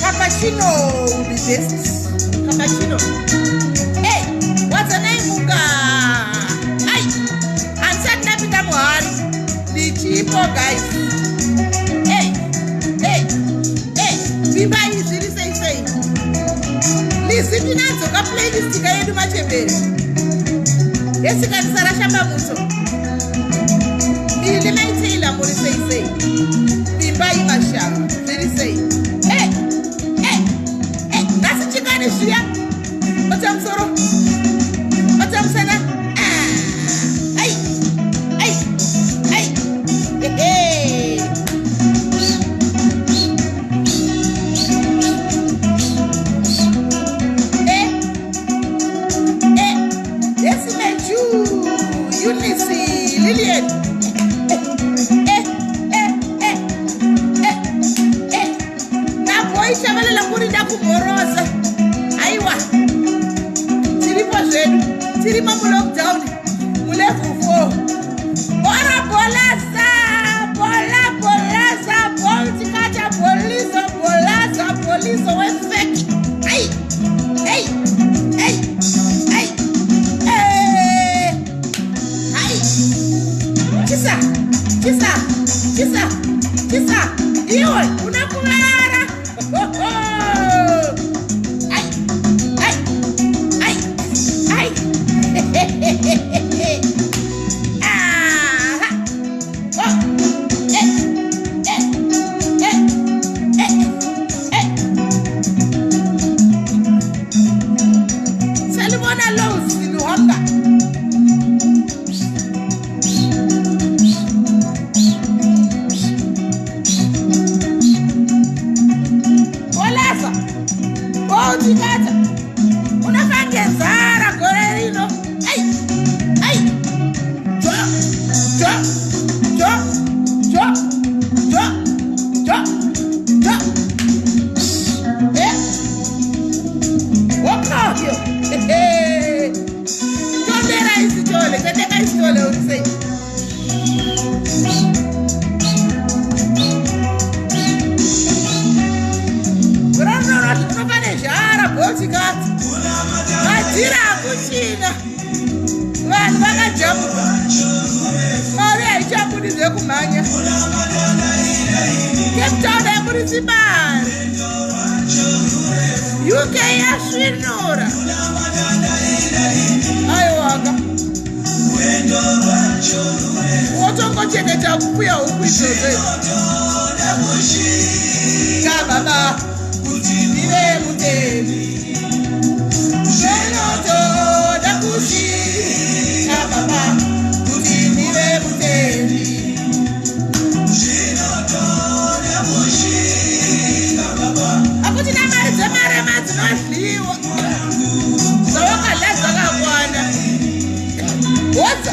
Cappuccino. Hey, what's the name, Muga? Hey, I'm setting up in the morning. The cheapo guys. Hey, we buy this, say. Listen, you know, so play this thing. I do my chamber. Yes, you can start a shamba muso. The night tailor, what say. We buy my shop. Say. Shia, macam soro, macam sana. Ay, yes, you see, Lillian. Na boy, chavala la kuri da kumorosa. Tiri mamu lockdown, mule fufo. Bora bolaza, boltikaja police, we fake. Hey. Kisa. Iwe, unakumara. Vanhu vakajamuka mari haichabudize kumhanya. Cape Town municipal. UK yasvinura. Aiwaka. Wotongochengeta kupuya huku izvozvo. Kababa kuti ndive mutevi. Zvinotoda kusvika baba kuti ndive mutevi. Zvinotoda kusvika baba. Akutina mari dzemarema dzinoryiwa. Zvawakadya dzakakwana. What's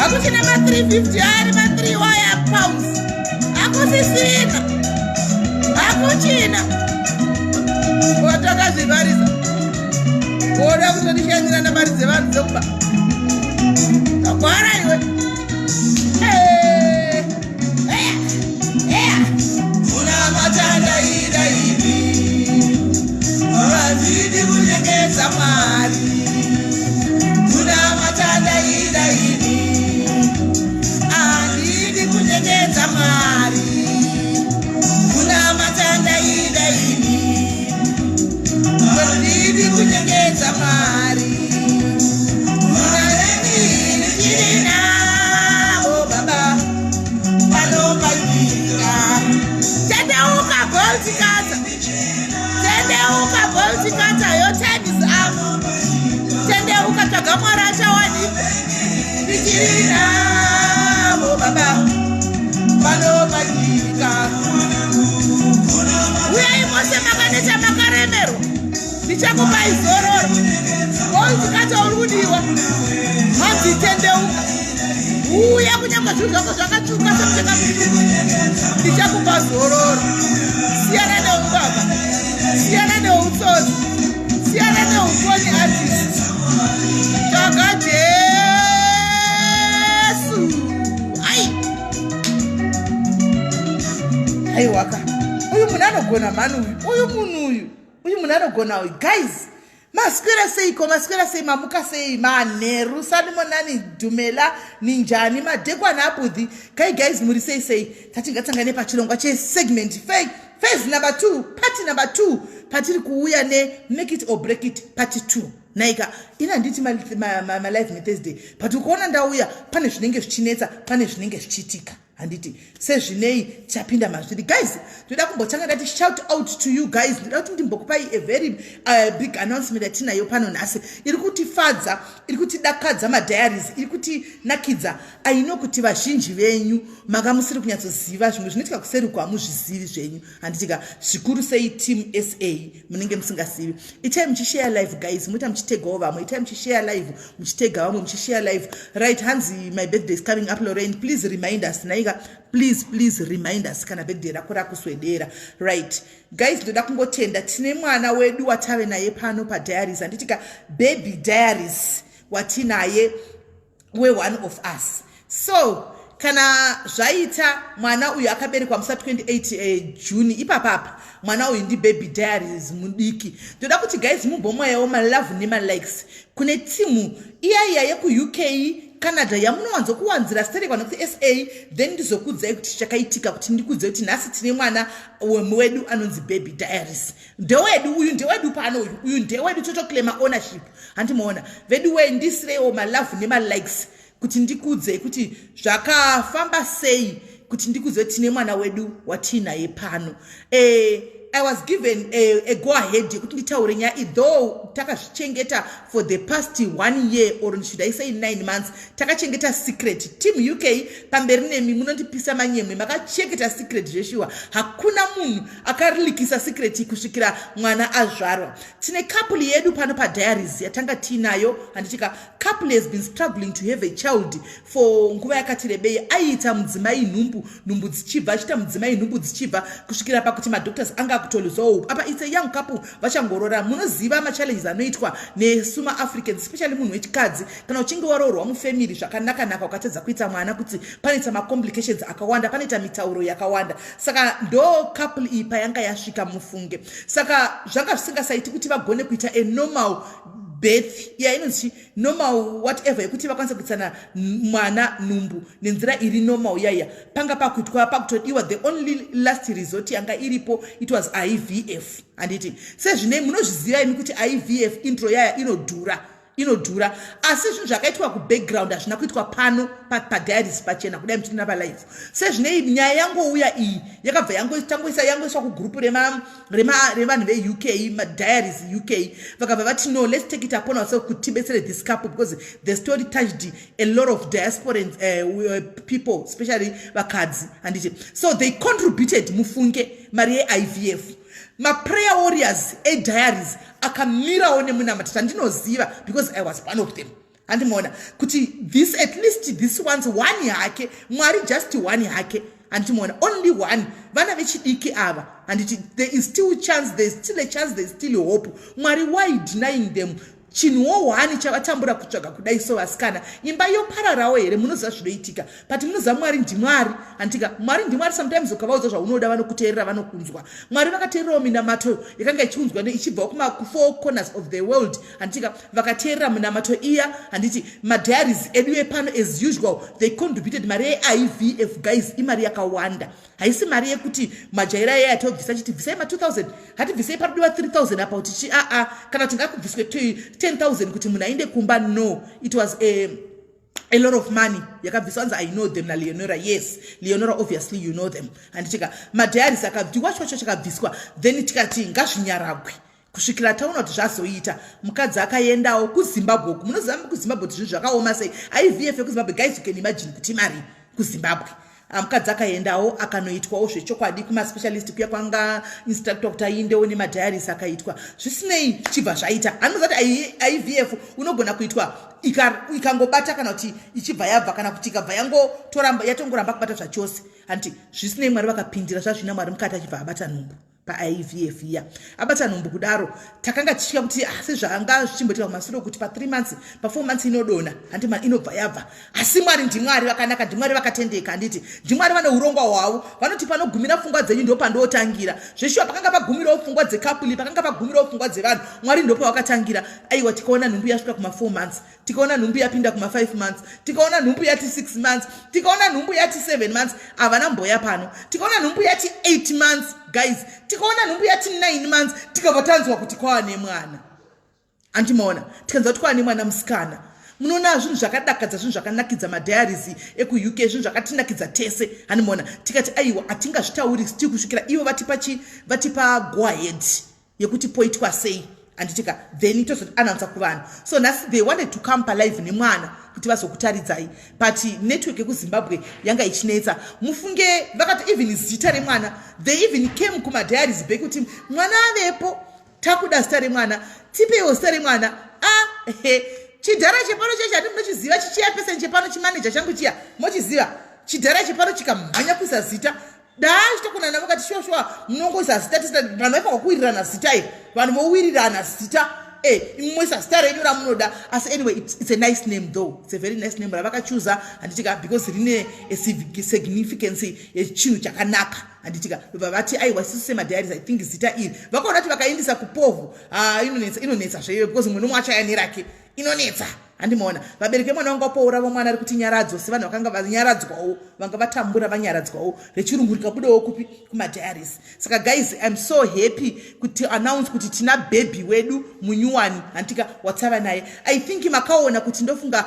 Akuchina ma 350 ari ma 3 wire pounds. Akusisina. Akuchina. Wotoka zvivarisa. Woda kutondishandira na mari dzevanhu dzokuba. Akwara iwe. Una matanda ida ivi. Wazidi kunyengeza mari. Una matanda ida ivi. Kunyengeza mari. Kuna matanda ida ivi. Wazidi kunyengeza mari. Kuna nini kirina. Oh baba. Pano pajika. Tendeuka bolti kata. Tendeuka bolti kata. Your time is up. Tendeuka tagamara chawani. Kirina. Oh baba. Pano pajika. Uya imose makaneta makaremero. Ndichakupa izororo. Bolti kata urudiwa. Hanzi tendeuka. Uya kunyamba zvinhu zvako zvakatsvuka semuteka mutsvuku. Ndichakupa zororo. Siyana neubaba. Siyana neutsotsi. Siyana neuponi artist. Tsvaga Jesu. Aiwaka. Uyu munhu anogona manu uyu. Uyu munhu uyu. Uyu munhu anogona uyu. Guys. Maswera seiko, maswera sei, mamuka sei, manheru, Salimonani, Dumela, Ninjani, Madekwa Napudhi. Kai guys, muri sei. Tatingatsangane pachirongwa che segment. Phase number 2, party number 2. Patiri kuuya ne make it or break it part 2. Naika, ina nditi ma live me Thursday. But ukoona ndauya, pane zvinenge zvichinetsa, pane zvinenge zvichiitika. Handiti sezvinei chapinda mazviri. Guys, toda kumbotanga ndati shout out to you guys. Ndoda kuti ndimbokupai a very big announcement atinayo pano nhasi. Iri kutifadza, iri kutidakadza madiaries, iri kutinakidza. I know kuti vazhinji venyu makamusiri kunyatsoziva zvimwe zvinoitika kuseri kwamuzvizivi zvenyu. Handitika zvikuru sei team SA munenge musingazivi. Itai muchishare live guys, muita muchitega vamwe, itai muchishare live, muchitega vamwe, muchishare live. Right, Hansi, my birthday is coming up, Lorraine. Please remind us. Please remind us kana birthday rako rakuswedera. Right guys, ndoda kungotenda tine mwana wedu watave naye pano padiaries. Handitika baby diaries watinaye we one of us. So kana zvaita mwana uyu akaberekwa musa 28 June ipapapa mwana uyu ndi baby diaries mudiki. Ndoda kuti guys mumbomoyawo ma love nema likes kune timu iya yeku UK Canada yamunowanzo kuwanzira stereka nokuti SA then ndizokudzai kuti chakaitika kuti ndikudze kuti nhasi tine mwana wedu anonzi baby diaries. Ndewedu uyu ndewedu pano uyu ndewedu totoclaim ownership. Handimuona vedu we ndisirewo ma love nema likes kuti ndikudze kuti zvakafamba sei kuti ndikudze tine mwana wedu watinaye pano. I was given a go ahead yekuti nditaure nyaya though takazvichengeta for the past 1 year or should I say 9 months takachengeta secret. Team UK pamberi nemi munondipisa manyemwe makachengeta secret zveshuwa. Hakuna munhu akarilikisa secret kusvikira mwana azvarwa. Tine couple yedu pano padiaries yatanga tinayo handitika couple has been struggling to have a child for nguva yakati rebei. Aita mudzimai nhumbu dzichibva achita mudzimai nhumbu dzichibva kusvikira pakuti madoctors anga kutolizwa apa it's a young couple vachangorora. Munoziva machallenges anoitwa nesuma Africans especially munhu wechikadzi kana uchinge waroorwa mufamily zvakanaka ukatedza kuita mwana kuti panoita macomplications akawanda, panoita mitauro yakawanda. Saka ndo couple iyi payanga yasvika mufunge. Saka zvanga zvisingasaiti kuti vagone kuita a normal birth inonzi normal whatever yekuti vakwanisa kuitsana mwana nhumbu nenzira iri normal yaya panga pakuitwa pakutodiwa. The only last resort yanga iripo it was IVF. Anditi sezvine munozviziva imi kuti IVF intro yaya inodhura asi zvinhu zvakaitwa kubackground hazvina kuitwa pano padiaries pachena kudai muchina palive. Sezvine nyaya yangouya iyi yakabva yangoiswa kugrupu revanhu veUK madiaries UK vakabva vati no, let's take it upon ourselves kuti tibetsere this couple because the story touched a lot of diasporan people especially vakadzi. Anditi so they contributed mufunge mari yeIVF. Prayer warriors diaries akamirawo nemunamatata ndinoziva because I was one of them. Andimona kuti this at least this one's one yake mwari just one yake andimona only one vana vechidiki ava and there is still a chance, there's still hope. Mwari, why denying them chinhuwo wani chavatambura kutsvaga kudai so vasikana imba yopararawo here munoziva zvinoitika but munoziva Mwari ndimwari antika Mwari ndimwari. Sometimes ukavaudza zvaunoda vanokuteerera vanokunzwa. Mwari vakateererawo minamato yakanga ichiunzwa ichibva kuma4 corners of the world antika vakateerera minamato iya handiti madiaries edu epano as usual they contributed mari yeIVF guys imari yakawanda haisi mari yekuti majaira yeye atobvisa chiti bvisai ma2000 hati bvisai parudiwa 3000 apa kuti kana tingakubviswe 10,000 kuti munhu ainde kumba. No, it was a lot of money. Yakabviswanza I know them na Leonora. Yes, Leonora obviously you know them. And tika madiaries akabviwa chocho chakabviswa then tikati ngazvinyaragwe kusvikira taona kuti zvazoita mukadzi akaendawo kuZimbabwe. Munoziva kuZimbabwe kuti zvinhu zvakaoma sei. IVF kuZimbabwe guys you can imagine kuti mari kuZimbabwe. Mukadzi akaendawo akanoitwawo zvechokwadi kumaspecialist kuya kwanga instructor kuti aendewo nemadiaries akaitwa zvisinei chibva zvaita. Anoziva kuti IVF unogona kuitwa ikangobata kana kuti ichibva yabva kana kuti ikabva yatongoramba kubata zvachose anti zvisinei Mwari vakapindira zvazvina Mwari mukati achibva abata nhumbu paIVF iya abata nhumbu kudaro takanga tichitya kuti asi zvanga zvichimboitika kumashure kuti pa3 months pa4 months inodona handi inobva yabva asi Mwari ndimwari vakanaka ndimwari vakatendeka anditi ndimwari vane urongwa hwavo vanoti panogumira pfungwa dzenyu ndo pandotangira zveshuwa pakanga pagumirawo pfungwa dzekapuli pakanga pagumirawo pfungwa dzevanhu Mwari ndo pawakatangira. Aiwa tikaona nhumbu yasvika kuma4 months tikaona nhumbu yapinda kuma5 months tikaona nhumbu yati 6 months tikaona nhumbu yati 7 months avana mboya pano tikaona nhumbu yati 8 months guys tikaona nhumbu yati 9 months tikabva tanzwa kuti kwaane mwana andimaona tikanzwa kuti kwaane mwana musikana. Munoona zvinhu zvakadakadza zvinhu zvakanakidza madiaries ekuUK zvinhu zvakatinakidza tese andimaona tikati aiwa atingazvitauri still kusvikira ivo vatipa go ahead yekuti poitwa sei anditika then tozoannounce kuvanhu. So nasi they wanted to come alive nemwana kuti vazokutaridzai but network yekuZimbabwe yanga ichinetsa mufunge vakati even zita remwana they even came kumadiaries back kuti mwana avepo takuda zita remwana tipewo zita remwana chidhara chepano chechi hati munochiziva chichiya pese chepano chimanager changu chiya mochiziva chidhara chepano chikamhanya kuisa zita chitokunana vakati shuwa munongoisa zita tisina vanhu vaifanwa kuwirirana zita vanhu vowirirana zita imwesa zita renyu ramunoda asi anyway it's a nice name though it's a very nice name ravakachuza handitika because rine significance yechinhu chakanaka handitika vavati aiwa sisu semadiaries I think zita iri vakaona kuti vakaendesa kupovhu inonetsa zvaive because mwe nomwe achaya nerake inonetsa handimaona vabereki vemwana vanga vapoura vomwana ari kuti nyaradzo sevanhu vakanga vanyaradzwawo vanga vatambura vanyaradzwawo rechirungu rikabudawo kupi kumadiaries. Saka guys I'm so happy kuti announce kuti tina baby wedu munyuwani handika watsava naye. I think makaona kuti ndofunga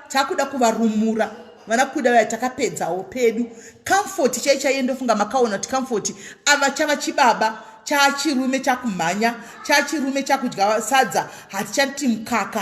takuda kuvarumura vanakuda vaya takapedzawo pedu. Comfort chaichayendofunga makaona kuti comfort ava chava chibaba chachirume chakumhanya chachirume chakudya sadza hatichati mukaka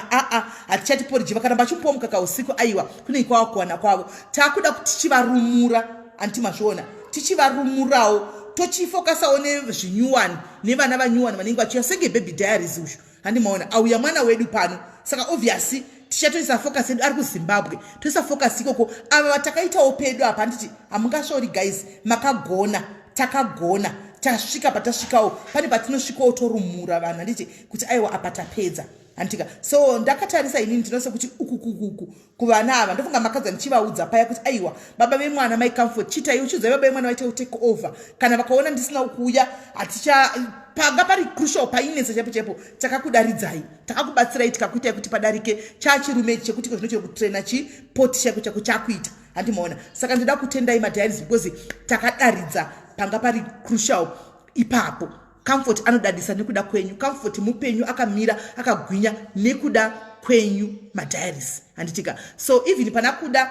hatichati poriji vakaramba chimupawo mukaka usiku aiwa kune ikwawa kuwana kwavo takuda kuti tichivarumura antimazviona tichivarumurawo tochifokasawo nezvinyuwani nevana vanyuwani vanenge vachiya senge baby diaries uzvo handimaona auya mwana wedu pano saka obviously tichatoisa focus yedu ari kuZimbabwe toisa focus ikoko ava vatakaitawo pedu apa handiti hamungasvori guys makagona takagona tasvika patasvikawo pane patinosvikawo torumura vanhu handiti kuti aiwa apa tapedza handika so ndakatarisa inini ndinose kuti ukukukuku kuvana ava ndofunga makadza ndichivaudza paya kuti aiwa baba vemwana mai comfort chitai uchiudza baba vemwana vaita take over kana vakaona ndisina kuuya haticha panga pari crucial painetsa chepo takakudaridzai takakubatsirai tikakuitai kuti padarike chachirume chekuti zvinochiri kutraina chipoti chako chakuita handimaona saka ndoda kutendai madiaries because takadaridza panga pari crucial ipapo. Comfort anodadisa nekuda kwenyu. Comfort mupenyu akamira akagwinya nekuda kwenyu madiaries handitika so even panakuda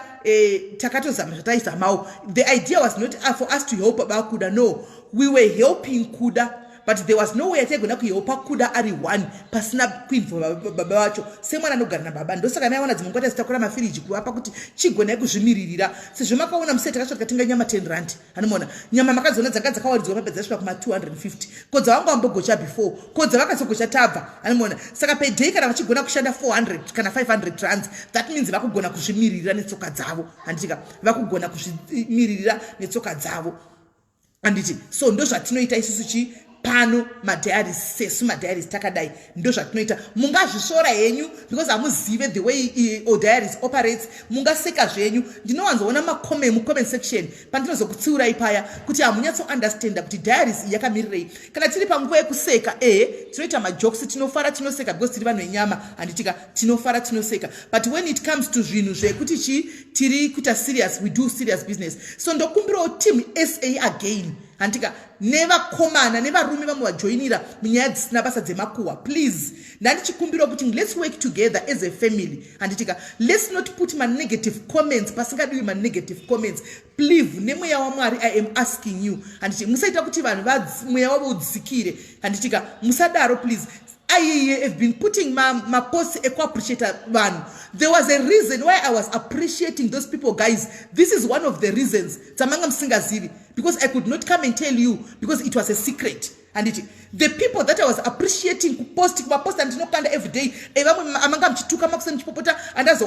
takatozama zvataizamawo the idea was not for us to help baba kuda no we were helping kuda but there was no way ataigona kuhelpa kuda ari one pasina kuinvova baba vacho semwana anogara nababa ndosaka maiona dzimwe nguva tazitakura mafiriji kuvapa kuti chigonai kuzvimiririra sezvo makaona museti takasvika tikatenga nyama 10 rand hanomona nyama makadziona dzanga dzakawaridzwa mapedza svika kuma 250 kodza vanga vambogocha before kodza vakazogocha tabva hanomona saka pedhei kana vachigona kushanda 400 kana 500 rands that means vakugona kuzvimiririra netsoka dzavo handitika vakugona kuzvimiririra netsoka dzavo handiti so ndo zvatinoita isusu chi pano madiaries sesu madiaries takadai ndo zvatinoita mungazvisora henyu because hamuzive the way diaries operates mungaseka zvenyu ndinowanzoona comment section pandinozokutsiurai paya kuti hamunyatso understanda kuti diaries yakamirirei kana tiri panguva yekuseka tinoita majokes tinofara tinoseka because tiri vanhu venyama handitika tinofara tinoseka but when it comes to zvinhu zvekuti tiri kuita serious we do serious business so ndokumbirawo team SA again handika nevakomana nevarume vamwe vajoinira munyaya dzisina basa dzemakuhwa please ndandichikumbira kuti let's work together as a family handitika let's not put my negative comments pasingadiwi my negative comments please nemweya waMwari I am asking you handiti musaita kuti vanhu mweya wavo udzikire handitika musadaro please I have been putting my posts appreciate one. There was a reason why I was appreciating those people, guys. This is one of the reasons. Because I could not come and tell you because it was a secret. And the people that I was appreciating post and no kind every day. And as I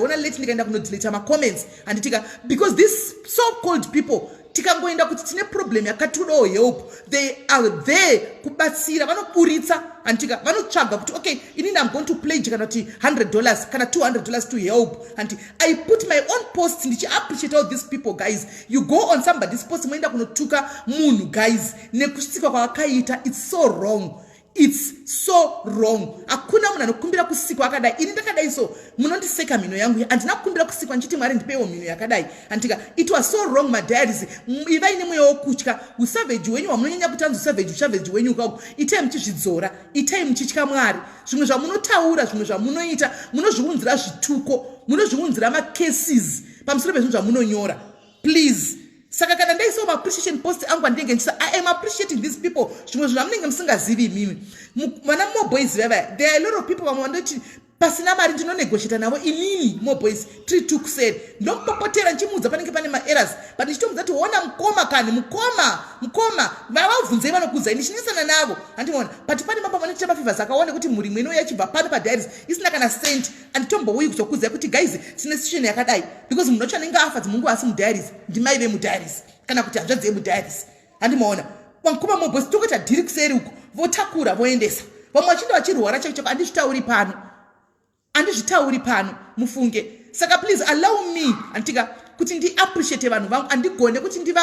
delete my comments and because these so-called people tikangoenda kuti tine problem yakatudo help they are there kubatsira vanoburitsa antika vanotsvaga kuti okay inini I'm going to pledge kana kuti $100 kana $200 to help and I put my own post ndichi appreciate all these people guys you go on somebody's post moenda kunotuka munhu guys nekusika kwakaita it's so wrong. It's so wrong. Akuna munhu anokumbira kusikwa akadai. Ini ndakadai so munondiseka mino yangu andina kukumbira kusikwa nchiti Mwari ndipewo mino yakadai. Antika it was so wrong my diaries. Iva ine mweya wokutya usavage wenyu wamunonyanya kutanza usavage wenyu kwako. Itai mchizvidzora, itai mchityika Mwari. Zvimwe zvamunotaura, zvimwe zvamunoita, munozviunzira zvituko, munozviunzira macases pamusoro pezvinhu zvamunonyora. Please saka kana ndaisawo appreciation post angu andinenge ndichisa I am appreciating these people zvimwe zvinhu amunenge musingazivi imimi vana moboys vava there are a lot of people vamwe vandoti pasina mari ndinonegotiata navo inini moboys tiri tukuseri ndomupopotera nchimuudza panenge pane maerrors but ndichitomudza kuti ona mukoma vavabvunzei vanokuudzai ndichinesana navo handinoona but pane mamba vanotiita mafivhas akaone kuti mhuri imwe inouya achibva pano padiaries isina kana cent anditomboui kuzokuudzai kuti guys tine situation yakadai because munhu wacho anenge afa dzimungu asi mudiaries ndimai vemudiaries kana kuti hanzvadzi yemudiaries handimaona vamukoma moboys tokuita dhiri kuseri uko votakura voendesa vamwe vachinda vachirwara chaichako andizvitauri pano mufunge saka please allow me antika kuti ndi-appreciate vanhu vangu andigone kuti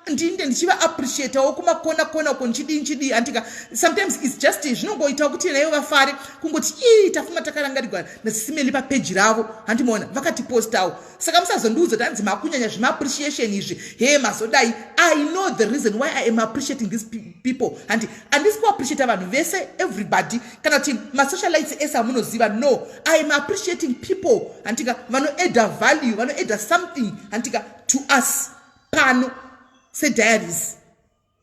ndinde ndichiva appreciate wo kumakona uko nchidi antika sometimes it's just zvinongoita kuti nayo vafare kungoti tafuma takarangarirwa naSIS MELLY papeji ravo handimoona vakatipostawo saka musazondiudza kuti hanzi makunyanya zvima appreciation izvi mazodai I know the reason why I am appreciating these people handisi kuappreciate vanhu vese everybody kana kuti masocialites ese amunoziva. No, I am appreciating people handika vanoedda value, vanoedda something handika to us pano sediaries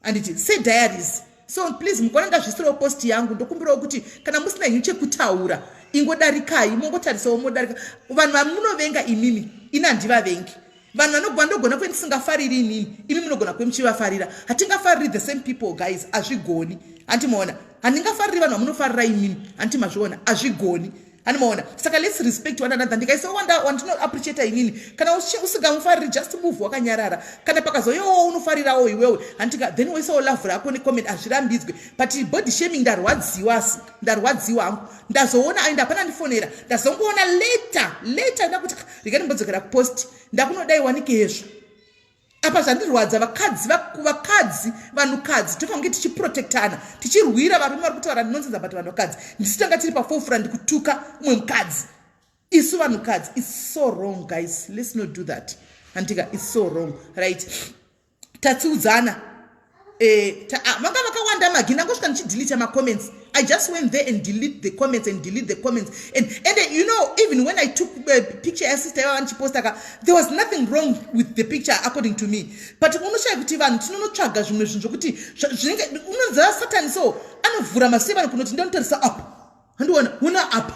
handiti sediaries. So please mukonanga zvisiro post yangu ndokumbirawo kuti kana musina hinhu chekutaura ingodarikai mongotarisawo modarika. Vanhu vamunovenga inini ina handivavengi. Vanhu vanogona kuve ndisingafariri inini imi munogona kuve muchivafarira. Hatingafariri the same people guys, hazvigoni. Handimaona handingafariri vanhu vamunofarira imini handimazviona, hazvigoni. Handimaona saka let's respect one another. Ndikaisa wandino appreciate inini kana usingamufariri just move wakanyarara. Kana pakazoyowo unofarirawo iwewe handika then waisawo love rako necomment hazvirambidzwe. But body shaming ndarwadziwa hangu ndazoona aenda hapana ndifonera ndazongoona later ndakuti rikanimbodzokera kupost ndakunodaiwa nikezvo apa zvandirwadza. Vakadzi vanhukadzi tofange tichiprotectana tichirwira varume vari kutaura nonsense about vanhukadzi ndisitanga tiri paforefront kutuka umwe mukadzi. Isu vanhukadzi, it's so wrong guys, let's not do that handika, it's so wrong right. Tatsiudzana vanga vakawanda magi ndangosvika ndichidelete macomments. I just went there and delete the comments and you know, even when I took a picture ya sister yawa ndichiposta there was nothing wrong with the picture according to me. But unoshaya kuti vanhu tinonotsvaga zvimwe zvinhu zvokuti unonzava Satan so anovhura maseva kunoti ndinotarisa apa handiona una apa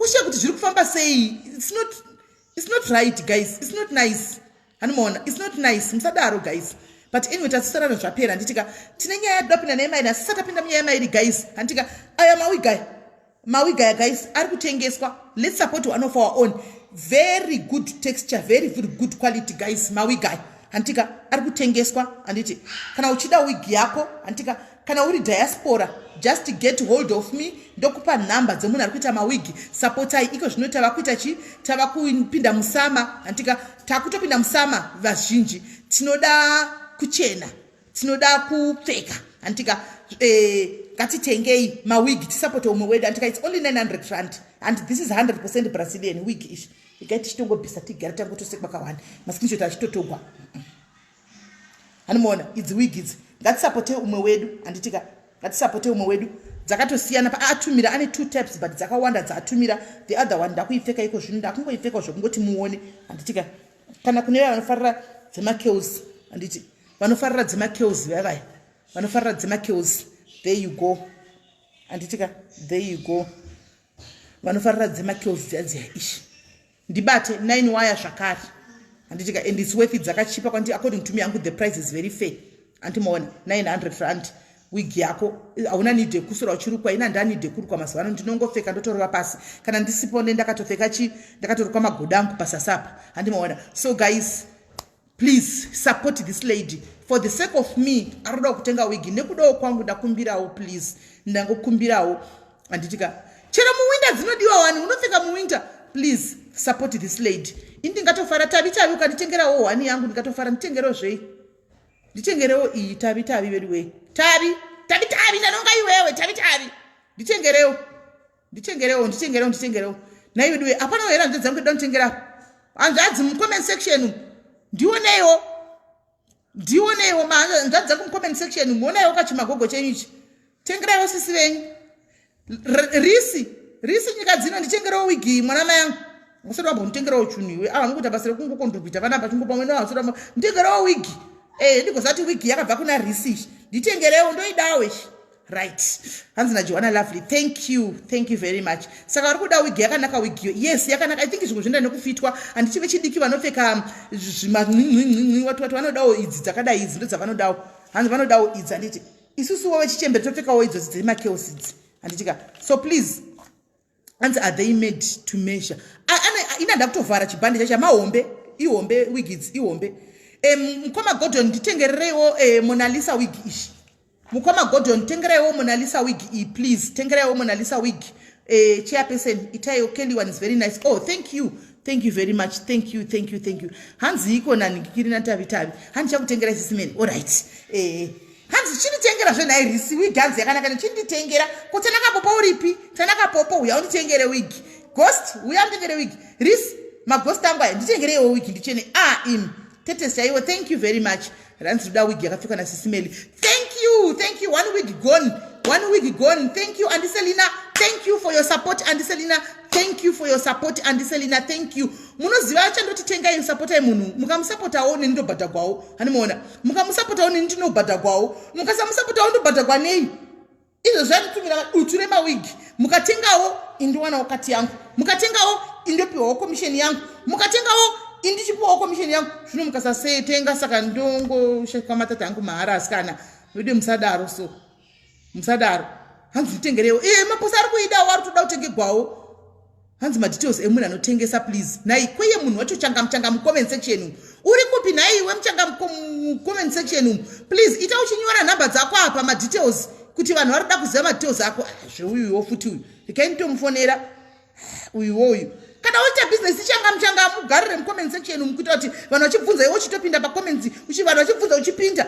ushaya kuti zviri kufamba sei. It's not right guys, it's not nice. Handimaona, it's not nice, musadaro guys. But anyway, tatsarana zvapera nditika tine nyaya yadopinda nemairi asi satapinda munyaya yemairi guys handika aya mawigaya guys ari kutengeswa. Let's support one of our own, very good texture, very good quality guys. Mawigaya handika ari kutengeswa handiti kana uchida wigi yako handika kana uri diaspora just get hold of me ndokupa namba dzemunhu ari kuita mawigi. Supportai iko zvino tava kuita tava kupinda musama handika takutopinda musama vazhinji tinoda kuchena tinoda kupfeka handika ngatitengei mawigi tisapota umwe wedu handika it's only 900 rand and this is 100% Brazilian wig ish ikaiti chitongobvisa tigara tangotosekwa kawanda maskinshot achitotogwa handimaona idzi wig idzi ngatisapote umwe wedu handitika ngatisapote umwe wedu dzakatosiyana paatumira ane 2 types but dzakawanda dzaatumira. The other one ndakuipfeka iko zvino ndakungoipfeka zvokungoti muone handitika kana kune vanofarira dzemakels handiti vanofarira dzemakels vavaya vanofarira dzemakels there you go handitika there you go vanofarira dzemakels dziadziya ishi ndibate 9 wire zvakare handitika and it's worth it. Dzakachipa kwandi according to me yangu the price is very fair. Antimaona 900 rand wig yako hauna need yekusura uchirukwa ina ndani need yekurukwa mazuva ano ndinongopfeka ndotorwa pasi kana ndisipo ndakatopfeka ndakatorukwa magodangu pasasapa handimaona. So guys please support this lady for the sake of me. Aroda kutenga wig nekudawo kwangu ndakumbirawo please ndangokumbirawo handitika chero muwinter dzinodiwa wani unopfeka muwinter please support this lady. Indi ngatofara tavi ukanditengerawo wani yangu ndikatofara nditengerewo zvei nditengerewo iyi tavi veduwe tavi nanonga iwewe tavi nditengerewo na iweduwe apana hera nzedza ngekuda nditengera anzadzi mu comment section ndioneyo manzadza ku comment section muoneyo kachimagogo chenyichi tengerewo sisi venyu risi nyika dzino nditengerewo wigi mwana mayangu musoro wabo nditengerewo chuniwe ngokuti basire kungokontribute vana pachungopa mwena wasoro nditengerewo wigi ndikozati wigi yakabva kuna risi nditengerewo ndoidawe right. Hanzi na Joanna Lovely, thank you very much. Saka vari kuda wigi yakanaka wigi yes yakanaka. I think zvinhu zvinoenda nekufitwa handichive chidiki vanopfeka watu vanodawo idzi dzakadai idzi ndo dzavanodawo hanzi vanodawo idzi handiti isusuwo vechichemberi topfekawo idzo dzemakeos idzi handitika. So please hanzi are they made to measure. Ina ndakutovhara chibhande chacha mahombe ihombe wigi idzi ihombe. Mukoma Gordon nditengererewo Mona Lisa wig ishi. Mukoma Gordon tengerewo Mona Lisa wig please tengerewo Mona Lisa wig. Chairperson Itayo Kelly one is very nice. Oh thank you very much. Thank you. Hanzi iko nani kikirina tavi hanzi chakutengera SIS MELLY. All right. Hanzi chinitengera zvona irisi wig hanzi yakanaka chinitengera kuti nakapopa uripi tanakapopa uya unditengere wig ghost uya unditengere wig risi maghost angu aya nditengerewo wig ndichene im Tetes chaiwo, thank you very much. Ranzi ruda wig yakapfekwa naSis Melly. Thank you. 1 week gone. Thank you, Auntie Selina. Thank you for your support, Auntie Selina. Thank you for your support, Auntie Selina. Thank you. Munoziva chandoti tengai musapota munhu. Mukamusapota neni ndobhadha kwawo. Hanimuona. Mukamusapota neni ndinobhadha kwawo. Mukasamusapota ndobhadha kwanei. Izvo zvatitumira dutu remawigi. Mukatengawo indiwanawo kati yangu. Mukatengawo indopiwawo komisheni yangu. Mukatengawo indichipiwawo komisheni yangu. Zvino mukasasetenga saka ndongo shakamatata yangu mahara asikana. Vede musadaro so. Musadaro. Hanzi nditengerewo. Maposa ari kuida wari toda kutengegwawo. Hanzi madetails emunhu anotengesa please. Nai kweye munhu wacho changa mu comment section. Uri kupi nai we mchanga mu comment section. Please ita uchinyora namba dzako apa ma details kuti vanhu vari kuda kuziva ma details ako. Zveuyu futi uyu. Ndikaitomufonera. Uyu. Kana uita business changa mugarire mu comment section mukuita kuti vanhu vachibvunza iwe uchitopinda pa comments vanhu vachibvunza uchipinda.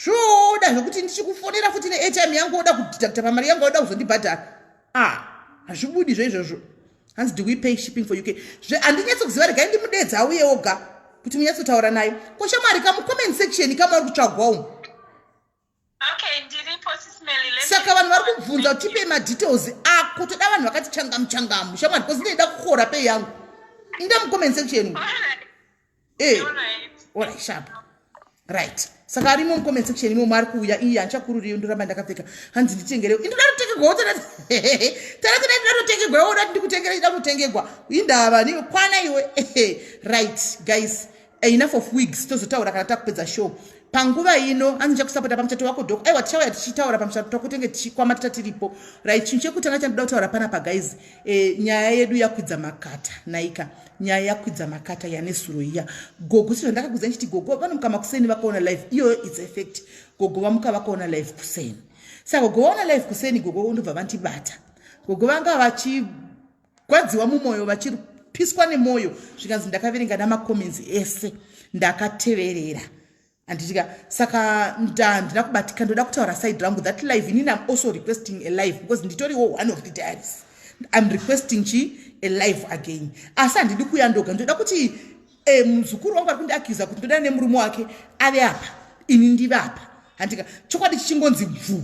Zvoda zvokuti ndichikufonera futi neairtime yangu oda kudidacta pamari yangu oda kuzondibhadhara. Hazvibudi izvozvo. Hanzi do we pay shipping for UK? Handinyatsokuziva regai ndimudedza auye oga kuti munyatsotaura naye. Koshamwari kamucomment section kama uri kutsvagwawo. Okay, ndiripo SIS MELLY. Saka vanhu vari kubvunza kuti tipe madetails ako toda vanhu vakati changamu. Shamwari because ndinoda kukhora pay yangu. Inda mucomment section. Alright, sharp. Right. Saka arimo mucomment section imo mari kuuya iye anchakururiyo ndoramba ndakapfeka. Hanzi nditengerewo. Indoda kutengerwa tara kutengerwa oda ndikutengera ida kutengegwa. Indava niwe kwana iwe. Right guys. Enough of wigs tozotaura kana takupedza show. Panguva ino anzija kusapota pamuchato wako doko. Aiwa tichauya tichitaura pamuchato takutenge tichikwamata tiripo. Right, chinhu chekutanga chandoda kutaura panapa guys. Nyaya yedu yakwidza makata. Naika nyaya yakwidza makata yanesuro iya. Gogo sino ndakakuudza nchiti gogo vanomuka makuseni vakaona live. Iyo it's effect. Gogo vamuka vakaona live kuseni. Saka gogo vaona live kuseni gogo ndobva vantibata. Gogo vanga vachigwadziwa mumoyo vachipiswa nemoyo. Zvikanzi ndakaverenga namacomments ese ndakateverera. Anditika saka ndina kubatika ndoda kutaura side rangu that live inini I'm also requesting a live because nditoriwo one of the diaries. I'm requesting a live again. Asa handidi kuya ndoga ndoda kuti muzukuru wangu ari kundiaccuse kuti ndoda nemurume wake ave apa ini ndive apa. Handika chokwadi chichingonzi bvu.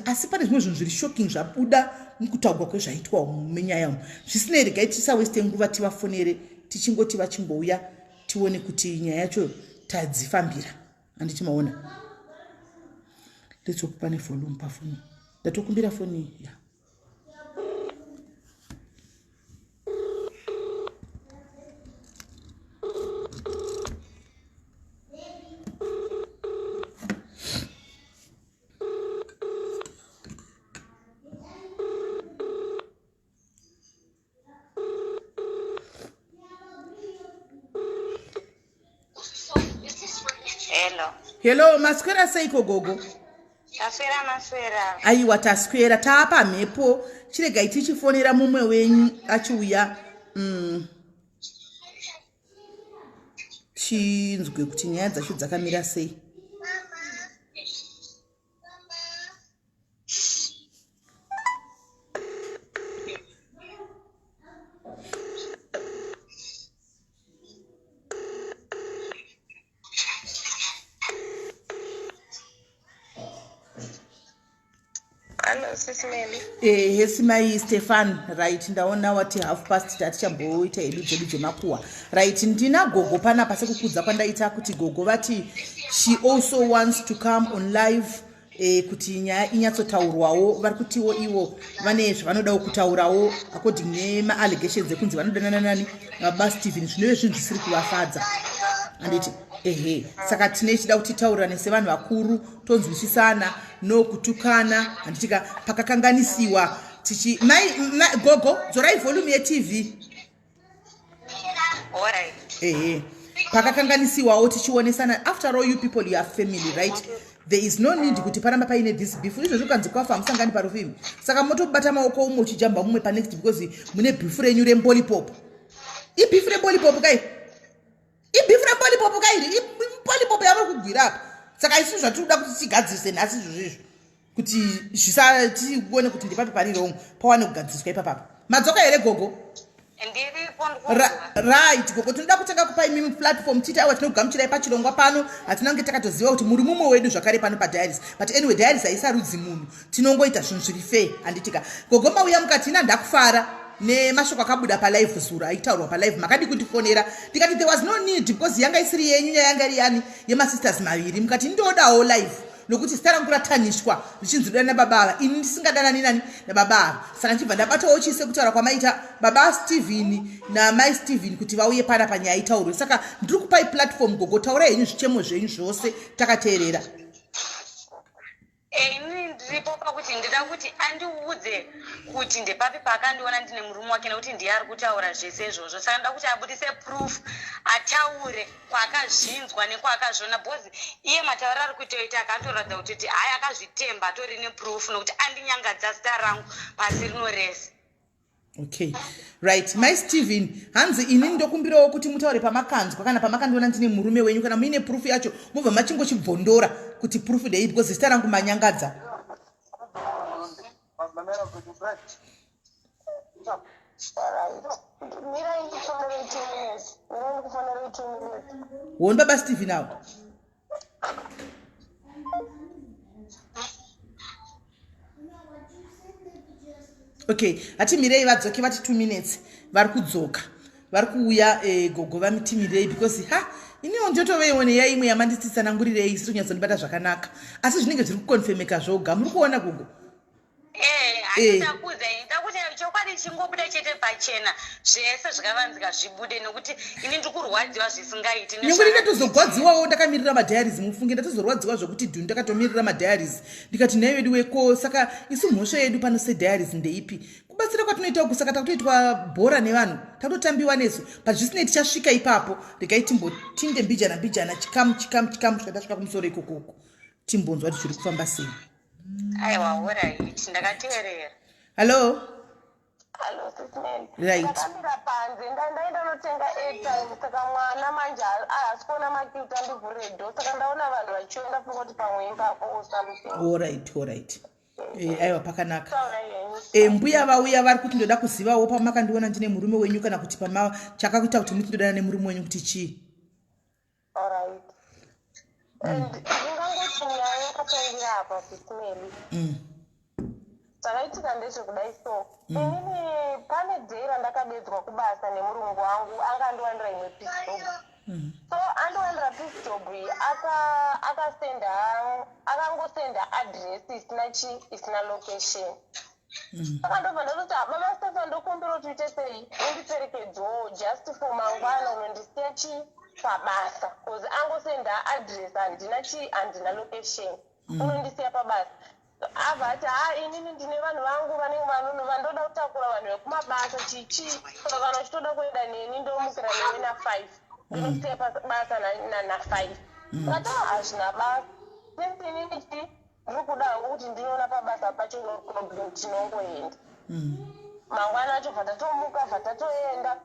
Asi pane zvimwe zvinhu zviri shocking zvabuda mukutaurwa kwezvaitwa munyaya umu. Zvisinei regai tisaweste nguva tivafonere tichingoti vachingouya tione kuti nyaya yacho tadzifambira. Anditi maona. Let's open a volume pa phone. Ndatokumbira phone ya. Hello, maswera seiko gogo. Maswera. Aiwa taswera taapa mhepo. Chiregai tichifonera mumwe wenyu achiuya. Chinzwe kuti nyaya dzacho dzakamira sei. SIS MELLY. Yes, my Stefan, right, ndaona wati 30 tatichamboita edu dzedu dzemakuwa. Right, ndina gogo pana pasekukudza kwandaita kuti gogo vati she also wants to come on live kuti nyaya inyatsotaurwawo vari kutiwo ivo vane zvavanodawo kutaurawo according nema allegations ekunzi vanodanana nani baba Stephen zvinove zvinhu zvisiri kuvafadza. Anditi saka tine chida kuti taurane sevanhu vakuru tonzwisisana no kutukana. Handitika pakakanganisiwa tichi gogo dzorai volume ye TV. Alright. Pakakanganisiwawo tichionesana. After all, you people, you are family, right? There is no need kuti paramba paine this beef. Izvo zvokanzi kwafa musangani parufimi. Saka motobata maoko umwe uchijamba mumwe pa next because mune beef renyu rembolipop. I beef rembolipop kai. Polipop yava kugwira apa. Saka isi zvatoda kuti tigadzise nhasi izvozvo kuti zvisatione kuti ndipapi pari wrong pawane kugadziswa ipapa. Madzoka here gogo? Ndiripo. right gogo tinoda kutanga kupa imimi platform titi awa tinogamuchirai pachirongwa pano hatina kunge takatoziva kuti muri mumwe wedu zvakare pano padiaries but anyway diaries haisarudzi munhu tinongoita zvinhu zviri fei handitika gogo mauya mukati ina ndakufara nemashoko akabuda palive zuro aitaurwa palive makadi kutifonera ndikati there was no need because yanga isiri yenyu yanga iri yani yemasisters maviri mukati ndodawo live nokuti zita rangu ratanishwa richinzwidwa nababa ini ndisingadanani nani nababa ava saka nchibva ndabatawo chise kutaura kwamaita baba Steven namai Steven kuti vauye pana panyaya itaurwe saka ndiri kupai platform gogo taurai henyu zvichemo zvenyu zvose takateerera. Ini ndiripo pakuti ndida kuti andiudze kuti ndepapi paakandiona ndine murume wake nekuti ndiye ari kutaura zvese izvozvo saka nda kuti abudise proof ataure kwaakazvinzwa nekwaakazviona bhozi iye matauro ari kutoita akantoratidza kuti hayi akazvitemba atori neproof nokuti andinyangadza zita rangu pasi rino rese. Okay, right. My Steven, hanzi ini ndokumbirawo kuti mutaure pamakanzwa kana pamakandiona ndine murume wenyu kana muine proof yacho mubva machingochibvondora kuti proof ndei because zita rangu manyangadza. Won baba Steven now. Okay, atimirei vadzoke vati 2 minutes vari kudzoka vari kuuya gogo vamitimirei because iniwo ndotovewo neya imwe yamanditsitsanangurirei isiri kunyatsondibata zvakanaka asi zvinenge zviri kukonfemeka zvoga muri kuona gogo. Handitakuza ndakuti chokwadi chingobuda chete pachena zvese zvakavanzika zvibude nokuti ini ndikurwadziwa zvisingaiti nyangwe ndakatozogwadziwawo ndakamirira madiaries mufunge ndatozorwadziwa zvokuti dhuni ndakatomirira madiaries ndikati nhayo yedu weko saka isu mhosva yedu pano sedhiaries ndeipi kubatsira kwatinoita uku saka takutoitwa bhora nevanhu takutotambiwa nesu pazvisinei tichasvika ipapo regai timbotinde mbijana chikamu zvikadasvika kumusoro ikokoko timbonzwa kuti zviri kufamba sei. Aiwa alright ndakateerera. Hello Sismeli. Right. Ndakamira panze ndaenda notenga airtime saka mwana manje haasi kuona makiuta ndivhure do saka ndaona vanhu vachienda pokoti pamwe ipapo something. Alright. Aiwa pakanaka. Mbuya vauya vari kuti ndoda kuzivawo pamakandiona ndine murume wenyu kana kuti chakakuita kuti mutindodana nemurume wenyu kuti chii. Alright. Ndingangoti nyaya yakatangira apa Sismeli. Zvakaitika ndezvekudai so. Inini pane dhei randakabedzwa kubasa nemurungu wangu angandiwanira imwe peace job. So andiwanira peace job iyi akangosenda address isina location. Saka ndobva ndototi baba Stefan ndokumbira kuti uite sei undiperekedzewo just for mangwana unondisiya pabasa because angosenda address handina location unondisiya pabasa avati inini ndine vanhu vangu vandoda kutakura vanhu vekumabasa chichi saka kana uchitoda kuenda neni ndomukira newe na5 ndinosiya pabasa na5 kata hazvina basa sintinini ndiri kuda hangu kuti ndinoona pabasa pacho no problem tinongoenda mangwana acho bvatatomuka bvatatoenda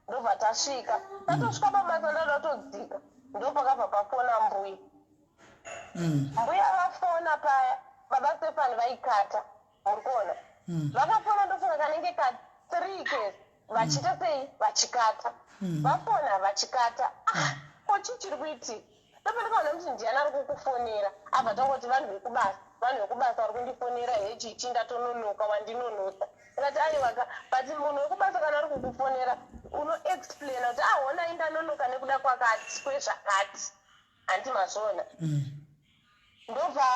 ndobva tasvika tatosvika pabasa ndada todzika ndopakabva pafona mbuya vafona paya baba Stefan vaikata murikuona vakafona ndofona kanenge ka 3 case vachiita sei vachikata vafona vachikata kochi chiri kuitika ndopa ndikaona kuti ndiani ari kukufonera abva tangoti vanhu vekubasa vari kundifonera hechichi ndatononoka wandinonoka ndikati aiwaka but munhu wekubasa kana ari kukufonera unoexplaina kuti ona indanonoka nekuda kwakati kwezvakati handi mazvona ndobva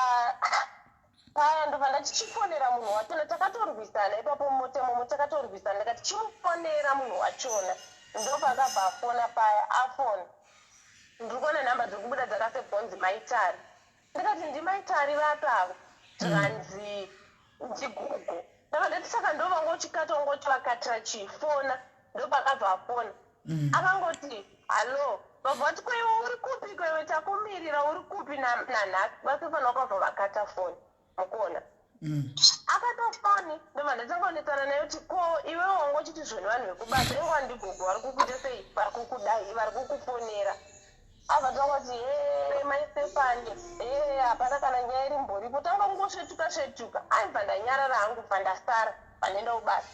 paya ndobva ndatichifonera munhu wachona takatorwisana ipapo motemo takatorwisana ndikati chimufonera munhu wachona ndobva akabva afona paya afona ndiri kuona nhamba dziri kubuda dzakasebhonzi maitari ndikati ndimaitari vapavo tikanzi ndigugo ndava ndati saka ndova ngochikata ngochivakatira chifona ndobva akabva afona akangoti halo vabva vati kweiwe uri kupi kweiwe takumirira uri kupi nanhasi vasefana wakabva vakata foni mukuona akatofoni ndobva ndatangoonekana naye kuti ko iwe wangochiti zvinhu vanhu vekubasa iwa ndigugo vari kukuita sei vari kukudai vari kukufonera abva tangoti maistefani hapana kana nyaya iri mboripo tanga ngosvetuka aibva ndanyarara hangu bva ndasara vanenda kubasa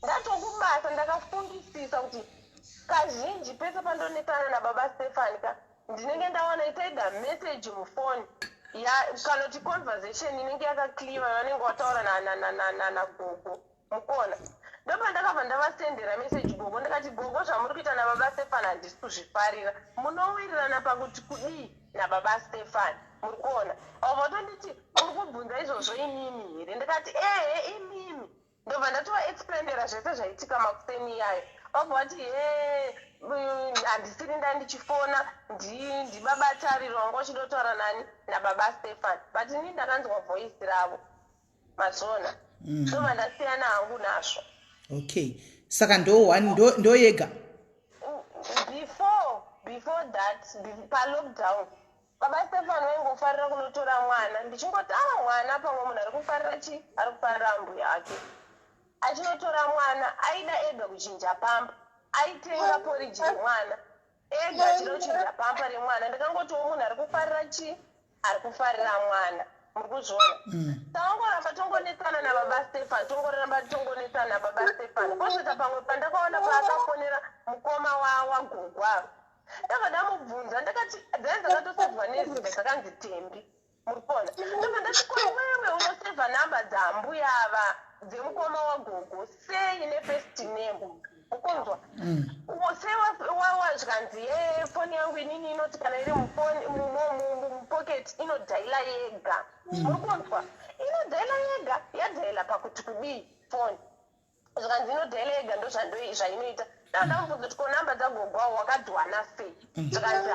ndatokubasa ndakafungisisa kuti kazhinji pese pandonetana nababa Stefani ndinenge ndawana itaida message mufoni kanoti conversation inenge yakaclear vanenge wataura na gogo mukona ndopandakabva ndavasendera message gogo ndikati gogo zvamuri kuita nababa Stefani handisi kuzvifarira munowirirana pakuti kudii nababa Stefani muri kuona vatonditi uri kubvunza izvozvo imimi here ndikati imimi ndobva ndatovaexplainera zvese zvaitika makuseni iyayo vabvati handisiri ndichifona ndibabatarirwa wanga uchidotaura nani nababa Stefani but ini ndakanzwa voice ravo mazona ndobva ndasiyana hangu nazvo. Okay, saka ndo yega before that palockdown baba Stefani vaingofarira kunotora mwana ndichingoti mwana pamwe munhu ari kufarira chii ari kufarira mbuya ake achinotora mwana aida ega kuchinja pamba aitenga poriji remwana ega achidochinja pamba remwana ndikangotiwo munhu ari kufarira chii ari kufarira mwana muri kuzviona tangoramba tongonetsana nababa Stefani tongonetsana nababa Stefani kusvika pamwe pandakaona paakafonera mukoma wagogo avo ndabva ndamubvunza ndakati dzai dzakatosevhwa nezive dzakanzi Tembi muri kuona ndabva ndati wewe unosevha namba dzambuya ava dzemukoma wagogo sei nefirst name ukunzwa sei wazvanzi foni yangu inini inoti kana iri mupocket inodhaila yega muri kunzwa inodhaila yega yadhaila pakuti kudii foni zvanzi inodhaila yega ndo zvainoita ndamubvunza kuti ko namba dzagogo awo wakadhwana sei zvakanzi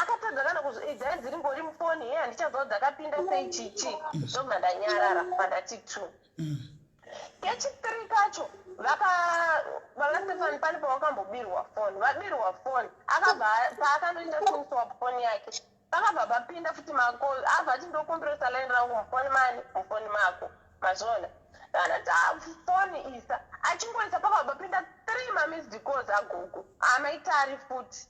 akatadza kana dzai dziri ngori mufoni handichaziva dzakapinda sei chichi ndobva ndanyarara pandati 2 kechitiri kacho baba Stefani pane pawakambobirwa foni vabirwa foni paakanoita sim swap foni yake pakabva papinda futi makol abva achindokomberesa laini rangu mufoni mako mazona anati foni isa achingoisa pakabva papinda 3 mamised calls agogo amaitari futi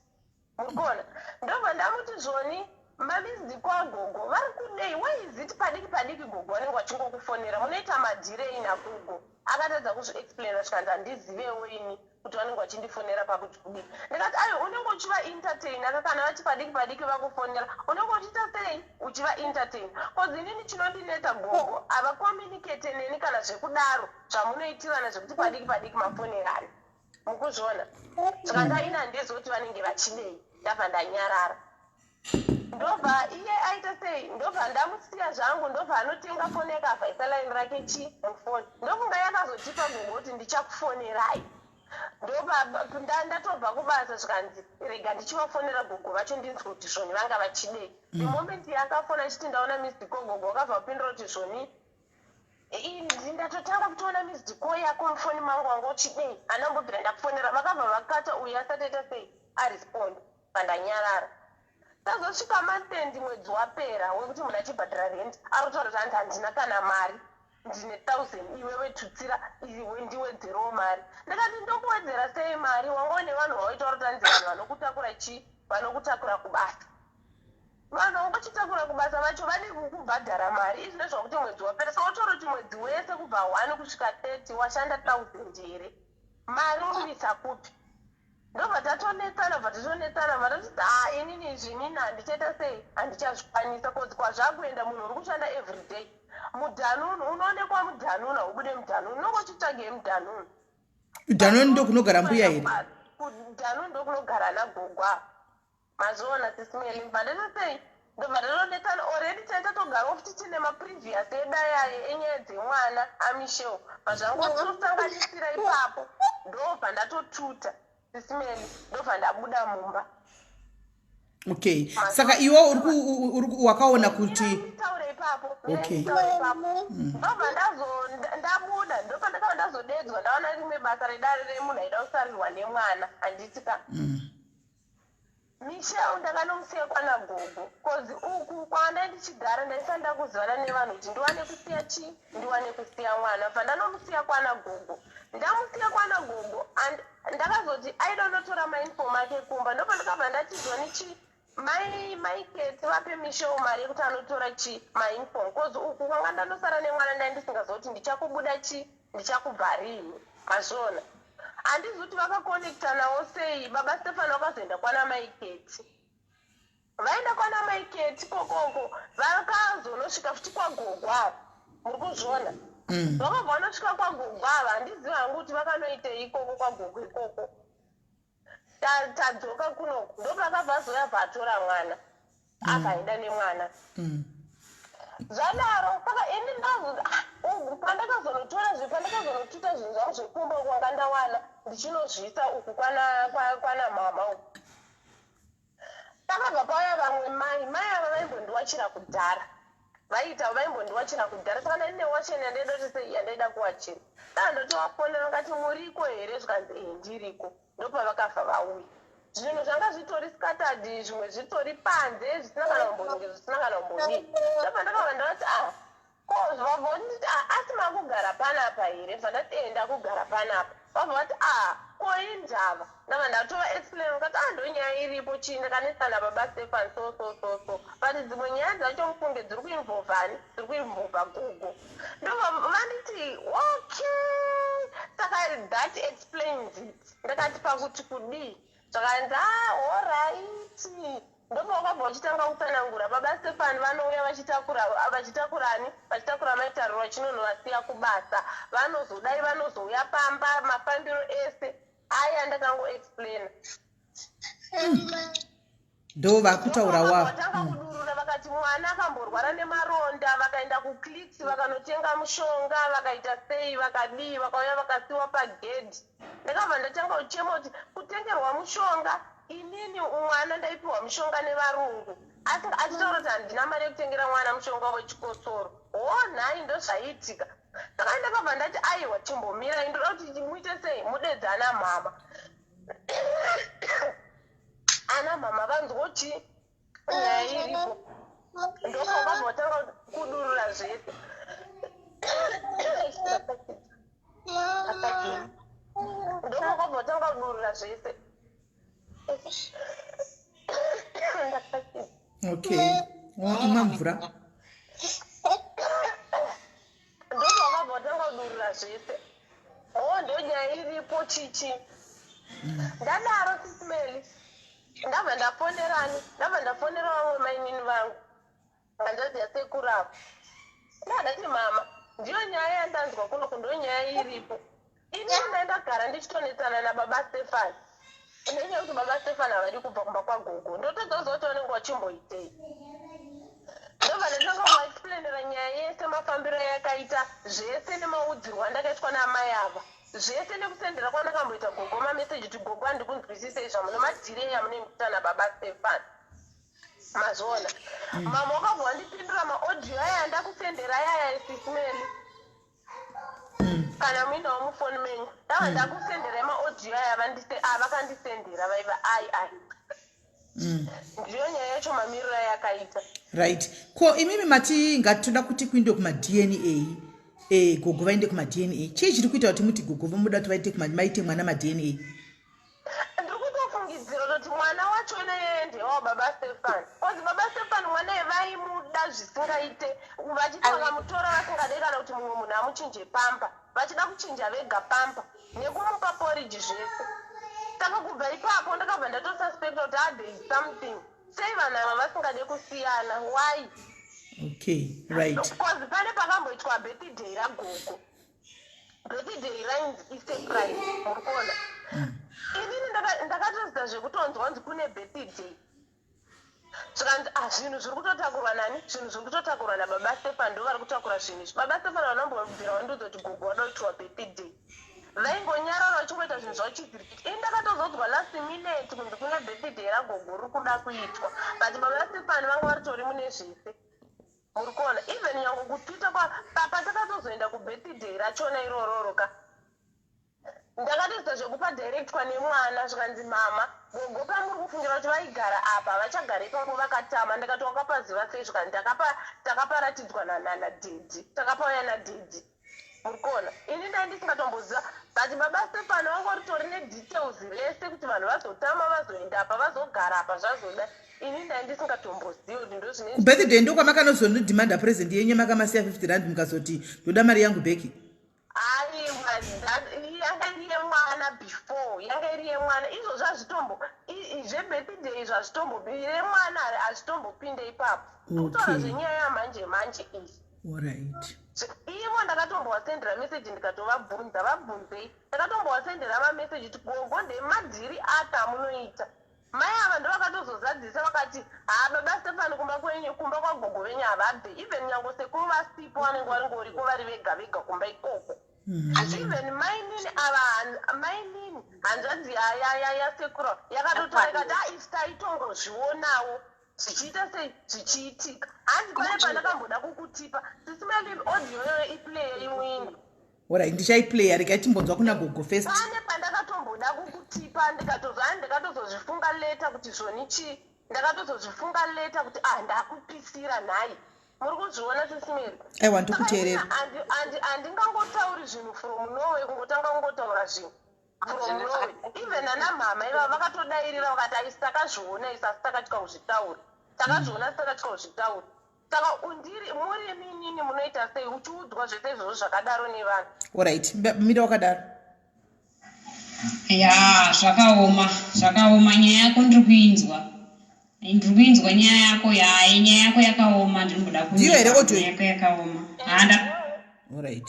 mukona ndobva ndamuti zvoni mamised call gogo vari kudei waiziti padiki gogo vanenge vachingokufonera munoita madhirei nagogo akatadza kuzviexplaina zvikanzi handizivewo ini kuti vanenge vachindifonera pakuti kudii ndikati ayo unenge uchiva entertain akakana vati padiki vakufonera unenge uchiita sei uchiva entertain kozi inini chinondineta gogo havakomunicate neni kana zvekudaro zvamunoitirana zvekuti padiki mafonerani mukuzviona zvakanda ina handezoti vanenge vachidei ndabva ndanyarara ndobva iye aita sei ndobva ndamusiya zvangu ndobva anotenga foni yake avhaisa laini rake mufoni ndofunga yakazotipa gogo kuti ndichakufonerai ndobva ndatobva kubasa zvikanzi rega ndichivafonera gogo vacho ndinzwa kuti zvoni vanga vachidei the moment yakafona achiti ndaona missed call gogo wakabva kupindura kuti zvoni ndatotanga kutoona missed call yako mufoni mangu wanga uchidei anambobvira ndakufonera vakabva vakata uyu asati aita sei aresponda pandanyarara tazosvika matendi mwedzi wapera wekuti munhu achibhadhara rendi arikutaura kuti hanzi handina kana mari ndine 1000 iwe wetutsira iwe ndiwedzerewo mari ndakati ndokuwedzera sei mari wangaone vanhu vaitaura kuti hanzi vanhu vanokutakura chii vanokutakura kubasa vanhu vangochitakura kubasa vacho vane kukubhadhara mari izvi nezvakuti mwedzi wapera sautora kuti mwedzi wese kubva 1 kusvika 30 washanda 1000 here mari unomisa kupi ndobva tatonetsana vatoti inini zvinini handichaita sei handichazvikwanisa kozi kwazvakuenda munhu uri kushanda everyday mudhanunu unoonekwa mudhanunu haubude mudhanunu unongochitsvagei mudhanunu ndokunogara mbuya here mudhanunu ndokunogara nagogwa mazoona sisimeli mbandaita sei ndobva tatonetsana already tatogarawo futi tine maprevious edayaye enyaya dzemwana amishewo mazvangotosanganisira ipapo ndobva ndatotuta sisimeli ndobva ndabuda mumba. Okay, saka iwo wakaona kuti taure ipapo okay ndobva ndabuda ndobva ndakava ndazodedzwa ndaona rimwe basa redare remunhu aida kusarirwa nemwana handitika Michelle ndakanomusiya kwana gogo kozi uku kwaanda ndichigara ndaisanda ndakuzivana nevanhu kuti ndiwane kusiya chii ndiwane kusiya mwana pandanomusiya kwana gogo ndamusiya kwana gogo ndakazoti aida unotora mainfomu ake kumba ndobva ndakabva ndachizwani chii maiketi vape Michelle mari yekuti anotora chii mainfomu kozi uku kwanga ndanosara nemwana ndai ndisingazoti ndichakubuda chii ndichakubharini mazvona. Handizi kuti vakakonektanawo sei. Baba Stefan vakazoenda kwana Maiketi. Vaenda kwana Maiketi kokoko vakazonosvika futi kwagogo ava. Muri kuzviona? Vakabva vanosvika kwagogo ava handizivi hangu kuti vakanoitei ikoko kwagogo ikoko. Tadzoka kunoku ndopakabva zoya bvatora mwana akaenda nemwana. Zvadaro saka ini pandakazonotora pandakazonotuta zvinhu zvangu zvekumba kwanga ndawana ndichinozviisa uku kwana mama uku. Takabva pauya vamwe mai ava vaimbondiwachira kudhara. Vaimbondiwachira kudhara saka ndine wacheni yandaida kuti sei yandaida kuwachira. Ndotovafonera ngati muriko here zvikanzi ndiriko. Ndopavakafa vauya. Zvinhu zvanga zvitori scattered, zvimwe zvitori panze zvisina kana umbonge zvisina kana umbonini. Ndopandakabva ndati zvavonditi asi makugara panapa here zvandatienda kugara panapa. Vabva vati koindava. Ndabva ndatova explain ngati ndonyaya iripo chini kanesana baba Stefan so. But dzimwe nyaya dzacho mufunge dziri kuinvolvani, dziri kuinvolva gogo. Ndobva vanditi okay. Saka that explains it. Ndakati pakuti kudii. Zvakanzi alright. Ndipo vakabva vachitanga kutsanangura. Baba Stefan vanouya vachitakura maitariro vachinonovasiya kubasa. Vanozodai vanozouya pamba mafambiro ese. Aya ndakangoexplaina. Ndo vakutaura wavo. Vatanga kudurura vakati mwana akamborwara nemaronda vakaenda kuclicks vakanotenga mushonga vakaita sei vakadii vakauya vakasiwa pagedhi. Ndakabva ndatanga kuchema kuti kutengerwa mushonga inini mwana ndaipiwa mushonga nevarungu. Asi achitaura kuti handina mari yekutengera mwana mushonga wechikosoro. Nhai ndozvaiitika. Saka ndakabva ndati aiwa chimbomira indoda kuti muite sei mudedzana mama. Ana mama vanzoti nyaya iripo. Ndokabva vatanga kudurura zvese. Ndokabva vatanga kudurura zvese. Okay. Imwa mvura. Ndokabva vatanga kudurura zvese. Ndo nyaya iripo chichi. Ndadaro SIS MELLY. Ndabva ndafonera vamwe mainini vangu. Hanzvadzi yasekuru avo. Ndadati mama, ndiyo nyaya yandanzwa kuno ndo nyaya iripo. Ini ndandagara ndichitonetsana nababa Stefan. Nenyaya kuti baba Stefan havadi kubva kumba kwagogo. Ndotodzozoto vanenge vachimboitei. Ndobva ndatanga kuvaexplainera nyaya yese mafambiro yakaita zvese nemaudzirwo andakaitwa namai ava. Zvese nekusendera kwanakamboita gogo mameseji kuti gogo handikunzwisisei zvamunomadhirei amunenge nababa Stefan. Mazvona. Mama wakabva wandipindura maaudio aya andakusendera aya SIS MELLY. Kana muinawo mufoni menyu. Ndava ndakusendera maaudio aya vakandisendera vaiva ai. Ndiyo nyaya yacho mamiriro yakaita. Right. Ko imimi mati ngatoda kuti kuinde kuma-DNA. Gogo vaende kuma-DNA. Chii chiri kuita kuti muti gogo vamuda kuti vaite mwana ma-DNA? Ndiri kutofungidzira kuti mwana wacho ndewa baba Stefan. Kozi baba Stefan mwana vaimuda zvisingaite. Vachiti vakamutora vasingadei kana kuti mumwe munhu amuchinje pamba. Vachida kuchinja vega pamba. Nekumupa porridge zvese. Saka kubva ipapo ndakabva ndatosuspecta kuti there is something. Sei vanhu ava vasingade kusiyana? Why? Okay, right. Because pane pakamboitwa birthday ragogo. Birthday rainzi Easter prize. Murikuona? Inini ndakatozita zvekutonzwa nzi kune birthday. Zvikanzi zvinhu zviri kutotakurwa nani? Zvinhu zviri kutotakurwa nababa Stefan ndo vari kutakura zvinhu izvi. Baba Stefan vanambobvira vandiudza kuti gogo wanoitwa birthday. Vaingonyarara vachingoita zvinhu zvavo chidzirikiti. Ini ndakatozodzwa last minute kunzi kune birthday ragogo riri kuda kuitwa. But baba Stefan vanga varitori mune zvese. Murikuona? Even nyange kutwita patakatozoenda kubirthday rachona irororo ka. Ndakatoita zvekupa directwa nemwana zvikanzi mama gogo pamuri kufungira kuti vaigara apa vachagara ipapo vakatama. Ndakati wakapaziva sei zvikanzi takaparatidzwa nadhedhi. Takapauya nadhedhi. Murikuona? Ini ndisingatomboziva. But baba Stefan vanga varitori nedetails rese kuti vanhu vazotama vazoenda apa vazogara apa zvazoda. Ini ndisingatombozivi kuti ndo zvine. Birthday ndo kwamakanozonodhimanda present yenyu makamasiya 50 rand mukazoti ndoda mari yangu beki. Ai yemwana before yanga iri yemwana izvo zvazvitombo zvebirthday zvazvitombo yemwana hazvitombopinda ipapo kutaura zvenyaya yamanje manje izvi Alright. ivo ndakatombowasendera meseji ndikatovabvunza vabvunzei ndakatombowasendera mameseji kuti gogo ndemadhiri aka munoita mai ava ndo vakatozozadzisa vakati baba Stefani kumba kwagogo venyu havabve even nyango sekuru vasipo vanenge varingoriko vari vega vega kumba ikoko even mainini ava mainini hanzvadzi yasekuru yakatotaura ikati isi taitongozvionawo zvichiita sei zvichiitika hanzi pane pandakamboda kukutipa sisimeli audio yoyo iplayer imwini Alright, ndichaiplaya rikatimbonzwa kuna gogo first. pane pandakatomboda kukutipa ndikatozozvifunga leta kuti zvoni chii ndakatozozvifunga leta kuti ndakupisira nhai muri kuzviona sisimeri Aiwa ndikuteerera. handingangotauri zvinhu from Norway kungotanga kungotaura zvinhu from Norway even ana mhama iva vakatodairira vakati aisi takazviona isi asi takatywa kuzvitaura takazviona asi takatywa kuzvitaura saka undiri muri minini munoita sei uchiudzwa zvese izvozvo zvakadaro nevanhu. Alright, mira wakadaro. Ya zvakaoma nyaya yako ndiri kuinzwa nyaya yako yakaoma ndinoda Ndiyo here audio yako yakaoma Alright.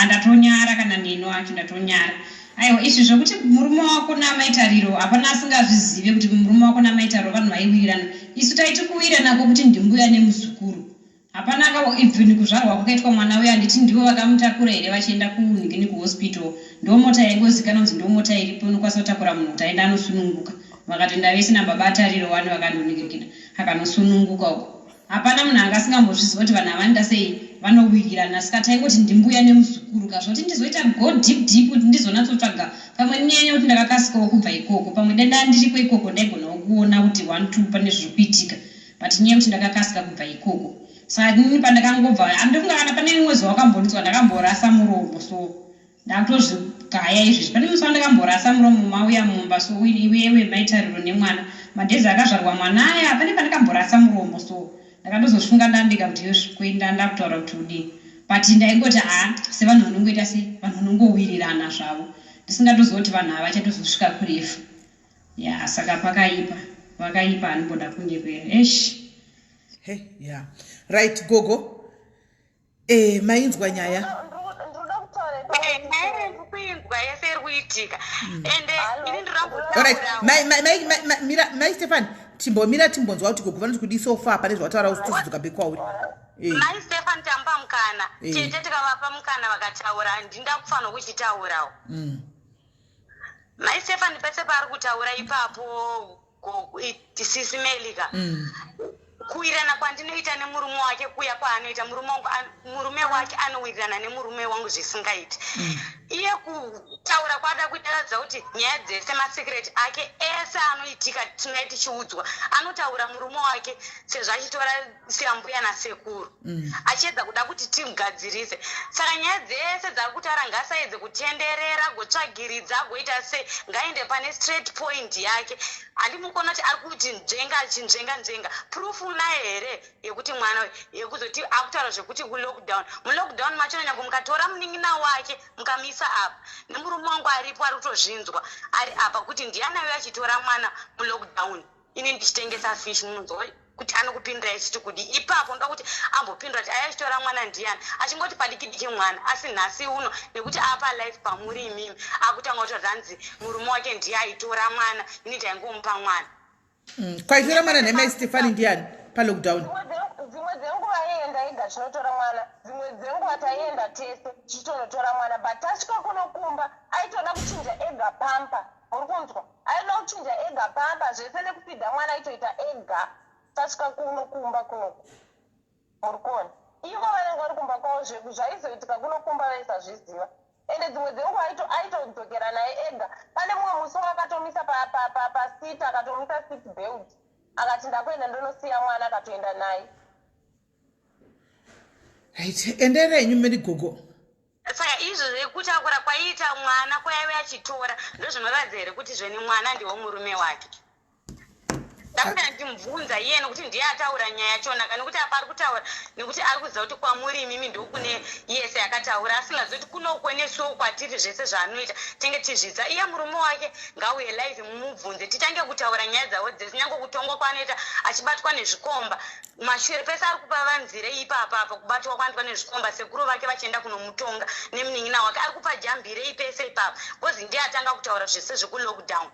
ndatonyara kana neno acho ndatonyara aiwa izvi zvokuti murume wako namaitariro hapana asingazvizive kuti murume wako namaitariro vanhu vaiwirirana isu taiti kuwirirana kuti ndimbuya nemuzukuru hapana even kuzvarwa kwakaitwa mwana uya handiti ndivo vakamutakura here vachienda kuningini kuhospital ndo mota yaingozikanwa kunzi ndo mota iripo inokwanisa kutakura munhu kuti aenda anosununguka vakatoenda vese nababa atariro wani vakandoningirikira akanosununguka uko hapana munhu angasingambozviziva kuti vanhu havanoita sei vanowirirana saka taingoti ndimbuya nemuzukuru kazvoti ndizoita go deep kuti ndizonatsotsvaga pamwe nyanya kuti ndakakasikawo kubva ikoko pamwe denda ndiriko ikoko ndaigonawo kuona kuti 1-2 pane zviri kuitika but nyaya kuti ndakakasika kubva ikoko saka nini pandakangobva handifunga kana pane mwezi wakambonitswa ndakamborasa muromo so ndakutozvigaya izvezvi pane musi wandakamborasa muromo mauya mumba so iwewe maitariro nemwana madhezi akazvarwa mwana aya pane pandakamborasa muromo so ndakatozozvifunga ndandika kuti yozvikuenda ndakutaura kuti udini but ndaingoti sevanhu vanongoita sei vanhu vanongowirirana zvavo ndisingatozoti vanhu ava chatozosvika kurefu ya saka vakaipa hanomboda kunyekwera Hey, yeah. Right, gogo. Mainzwa nyaya. Ndinoda kutaura kuinzwa yese iri kuitika ende ini Alright, mai Stefan, timbonzwa kuti gogo vanoti kudi so far pane zvataura usitozodzoka bekwauri. mai Stefan tamba mukana chete tikavapa mukana vakataura ndinda kufanira kuchitaurawo mai Stefan pese paari kutaura ipapo SIS MELLY kuwirirana kwandinoita nemurume wake kuya kwaanoita murume wake anowirirana nemurume wangu zvisingaiti iye kutaura kwada kuitaradza kuti nyaya dzese masekireti ake ese anoitika tingaiti chiudzwa anotaura murume wake sezvo achitora seambuya nasekuru achiedza kuda kuti timugadzirise saka nyaya dzese dzari kutaura ngasaedze kutenderera gotsvagiridza goita sei ngaende pane straight point yake handimukona kuti ari kuti njenga proof unayo here yekuti mwana yekuzoti akutaura zvekuti mulockdown macho nyange mukatora munin'ina wake mukamisa apa nemurume wangu aripo ari kutozvinzwa ari apa kuti ndianayo achitora mwana mulockdown ini ndichitengesa fish munzwa kuti anokupindira ichiti kudi ipapo ndoda kuti ambopindura kuti ayachitora mwana ndiani achingoti padikidiki mwana asi nhasi uno nekuti apa life pamuri imimi akutanga kuti zvanzi murume wake ndiye aitora mwana ini ndaingomupa mwana kwaitora mwana nemai Stefani ndiani palockdown. dzimwe dzenguva yaienda ega tinotora mwana dzimwe dzenguva taienda tese tichitonotora mwana but tasvika kunokumba aitoda kuchinja ega pampa muri kunzwa aitoda kuchinja ega pampa zvese nekupidha mwana aitoita ega tasvika kunokumba kunoku muri kuona ivo vanenge vari kumba kwavo zvaizoitika kunokumba vaisazviziva ende dzimwe dzenguva aitodzokera naye ega pane mumwe musi akatomisa pasita akatomisa seat belt akati ndakuenda ndonosiya mwana akatoenda naye. Right, enderenyu mmene gogo. Saka izvo zvekutakura kwaita mwana kwaive achitora ndozvinoratidza here kuti zveni mwana ndiwo murume wake ndakuda ndimubvunza iye nekuti ndiye ataura nyaya yachona kana kuti apa ari kutaura nekuti ari kuziva kuti kwamuri imimi ndokune yese yakataura asingazivi kuti kunokwenesuwo kwatiri zvese zvaanoita tenge tizvidza iye murume wake ngauye live mumubvunze titange kutaura nyaya dzavo dzese nyange kutongwa kwaanoita achibatwa nezvikomba mashure pese ari kupa vanzire ipapapa kubatwa kwanoitwa nezvikomba sekuru vake vachienda kunomutonga nemunin'ina wake ari kupa jambirei pese ipapa kozi ndiye atanga kutaura zvese zvekulockdown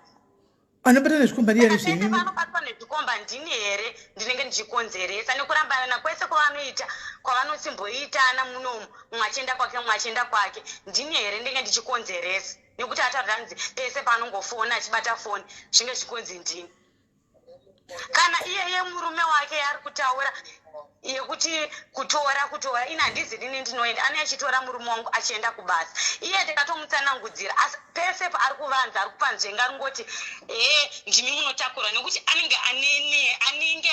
anobata nezvikomba ndiyani zvese vanobatwa nezvikomba ndini here ndinenge ndichikonzeresa nekurambana kwese kwavanoita kwavanotsimboitana munomu mumwe achienda kwake mumwe achienda kwake ndini here ndinenge ndichikonzeresa nekuti ataura nzi pese paanongofona achibata foni zvinge zvikonzi ndini kana iyeye murume wake ari kutaura yekuti kutora ina handizi dini ndinoenda ani achitora murume wangu achienda kubasa iye ndikatomutsanangudzira asi pese paari kuvanza ari kupa nzvenga ari ngoti ndimi munotakura nekuti anenge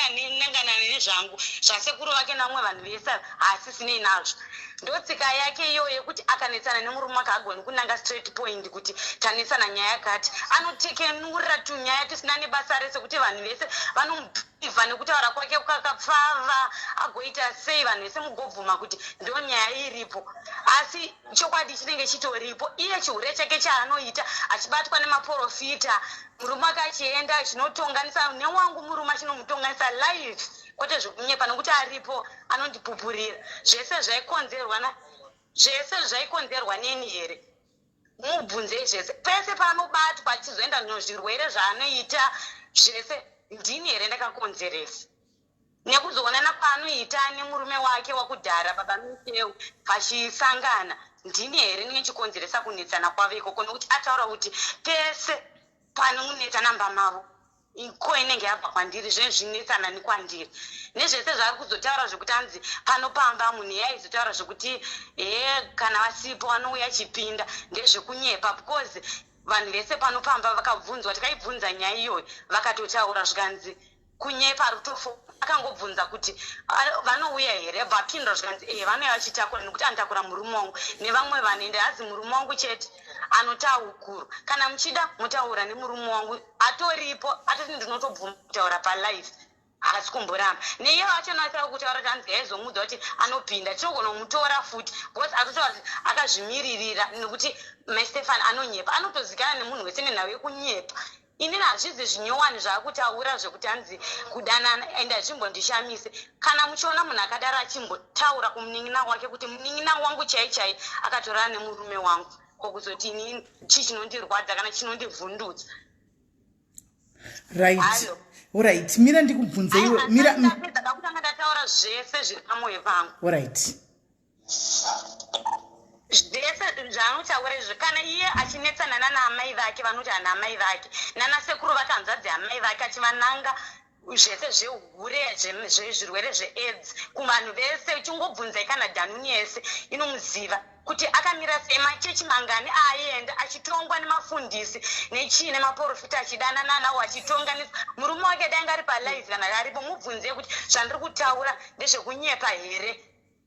anenangana nezvangu zvasekuru vake namwe vanhu vese hasisinei nazvo ndotsika yake iyo yekuti akanetsana nemurume wake agoni kunanga straight point kuti tanetsana nyaya yakati anotekenura tunyaya tusina nebasa rese kuti vanhu vese vanomubhivha nekutaura kwake kwakapfava agoita sei vanhu vese mugobvuma kuti ndo nyaya iripo asi chokwadi chinenge chitoripo iye chihure chake chaanoita achibatwa nemaprofita murume wake achienda achinotonganisa newangu murume achinomutonganisa live kwete zvekunyepa nekuti aripo anondipupurira zvese zvaikonzerwa neni here mubvunzei zvese pese panobatwa achizoenda nozvirwere zvaanoita zvese ndini here ndakakonzeresa nekuzoonana kwaanoita nemurume wake wakudhara baba Muteu vachisangana ndini here ndinge chikonzeresa kunetsana kwavo ikoko nokuti ataura kuti pese panomunetsa namba mavo iko inenge yabva kwandiri zvezvinetsana nekwandiri nezvese zvari kuzotaura zvekuti anzi panopamba munhu yaizotaura zvekuti kana vasipo vanouya chipinda ndezvekunyepa because vanhu vese panopamba vakabvunzwa tikaibvunza nyaya iyoyo vakatotaura zvikanzi kunyepa rutofo akangobvunza kuti vanouya here vapindwa zvikanzi vanouya vachitakura nekuti anotakura murume wangu nevamwe vanoenda hazi murume wangu chete anotaukuru kana muchida mutaura nemurume wangu atoripo atoti ndinotobvuma kutaura palive hasi kumboramba neiye vachona atava kutaura tanzi aizomudza kuti anopinda tinogona kumutora futi because atotaura kuti akazvimiririra nekuti maStefan anonyepa anotozikana nemunhu wese nenhau yekunyepa inini hazvizi zvinyowani zvaakutaura zvekuti hanzi kudanana ende achimbondishamise kana muchiona munhu akadaro achimbotaura kumunin'ina wake kuti munin'ina wangu chai akatorana nemurume wangu kokuzoti inini chii chinondirwadza kana chinondivhundutsa right mira ndikubvunza iwe mira ndakutanga ndataura zvese zviri pamwoyo pangu right zvese zvaanotaura izvo kana iye achinetsana nanaamai vake vanoti anaamai vake nanasekuru vake hanzvadzi amai vake achivananga zvese zvehure zvezvirwere zveaids kuvanhu vese uchingobvunzai kana dhanuni yese inomuziva kuti akamira sei machechi mangani aayenda achitongwa nemafundisi nechii nemaprofita achidanana nawo achitonganisa murume wake danga ari palive kana aripo mubvunzei kuti zvandiri kutaura ndezvekunyepa here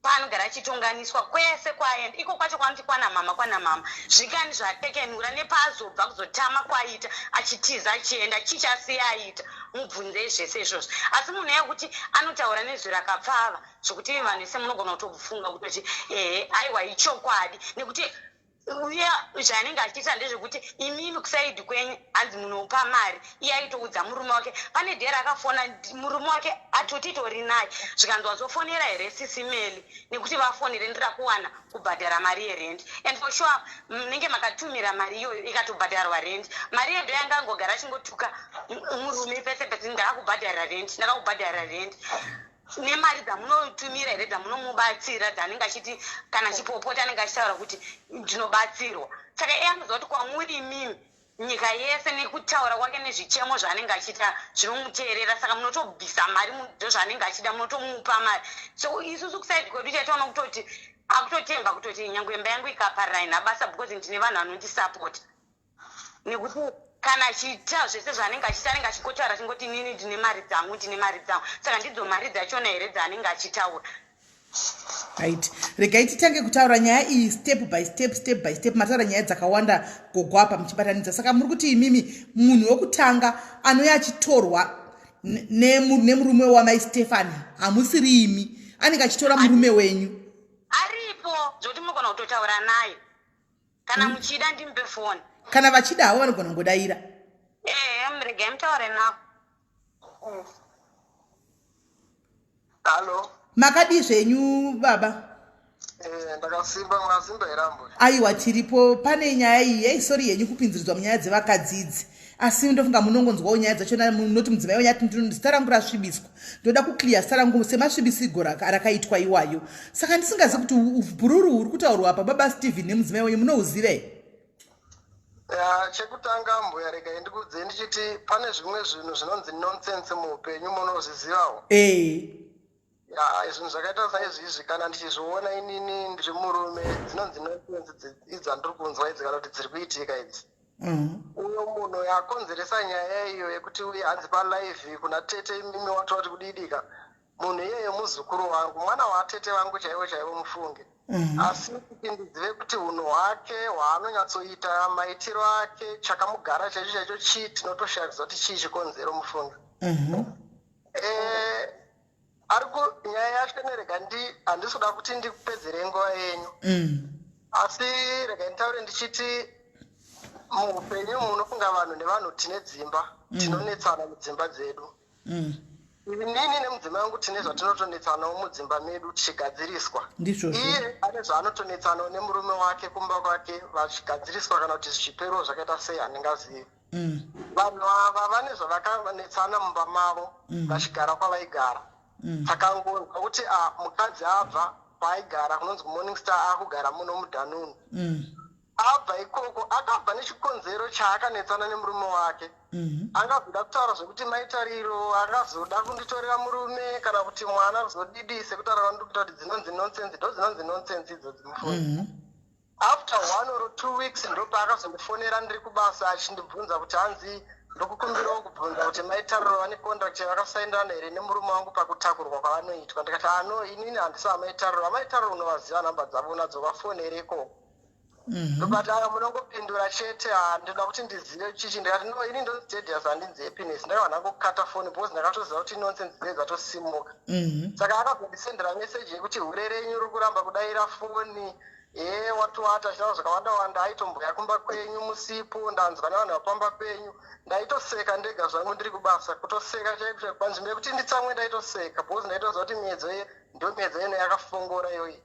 paanogara achitonganiswa kwese kwaenda iko kwacho kwanoti kwana mama zvikani zvatekenura nepaazobva kuzotama kwaita achitiza achienda chichasiya aita mubvunzei zvese izvozvo asi munhu yekuti anotaura nezvirakapfava zvokuti vanhu vese munogona kutofunga kutoti aiwa ichokwadi nekuti uye zvaanenge achiita ndezvekuti imimi kusaidi kwenyu hanzi munopa mari iye aitoudza murume wake pane dhera akafona murume wake atotitori naye zvikanzi zofonera here SIS MELLY nekuti vafonere ndira kuwana kubhadhara mari yerendi and for sure munenge makatumira mari iyoyo ikatobhadharwa rendi mari yedo yanga angogara achingotuka murume pese pese ndakakubhadhara rendi nemari dzamunotumira here dzamunomubatsira dzanenge achiti kana chipopota anenge achitaura kuti ndinobatsirwa saka iye anoziva kuti kwamuri imimi nyika yese nekutaura kwake nezvichemo zvaanenge achiita zvinomuteerera saka munotobvisa mari ndo zvaanenge achida munotomupa mari so isusu kusaidi kwedu chaitoona kutoti akutotemba kutoti nyange imba yangu ikaparira ina basa because ndine vanhu vanondisapota nekuti kana achiita zvese zvaanenge achiita anenge achikotaura achingoti nini ndine mari dzangu saka ndidzo mari dzachona here dzaanenge achitaura right regai titange kutaura nyaya iyi step by step mataura nyaya dzakawanda gogo apa muchibatanidza saka muri kuti imimi munhu wekutanga anouya achitorwa nemurume wamai Stefani hamusiri imi anenge achitora murume wenyu aripo zvokuti munogona kutotaura naye kana muchida ndimbe foni kana vachida havo vanogona kungodaira muregai mutaure navo Halo. makadii zvenyu baba Ndakasimba mwasimba irambo. aiwa tiripo pane nyaya iyi sori yenyu kupinziridzwa munyaya dzevakadzidzi asi ndofunga munongonzwawo nyaya dzachona munoti mudzimai wenyu ati zita rangu rasvibiswa ndoda kukliya zita rangu semasvibisirwo rakaitwa iwayo saka ndisingazi kuti bhururu uri kutaurwa apa baba Stephen nemudzimai wenyu munohuziva Chekutanga mbuya regai ndikuudze ndichiti pane zvimwe zvinhu zvinonzi nonsense muupenyu munozvizivawo. Zvinhu zvakaita saizvizvi kana ndichizviona inini ndiri murume dzinonzi nonsense idzandiri kunzwa idzi kana kuti dziri kuitika idzi. Uyo munhu yakonzeresa nyaya iyo yekuti uye hanzi palive kuna tete mimi watoti kudidika munhu iyeye muzukuru wangu mwana watete vangu chaivo mufunge asi kuti ndizive kuti unhu hwake hwaanonyatsoita maitiro ake chakamugara chaicho chii tinotoshakiza kuti chii chikonzero mufunge nyaya yacho nerega handisi kuda kuti ndikupedzere nguva yenyu asi rega nditaure ndichiti muupenyu munofunga vanhu nevanhu tine dzimba tinonetsana mudzimba dzedu inini nemudzimai wangu tine zvatinotonetsanawo mudzimba medu tichigadziriswa iye ane zvaanotonetsanawo nemurume wake kumba kwake vachigadziriswa kana kuti zvichipero zvakaita sei handingazivi vanhu ava vane zvavakanetsana mumba mavo vachigara kwavaigara takangonzwa kuti mukadzi abva paaigara kunonzi Morning Star akugara muno mudhanuni abva ikoko akabva nechikonzero chaakanetsana nemurume wake angazoda kutaura zvekuti maitariro akazoda kunditorera murume kana kuti mwana zodidi sekutaura ndikuita kuti dzinonzi nonsense ndo dzinonzi nonsense idzodzi mufoni after 1 or 2 weeks ndopaakazondifonera ndiri kubasa achindibvunza kuti hanzi ndokukumbirawo kubvunza kuti maitariro vane contract yavakasaindana here nemurume wangu pakutakurwa kwavanoitwa ndikati inini handisi amaitariro amaitariro unovaziva nhamba dzavo nadzo vafonereko ndobati munongopindura chete ndoda kuti ndizive chichi ndikati no ini ndozitedias handinzi happiness ndaiwana kukata foni because ndakatoziva kuti nonsense dzei dzatosimuka saka akazondisendera meseji yekuti hurere yenyu uri kuramba kudaira foni watuwata zvinavo zvakawanda aitomboya kumba kwenyu musipo ndanzwa nevanhu vapamba kwenyu ndaitoseka ndega zvangu ndiri kubasa kutoseka chaiko panzvimbo yekuti nditsamwe ndaitoseka because ndaitoziva kuti miedzo ndo miedzo ino yakafongora iyoyi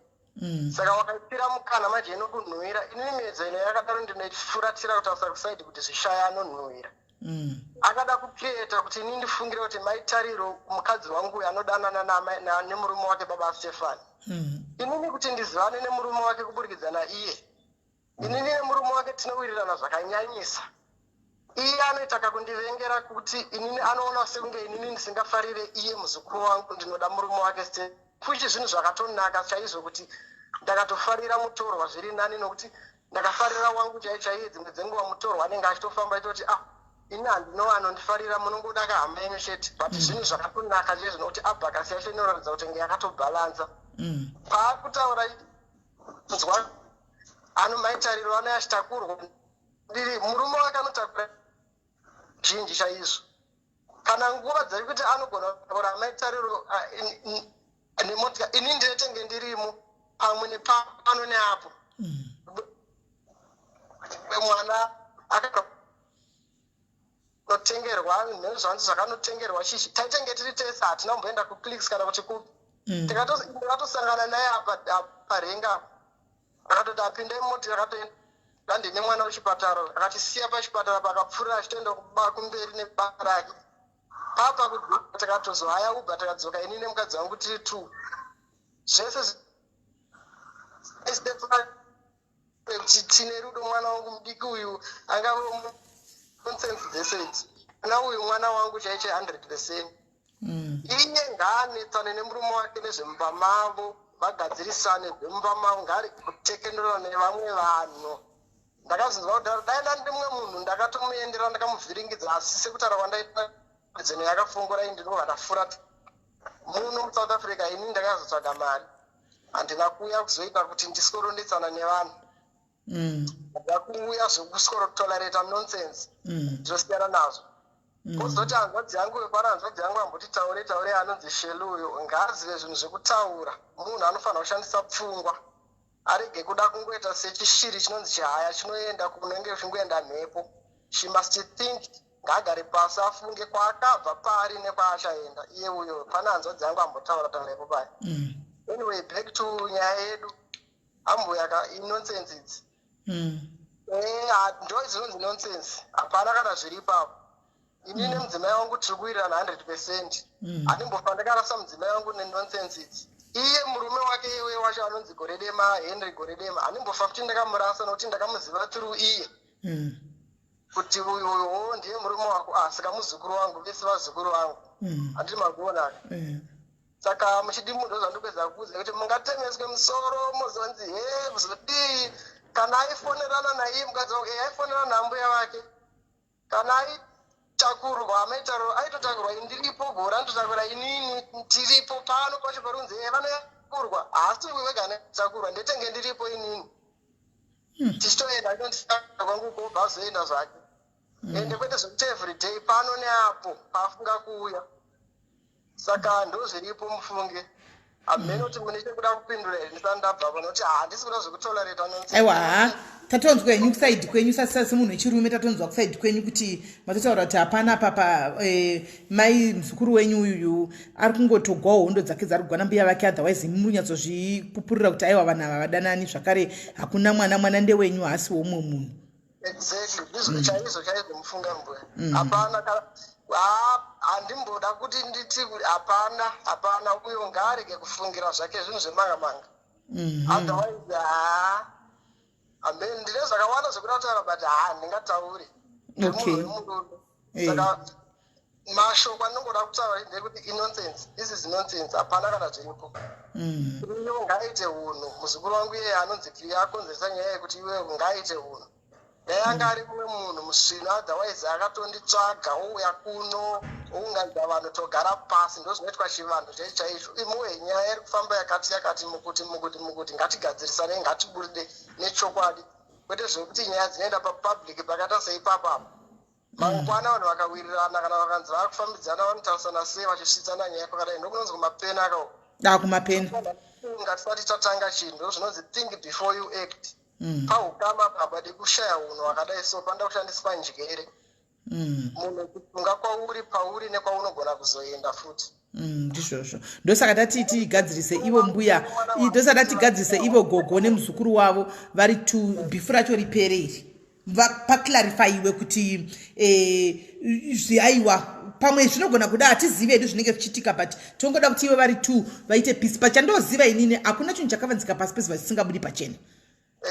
saka wakaipira mukana manje inokunhuhwira inini miedzo ino yakadaro ndinoifuratira kutaurisa kusaidi kuti zvishaya anonhuhwira akada kucreata kuti ini ndifungire kuti maitariro mukadzi wangu uyu anodanana nemurume wake baba Stefani inini kuti ndizivane nemurume wake kuburikidza naiye inini nemurume wake tinowirirana zvakanyanyisa iye anoita kakundivengera kuti inini anoona sekunge inini ndisingafarire iye muzukuru wangu ndinoda murume wake fuchi zvinhu zvakatonaka chaizvo kuti ndakatofarira mutorwa zviri nani nokuti ndakafarira wangu chaiye dzimwe dzenguva mutorwa anenge achitofamba achitoti ini handino anondifarira munongoda kahamba yenyu chete but zvinhu zvakatonaka chaizvo nokuti abhakasi yacho inoratidza kuti nge yakatobhalanza paakutaura nzwa maitariro ano yachitakurwa ndiri murume wake anotakura zhinji chaizvo kana nguva dzari kuti anogona kutaura maitariro nemotika ini ndinetenge ndirimo pamwe nepano neapo mwana akanotengerwa nhenhu zvanzi zvakanotengerwa chichi taitenge tiri tese hatina kumboenda kuclicks kana kuti kupi ndakatosangana naye parenga akatoti apinda imoti akatoenda ndine mwana wechipatara akatisiya pachipatara pakapfuurira achitoenda kumberi nebasa rake papa takatozohaya ubva takadzoka ini nemukadzi wangu tiri 2 zvese kuti tine rudo mwana wangu mudiki uyu angave nonsense dzese idzi na uyu mwana wangu chaiche 100%. Iye ngaanetsane nemurume wake nezvemumba mavo vagadzirisane zvemumba mavo ngari kutekenderana nevamwe vanhu. Ndakazvinzwa kuti daenda ndimwe munhu ndakatomuendera ndakamuvhiringidza asi sekutaura kwandaita dzino yakafungura indi ndinobva ndafurata muno muSouth Africa. Ini ndakazotsvaga mari handina kuuya kuzoita kuti ndisikorondetsana nevanhu, ndakuuya zvokusikotolerata nonsense zvosiyana nazvo. Kuzoti hanzvadzi yangu wepana hanzvadzi yangu amboti taure anonzi Sheluyo ngaazive zvinhu zvekutaura. Munhu anofanira kushandisa pfungwa. Arege kuda kungoita sechishiri chinonzi chihaya chinoenda kunenge chingoenda mhepo. She must think, ngaagare pasi afunge kwaakabva pari nekwaashaenda. Iye uyo pana hanzvadzi yangu ambotaura ipo paya. Anyway, back to nyaya yedu. Amboya inonsense idzi. Ndo izvinonzi nonsense. Hapana kana zviri ipapo. Inini mudzimai wangu tiri kuwirirana 100%. Handimbofa ndakarasa mudzimai wangu nenonsense idzi. Iye murume wake iwe wacho anonzi Goredema, Henry Goredema, handimbofa kuti ndakamurasa nokuti ndakamuziva through iye. Kuti uyo ndiye murume wako, saka muzukuru wangu, vese vazukuru vangu. Handiri makuona. Saka muchidimundo zvandipedza kuudza kuti mungatemeswe musoro muzonzi muzodii kana aifonerana naiye mukadzi wake aifonerana nambuya vake kana aitakurwa aitotakurwa ndiripo gora ndotakura inini tiripo pano pacho parunzi vanokurwa asi wega netakurwa ndetenge ndiripo inini tichitoenda ndondisaka kwangu ko bazoenda zvake ende kwete zvekuti everyday pano neapo pafunga kuuya. Saka ndo zviripo mufunge. Amene kuti mune chekuda kupindura ndisandabva panoti handisi kuda zvekutolerate nonsense. Aiwa, tatonzwa kwenyu kusaidi kwenyu sasa munhu wechirume tatonzwa kusaidi kwenyu kuti matotaura kuti hapana papa mai muzukuru wenyu uyu ari kungotogwawo hondo dzake dzari kugwana mbuya vake otherwise munyatsozvipupurira kuti aiwa vanhu ava vadanani zvakare hakuna mwana ndewenyu hasi womwe munhu. Exactly. Ndizvo chaizvo mufunga mbuya. Hapana handimboda kuti nditi hapana uyo ngaarege kufungira zvake zvinhu zvemanga-manga. Otherwise ndine zvakawanda zvekuda kutaura but handingatauri. Saka mashoko andingoda kutaura ndekuti inonsense. This is nonsense. Hapana kana zviripo. Iyo ngaaite hunhu. Muzukuru wangu iye anonzi Kriya akonzeresa nyaya yekuti iwe ngaaite hunhu. Yanga ari kumwe munhu musvino otherwise akatonditsvaga ouya kuno ounganidza vanhu togara pasi ndo zvinoitwa chivanhu chaizvo. Imuwe nyaya iri kufamba yakati mukuti ngatigadzirisane ngatiburide nechokwadi kwete zvekuti nyaya dzinoenda papublic pakata seipapa mangwana vanhu vakawirirana kana vakanzi vakufambidzana vanotaurisana sei vachisvitsana nyaya kwakadai ndokunonzi kumapeni akawo kumapeni ngatisati tatanga chinhu ndo zvinonzi think before you act. Paukama baba dekushaya unhu wakadai so panda kushandiswa njere. Munhu kufunga kwauri pauri nekwaunogona kuzoenda futi. Ndizvozvo ndosaka tati tigadzirise ivo mbuya ndosaka tigadzirise ivo gogo nemuzukuru wavo vari bhifu racho ripere iri paclarifyiwe kuti zviaiwa pamwe zvinogona kuda hatizive hedu zvinenge zvichiitika but tongoda kuti ivo vari vaite pisi pachandoziva inini hakuna chinhu chakavanzika pasi pesi vasingabudi pachena.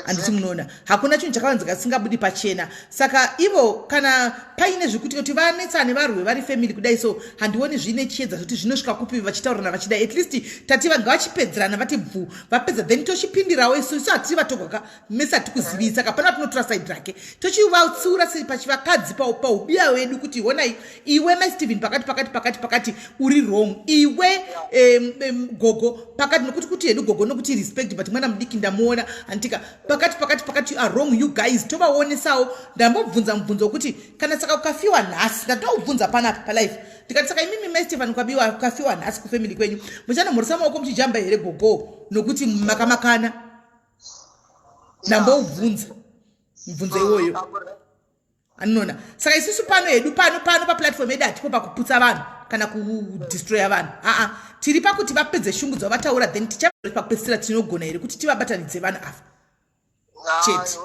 Handiti munoona hakuna chinhu chakavanzika chisingabudi pachena. Saka ivo kana paine zvekuitika kuti vanetsane varwe vari family kudai so handioni zvine chiedza kuti zvinosvika kupi vachitaurirana vachidai at least tati vange vachipedzerana vati bvu vapedza then tochipindirawo isu hatiri vatogwaka mese hatikuzivisa saka pana tinotora side rake tochivatsiura pachivakadzi paubiya wedu kuti honai iwe maSteven pakati uri wrong iwe gogo pakati nokuti kuti hedu gogo nokuti respect but mwana mudiki ndamuona antika pakati you are wrong you guys tovaonesawo ndambobvunza mubvunzo wekuti kana saka ukafiwa nhasi ndatobvunza panapa palife ndikati saka imimi maSteven ukafiwa nhasi kufamily kwenyu muchanomhoresa maoko muchijamba here gogo nokuti makamakana ndambobvunza mubvunzo iwoyo anona saka isusu pano hedu pano paplatform yedu hatipo pakuputsa vanhu kana kudestroya vanhu tiri pakuti vapedze shungu dzavo vataura then tichabva pakupedzisira tinogona here kuti tivabatanidze vanhu ava chete.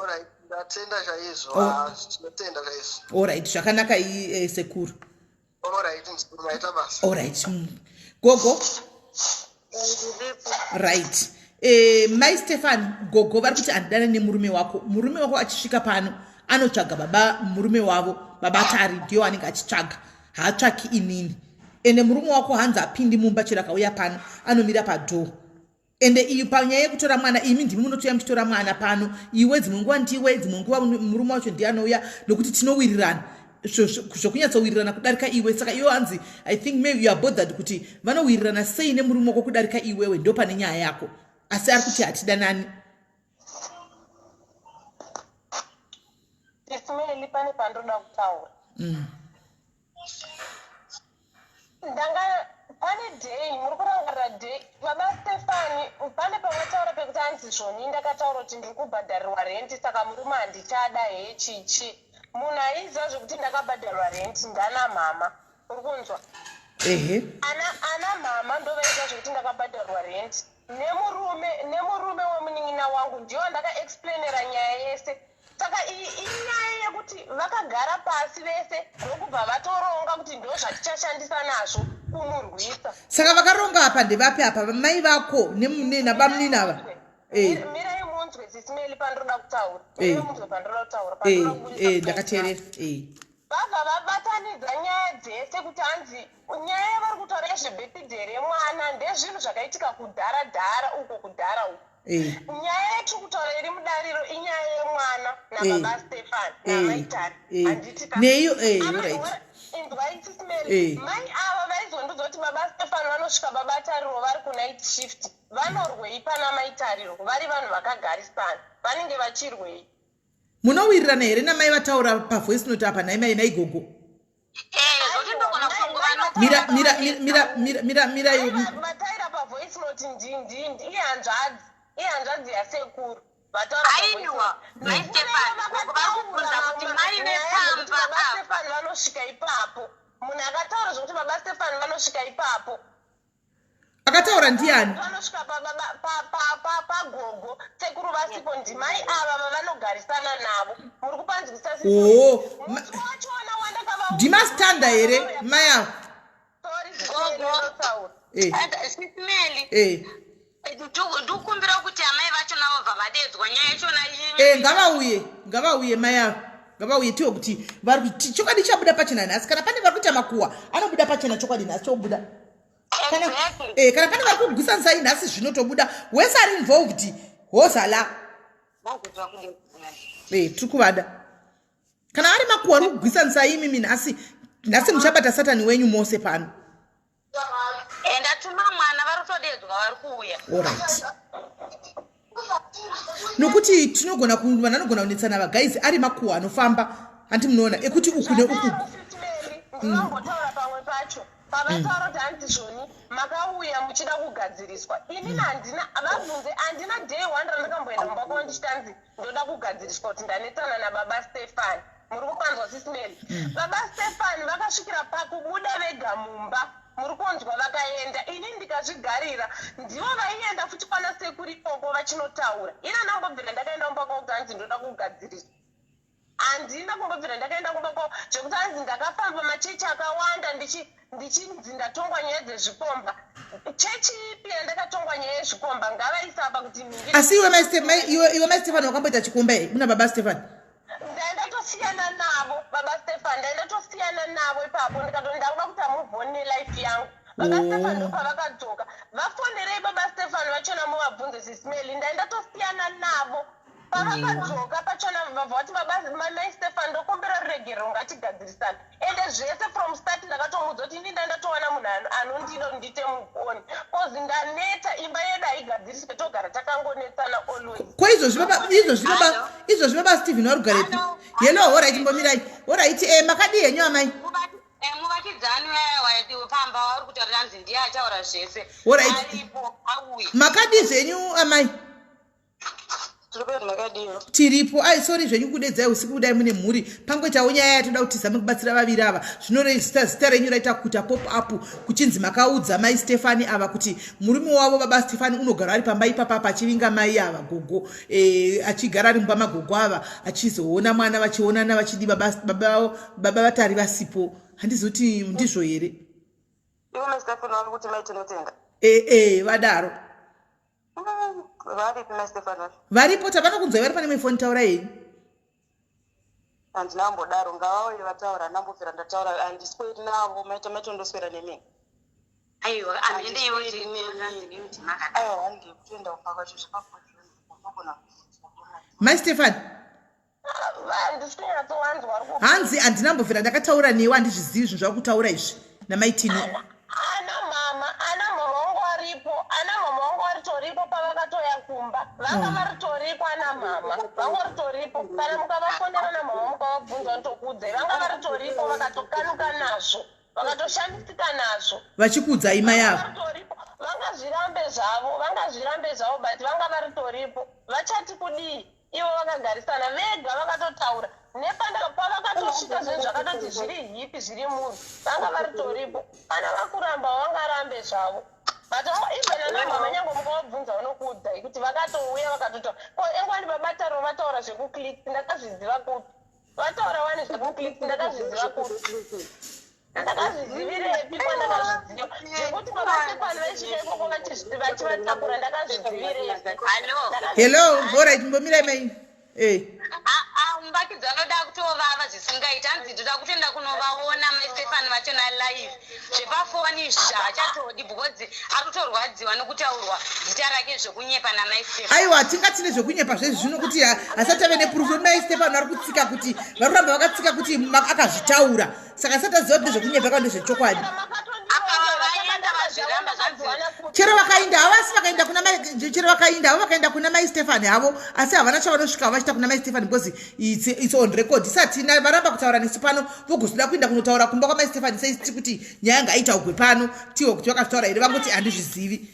Ndatenda chaizvo. Tinotenda chaizvo. Alright, zvakanaka sekuru. Alright, mzukuru maita basa. Alright. Gogo. Right. Mai Stefan gogo vari kuti andidana nemurume wako achisvika pano anotsvaga baba murume wavo baba Tari ndiyo anenge achitsvaga haatsvaki inini ende murume wako hanzi apindi mumba chero akauya pano anomira padhoo ende iyi panyaya yekutora mwana imi ndimi munotoya muchitora mwana pano iwe dzimwe nguva ndiwe dzimwe nguva murume wacho ndiye anouya nokuti tinowirirana zvokunyatsowirirana kudarika iwe saka iwe hanzi I think maybe you are bothered kuti vanowirirana sei nemurume wako kudarika iwewe ndo pane nyaya yako asi ari kuti hatidanani. SIS MELLY pane pandoda kutaura pane day muri kurangarira day baba Stefani pane pamataura pekuti anzi zvoni ndakataura kuti ndiri kubhadharirwa renti saka murume handichada hechichi munhu aiziva zvekuti ndakabhadharirwa renti ndana mama uri kunzwa ana mama ndovaita zvekuti ndakabhadharirwa renti nemurume wemunin'ina wangu ndiwo ndakaexplainera nyaya yese saka inyaya yekuti vakagara pasi vese ndokubva vatoronga kuti ndo zvatichashandisa nazvo kumurwisa saka vakaronga apa ndevapi apa mai vako nebamunini ava mirai munzwe sisimeli pandoda kutaura munzwe pandoda kutaura ndakateerera vabva vabatanidza nyaya dzese kuti hanzi nyaya yavari kutaura yezvebhepidhe remwana ndezvinhu zvakaitika kudhara uko kudhara uko nyaya yetiri kutaura iri mudariro inyaya yemwana nababa Stefani namaitari handitika inzwai sisimeri mai ava vaizondudza kuti baba Stefani vanosvika baba tariro vari kunight shift vanorwei pana maitariro vari vanhu vakagarisana vanenge vachirwei munowirirana here namai vataura pavoice note apa nai gogo vataira pavoice note ndindi ihanzvadzi yasekuru baba Stefani vanosvika ipapo munhu akataura zvokuti baba Stefani vanosvika ipapo akataura ndiani vanosvika pagogo sekuru vasipo ndimai ava vavanogarisana navo muri kupanzwisa ndimastanda here mai avo ndikumbira kuti amai vacho navo bva vadedzwa nyaya yachona ngavauye mai avo ngavauye tiwo kuti chokwadi chabuda pachena nhasi kana pane vari kuita makuhwa anobuda pachena chokwadi nhasi chobuda kana pane vari kugwisanisai nhasi zvinotobuda wese ari involved hozala tiri kuvada kana ari makuhwa ari kugwisanisai imimi nhasi muchabata satani wenyu mose pano ndatuma mwana vari kutodedzwa vari kuuya alright nokuti tinogona vanhu anogona kunetsana vagaizi ari makuhwa anofamba handi munoona ekuti uku neuku ndinongotaura pamwe pacho pavataura kuti hanzi zvoni makauya muchida kugadziriswa inini vabvunze handina day one randakamboenda mumba kwavo ndichitanzi ndoda kugadziriswa kuti ndanetsana nababa Stefani muri kupanzwa sisimeli baba Stefani vakasvikira pakubuda vega mumba muri kunzwa vakaenda ini ndikazvigarira ndivo vaienda futi pana sekuru ikoko vachinotaura ina ndambobvira ndakaenda kumba kwavo kuti hanzi ndoda kugadziriswa handina kumbobvira ndakaenda kumba kwavo zvekuti hanzi ndakafamba machechi akawanda ndichinzi ndatongwa nyaya dzezvikomba chechi ipi yandakatongwa nyaya yezvikomba ngavaisapa kuti asi iwe mai Stefani wakamboita chikomba here una baba Stefani ndatosiyana navo baba Stefani ndatosiyana navo ipapo ndikatonda kuda kuti amuvhoni nelife yangu baba Stefani ndopavakadzoka vafonerei baba Stefani vachona muvabvunze sisimeli ndatosiyana navo pavakadzoka pachona vabva vati mai Stefani ndokumbira ruregero ngatigadzirisana ende zvese from start ndakatomudza kuti ini ndandatowana munhu anondida ndite mukoni kozi ndaneta imba yedu haigadziriswe togara takangonetsana always ko izvozvi baba Stephen vari kugarepi yelo orit mbomirai orit makadi henyu amai muvakidzani pamba vari kutaura hanzi ndiye ataura zvese aripo auya makadi zvenyu amai tiripo sorry zvenyu kudedzai usiku kudai mune mhuri pangoitawo nyaya yatoda kuti tizame kubatsira vaviri ava zvinoreista zita renyu raita kuita pop up kuchinzi makaudza mai Stefani ava kuti murume wavo baba Stefani unogara ari pamba ipapa pachivinga mai ava gogo achigara ari mumba magogo ava achizoona mwana vachionana vachidi baba vatari vasipo handizoti ndizvo here vadaro varipo tavanokunzwai vari pane mifoni taura yenyu handinambodaro ngavauye vataura ndambobvira ndataura handisweri navo maita ndoswera nemini aiwa handikutoenda kupa kwacho zvakakona mai Stefani hanzi handinambobvira ndakataura newe handizvizivi zvinhu zvava kutaura izvi namaitini ana mama vangu varipo ana mama vangu vari varitoripo pavakatoya kumba vanga varitoripo ana mama vangoritoripo kana mukavafonera namama mukavabvunza ntokudzai vanga varitoripo vakatokanuka nazvo vakatoshamisika nazvo vachikudzai mai avo vanga zvirambe zvavo but vanga varitoripo vachati kudii ivo vakagarisana vega vakatotaura nepavakatosvika zvinhu zvakatoti zviri hipi zviri munhu vanga varitoripo kana vakuramba vangarambe zvavo but even anamama nyange mukavabvunza vanokuudzai kuti vakatouya vakatotaura engwani babataro vataura zvekuklik ndakazviziva kuti vataura wani zvekuklik ndakazviziva kuti ndakazvizivirepi kwandakazviziva zvekuti mavasekwana vaisvika ikoko vachivatakura ndakazvizivirepi hello alright mbomirai mai mumbakidzi vanoda kutovava zvisingaiti hanzi ndoda kutoenda kunovaona maistefani vachona live zvepafoni izvi zvavachatodi because ari kutorwadziwa nokutaurwa zita rake zvekunyepa namaistefani aiwa tingatine zvekunyepa zvezvi zvino kuti asati ave nepurufu maistefani vari kutsika kuti vari kuramba vakatsika kuti akazvitaura saka asati aziva kuti zvekunyepa kana ndezvechokwadi chero vakainda havasi vakaenda kuna chero vakainda havo vakaenda kuna maistefani havo asi havana chavanosvika vachita kuna maistefani because it's on record isatina varamba kutaura nesu pano vogozoda kuenda kunotaura kumba kwamaistefani seiti kuti nyaya ngaitaugwe pano tiwo kuti vakazvitaura here vangoti handizvizivi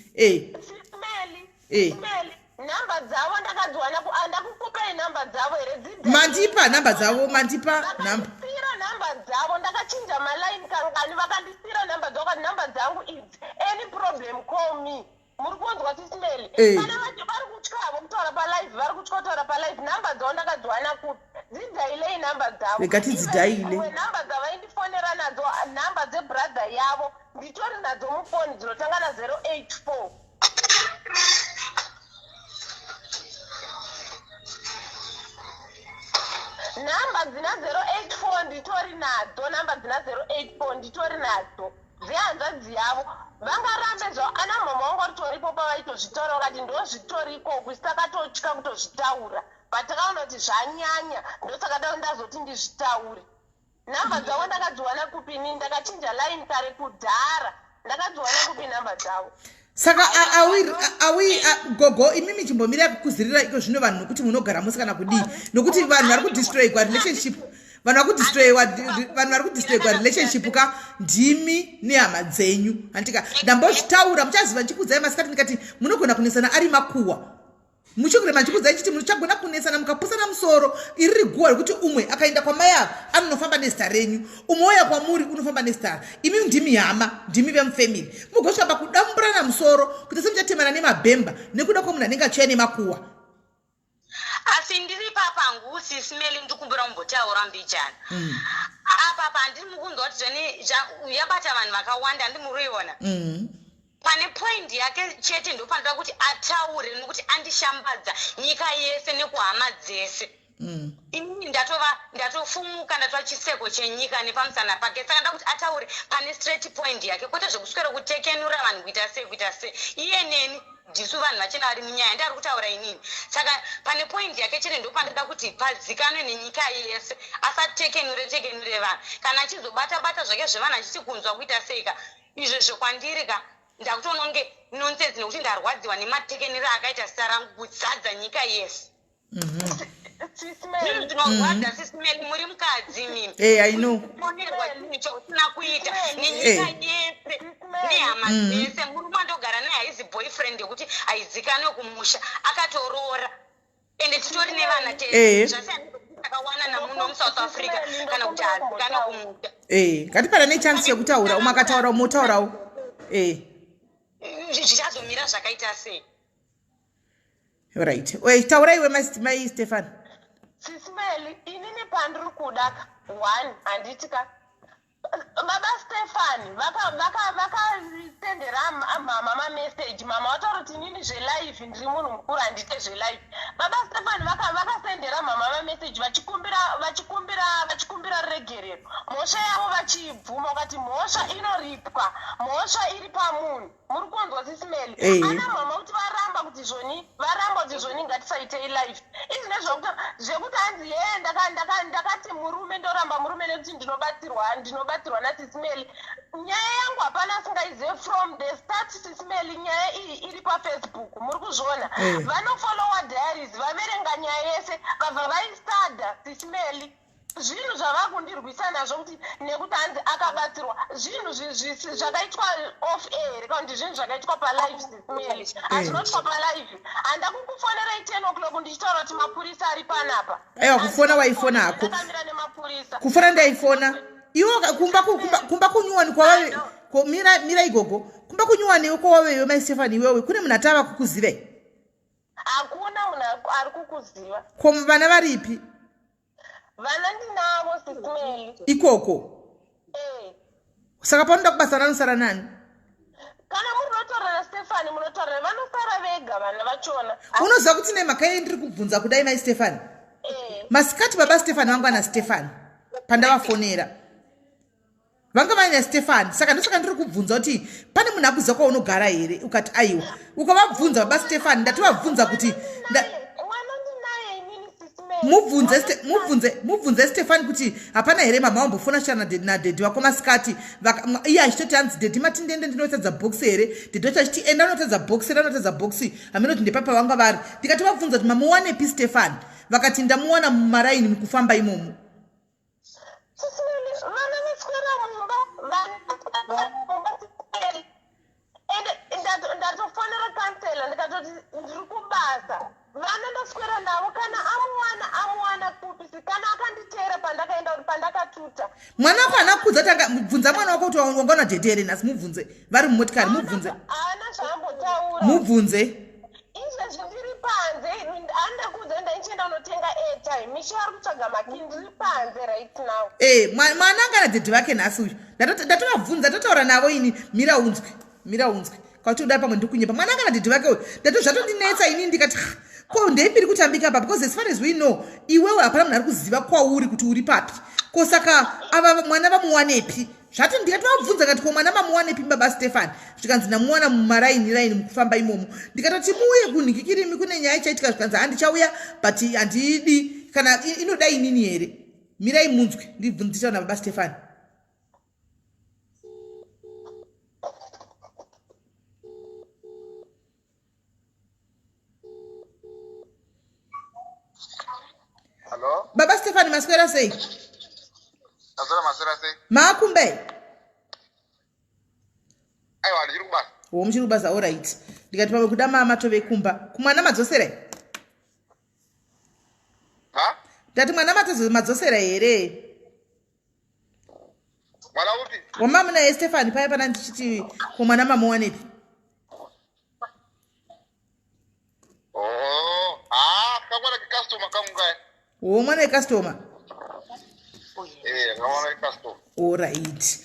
namba dzavo ndakadziwana ndakukupei namba dzavo here mandipa namba dzavo mandipa namba namba dzavo ndakachinja malaini kangani vakandisira namba dzavo kuti namba dzangu idzi any problem call me muri kunzwa sisimeli kana vari kutyavo kutaura palive vari kutya kutaura palive namba dzavo ndakadziwana kuti dzidhailei namba dzavo regatidzidhaile namba dzavaindifonera nadzo namba dzebrother yavo nditori nadzo mufoni dzinotanga na 084 namba dzina 084 nditori nadzo namba dzina 084 nditori nadzo dzihanzvadzi yavo vangarambe zvo ana mama wangu ritoripo pavaitozvitaura vakati ndozvitoriko kusakatotya kutozvitaura patakaona kuti zvanyanya ndosaka ndazoti ndizvitaure namba dzavo ndakadziwana kupini ndakachinja line kare kudhara ndakadziwana kupi namba dzavo saka awi gogo imimi chimbomira kukuzirira iko zvino vanhu nokuti munogara musi kana kudii nokuti vanhu vari kudestroywa relationship vanhu vari kudestroywa relationship ka ndimi nehama dzenyu handika ndambozvitaura muchaziva ndichikudzai masikati ndikati munogona kunesana ari makuhwa muchikurema ndichikudzai chiti muchagona kunesana mukapusana musoro iri riguwa rekuti umwe akaenda kwamai avo anonofamba nezita renyu umwe wauya kwamuri unofamba nezita imi ndimi hama ndimi vemufamily mugosvamba kudamburana musoro kuti semuchatemana nemabhemba nekuda kwomunhu anenge achiuya nemakuhwa asi ndiri papangu sisimeli ndikumbira kumbotaura mbichana apapa handiri mukunzwa kuti zveni yabata vanhu vakawanda ndimuriona pane point yake chete ndopanoda kuti ataure nokuti andishambadza nyika yese nekuhama dzese inini ndatofumuka ndatova chiseko chenyika nepamusana pake saka nda kuti ataure pane straight point yake kwete zvekuswera kutekenura vanhu kuita sei iye neni ndisu vanhu vachena vari munyaya ndari kutaura inini saka pane point yake chete ndopanoda kuti pazikanwe nenyika yese asatekenure vanhu kana achizobata zvake zvevanhu achiti kunzwa kuita seika izvezvo kwandiri ka ndakutoona kunge nonsense nekuti ndarwadziwa nematekenero akaita sita rangu kudzadza nyika yese ndinorwadza sisimeli muri mukadzi mimi I know onerwa chinhu chausina kuita nenyika yese nehama dzese murume andogara naye haizi boyfriend yekuti haizikanwe kumusha akatoroora ende titori nevana tese zvasiakawana namunhu womusouth africa kana kuti haazikanwe kumusha ngatipana nechansi yekutaura umwe akataura umwe otaurawo zvichazomira zvakaita sei right tauraiwe mai stefan sisimeli inini pandiri kuda 1 handitika baba stefani vakasendera mama mameseji mama wataura kuti inini zvelive ndiri munhu mukuru handite zvelive baba stefani vakasendera mama mameseji vachikumbira regerero mhosva yavo vachibvuma vakati mhosva inoripwa mhosva iri pamunhu muri kunzwa sisimeli ana mama kuti varamba kuti zvoni ngatisaitei live izvi nezvekuti hanzi ndakati murume ndoramba murume nekuti ndinobatsirwa ndakabatirwa naSisMelly. Nyaya yangu hapana asingaizive from the start. SISMELLY nyaya iyi iri paFacebook, muri kuzviona. Vanofollowa diaries, vaverenga nyaya yese, vabva vaistada SISMELLY. Zvinhu zvavakundirwisa nazvo kuti nekuti hanzi akabatirwa zvinhu zvakaitwa off air kana kuti zvinhu zvakaitwa palive SISMELLY hazvinoitwa palive. handa kukufonerai 10 o'clock ndichitaura kuti mapurisa ari panapa. Aiwa kufona waifona hako. Ndakamira nemapurisa. Kufona ndaifona. Iwo kumba kunyuwani kwa wewe. Ko mira igogo. Kumba kunyuwani kwa wewe mai Stefani wewe. Kune munhu atava kukuzive? Hakuna munhu ari kukuziva. Ko vana varipi? Vana ndinavo SISMELLY. Ikoko. Saka panoda kubasa nanosara nani? Kana munotaura naStefani munotaura vanosara vega vana vachona. Unoziva kuti nemhaka yei ndiri kubvunza kudai mai Stefani? Masikati baba Stefani vangu ana Stefani pandavafonera vanga vaina Stefani. Saka ndosaka ndiri kubvunza kuti pane munhu akuziva kwaunogara here ukati aiwa ukavabvunza baba Stefani ndatovabvunza kuti mubvunze Stefani kuti hapana here mama wambofona shana nadhedhi wako masikati iye achitoti hanzi dhedhi mati ndiende ndinotadza bhokisi here dhedhi wacho achiti enda unotadza bhokisi haminoti ndepapa vanga vari. Ndikati vabvunza kuti mamuwanepi Stefani vakati ndamuwana mumaraini mukufamba imomo. Vana vaswera mumba ndatofonera kansela ndikatoti ndiri kubasa. Vana ndaswera navo kana amuwana kupisi kana akanditeera pandakatuta. Mwana wako ana kudza tanga bvunza mwana wako kuti wangaona dhedhi here nhasi mubvunze vari mumotikari mubvunze. Haana zvaambotaura. Mubvunze. Izvezvi ndiri panze handa kudza ndaichienda unotenga airtime. Misha ari kutsvaga makini ndiri panze right now. Mwana anga ana dhedhi vake nhasi uyu. Ndatovabvunza ndatotaura navo ini mira unzwe. Kauti udai pamwe ndikunyepa. Mwana anga ana dhedhi vake uyu. Zvatondinetsa ini ndikati ko ndeipiri kutambika pa because as far as we know iwewe hapana munhu ari kuziva kwauri kuti uri papi. Ko saka ava mwana vamuwanepi? Zvati ndikatovabvunza kati ko mwana vamuwanepi baba Stefani? Zvikanzi ndamuwana mumaraini mukufamba imomo. Ndikatoti muuye kunhikikirimi kune nyaya chaitika zvikanzi handichauya but handidi kana inodai inini here. Mirai munzwe ndibvunzisa na baba Stefani. Hello? Baba Stefani maswera sei? Maswera sei? Maakumbe? Aiwa ndiri kubasa. Muchiri kubasa all right. Ndikati pamwe kuda mama tove kumba. Kumwana madzosera? Ha? Ndati mwana madzosera here? Mwana upi? Wamama na Stefani paya pana ndichiti kumwana mamuwanepi? Kamwana customer kamungai. Mwana customer. Kamwana customer. All right.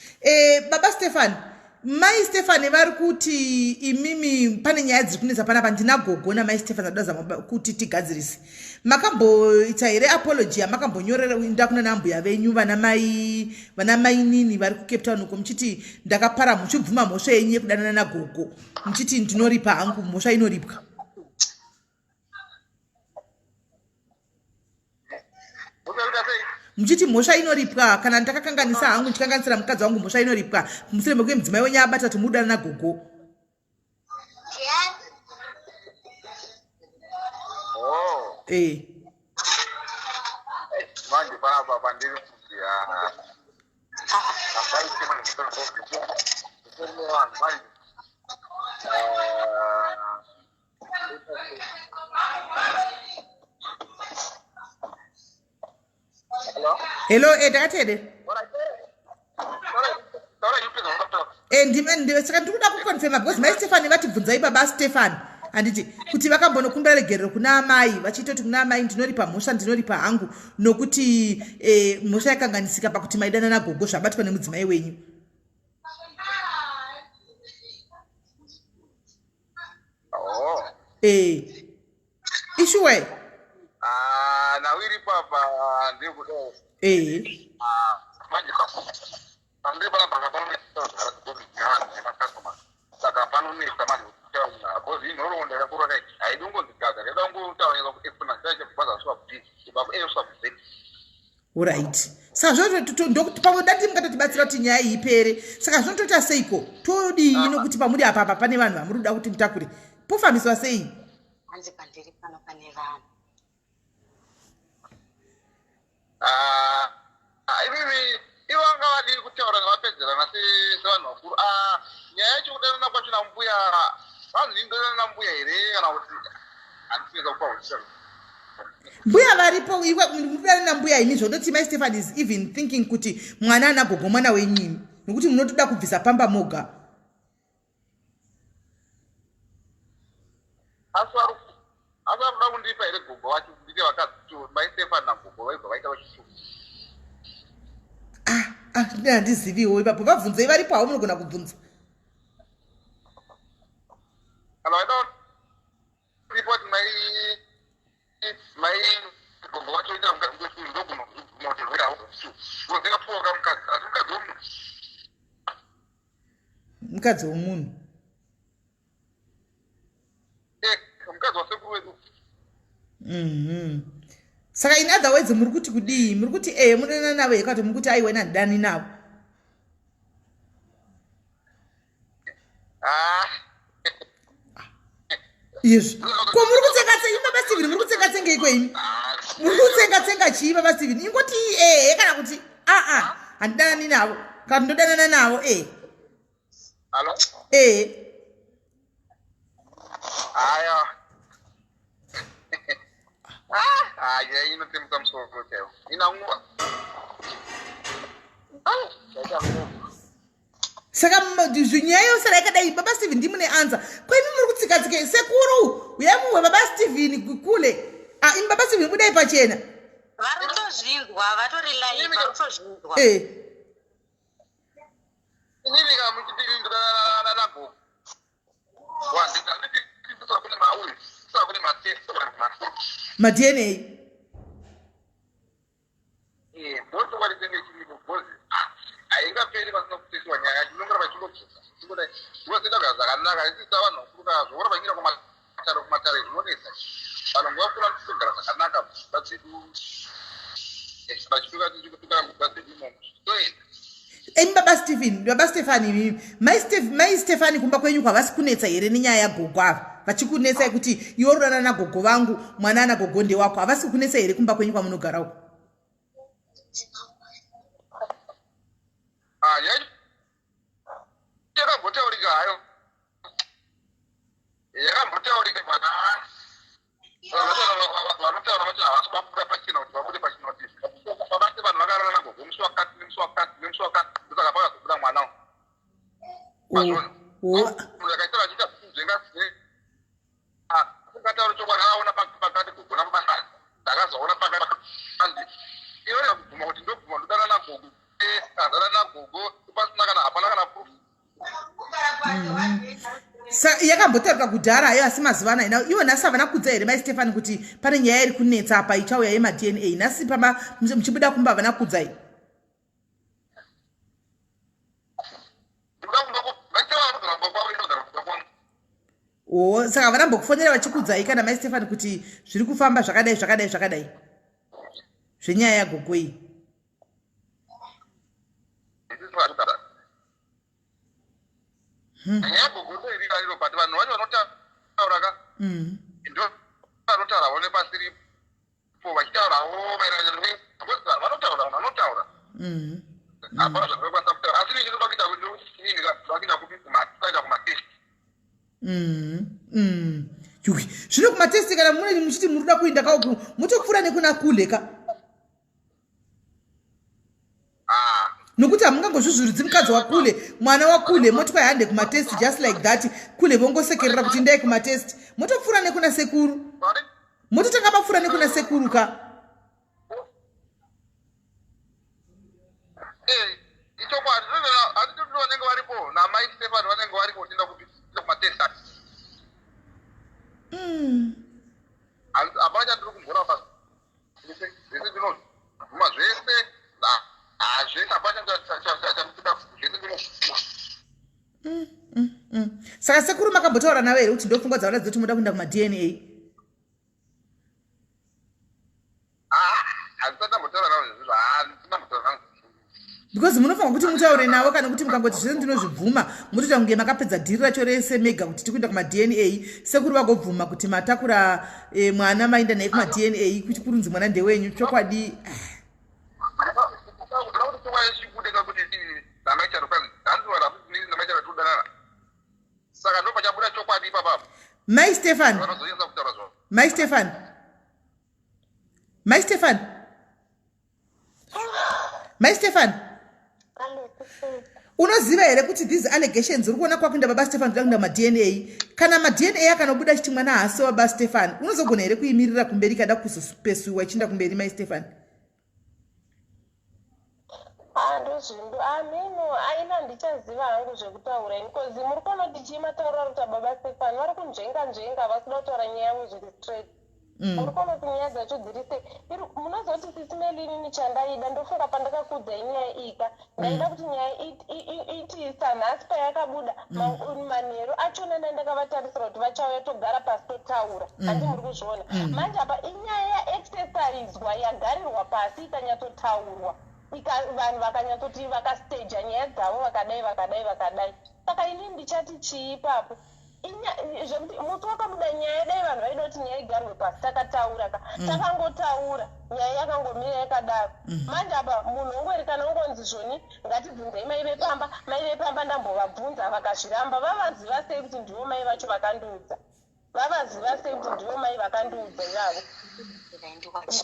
Baba Stefani, mai Stefani vari kuti imimi pane nyaya dziri kunetsa panapa ndinagogo namai Stefani adoza kuti tigadzirise. Makamboita here apology yamakambonyorera inda kuna nambuya venyu vana mai nini vari kuCape Town uko muchiti ndakapara muchibvuma mhosva yenyu yekudanana nagogo. Muchiti ndinoripa hangu mhosva inoripwa. Muchiti mhosva inoripwa kana ndakakanganisa hangu ndichikanganisira mukadzi wangu mhosva inoripwa mushure mekuti mudzimai wenyu abata kuti mudana nagogo. Manje panapa pandiri kuziana. Hello, ndakatede. Saka ndikuda kukonfirma because mai Stefani vatibvunzai baba Stefani handiti kuti vakambonokumbira regerero kuna amai vachitoti kuna amai ndinoripa mhosva ndinoripa hangu nokuti mhosva yakanganisika pakuti maidana nagogo zvabatwa nemudzimai wenyu. Ishuwe nawiri papa ndiri kudai. Manje andiri papa pakapano saka panonesa manje because inoronda yakura dai aidongonzikaza redangu utaura kuti exponent yacho kubaza swa kuti baba swap. All right. saka zvototi pamwe dati mungatotibatsira kuti nyaya ipere saka zvinotoita seiko todii nokuti pamuri apa pane vanhu vamuri kuda kuti mutakure pofambiswa sei hanzi pandiri pano pane vanhu ivivi ivo vanga vadiri kutaura nevapedzerana sevanhu vakuru nyaya yacho kudanana kwacho nambuya vanzi ndodanana nambuya here kana kuti handisineza kupausira mbuya varipo iwe mudanana nambuya ini zvondoti maStefan is even thinking kuti mwana anagogo mwana wenyini nokuti munotoda kubvisa pamba moga asi vari kuda kundipa here gogo vacho ndike vakati maStefan nagogo vaibva vaita vachisuku handiziviwo ipapo vabvunzei varipo havo munogona kubvunza kana vaida ripoti mai gogo vacho ita ndogunotirwirawo ndingapuwa mukadzi asi mukadzi womunhu mukadzi womunhu mukadzi wasekuru wedu saka in other words muri kuti kudii muri kuti mudanana navo yekati muri kuti aiwena ndidani navo izvi ko muri kutsengatsenga baba Steven muri kutsengatsenga iko imi muri kutsengatsenga chii baba Steven ingoti kana kuti handidanani navo kana ndodanana navo halo aya aya inotemka musoro chaiwo inanguva saka nyaya yosara yakadai baba Steven ndimune anza kwaimi muri kutsikatsika sekuru uyamuwe baba Steven kule imi baba Steven budai pachena vari kutozvinzwa vatori live vari kutozvinzwa inini kana muchitiri ndanago kune mauri kune matest ma-DNA ndotovaritenge chiripo bhozi haingaperi pasina kutesiwa nyaya yacho inongora vachingobvisa ivozindaga zvakanaka isisa vanhu vakuru kazvo vora vanyira kumatare zvinonesa vanhu ngavakura tichigara zvakanaka vachedu vachituka tichikutuka nguva dzedu imomo toenda baba Stefan maStefan kumba kwenyu kwavasi kunetsa here nenyaya yagogo ava vachikunetsai kuti iwo rurana nagogo vangu mwana anagogo ndewako havasi kunetsa here kumba kwenyu kwamunogara uko yakambotaurika hayo yakambotaurika vanotaura vati havasi vabuda pachina kuti vabude pachina kuti vabase vanhu vakarara nagogo musi wakati nemusi wakati nemusi wakati ndosaka pakazobuda mwanawo munhu akaita vachiita zvenga ukataura chokwadi akaona pakati gogo namabasa ndakazoona pakati iwona kubvuma kuti ndobvuma ndodana nagogo andana nagogo pasina kana hapana kana proof yakambotaurika kudhara hayo asi mazuva ano ina iwo nhasi havana kudza here maStefan kuti pane nyaya iri kunetsa apa ichauya yema-DNA nhasi muchibuda kumba havana kudzai saka havana mbokufonera vachikudzai kana maStefan kuti zviri kufamba zvakadai zvenyaya yagogo iyi yagogo iriro but vanhu vacho vanotaura ka ndo vanotaurawo nepasiripo vachitaurawo vanotaura hapana zvakakwanisa kutaura asi nichinoda kuita kuti inini vakuita kuita kumatesti zvino kumatesti kana mune muchiti muri kuda kuenda kauku mutokufura nekuna kule ka nokuti hamungangozvuzvuridzi mukadzi wakule mwana wakule moti kwaihande kumatesti just like that kule vongosekerera kuti ndai kumatesti motopfura nekuna sekuru mototanga mapfura nekuna sekuru ka ichokwadi hatitoti vanenge varipo namaStefan vanenge varipo tienda kumatesti hapana chandiri kumbora pasi zvese zvinobvuma zvese zvese hapana chamtida zvese saka sekuru makambotaura navo here kuti ndopfungwa dzavana dzoti muda kuenda kuma-DNA handisati ndambotaura navo zvezvo handisina mutaura nangu mutaure navo kana kuti mukangoti zvese ndinozvibvuma mutoita kunge makapedza dhiri racho rese mega kuti tikuenda kuma-DNA sekuri vagobvuma kuti matakura mwana maenda naye kuma-DNA kuti kurunzi mwana ndewenyu chokwadi Mai Stefan unoziva here kuti these allegations uri kuona kwakuenda baba Stefan kuda kuenda ma-DNA kana ma-DNA akanobuda chiti mwana haasi wababa Stefan unozogona here kuimirira kumberi kada kuzopesuwa ichienda kumberi Mai Stefan? ndozvindu amino aina ndichaziva hangu zvekutaura because muri kuona tichimataura kuti baba Stefan vari kunzvenga vasida kutaura nyaya yavo zviri straight. Muri kuona kuti nyaya dzacho dziri sei munozoti Sisi Melly inini chandaida ndofunga pandakakudzai nyaya ika ndaida kuti nyaya itiisa nhasi payakabuda manheru achona ndandakavatarisira kuti vachauya togara pasi totaura handi muri kuzviona manje apa inyaya yaexercisizwa yagarirwa pasi ikanyatsotaurwa vanhu vakanyatsoti vakasteja nyaya dzavo vakadai saka inini ndichati chii ipapo zvekuti musi wakabuda nyaya dai vanhu vaida kuti nyaya igarwe pasi takangotaura nyaya yakangomira yakadaro manje apa munhu ongori kana ungonzi zvoni ngatibvunzei mai vepamba ndambovabvunza vakazviramba vavaziva sei kuti ndivo mai vacho vakandiudza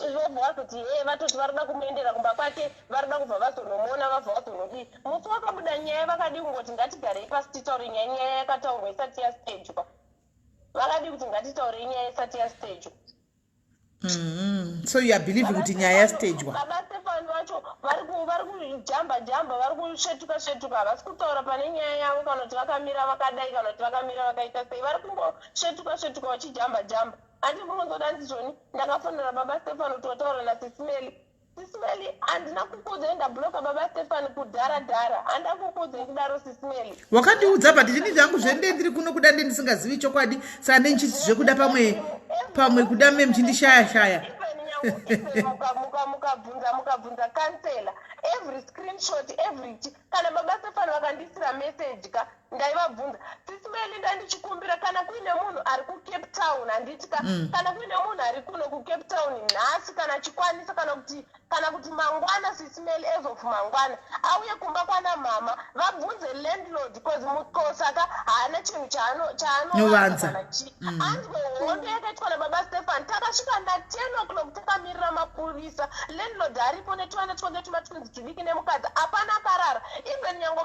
ivavo vobva kuti vatoti varida kumuendera kumba kwake varida kubva vazonomona vabva vazonodii musi wakabuda nyaya vakadi kungoti ngatigarei pasi titaure nyaya yakataurwa isati yastejwa vakadi kuti ngatitaure nyaya isati yastejwa. So you are believing kuti nyaya yastejwa baba Stefan vacho vari kujamba vari kushetuka havasi kutaura pane nyaya yavo kana kuti vakamira vakadai kana kuti vakamira vakaita sei vari kungoshetuka vachijamba handi mungozoda ndizvoni ndakafonera baba Stefan kuti wataura naSisi Melly handina kukudza ndabloka baba Stefan kudhara handa kukudza kudaro Sisi Melly wakandiudza but inini zvangu zvende ndiri kuno kuda ndisingazivi chokwadi saka ndinchiti zvekuda pamwe kuda me mchindishaya mukabvunza kansela every screenshot every kana baba Stefan vakandisira message ka ndaivabvunza Sisi Melly ndandichikumbira kana kuine munhu ari kuCape Town handitika kana kuine munhu ari kuno kuCape Town nhasi kana chikwanisa kana kuti mangwana Sisi Melly ezofu mangwana auye kumba kwana mama vabvunze landlord because mukosaka haana chinhu chaanovanza handiko hondo yakaitwa nababa Stefan takasvika na10 o'clock takamirira mapurisa landlord aripo netwanatsondetumatwinzi tudiki nemukadzi hapana akarara even nyango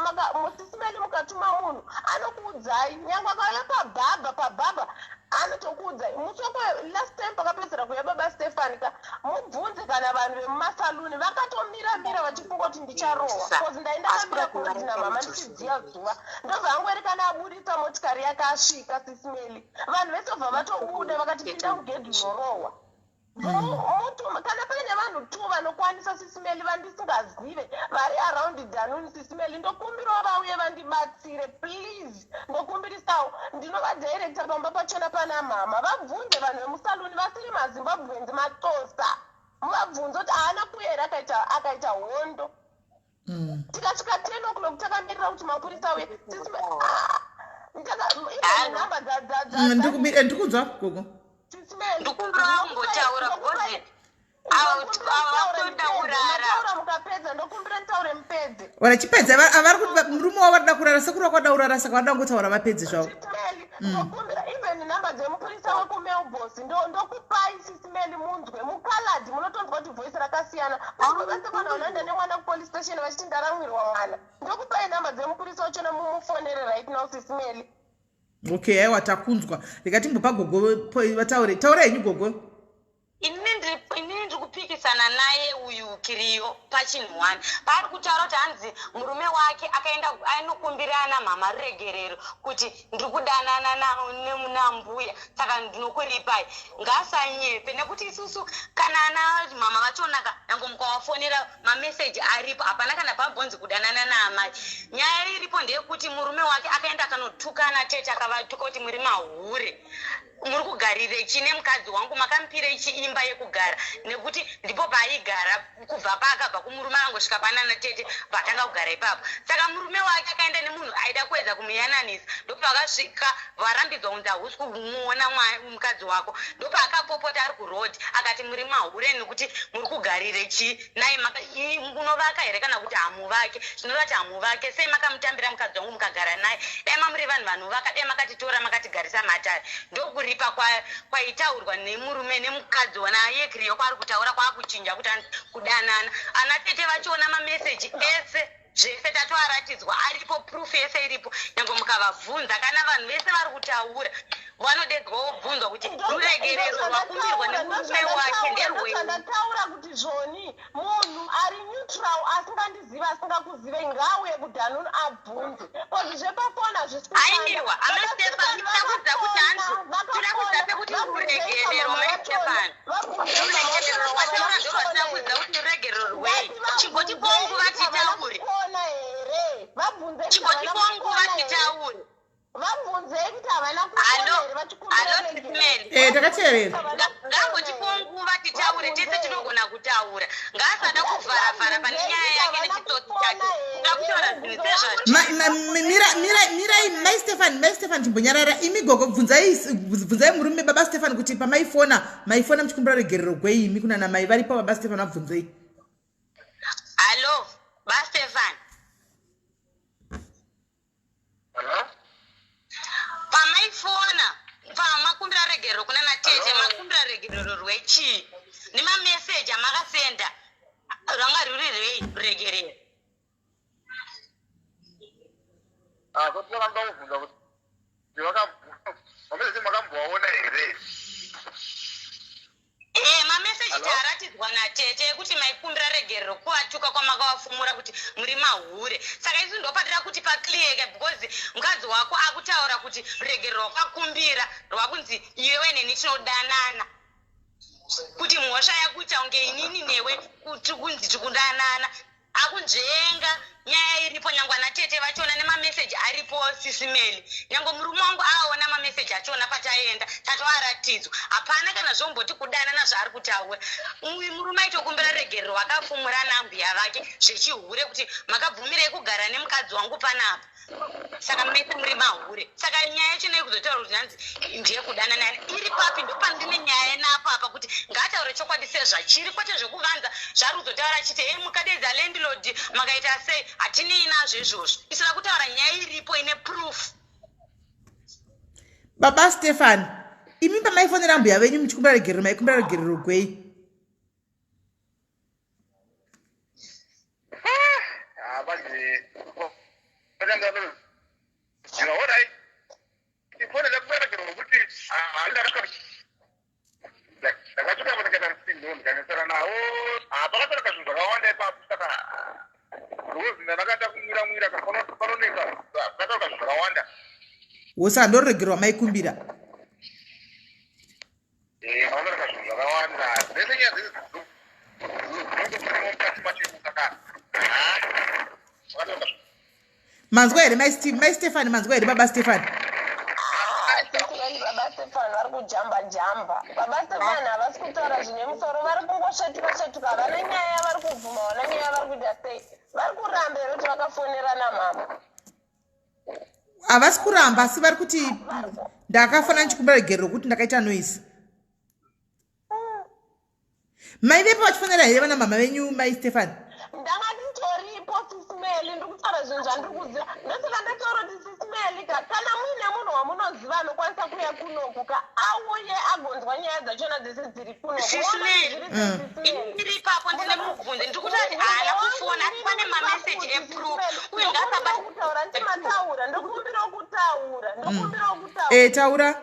Sisi Melly mukatuma munhu anokuudzai nyango akauya pabhaba anotokuudzai musoko last time pakapedzera kuya baba Stefan ka mubvunze kana vanhu vemumasaluni vakatomira vachifunga kuti ndicharohwa because ndaindakamira kunodina mama ndichidziya zuva ndozvangweri kana abudisa motikari yake asvika Sisi Melly vanhu vese bva vatobuda vakatipinda kugedhi unorohwa kana paine vanhu tu vanokwanisa Sisi Melly vandisingazive vari around dhanuni Sisi Melly ndokumbirawo vauye vandibatsire please ndokumbirisawo ndinovadirecta pamba pachona pana mama vabvunze vanhu vemusaluni vasiri mazimbabwenzi matosa muvabvunze kuti haana kuyera akaita hondo tikasvika 10 o'clock takamirira kuti mapurisa auye ndikudzwa gogo ndikumbirawo kungotaura because mukapedza ndokumbira ntaure mupedze varachipedza murume wavo varida kurara sekuri vakwada kurara saka varida kungotaura vapedze zvavo ndokumbira even nhamba dzemupurisa wekumelboss ndokupai Sisi Melly munzwe mukaladhi munotonzwa kuti voice rakasiyana vasevana vanoenda nemwana kupolice station vachiti ndaramwirwa mwana ndokupai nhamba dzemupurisa wachona mumufonere right now Sisi Melly. Okay, aiwa takunzwa rikatimbopa gogo taura henyu gogo. inini ndiri kupikisana naye uyu kiriyo pachinhu wani paari kutaura kuti hanzi murume wake akaenda ainokumbirana mama regerero kuti ndiri kudanana nambuya saka ndinokuripai ngasanyepe nekuti isusu kana ana mama vachonaka nango mukawafonera mameseji aripo hapana kana pabvonzi kudanana naamai nyaya iripo ndeyekuti murume wake akaenda akanotukana tete akavatuka kuti muri mahure muri kugarire chine mukadzi wangu makamupira ichi imba yekugara nekuti ndipo paaigara kubva paakabva kumurume angosvika panana tete patanga kugara ipapo saka murume wake akaenda nemunhu aida kuedza kumuyananisa ndopakasvika varambidzwa kunzi hausi kumuona mukadzi wako ndopaakapopota ari kurodhi akati muri mahure nekuti muri kugarire chii nai munovaka here kana kuti hamuvake zvinova kuti hamuvake sei makamutambira mukadzi wangu mukagara naye dai mamuri vanhu vanovaka dai makatitora makatigarisa matare ndokuripa kwaitaurwa nemurume nemukadzi wana yekiriyo kwaari kutaura kwaakuchinja kuti kudanana ana tete vachiona mameseji ese zvese tatoaratidzwa aripo proof yese iripo nyange mukavabvunza kana vanhu vese vari kutaura vanodedzwa wobvunzwa kuti ruregerero rwakumbirwa nemurume wake nderwei. ndataura kuti zvoni munhu ari neutral asingandiziva asingakuzivei ngauye kudhanuni abvunze kuti zvepafona aiwa amastefan tinokuudza kuti tinokuudza pekuti ruregerero maestefan ruregerero rwataura ndo rwatinakuudza kuti ruregerero rwei chingotipowo nguva titaure chingotipowo nguva titaure vabvunzei kuti havana takateerera ngangotipowo nguva titaure tese tinogona kutaura ngaasada kuvharavhara pane nyaya yake nechitsotsi chake ngakutaura zvinhu mirai maistefan chimbonyarara imi gogo bvunzai murume baba stefan kuti pamaifona muchikumbira regerero gwei imi kunana mai varipo baba stefan vabvunzei. Halo bastefan pamaifona pamakumbira regerero kunana tete makumbira regerero rwechii nemameseji amakasenda ranga ruri rwei regerero mameseji taaratidzwa natete ekuti maikumbira regerero kuvatuka kwamakavafumura kuti muri mahure saka isi ndopadira kuti pakliyeke because mukadzi wako akutaura kuti regerero rwakakumbira rwakunzi iwewe neni tinodanana kuti mhosva yakuita unge inini newe kuti kunzi tikudanana akunzvenga nyaya iripo nyange anatete vachiona nemameseji aripo sisimeli nyange murume wangu aona mameseji achiona pataenda tatoaratidzwa hapana kana zvomboti kudanana zvaari kutaura murume aitokumbira regerero wakafumura nambuya vake zvechihure kuti makabvumirei kugara nemukadzi wangu panapa saka mese muri mahure saka nyaya yacho nekuzotaura kuti hanzi ndiye kudanana iri papi ndopandine nyaya napapa kuti ngaataure chokwadi sezvachiri kwete zvekuvanza zvari kuzotaura chiti hei mukadedza landlord makaita sei hatinei nazvo izvozvo isina kutaura nyaya iripo ine proof. Baba Stefan imi pamaifonera mbuya venyu muchikumbira regerero maikumbira regerero gwei? Wosa ndo regerero maikumbira manzwa here mai Stefan manzwa here baba Stefan baba Stefan vari kujamba baba Stefan havasi kutaura zvine musoro vari kungosvetuka vane nyaya vari kubvuma vana nyaya vari kuita sei vari kuramba here kuti vakafonerana mama havasi kuramba asi vari kuti ndakafana ndichikumbira regerero kuti ndakaita noise mai vepo vachifanira here vana mama venyu mai Stefan ndangatitoripo sisimeli ndikutaura zvinhu zvandiri kuziva ndosaka ndataura kuti sisimeli kana muine munhu wamunoziva anokwanisa kuuya kunoku auye agonzwa nyaya dzachona dzese dziri kunokuiri papo ndine mubvunze ndiri kuti haana kufona pane mameseji eproof uye ndakutaura ndimataura ndokumbira kutaura taura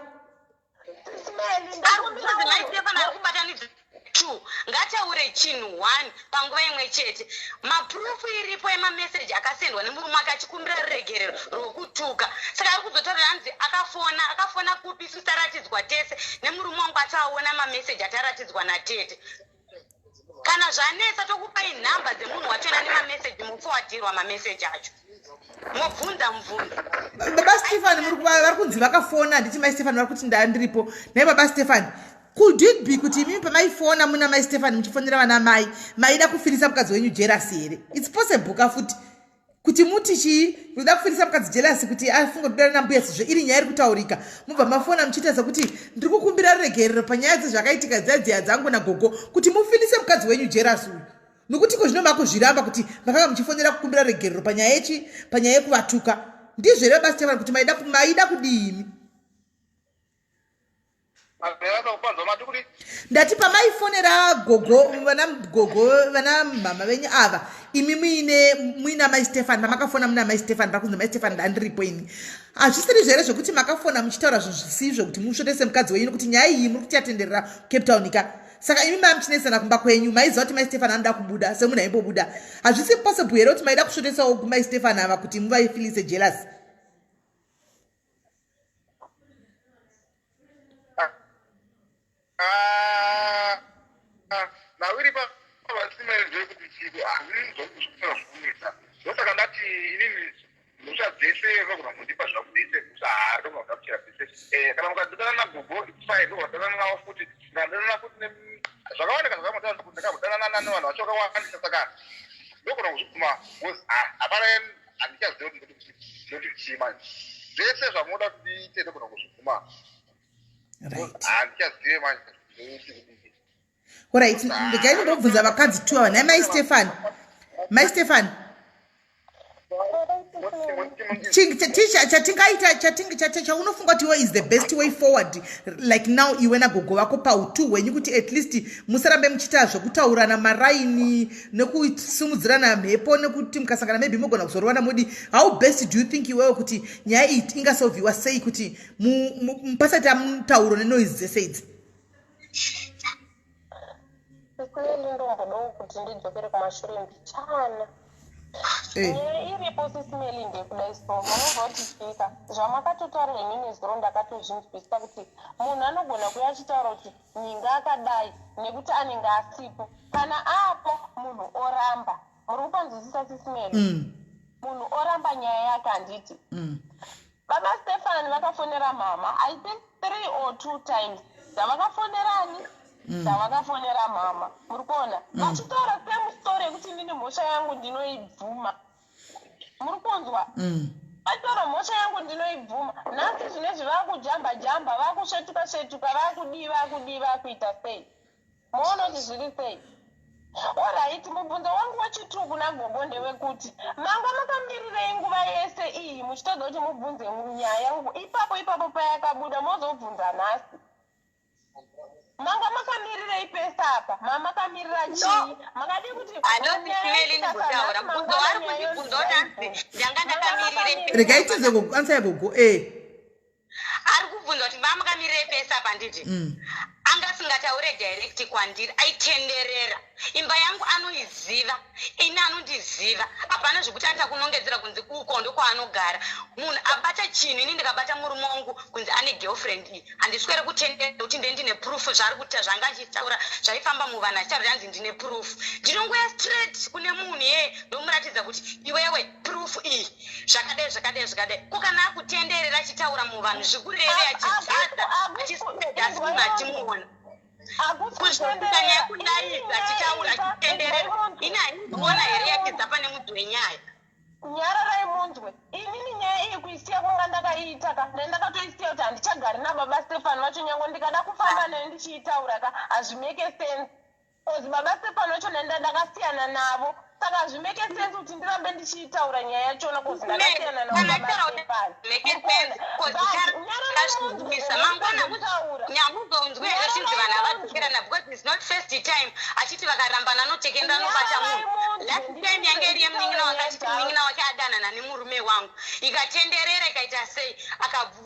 sisimeli ndaakumbira kubatanidza 2 ngataure chinhu 1 panguva imwe chete maproof iripo emameseji akasendwa nemurume wake achikumbira regerero rokutuka saka ari kuzotaura hanzi akafona kupi isu taratidzwa tese nemurume wangu ataona mameseji ataratidzwa natete kana zvanetsa tokupai nhamba dzemunhu wachona nemameseji mufowadirwa mameseji acho mubvunza baba Stefan vari kunzi vakafona nditi mai Stefan vari kuti ndandiripo nai baba Stefan could it be kuti imi pamaifona muna mai Stefan muchifonera vana mai maida kufirisa mukadzi wenyu jealousy here? It's possible kafuti kuti muti chii kuda kufirisa mukadzi jealousy kuti afunga kudana nambuya sezvo iri nyaya iri kutaurika mubva mafona muchiita sekuti ndiri kukumbira regerero panyaya dzezvakaitika dziya dzangu nagogo kuti mufilise mukadzi wenyu jealousy uyu nokuti ko zvino makuzviramba kuti makanga muchifonera kukumbira regerero panyaya yekuvatuka ndizvo here baba Stefan kuti maida kudini? Ndati pamaifonera vana mama venyu ava imi muina mai Stefan pamakafona muna mai Stefan pakunzi mai Stefan ndandiripo ini hazvisiri zvere zvokuti makafona muchitaura zvisizvo kuti musvotese mukadzi wenyu nokuti nyaya iyi muri kuti yatenderera Cape Town ka saka imi mamuchinesana kumba kwenyu maiziva kuti mai Stefan anoda kubuda semunhu aimbobuda hazvisi possible here kuti maida kusvotesawo mai Stefan ava kuti muvaifilise jealousy? Nawiri pavasimere zvekuti chiri hazvizvozvikuita ndosaka ndati inini musha dzese vanogona kundipa zvakudese kuti ndogonga kuchira dzese kana mukadzikana nagogo fine ndogonadana navo futi ndadana futi zvakaoneka zvakamotaa kuti ndakambodana nevanhu vacho vakawandisa saka ndogona kuzviguma hapana handichaziva kuti ndoti chii manje zvese zvamunoda kuti ndiite ndogona kuzviguma handichazive manje. Alright, ndigai ndobvunza vakadzi tu ava nai mai Stefan chaunofunga kuti iwe is the best way forward like now iwe nagogo vako pautu hwenyu kuti at least musarambe muchiita zvokutaurana maraini nekusumudzirana mhepo nekuti mukasangana maybe mugona kuzorovana mudi how best do you think iwewe kuti nyaya iyi ingasolvhiwa sei kuti mupasati mutauro nenoise dzese idzi? Sekweli ndombodawo kuti ndidzokere kumashure mbichana iripo sisimeli ndekudai so munobva kutifika zvamakatotaura inini zuro ndakatozvinzwisisa kuti munhu anogona kuya achitaura kuti ninga akadai nekuti anenge asipo kana apo munhu oramba muri kupanzwisisa sisimeli munhu oramba nyaya yake handiti baba Stefan vakafonera mama I think 3 or 2 times dzavakafonerani dzavakafonera mama muri kuona vachitaura same story yekuti ndine mhosva yangu ndinoibvuma muri kunzwa vachitaura mhosva yangu ndinoibvuma nhasi zvinezvi vakujamba vakusvetuka vakudii vakuita sei muona kuti zviri sei? Alright, mubvunzo wangu wachituku nagogo ndewekuti manga makamirirei nguva yese iyi muchitodza kuti mubvunze nyaya yangu ipapo payakabuda mozobvunza nhasi manga makamirira pesa apa mamakamirira chii makadi kuti anosimeli ndikutaura mubvunzo wari kundibvunza kuti ndanga ndakamirire regaitize gogo answer gogo ari kubvunza kuti mamakamirire pesa apa nditi anga singataure direct kwandiri aitenderera imba yangu anoiziva ini anondiziva hapana zvokuti anoita kunongedzera kunzi uko ndokwaanogara munhu abata chinhu ini ndikabata murume wangu kunzi ane girlfriend iyi handiswere kutendera kuti ndine proof zvaari kuita zvanga achitaura zvaifamba muvanhu achitaura hanzi ndine proof ndinongoya straight kune munhu ndomuratidza kuti iwewe proof iyi zvakadai kukana akutenderera achitaura muvanhu zvikurere achidzadza achisipedasi timuona kuzvikanya kudaidza achitaura achitenderera ini handikuona here yakidza pane mudzi wenyaya nyararai munzwe inini nyaya iyi kuisiya kwanga ndakaiita ndakatoisiya kuti handichagari nababa Stefan vacho nyange ndikada kufamba nayo ndichiitaura hazvimeke sense ozi baba Stefan vacho ndakasiyana navo saka hazvimeke sense kuti ndirambe ndichiitaura nyaya yachona kozi ndakasiyana navo baba Stefan nyamuzonzwe zvechinzi vanhu havadzokerana because it's not first time achiti vakarambana anotekenda anobata munhu last time yange iri yemunin'ina wake achiti munin'ina wake adanana nemurume wangu ikatenderera ikaita sei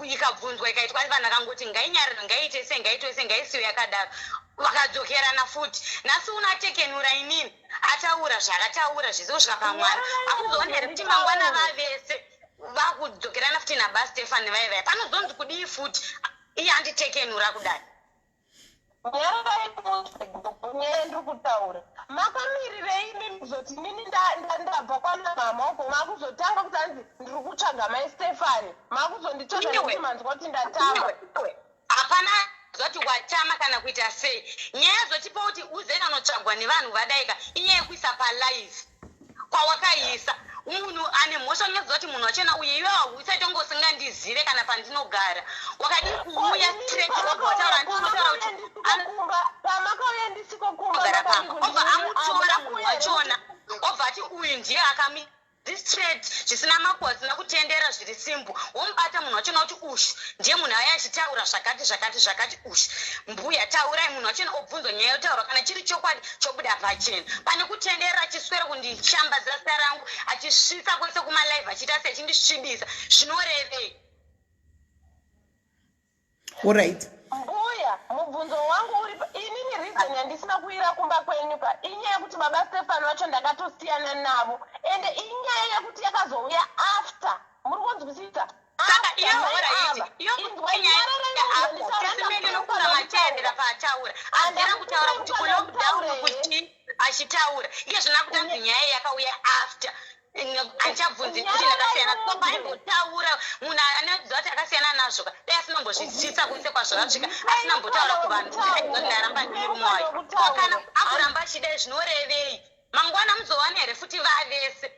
ikabvunzwa ikaitwa vanhu akangoti ngainyarira ngaiite sei ngaisiwe yakadaro vakadzokerana futi nhasi unatekenura inini ataura zvakataura zvizosvika pamwari akuzoona here kuti mangwana vavese vakudzokerana futi nababa Stefan vaivai panozonzi kudii futi iye handitekenura kudai nyaya ndiri kutaura makamirirei imi kuzoti nini ndabva kwana mamaoko makuzotanga kutanzi ndiri kutsvaga maistefani makuzonditsvaga nekuti manzwa kuti ndatamba hapana zoti watama kana kuita sei nyaya zotipa kuti uzenganotsvagwa nevanhu vadaika inyaya yekuisa palive kwawakaisa munhu ane mhosva nyezoti munhu wachona uye iwe usati ongosingandizive kana pandinogara wakadi kuuya straight wataura pamakauya ndisikokumba obva amutora munhu wachona obva ati uyu ndiye akami straight zvisina makwa zvisina kutendera zviri simbu womubata munhu wachona kuti ushu ndiye munhu aya achitaura zvakati ushu mbuya taurai munhu wachona obvunzwa nyaya yotaura kana chiri chokwadi chobuda pachena pane kutendera achiswera kundishambadzira zita rangu achisvitsa kwese kumalive achiita sechindisvibisa zvinorevei alright mbuya mubvunzo wangu uri inini reason yandisina kuira kumba kwenyu pa inyaya yekuti baba Stefan wacho ndakatosiyana navo ende inyaya yekuti yakazouya after muri kunzwisisa saka iyo oraitisinokura mateerera paataura azira kutaura kuti kulockdown kuti achitaura iye zvina kutanzi nyaya yakauya after anchabvunzi kuti ndakasiyana so paimbotaura munhu anoziva kuti akasiyana nazvo dai asinombozvitsitsa kunze kwazvakasvika asinambotaura kuvanhu kuti aizoti ndaramba ndimurume wayo kana akuramba achidai zvinorevei mangwana muzowana here futi vavese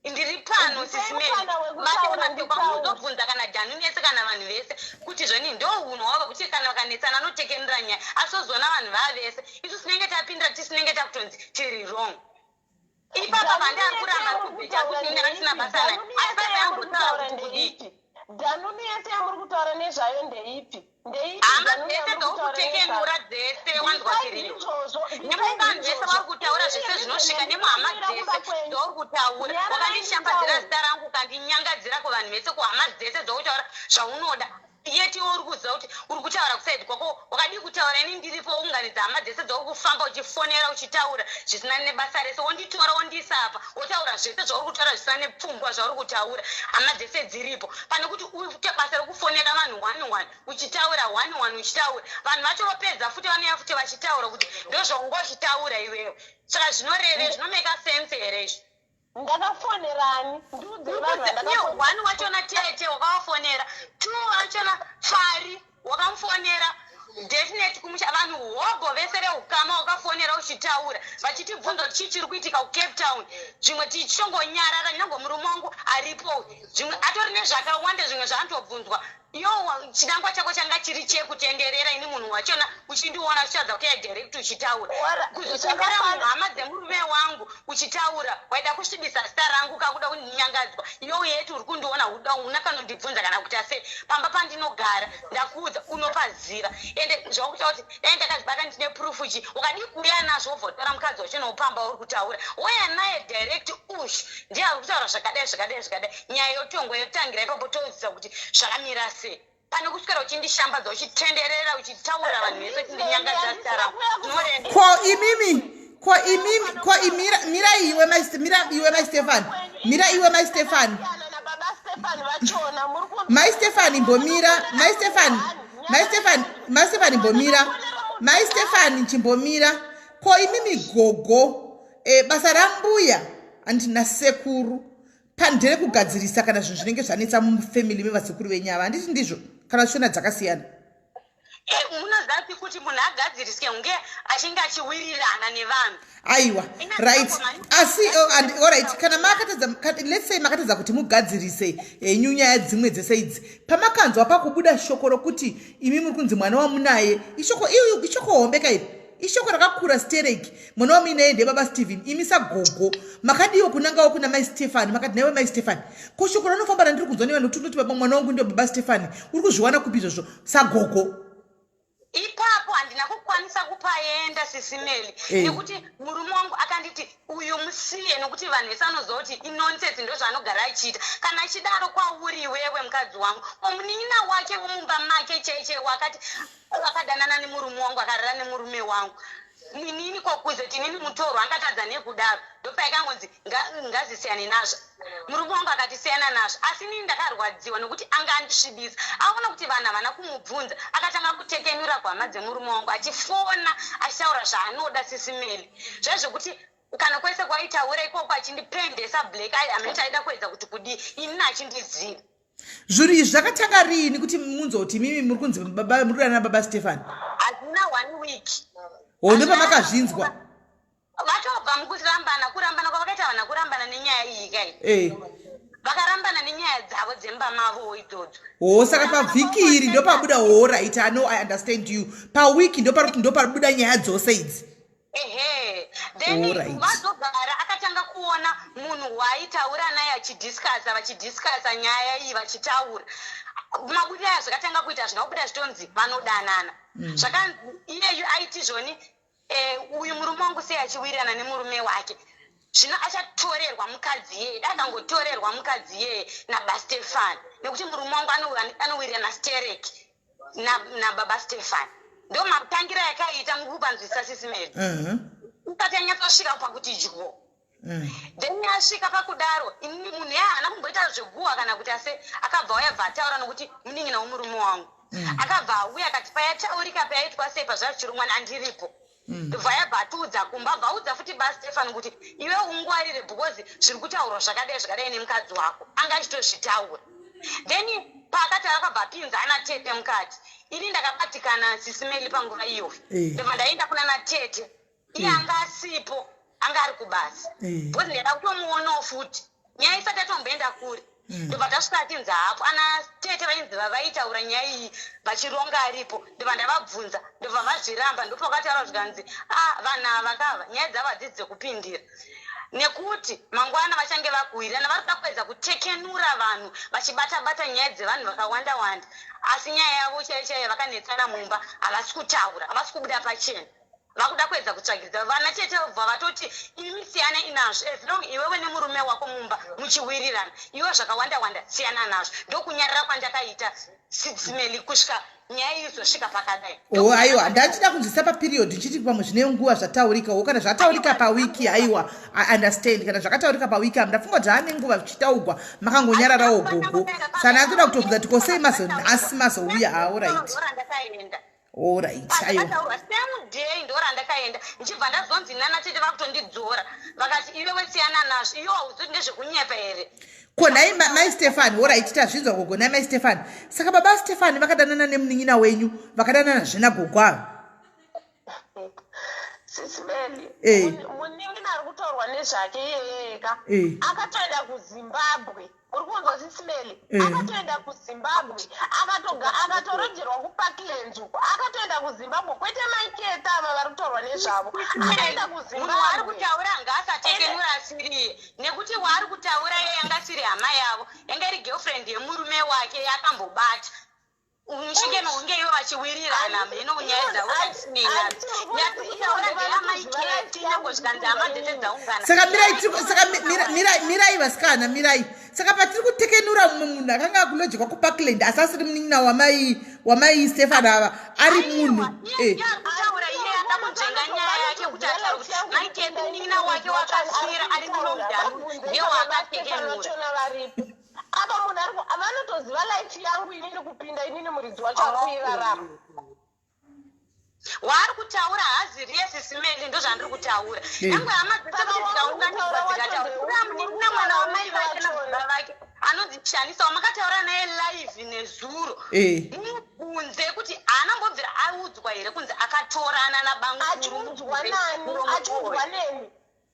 ndiri pano sisimeli vatematekwamunozobvunza kana dhanu nese kana vanhu vese kuti zvoni ndo unhu hwava kuti kana vakanetsana anotekerera nyaya asi ozona vanhu vavese isu tinenge tapindira tisinenge takutonzi tiri wrong ipapa mandi ari kuramba kubvita kuti inge asina basa naye asi basa yambotaura kuti kudiki dhanuni yese yamuri kutaura nezvayo ndeipi hama dzese dzokutekenura dzese wanzwa tiriyo nemuvanhu vese vari kutaura zvese zvinosvika nemuhama dzese dzouri kutaura wakandishambadzira zita rangu ukandinyangadzira kuvanhu vese kuhama dzese dzokutaura zvaunoda yeti uri kuziva kuti uri kutaura kusaidi kwako wakadi kutaura ini ndiripo unganidza hama dzese dzouri kufamba uchifonera uchitaura zvisina nebasa rese wonditora wondiisa apa wotaura zvese zvauri kutaura zvisina nepfungwa zvauri kutaura hama dzese dziripo pane kuti uite basa rekufonera vanhu one uchitaura one uchitaura vanhu vacho vopedza futi vanoya futi vachitaura kuti ndo zvaungochitaura iweyo saka zvinoreve zvinomeka sense here izvi ndakafonerani one wachona tete wakavafonera two wachona fari wakamufonera definite kumusha vanhu hogo vese veukama wakafonera uchitaura vachitibvunza kuti chii chiri kuitika kucape town zvimwe tichongonyarara nyange murume wangu aripo zvimwe atori nezvakawanda zvimwe zvaanotobvunzwa iyo chinangwa chako changa chiri chekutenderera ini munhu wachona uchindiona uchiadza kuya direct uchitaura kuzotendera munhu hama dzemurume wangu uchitaura waida kusvibisa zita rangu kakuda kundinyangadzwa iyo yeti uri kundiona una kanondibvunza kana kuti ase pamba pandinogara ndakuudza unopaziva ende zvakuta kuti dai ndakazibata ndine proof chi ukadi kuuya nazvo vhotora mukadzi wachona upamba uri kutaura uya naye direct ush ndiye ari kutaura zvakadai nyaya yotongo yotangira ipapo toziva kuti zvakamira sei pane kuswera uchindishambadza uchitenderera uchitaura vanhu vese kundinyangadza zita rangu mira iwe maistefani maistefani mbomira maistefani chimbomira ko imimi gogo basa rambuya andina sekuru pandere kugadzirisa kana zvinhu zvinenge zvanetsa mufamily mevasekuru venyava handiti ndizvo kana zvishona dzakasiyana unoziva kuti munhu agadziriswe hunge achinge achiwirirana nevanhu aiwa right asi alright kana let's say makatadza kuti mugadzirise henyu nyaya dzimwe dzese idzi pamakanzwa pakubuda shoko rokuti imi muri kunzi mwana wamunaye ishoko hombe kairi ishoko rakakura stereki mwana wamuinaye ndebaba Stephen imi sagogo makadiwo kunangawo kuna mai Stefani makati naiwe mai Stefani ko shoko ranofamba randiri kunzwa nevanhu kuti baba mwana wangu ndio baba Stefani uri kuzviwana kupi izvozvo sagogo ipapo handina kukwanisa kupaenda sisimeli nekuti murume wangu akanditi uyu musiye nokuti vanhu vese anoziva kuti inonsesi ndo zvaanogara achiita kana achidaro kwauri wewe mukadzi wangu omunina wake womumba make cheche wakati akadanana nemurume wangu akarara nemurume wangu inini kokuze tinini mutorwa angatadza nekudaro ndopaikangonzi ngazisiyane nazvo. Murume wangu akatisiyana nazvo, asi inini ndakarwadziwa nokuti anga andisvibisa. Aona kuti vanhu havana kumubvunza, akatanga kutekenura kuhama dzemurume wangu achifona achitaura zvaanoda sisimeli zvezvekuti kana kwese kwaitaura ikoko achindipendesa black eye amene aida kuedza kuti kudii inini achindiziva. Zviro izvi zvakatanga rini kuti munzoti mimi muri kunzi baba muri kudanana baba Stefan? Hazina 1 week. Ndopamakazvinzwa. Vatobva kurambana kwavakaita vanhu kurambana nenyaya iyi kai. Vakarambana nenyaya dzavo dzemba mavo idzodzo. Saka pavhiki iri ndopabuda right, I know, I understand you. Pawiki ndopabuda nyaya dzose idzi. Then vazogara akatanga kuona munhu waitaura naye vachidhiskasa nyaya iyi vachitaura. Mabudiro aya zvakatanga kuita zvinobuda zvitonzi vanodanana. Zvakanzi iyeyu aiti zvoni uyu murume wangu sei achiwirirana nemurume wake. Zvino achatorerwa mukadzi yeye, dakangotorerwa mukadzi yeye nabaStefan. Nekuti murume wangu anowirirana naStereki nababa Stefan. Ndo matangira yakaita mukupanzwisa sisimeli. Ukati anyatsosvika pakuti dyo. Then asvika pakudaro, inini munhu haana kumboita zveguwa kana kuti ase akabva wayabva ataura nokuti munin'ina womurume wangu. Akabva auya akati payataurika payaitwa sei pazvachirumwana andiripo. Ndobva yabva atiudza kumba, bva audza futi baStefan kuti iwe ungwarire because zviri kutaurwa zvakadai nemukadzi wako. Anga achitozvitaura. Then pakati akabva apinzana Tete mukati. Ini ndakabatikana sisimeli panguva iyo. Ndobva ndaenda kuna naTete. Iye anga asipo, anga ari kubasa. Because ndaida kutomuonawo futi. Nyaya isati yatomboenda kure. Ndobva tasvika tinzi hapo ana Tete vainzi vavaitaura nyaya iyi vachironga aripo. Ndobva ndavabvunza, ndobva vazviramba, ndopakataura zvikanzi vanhu ava kava nyaya dzavo hadzisi dzekupindira. Nekuti mangwana vachange vakuwirirana vari kuda kuedza kutekenura vanhu vachibata nyaya dzevanhu vakawanda. Asi nyaya yavo chaiyo vakanetsana mumba havasi kutaura, havasi kubuda pachena. Vakuda kuedza kutsvagiridza vana Tete vobva vatoti imi siyana inazvo, as long iwewe nemurume wako mumba muchiwirirana, iwe zvakawanda siyana nazvo. Ndokunyarira kwandakaita sisimeli kusvika nyaya izosvika pakadai. Aiwa, ndachida kunzwisa paperiod ndichiti pamwe zvine nguva zvataurikawo kana zvataurika pawiki. Aiwa, I understand. Kana zvakataurika pawiki ndafunga kuti ane nguva zvichitaurwa makangonyararawo gogo. Saka ndatoda kutobvunza kuti kosei mazonhasi mazouya. Alright. Aiwa. Same day ndora ndakaenda. Ndichibva ndazonzi nana Tete vakutondidzora. Vakati iwewe siyana nazvo, iwe hauzi ndezvekunyepa here. Konai mai Stefan, alright, tazvinzwa gogo nai mai Stefan. Saka baba Stefan vakadanana nemunin'ina wenyu, vakadanana zvina gogo ava. Sisimeli. Munin'ina ari kutorwa nezvake iye ega. Akatoenda kuZimbabwe. Uri kunzwa sisimeli? Akatoenda kuZimbabwe. Akatorodzerwa kuParklands uko. Akatoenda kuZimbabwe. Kwete maiketa ava vari kutorwa nezvavo. Akaenda kuZimbabwe. Waari kutaura ngaasatekenura asiriye. Nekuti waari kutaura iye yanga asiri hama yavo. Yanga iri girlfriend yemurume wake yakambobata. Unishinge maunge iwe vachiwirirana meno munyaya dzavo asinina. Yakutaura ngeyamaiketi nangosvikanzi hama dzese dzaungana. Saka mirai vasikana, mirai. Saka patiri kutekenura mumwe munhu akanga akulojekwa kuParkland asi asiri munin'ina wamai Stefan ava ari munhu. Yakutaura iye akamujenga nyaya yake kuti ataura kuti maiketi munin'ina wake wakasvira ari munomudhanu ndiye waakatekenura. Apa munhu vanotoziva life yangu inini kupinda inini muridzi wacho akuirarama. Waari kutaura hazi riye sisimeli ndozvandiri kutaura. Nyangwe hama dzese kuti dzikaunganidzwa dzikataura kuna mwana wamai vake nababa vake anonzi Shanisawo makataura naye live nezuro. Mubvunze kuti haanambobvira audzwa here kunzi akatorana nabanguru.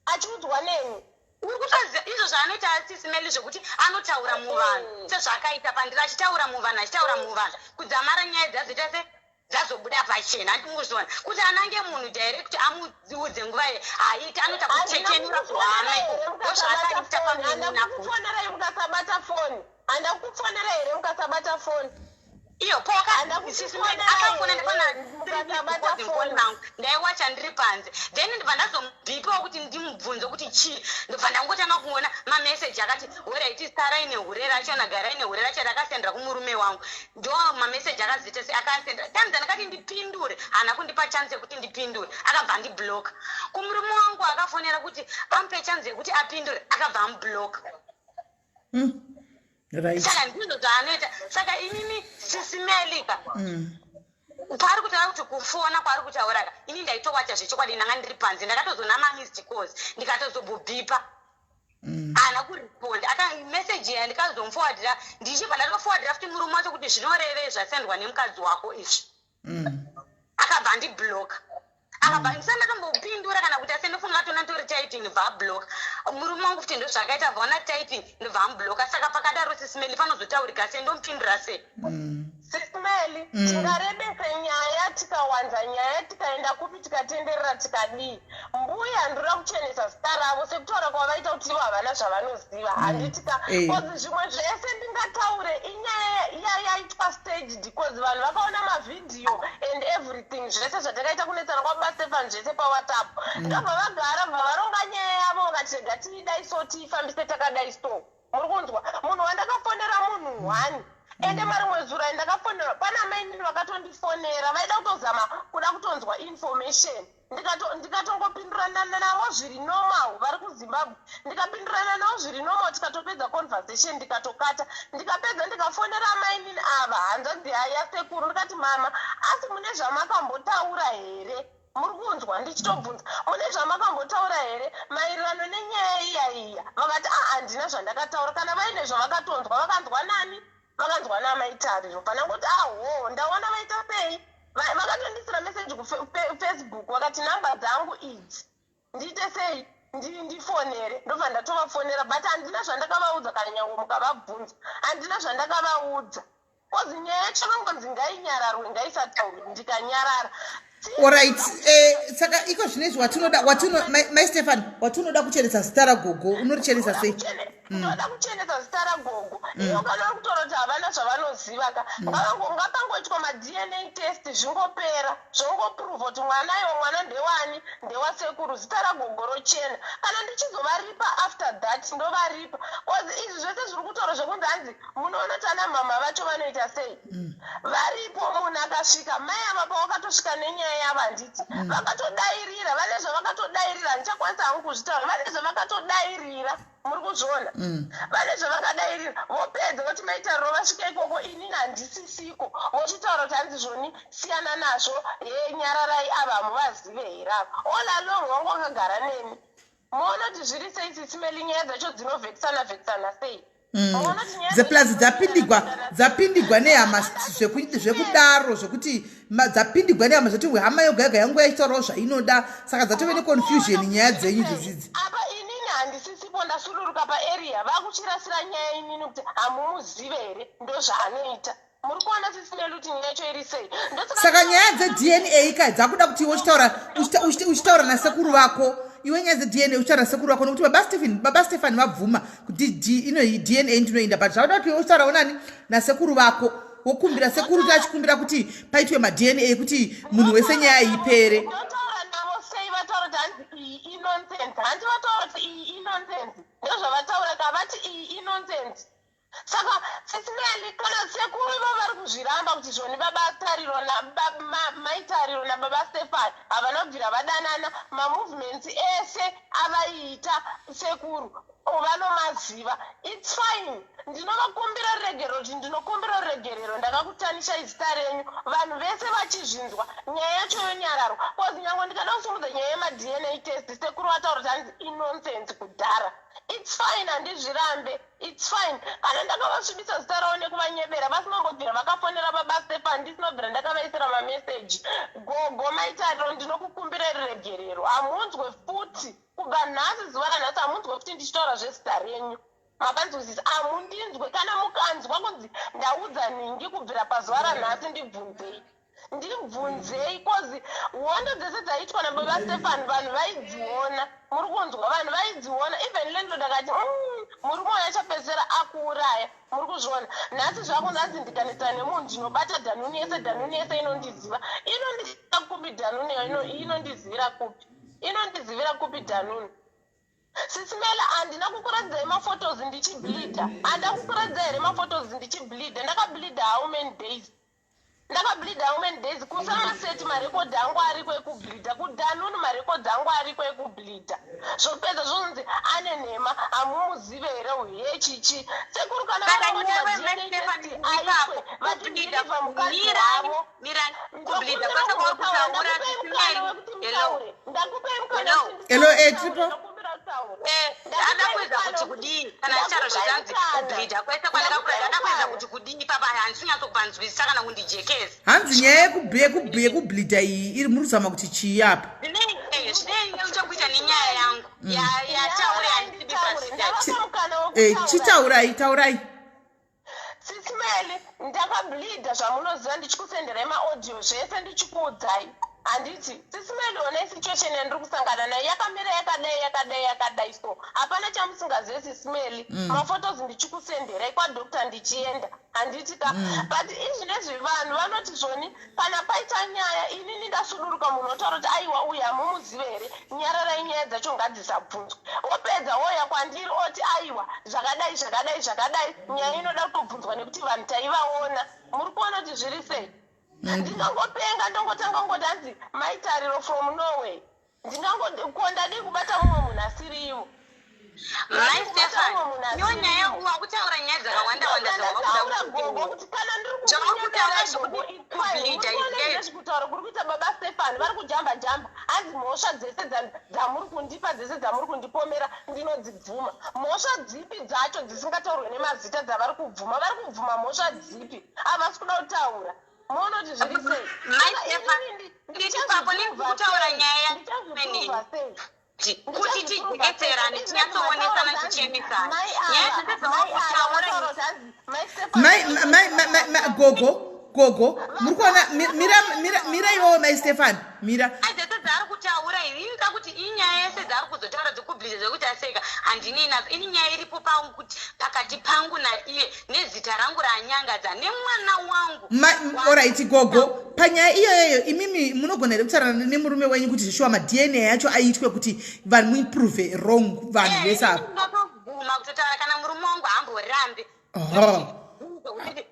Achiudzwa neni. Uri kutaziva izvo zvaanoita sisimeli zvokuti anotaura muvanhu sezvakaita pandira achitaura muvanhu kudzamara nyaya dzazoita se dzazobuda pachena. Handingozviona kuti anange munhu direct amudziudze nguva ye haiti anoita kutekenura kuhama ndozvaakaita pamuninakufonera here mukasabata foni. iyo poka akafona ndifana foni nangu ndaiwacha ndiri panze then ndibva ndazomubhipawo kuti ndimubvunze kuti chii ndobva ndangotanga kuona mameseji akati weraiti starai nehure racho nagarai nehure racho rakasendera kumurume wangu ndo mameseji akazita se akasendera tanza ndakati ndipindure haana kundipa chance yekuti ndipindure akabva ndibloka kumurume wangu akafonera kuti amupe chance yekuti apindure akabva amubloka right saka ndizvo zvaanoita saka inini sisimelika paari kutaura kuti kufona kwaari kutauraka ini ndaitowacha zvechokwadi ndanga ndiri panze ndakatozonama missed calls ndikatozobhubhipa haana kuresponda meseji ya ndikazomfowadira ndichibva ndatofowadira futi murume wacho kuti zvinoreve zvasendwa nemukadzi wako izvi akabva ndibloka akabva ndisandatombopindura kana kuti asendofunga tona tori typing ndobva abloka murume wangu futi ndo zvakaita vaona typing ndobva amubloka saka pakadaro sisimeli panozotaurika sendompindura sei sisimeli tingarebese nyaya tikawanza nyaya tikaenda kupi tikatenderera tikadii mbuya ndinoda kuchenesa zita ravo sekutaura kwavaita kuti ivo havana zvavanoziva handitika kozi zvimwe zvese ndingataure inyaya yaitwa staged kozi vanhu vakaona mavhidhiyo and everything zvese zvatakaita kunetsana kwabastefan zvese pawhatsapp ndobva vagara bva varonga nyaya yavo vakatega tiidai so tiifambise takadai so muri kunzwa munhu wandakafonera munhu 1 ende marimwe zura ndakafonera pana maini vakatondifonera vaida kutozama kuda kutonzwa information ndikatongopindurana navo zviri normal vari kuzimbabwe ndikapindurana navo zviri normal tikatopedza conversation ndikatokata ndikapedza ndikafonera mainini ava hanzvadzi haya sekuru ndikati mama asi mune zvamakambotaura here muri kunzwa ndichitobvunza mune zvamakambotaura here maererano nenyaya iyaiya vakati handina zvandakataura kana vaine zvavakatonzwa vakanzwa nani vakanzwa namaitariro panangoti aho ndaona vaita sei vakatondisira meseji kufacebook vakati nhamba dzangu idzi ndiite sei ndifonere ndobva ndatovafonera but handina zvandakavaudza kana nyange mukavabvunza handina zvandakavaudza kozi nyaya yacho kangonzi ngainyararwe ngaisataurwe ndikanyarara alright saka iko zvinezvi maistefan watunoda kuchenesa zita ragogo unorichenesa sei ndoda kuchenesa zita ragogo iyo kana kutora kuti havana zvavanoziva ka ngapangoitwa madna test zvingopera zvongopruvha kuti mwanayo mwana ndewani ndewasekuru zita ragogo rochena kana ndichizovaripa after that ndovaripa kozi izvi zvese zviri kutaura zvekunzi hanzi munoona tana mama vacho vanoita sei varipo munhu akasvika mai ava pawakatosvika nenyaya yavo handiti vakatodairira vane zvavakatodairira handichakwanisa hangu kuzvitaura vane zvavakatodairira muri kuzviona vane zvavakadairira vopedza voti maitariro vasvika ikoko inini handisisiko vochitaura kuti hanzi zvoni siyana nazvo nyararai ava hamuvazive herava all along wangu wakagara neni muona kuti zviri sei sisimeli nyaya dzacho dzinovhekisana sei plus dzapindigwa nehama zvekudaro zvokuti dzapindigwa nehama zvoti hama yoga yoga yangu yaitaurawo zvainoda saka dzatove neconfusion nyaya dzenyu dzizidzi apa inini handisisipo ndasururuka paarea vakuchirasira nyaya inini kuti hamumuzive here ndo zvaanoita muri kuona sisimeli kuti nyaya yacho iri sei saka nyaya dzedna kai dzakuda kuti iwe uchitaura nasekuru vako iwe nyaya dzedna uchitaura nasekuru vako nokuti baba stefan vabvuma kuti dna ndinoenda but zvauda kuti iwe uchitaurawo nani nasekuru vako wokumbira sekuru kuti achikumbira kuti paitwe madna kuti munhu wese nyaya ipere ndotaura navo sei vataura kuti hanzi iyi inonsense handi vataura kuti iyi inonsense ndozvavataura kavati iyi inonsense saka sisimeli kana sekuru ivo vari kuzviramba kuti zvoni maitariro nababa stefan havana kubvira vadanana mamovements ese avaiita sekuru vanomaziva its fine ndinovakumbira regerero kuti ndinokumbira regerero ndakakutanisha izita renyu vanhu vese vachizvinzwa nyaya yacho yonyararwa kozi nyange ndikada kusumudza nyaya yemadna test sekuru vataura kuti hanzi inonsense kudhara its fine handizvirambe its fine kana ndakavasvibisa zita ravo nekuvanyebera vasinambobvira vakafonera baba stefan ndisinobvira ndakavaisira mameseji gogo maitariro ndinokukumbira regerero hamunzwe futi kubva nhasi zuva ranhasi hamunzwe futi ndichitaura zvezita renyu makanzwisisa hamundinzwe kana mukanzwa kunzi ndaudza ningi kubvira pazuva ranhasi ndibvunzei kozi hondo dzese dzaitwa nababa stefan vanhu vaidziona muri kunzwa vanhu vaidziona even lendo ndakati murume uyu achapedzera akuuraya. Muri kuzviona nhasi zvako ndazindikanisa nemunhu ndinobata dhanuni yese inondiziva. Inondizivira kupi dhanuni inondizivira kupi? Inondizivira kupi dhanuni? Sisi Melly handina kukuradzai mafotos ndichibleeda. Handa kukuradzai here mafotos ndichibleeda. Ndakableeda how many days? Kusamaseti marekodhi angu ariko ekubleeda. Kudhanuni marekodhi angu ariko ekubleeda. Zvopedza zvonzi ane nhema hamumuzive here uye chichi. Sekuru kana vadhiva mukadzi wavo. Ndakupei mukana Hello, Triple. adakwedza kuti kudii kana charo zvitanzi kubleeda kwese kwandakakura ndadakwedza kuti kudii papa handisinyatsokupanzwisisa kana kundijekesa hanzi nyaya yekubleeda iyi iri muri kuzama kuti chii apa zvinei chokuita nenyaya yangu yataura yandisibipasida taurai Sisi Melly ndakableeda zvamunoziva ndichikusenderai maaudio zvese ndichikuudzai. Handiti Sisi Melly onai situation yandiri kusangana nayo yakamira yakadai so hapana chamusingazive Sisi Melly. Mafotos ndichikusenderai kwadokta ndichienda. Handiti ka but izvi nezvi vanhu vanoti zvoni kana paita nyaya inini ndasuduruka munhu otaura kuti aiwa uyu hamumuzive here nyararai nyaya dzacho ngadzisabvunzwe. Opedza woya kwandiri oti aiwa zvakadai nyaya inoda kutobvunzwa nekuti vanhu taivaona. Muri kuona kuti zviri sei? Ndingangopenga ndongotanga ngodanzi maitariro from Norway. Ndingangokonda dii kubata mumwe munhu asiriwo. Mai Stefan, nyaya wakutaura nyaya dzakawanda Ndataura gogo kuti kana ndiri kutaura kuri kuita baba Stefan vari kujamba hanzi mhosva dzese dzamuri kundipa dzese dzamuri kundipomera ndinodzibvuma. Mhosva dzipi dzacho dzisingataurwe nemazita dzavari kubvuma? Vari kubvuma mhosva dzipi? Havasi kuda kutaura. Munoti zviri sei? Mai Stefan, nditi papo ndikutaura nyaya kuti tijeketserane tinyatsoonesa tichiemesana nyaya dzese dzavakutaura gogo muri kuona mira iwowo mai Stefan mira dzese dzaari kutaura iri inoda kuti inyaya yese dzaari kuzotaura dzekubleeda dzekuti aseka handini nadzo ini nyaya iripo pangu kuti pakati pangu naiye nezita rangu ranyangadza nemwana wangu alright gogo panyaya iyoyo imimi munogona here kutaurana nemurume wenyu kuti zvishuwa madna yacho aitwe kuti vanhu muiprove wrong vanhu vese ava ndotoguma kutotaura kana murume wangu hamborambe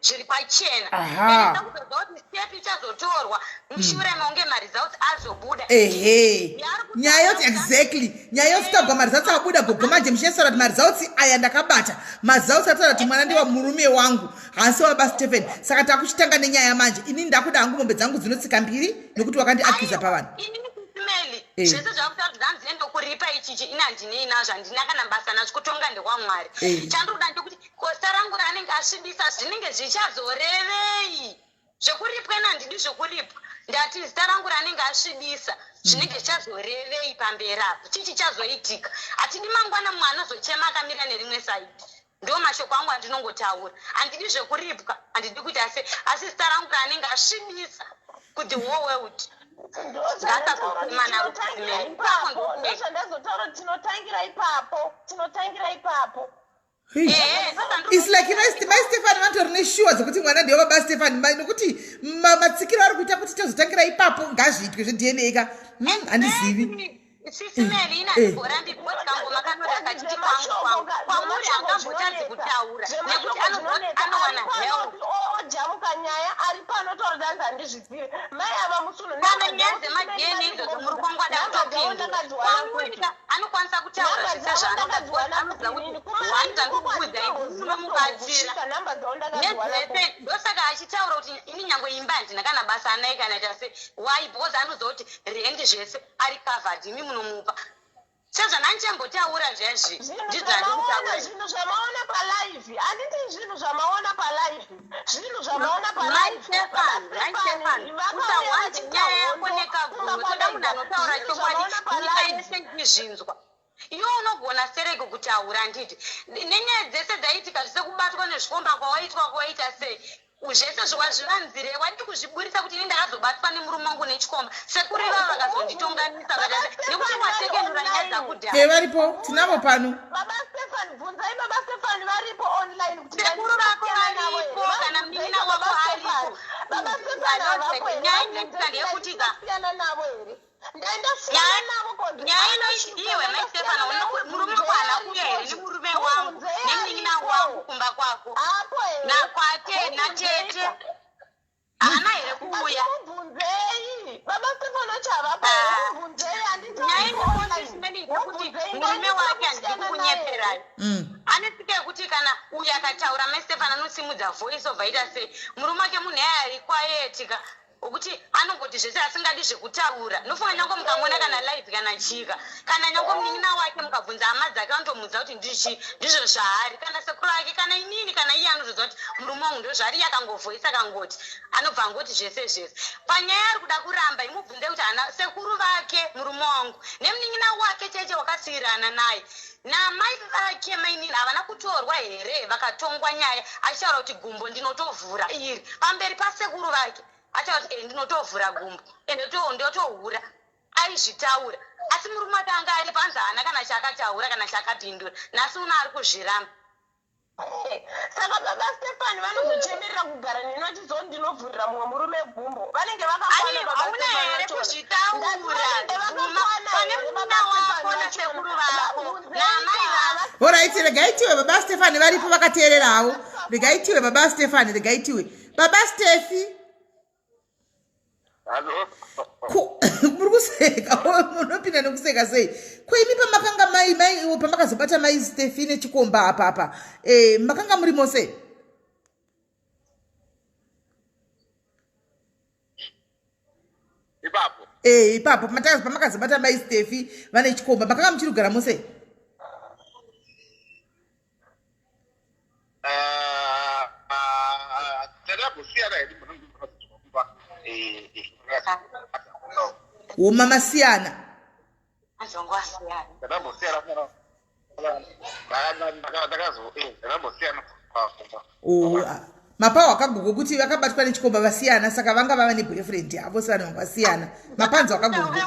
zviri pachena ndakuzoziva kuti step ichazotorwa mushure meunge maresults azobuda nyaya yoti exactly nyaya yoti tabva maresults abuda gogo manje muchesara kuti maresults aya ndakabata maresults ataura kuti mwana ndiwa murume wangu hasi wababa Stephen saka takuchitanga nenyaya manje ini ndakuda hangu mombe dzangu dzinotsika mbiri nokuti wakandiakiza pavanhu Melly zvese zvakutaura kuti ndanzi endokuripa ichichi ina handinei nazvo handina kana basa nazvo kutonga ndekwamwari chandinoda ndekuti kosta rangu ranenge asvibisa zvinenge zvichazorevei zvekuripwa ina handidi zvekuripwa ndati zita rangu ranenge asvibisa zvinenge zvichazorevei pamberi apo chii chichazoitika hatidi mangwana mumwe anozochema akamira nerimwe saidi ndo mashoko angu andinongotaura handidi zvekuripwa handidi kuti asi zita rangu ranenge asvibisa kuti woweut ndazvotaura tinotangira ipapo It's like mai Stefan vatori neshuwa dzekuti mwana ndiwo baba Stefan nokuti matsikiro ari kuita kuti tozotangira ipapo ngazviitwe zvedna ka handizivi Sisi Melly inazibhora ndipoti kangoma kanora kachiti kwangu kwamuri angambotadzi kutaura nekuti anowana help ojamuka nyaya ari pano torodza handizvizive mai ava musuno kana nyaya dzemagene idzodzo muri kwangu ada kutopinda kwamuri anokwanisa kutaura zvese zvaanoda kuti wanda ndikukuudzai unomubatsira nezvese ndosaka achitaura kuti ini nyange imba handina kana basa anai kana ita se why because anoziva kuti rendi zvese ari covered imi munomupa sezvanandichembotaura zvezvi ndidzandikutaura zvinhu zvamaona palive handiti zvinhu zvamaona palive zvinhu zvamaona palive nyaya yako nekaguru toda munhu anotaura chokwadi nyika yese ndizvinzwa iwe unogona serege kutaura nditi nenyaya dzese dzaitika zvise kubatwa nezvikomba kwawaitwa kwawaita sei zvese zvawazvivanzire wadi kuzviburisa kuti ini ndakazobatwa nemurume wangu nechikomba sekuri vava vakazonditonganisa nekuti mwatekenura nyaya dzakudhaya varipo tinavo pano Baba Stefan, bvunzai Baba Stefan varipo online kuti sekuru vako varipo kana munin'ina wako aripo Baba Stefan avapo here. nyaya inoitika ndeyekutika Ndasiyana navo here. Ndaenda siyana navo kodwa. nyaya inoiwe maistefana murume kwana kuya here nemurume wangu nemunin'ina wangu kumba kwako Apo here. nakwate natete haana here kuuya Mubvunzei. Baba Stefan ochavapo here. Mubvunzei nyaya inokonzesimenii kuti murume wake handidi kukunyeperai anesika yekuti kana uyu akataura maistefan anosimudza voice over ita sei murume wake munhu ari kwayetika ukuti anongoti zvese asingadi zvekutaura nofunga nyange mukamona kana live kana chika kana nyange munin'ina wake mukabvunza hama dzake anotomudza kuti ndizvo zvaari kana sekuru ake kana inini kana iye anozviziva kuti murume wangu ndo zvaari iye akangovhoisa akangoti anobva angoti zvese panyaya ari kuda kuramba imubvunze kuti hana sekuru vake murume wangu nemunin'ina wake cheche wakasiyirana naye namai vake mainini havana kutorwa here vakatongwa nyaya achitaura kuti gumbo ndinotovhura iri pamberi pasekuru vake achati ndinotovhura gumbo ndotohura aizvitaura asi murume wake anga ari panzi haana kana chakataura kana chakapindura nhasi uno ari kuzviramba saka Baba Stefan vanozochemerera kugara nenoti zo ndinovhurira mumwe murume gumbo vanenge hauna here kuzvitaura guma pane munin'ina wako nasekuru vako namai vako Alright, regaitiwe Baba Stefan varipo vakateererawo. Regaitiwe Baba Stefan, regaitiwe. Baba Stefi. Hello. Muri kuseka, munopinda nekuseka sei? Kwemi pamakanga mai pamakazobata mai Stefi nechikomba apa. Makanga muri mose? Ipapo. Ipapo pamakazobata mai Stefi vane chikomba makanga muchirugara mose? Mama Siana. Mapa wakagugu kuti vakabatwa nechikomba vasiyana saka vanga vava neboyfriend yavo vanhu vasiyana mapanzi wakagugu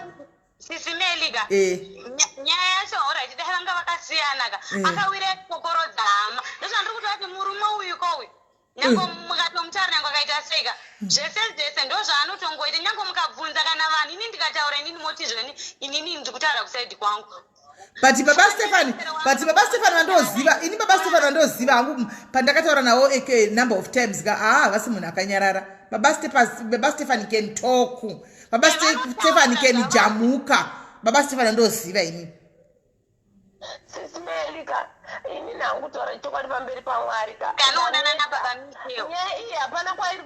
SIS MELLY ka nyaya yacho alright vanga vakasiyana ka akawira kokorodza hama ndozvandiri kuti vati murume uyu kowe nyange mukatomutara nyange akaita seika zvese ndo zvaanotongoita nyange mukabvunza kana vanhu ini ndikataura inini motizveni inini ndikutaura kusaidi kwangu but Baba Stefan vandoziva ini Baba Stefan vandoziva hangu pandakataura nawo number of times ka vasi munhu akanyarara Baba Stefan can talk Baba Stefan can jamuka Baba Stefan vandoziva ini SIS MELLY ka ini nangu tora chokwadi pamberi paMwari ka kanoonana nababa Mikeo iye hapana kwairi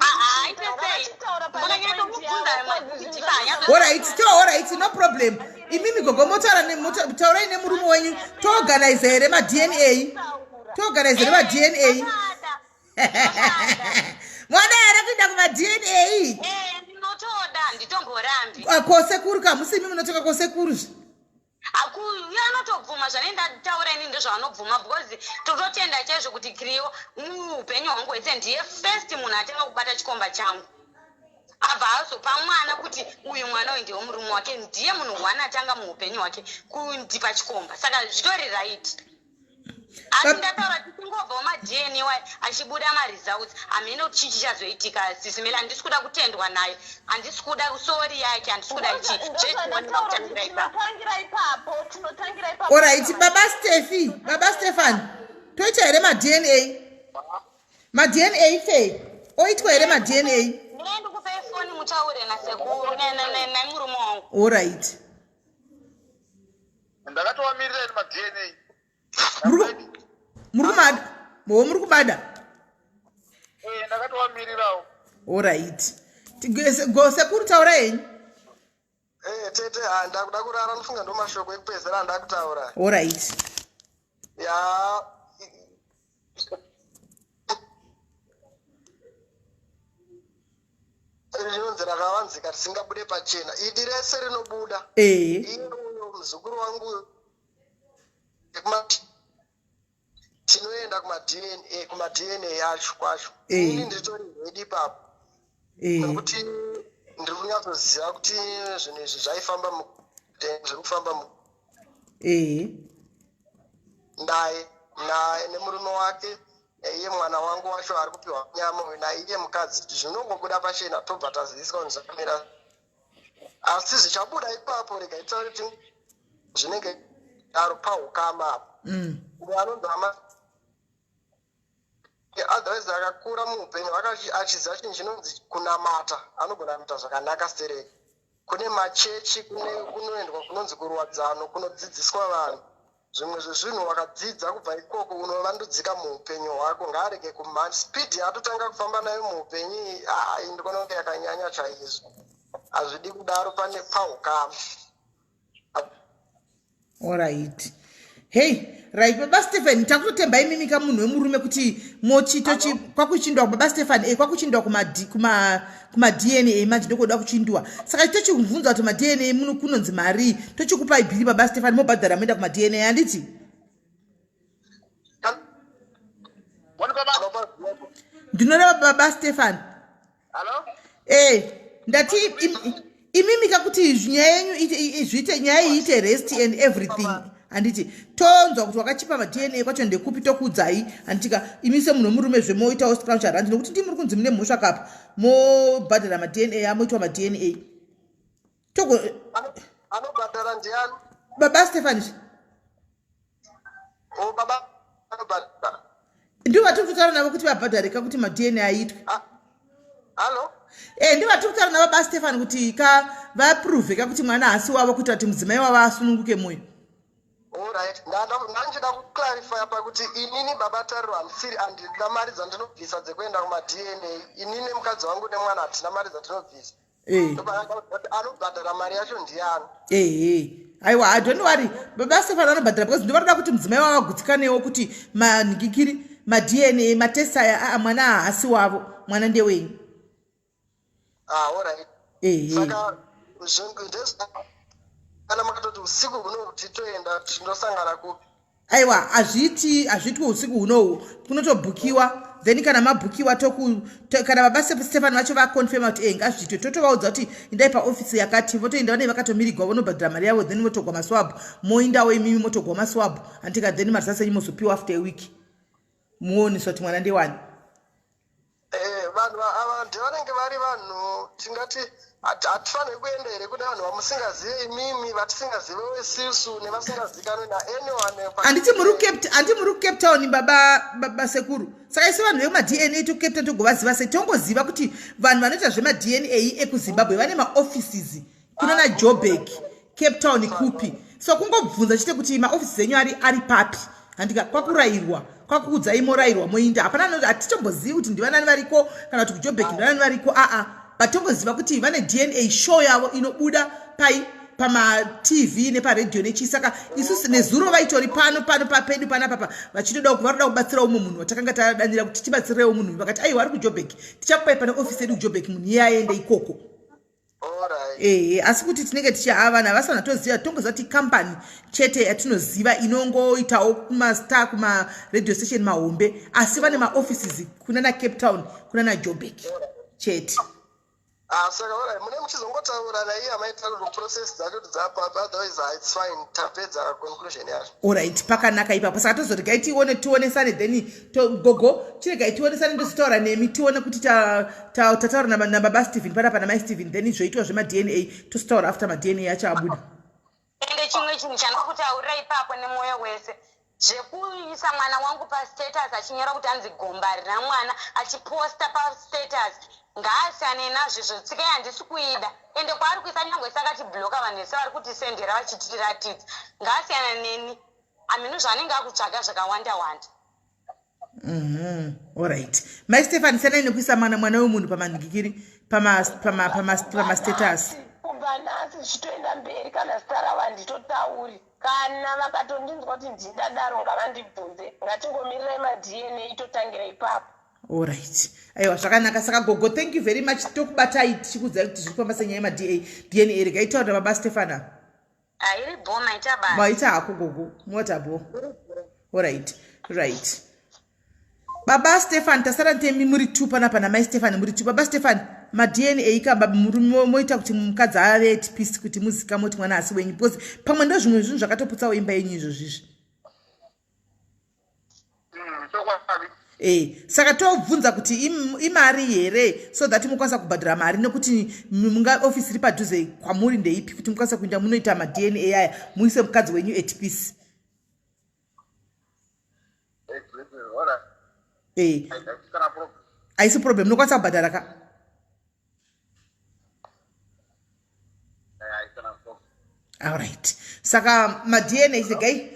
alright no problem imimi gogo motaurai nemurume wenyu toorganize here ma-DNA mwana here kuinda kuma-DNA ndinotoda nditomborambi kosekuru kamusimi munotoka kosekuruzvi akuyo anotobvuma zvanenda taura ini ndozvaanobvuma because tototenda chaizvo kuti Kiriyo muupenyu hwangu hwese ndiye first munhu atanga kubata chikomba changu abva azopa mwana kuti uyu mwana uyu ndiwo murume wake ndiye munhu waanatanga muupenyu hwake kundipa chikomba saka zvitori right asi ndataura tichingobvawo ma-DNA achibuda ma-results hamene kuti chii chichazoitika SIS MELLY handisi kuda kutendwa naye handisi kuda sori yake handisi kuda alright Baba Stefan toita here ma-DNA fe oitwa here ma-DNA ndikupe foni mutaure nasekuru namurume wangu alright ndakatovamirira ini ma-DNA muri kubada ndakatovamirirawo alright sekuru taura henyu tete ndakuda kurara nofunga ndo mashoko ekupedzera ndakutaura alright ya rinonzi rakavanzika risingabude pachena idi rese rinobuda iye uyo muzukuru wangu tinoenda kuma-DNA yacho kwacho. Ini nditori ready papo. Nokuti ndiri kunyatsoziva kuti zvinhu izvi zvaifamba zviri kufamba naye nemurume wake, iye mwana wangu wacho ari kupiwa nyama naiye mukadzi, zvinongobuda pachena tobva taziviswa kuti zvakamira. Asi zvichabuda ipapo regai tauri kuti zvinenge ari paukama apo. Anonzi otherwise akakura muupenyu achiziva chinhu chinonzi kunamata, anogona kuita zvakanaka stereki. Kune machechi, kunoendwa kunonzi kurwadzano, kunodzidziswa vanhu. Zvimwe zvezvinhu wakadzidza kubva ikoko unovandudzika muupenyu hwako. Ngaarege kumhanya spidi atotanga kufamba nayo muupenyu, ndikona kunge yakanyanya chaizvo. Hazvidi kudaro, pane paukama. Alright. Hey, right, Baba Stephen, takutotemba imimika munhu wemurume kuti mochitochi kwakuchindwa Baba Stephen kwakuchindwa kuma DNA manje ndokuda kuchindwa. Saka tochikubvunza kuti ma DNA muno kunonzi mari, tochikupa ibhili Baba Stephen mobhadhara muenda kuma DNA handiti? Ndinona Baba Stephen. Hello? Ndati imimika kuti nyaya yenyu zviite nyaya iite rest and everything. Handiti tonzwa kuti wakachipa ma-DNA kwacho ndekupi tokudzai handitika imise munhu murume zvemoitawo structure randi nokuti ndimuri kunzi mune mhosva kapa mobhadhara ma-DNA amoitwa ma-DNA togo anobhadhara ndiani? Baba Stephen. Baba anobhadhara ndivo vatiri kutaura navo kuti vabhadharika kuti ma-DNA aitwe. Halo? Ndivo vatiri kutaura navo Baba Stephen kuti vaproveka kuti mwana hasi wavo kuita kuti mudzimai wavo asununguke moyo. Alright, ndanchida kuclarify pakuti inini baba tariro handisiri handina mari dzandinobvisa dzekuenda kuma-DNA. Inini mukadzi wangu nemwana hatina mari dzandinobvisa. Anobhadhara mari yacho ndiani? Aiwa, don't worry. Baba Stephen anobhadhara because ndinoda kuti mudzimai wavo agutsikanewo kuti manhingikiri ma-DNA matest aya mwana haasi wavo, mwana ndewenyu. Alright. Saka kana makatoti usiku huno titoenda tinosangana kupi? Aiwa, hazvitwi usiku hunohu, kunotobhukiwa, then kana mabhukiwa kana Baba Stephen vacho vakonfirma kuti ngazviitwe totovaudza kuti indai paofisi yakati, votoenda vanei vakatomirigwa vonobhadhara mari yavo, then motogwa maswabhu, moindawo imimi motogwa maswabhu, handika then marisasi enyu mozopiwa after a week muoniswa kuti mwana ndewani. Vanhu ava ndivanenge vari vanhu tingati hatifaniri kuenda here kune vanhu vamusingazive imimi, vatisingazive wesisu nevasingazikanwe naanyone. Handiti muri kuCape Town baba sekuru. Saka isi vanhu vekuma-DNA tokuCape Town togovaziva sei? Tongoziva kuti vanhu vanoita zvema-DNA ekuZimbabwe vane maoffices kunana Joburg, Cape Town kupi. So kungobvunza chete kuti maoffices enyu ari papi. Handika kwakurayirwa, kwakuudzai morayirwa moinda. Hapana noti hatitombozivi kuti ndivanani variko kana kuti kuJoburg ndivanani variko. Vatongoziva kuti vane DNA show yavo inobuda pama-TV neparedhiyo nechi. Saka isusu nezuro vaitori pano papedu panapa vachitoda varoda kubatsira umwe munhu watakanga tadanira kuti tibatsirewo munhu vakati aiwa ari kuJoburg tichakupai pane ofisi yedu kuJoburg munhu iye aende ikoko. Asi kuti tinenge tichava navasana toziva tongoziva kuti company chete yatinoziva inongoitawo kumastar kuma-radio station mahombe, asi vane maoffices kunana Cape Town kunana Joburg chete. Saka mune muchizongotaura naiye amaitauro process dzacho dzapapa, otherwise it's fine, tapedza conclusion yacho. Alright, pakanaka ipapo. Saka tozoregai tionesane then gogo chiregai tionesane ndositaura nemi tione kuti tataura nababa Stephen panapa namai Stephen then zvoitwa zvema-DNA tositaura after ma-DNA yacho abuda. Ende chimwe chinhu chandakutaurira ipapo nemwoyo wese zvekuisa mwana wangu pastatus achinyora kuti anzi gomba ramwana achiposta pastatus ngaasiyane nazvo zvotsika handisi kuida ende kwaari kuisa nyangwe sakatibhloka vanhu vese vari kutisendera vachitiratidza ngaasiyana neni aminu zvaanenge akutsvaga zvakawanda-wanda. Alright. Mai Stephen sanai nekuisa mwana wemunhu pamanhingikiri pamastatus. Kubva nhasi zvichitoenda mberi kana zita ravo handitotauri. Kana vakatondinzwa kuti ndidadaro ngavandibvunze. Ngatingomirirai ma-DNA itotangira ipapo. Alright. Aiwa zvakanaka. Saka gogo thank you very much. Tokubatai tichikudzai kuti zviri kufamba senyaya yema-DNA. Regai taura Baba Stephen. Iri bho maita basa. Maita hako gogo. Mota bho. Alright. right. Baba Stefan tasara ntemi muri 2 panapa namai Stefan muri 2. Baba Stefan ma-DNA ikamba moita kuti mukadzi ave at peace kuti muzika moti mwana asi wenyu because pamwe ndo zvimwe zvinhu zvakatoputsawo imba yenyu izvozvizvi. Saka tobvunza kuti imari here so that mukwanisa kubhadhara mari nekuti munga office iri padhuze kwamuri ndeipi kuti mukwanisa kuenda munoita ma-DNA aya muise mukadzi wenyu at peace. Haisi problem nokwanisa kubhadhara ka. All right. Saka ma-DNA segai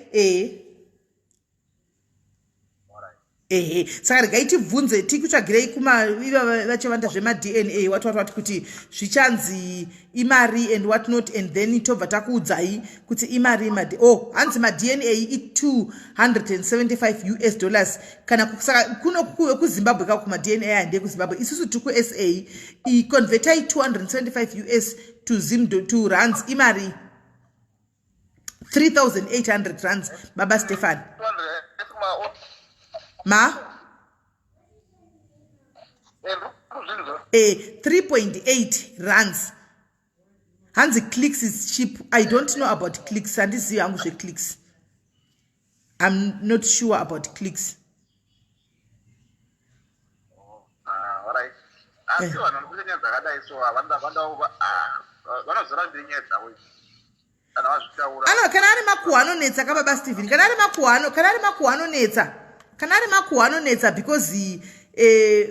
saka regai tibvunze tikutsvagirei iva vachavanda zvema-DNA wati kuti zvichanzi imari and what not and then tobva takuudzai kuti imari hanzi ma-DNA $275 kana saka kuno kuzimbabwe kako kuma-DNA aya ndeye kuzimbabwe isusu tuku-SA iconvertai $275 to rands imari 3,800 rands. Baba Stefan ma 3.8 rands. Hanzi clicks is cheap. I don't know about clicks. And this is clicks. I'm not sure about clicks. All right. Kanari makuano netsa kababa Stephen. Kanari makuano netsa because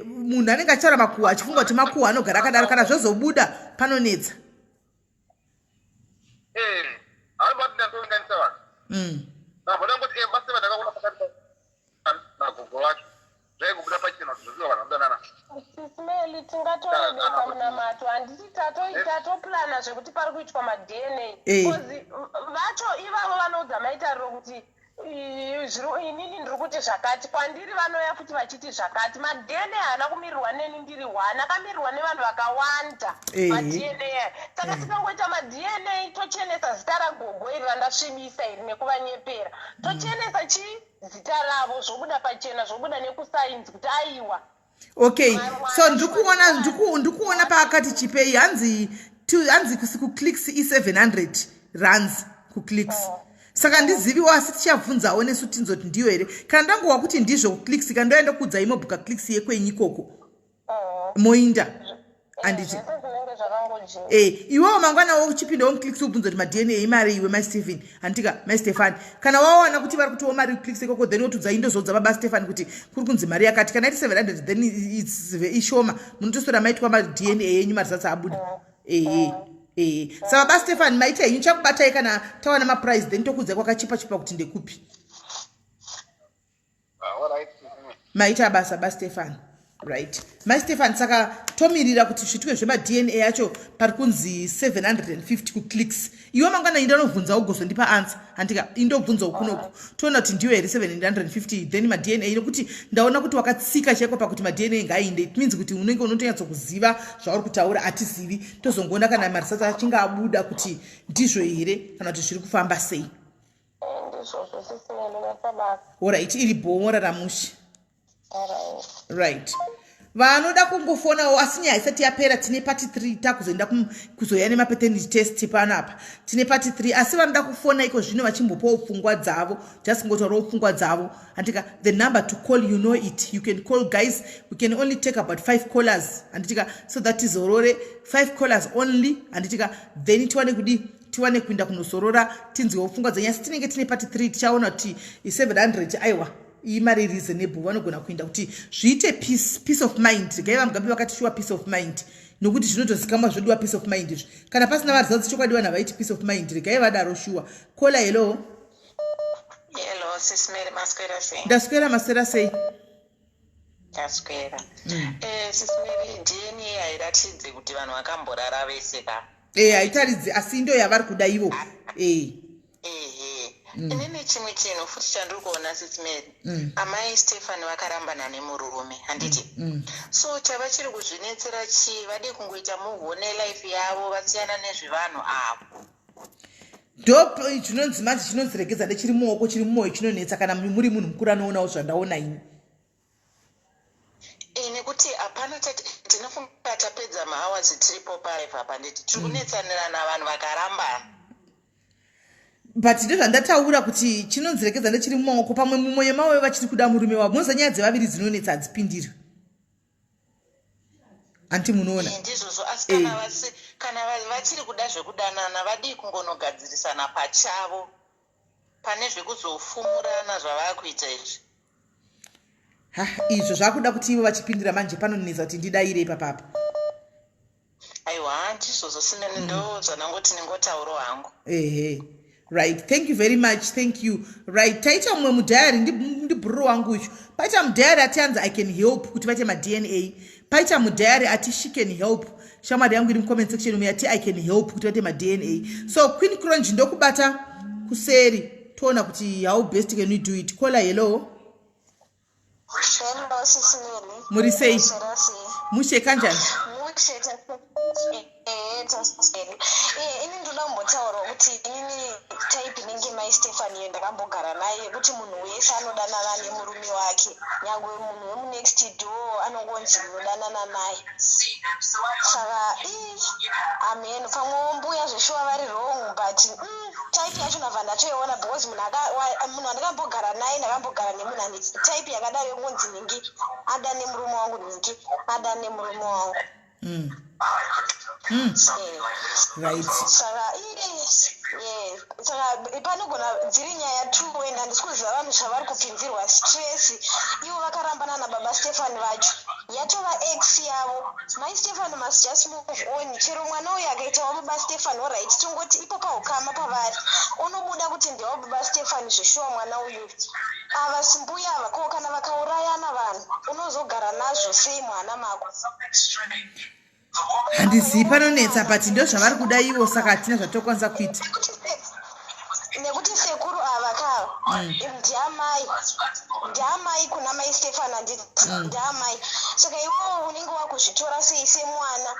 munhu anenge achitaura makuhwa achifunga kuti makuhwa anogara akadaro kana zvozobuda panonetsa. Sismeli tingatoreka munamato handiti tatoplana zvekuti pari kuitwa ma-DNA because vacho ivavo vanoudza maitariro kuti inini ndiri kuti zvakati kwandiri vanoya futi vachiti zvakati ma-DNA haana kumirirwa neni ndiri 1 akamirirwa nevanhu vakawanda ma-DNA saka tikangoita ma-DNA tochenesa zita ragogo iri randasvibisa iri nekuvanyepera tochenesa zita ravo zvobuda pachena zvobuda nekusainzi kuti aiwa. Okay, so ndikuona paakati chipei hanzi kuclicks i700 rands kuclicks. Saka ndiziviwo asi tichabvunzawo nesu tinzoti ndiyo here kana ndangowa kuti ndizvo kuclicks kandoenda kudza imobhuka clicks yekwenyu ikoko moinda anditi iwewo mangwana uchipindawo muclicks ubvunza kuti ma-DNA imari iwe maStephen antika maStefan kana waona kuti vari kutiwo mari clicks ikoko then wotudza indozodza baba Stefan kuti kuri kunzi mari yakati kana iti 700 then ishoma munotosora maitwa ma-DNA yenyu marisatsi abuda saka baba Stefan maita henyu chakubatai kana tawana maprice then tokudzai kwakachipa kuti ndekupi maita basa baba Stefan. Right. My Stefan saka tomirira kuti zvitwe zvema-DNA yacho pari kunzi 750 kuclicks. Iwe mangwana indanovhunza ugozo ndipa answer. Handika indobvunza ukunoku. Toona kuti ndiyo here 750 then ma-DNA nokuti ndaona kuti wakatsika cheko pakuti ma-DNA ngainde. It means kuti unenge unotonyatsa kuziva zvauri kutaura atizivi. Tozongoona kana marisatsi achinge abuda kuti ndizvo here kana kuti zviri kufamba sei. Alright, iri bhomora ramushi. Right. Vanoda kungofonawo asi nyaya isati yapera tine pati 3 takuzoenda kuzoya nemapaternity test panapa. Tine pati 3 asi vanoda kufona iko zvino vachimbopawo pfungwa dzavo. Just kungotaurawo pfungwa dzavo. Antika the number to call you know it. You can call guys. We can only take about 5 callers. Antika so that is orore 5 callers only. Antika then tiwane kuinda kunosorora tinziwo pfungwa dzanyasi tinenge tine pati 3 tichaona kuti 700 aiwa. Imari reasonable vanogona kuinda kuti zviite peace of mind gaiva mugambi vakati shuwa peace of mind nokuti zvinotozikamwa zvodiwa peace of mind izvi kana pasina varizatsi chokwadiwa navaiti peace of mind regai vadaro shuwa kola hello Sis Mary maswera sei ndaswera maswera sei ndaswera Sis Mary DNA hairatidze kuti vanhu vakamborara vese ka haitaridze asi ndo yavari kuda ivo inini chimwe chinhu futi chandiri kuona Sis Mary amai Stefan vakarambana nemurume handiti so chava chiri kuzvinetsera chii vade kungoita muhone life yavo vasiyana nezvevanhu avo ndo chinonzi manje chinonziregedza ndechiri mumaoko chiri mumwoyo chinonetsa kana muri munhu mukuru anoonawo zvandaona ini nekuti hapana tinofunga tapedza mahours tiripo palive apa nditi tiri kunetsanira navanhu vakarambana but ndo zvandataura kuti chinonziregedza ndechiri mumaoko pamwe mumwoyo mavo vachiri kuda murume wavo munoza nyaya dzevaviri dzinonetsa hadzipindiri anti munoona ndizvozvo asi kana vachiri kuda zvekudanana vadii kungonogadzirisana pachavo pane zvekuzofumurana zvavakuita izvi izvo zvakuda kuti ivo vachipindira manje panonetsa kuti ndidayire papapa aiwa ndizvozvo sineni ndo zvanangoti ningotauro hangu ehe right thank you very much thank you right taita mumwe mudhayari ndibhururo wangu uchu paita mudhayari ati anzi I can help kuti vaite madna paita mudhayari ati she can help shamwari yangu iri mucomment section ume ati I can help kuti vaite madna so Queen Cronji ndokubata kuseri toona kuti how best can we do it kola hello muri sei musheka njani ini ndoda mbotaura kuti inini type inenge mai Stephanie ndakambogara naye kuti munhu wese anodanana nemurume wake nyangwe munhu wemunext door anongonzi munodanana naye saka amen pamwe mbuya zveshuwa vari wrong but type yacho ndabva ndatoiona because munhu andakambogara naye ndakambogara nemunhu ane type yakadaro yongonzi ningi ada nemurume wangu ningi ada nemurume wangu right saka panogona dziri nyaya true and handisi kuziva vanhu zvavari kupinzirwa stress ivo vakarambana nababa Stefani vacho yatova ex yavo mai Stefani must just move on chero mwana uyu akaitawo baba Stefani oright tongoti ipo paukama pavari unobuda kuti ndewa baba Stefani zveshuwa mwana uyu ava simbuya ava ko kana vakaurayana vanhu unozogara nazvo sei mwana mako handizivi panonetsa but ndo zvavari kuda ivo saka hatina zvatokwanisa kuita nekuti sekuru ava kava ndiamai kuna mai Stefani handiti ndiamai saka iwowo unenge wakuzvitora sei semwana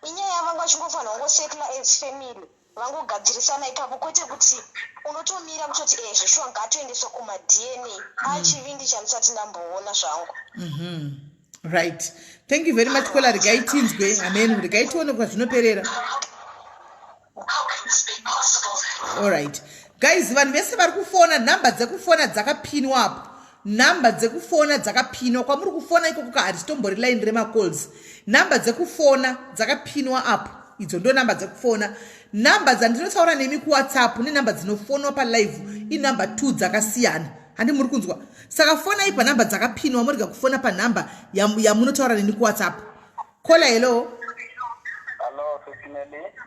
inyaya vanga vachingofanira kungosetla as family vangogadzirisana ipapo kwete kuti unotomira kutoti zveshuwa ngatoendeswa kumadna achivindi chandisati ndamboona zvangu right thank you very much kola regai tinzwe amen regai tione kwa zvinoperera alright guys vanhu vese vari kufona nhamba dzekufona dzakapinwa apo nhamba dzekufona dzakapinwa kwamuri kufona ikoko kaharistombori line remacalls nhamba dzekufona dzakapinwa apo idzo ndo nhamba dzekufona nhamba dzandinotaura nemi kuwhatsapp nenhamba dzinofonwa palive inhamba 2 dzakasiyana handi muri kunzwa saka fonai panhamba dzakapinwa muriga kufona panhamba yamunotaura neni kuwhatsapp kola hello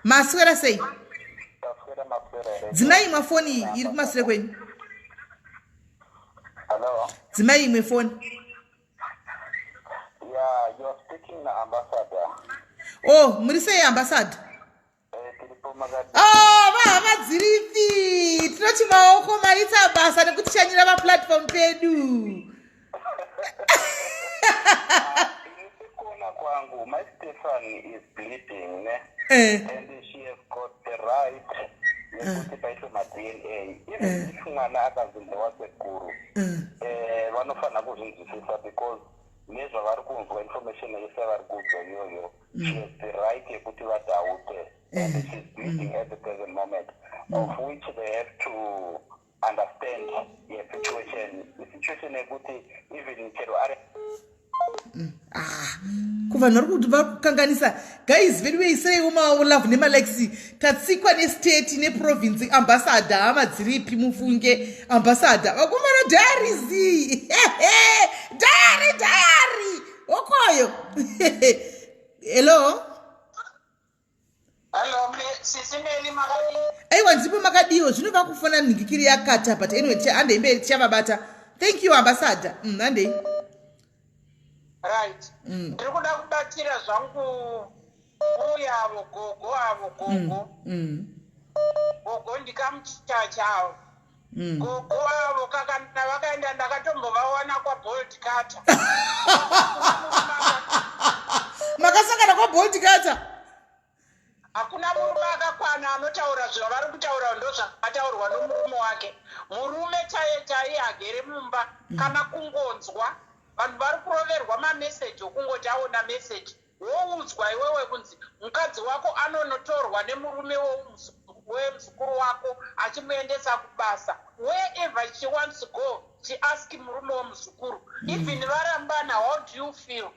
maswera sei dzimai imwe foni iri kumashure kwenyu dzimai imwe foni muri sei ambassador vahama-dziripi tinoti maoko maita basa nekuti chanyira paplatform pedu kwangu my Stephanie is bleeding and she has got the right yekuti paitwe madna even if mwana akazimbowa sekuru vanofanira kuzvinzwisisa because nezvavari kunzwa information yese vari kudzwa iyoyo she has the right yekuti vadaute and she's bleeding at the present moment of which they have to understand the situation yekuti even chero ari kuvanhu vari kuti vari kukanganisa guys vedu veiseiwo maolove nemalexi tatsikwa nestate neprovince ambassador hama dziripi mufunge ambassador vakomana dharizi dhari okoyo hello aiwa ndipo makadiwo zvinobva kufona nhingikiri yakata but anyway handei mberi tichavabata thank you ambassador handei right ndiri kuda kubatira zvangu uya avo gogo gogo ndikamuchacha avo gogo avo kakana vakaenda ndakatombovaona kwabolt cutter makasangana kwabolt cutter hakuna murume akakwana anotaura zvinhu vari kutaura ndo zvakataurwa nomurume wake. Murume chaiye agere mumba kana kungonzwa vanhu vari kuroverwa mameseji okungoti aona meseji woudzwa iwewe kunzi mukadzi wako anonotorwa nemurume wemuzukuru wako achimuendesa kubasa. Wherever she wants to go, she ask murume wemuzukuru. Even varambana, how do you feel?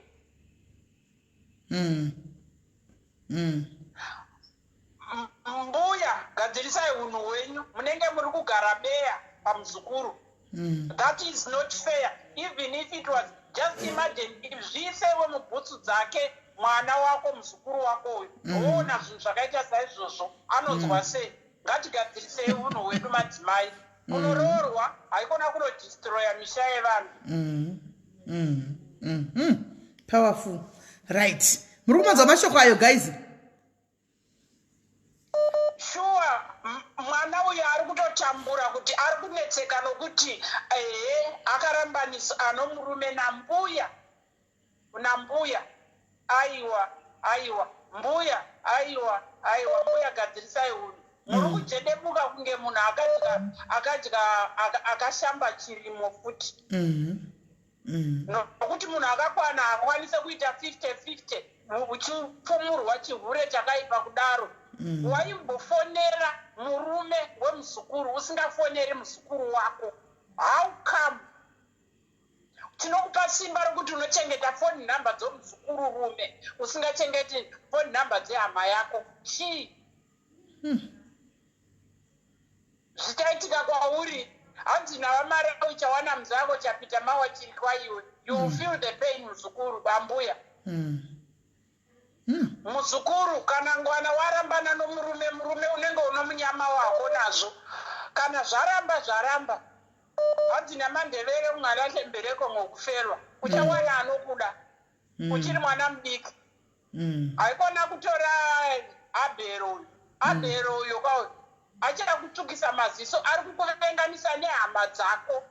Mbuya, gadzirisai unhu hwenyu. Munenge muri kugara beya pamuzukuru. That is not fair. Even if it was, just imagine if zvise wemubhutsu dzake mwana wako muzukuru wako uyu oona zvinhu zvakaita saizvozvo anonzwa sei. Ngatigadzirisei unhu hwedu madzimai. Kunoroorwa haikona kunodistroya misha yevanhu. Powerful. Right. Muri kumanzwa mashoko ayo guys? Sure, mwana uyu ari kutotambura kuti ari kunetseka nokuti akarambanisa nomurume nambuya. Aiwa, mbuya, mbuya gadzirisai unhu. Muri kujedebuka kunge munhu akashamba chirimo futi. Nokuti munhu akakwana akwanise kuita 50-50 uchipfumurwa chihure chakaipa kudaro. Waimbofonera murume wemuzukuru usingafoneri muzukuru wako. How come? Tinokupa simba rokuti unochengeta phone number dzomuzukuru rume usingachengeti phone number dzehama yako. Chii? Zvichaitika kwauri hanzi navamari uchawana muzako chapita mawa chiri kwaiwe. You will feel the pain muzukuru bambuya. Muzukuru kana ngwana warambana nomurume unenge unomunyama wako nazvo. Kana zvaramba hanzi namandevere mwana lembereko ngokuferwa uchawana anokuda uchiri mwana mudiki. Haikona kutora abhero uyo kwawe achida kutsukisa maziso ari kukuvenganisa nehama dzako.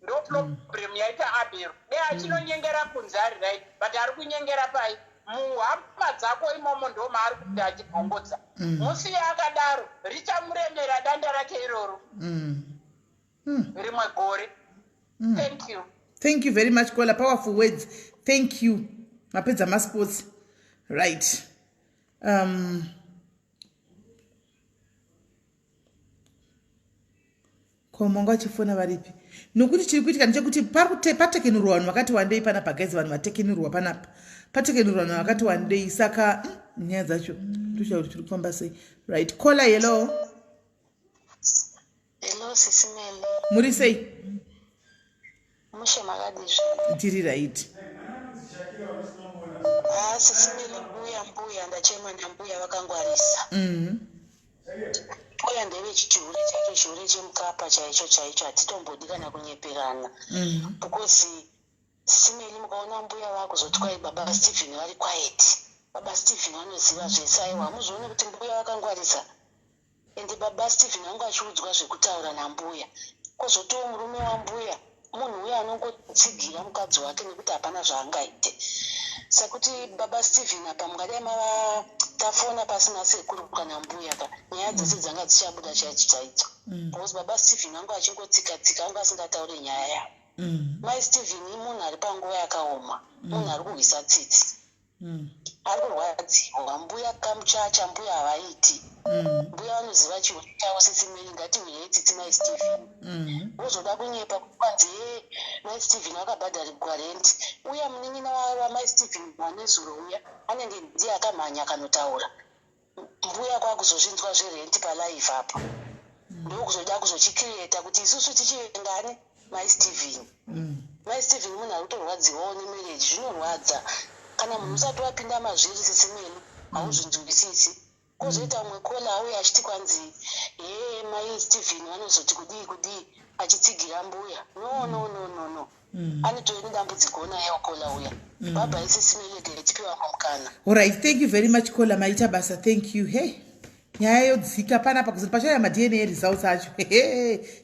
Ndo problem yaita abhero. Achinonyengera kunze ari right, but ari kunyengera pai muhama dzako imomo ndo maari kuti achibhongodza. Musiye akadaro richamuremera danda rake iroro rimwe gore. Thank you very much Kola, powerful words. Thank you. Mapedza masports. Right. Komongo achifona varipi nokuti chiri kuitika ndechekuti patekenurwa vanhu vakati wandei pana pagaizi vanhu vatekenurwa panapa patekenurwa vanhu vakati wandei saka nyaya dzacho ndochida kuti tiri kufamba sei. Right. Kola, hello SIS MELLY. Muri sei? Mushe makadizve. Tiri right. SIS MELLY mbuya ndachema nambuya vakangwarisa. Mbuya ndeve chihure chacho, chihure chemukapa chaicho hatitombodi kana kunyeperana. Because SIS MELLY mukaona mbuya vakuzotwai baba Stephen vari quiet. Baba Stephen vanoziva zvese. Aiwa hamuzoone kuti mbuya vakangwarisa. Ende baba Stephen anga achiudzwa zvekutaura nambuya. Kwozotiwo murume wambuya munhu uye anongotsigira mukadzi wake nekuti hapana zvaangaite. Sakuti baba Stephen apa mungadai mava tafona pasina sekuru kana mbuya ka nyaya dzese dzanga dzichabuda chaicho. Because baba Stephen anga achingotsika anga asingataure nyaya yavo. Mai Stephen munhu ari panguva yakaoma, munhu ari kurwisa tsitsi. Ari kurwadziwa, mbuya kamuchacha, mbuya havaiti. Mbuya vanoziva chihure chavo SIS MELLY ngatiuye tsitsi mai Stephen. Vozoda kunyepa kwanzi mai Stephen vakabhadharirwa rent. Uya munin'ina wamai Stephen wanezuro uya anenge ndiye akamhanya akanotaura. Mbuya kwakuzozvinzwa zverenti palive apo. Ndokuzoda kuzochikireta kuti isusu tichivengane mai Stephen. Mai Stephen munhu ari kutorwadziwawo nemarriage, zvinorwadza. Kana munhu usati wapinda mazviri SIS MELLY hauzvinzwisisi. Kwozoita umwe Kola auya achiti kwanzi mai Stephen vanozoti kudii achitsigira mbuya. No. Anitori nedambudziko nayo Kola uya. Baba SIS MELLY tipiwa mukana. Alright, thank you very much Kola, maita basa. Thank you. Hey, nyaya yodzika panapa kuzoti pachaya DNA results acho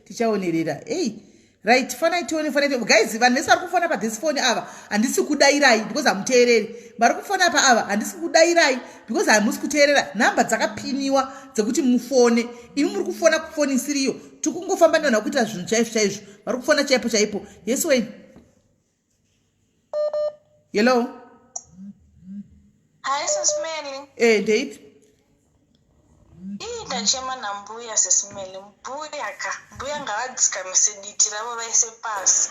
tichaonerera. Hey, right fanai tione guys vanhu vese vari kufona pathis phone ava handisi kudairai because hamuteereri vari kufona pa ava handisi kudairai because hamusi kuteerera nhamba dzakapiniwa dzekuti mufone imi muri kufona kufoni isiriyo tikungofamba nevanhu vakuita zvinhu chaizvo vari kufona chaipo yes wayne hello Hi, SIS MELLY. ndeiti Ndachema nambuya SIS MELLY. Mbuya ngavadzikamise diti ravo vaise pasi.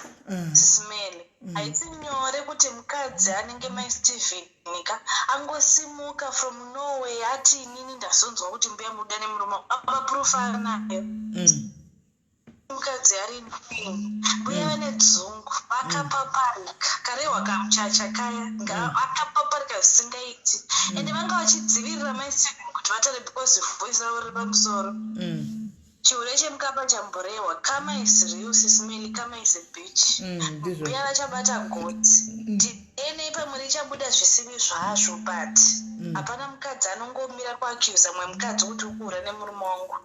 SIS MELLY. Haiti nyore kuti mukadzi anenge maStephen ka angosimuka from Norway ati inini ndasonzwa kuti mbuya muda nemurume apa proof anayo. Mukadzi ari nqueen. Mbuya vane dzungu vakapaparika kare wakamuchacha kaya akapaparika zvisingaiti ende vanga vachidzivirira maStephen kuti vatare because voice ravo riri pamusoro. Chiure chemukapa chamborehwa kama is real SIS MELLY kama is a bitch. Mbuya vachabata gotsi DNA pamwe richabuda zvisivi zvazvo but hapana mukadzi anongomira kuaccuse mwe mukadzi kuti ukuura nemurume wangu.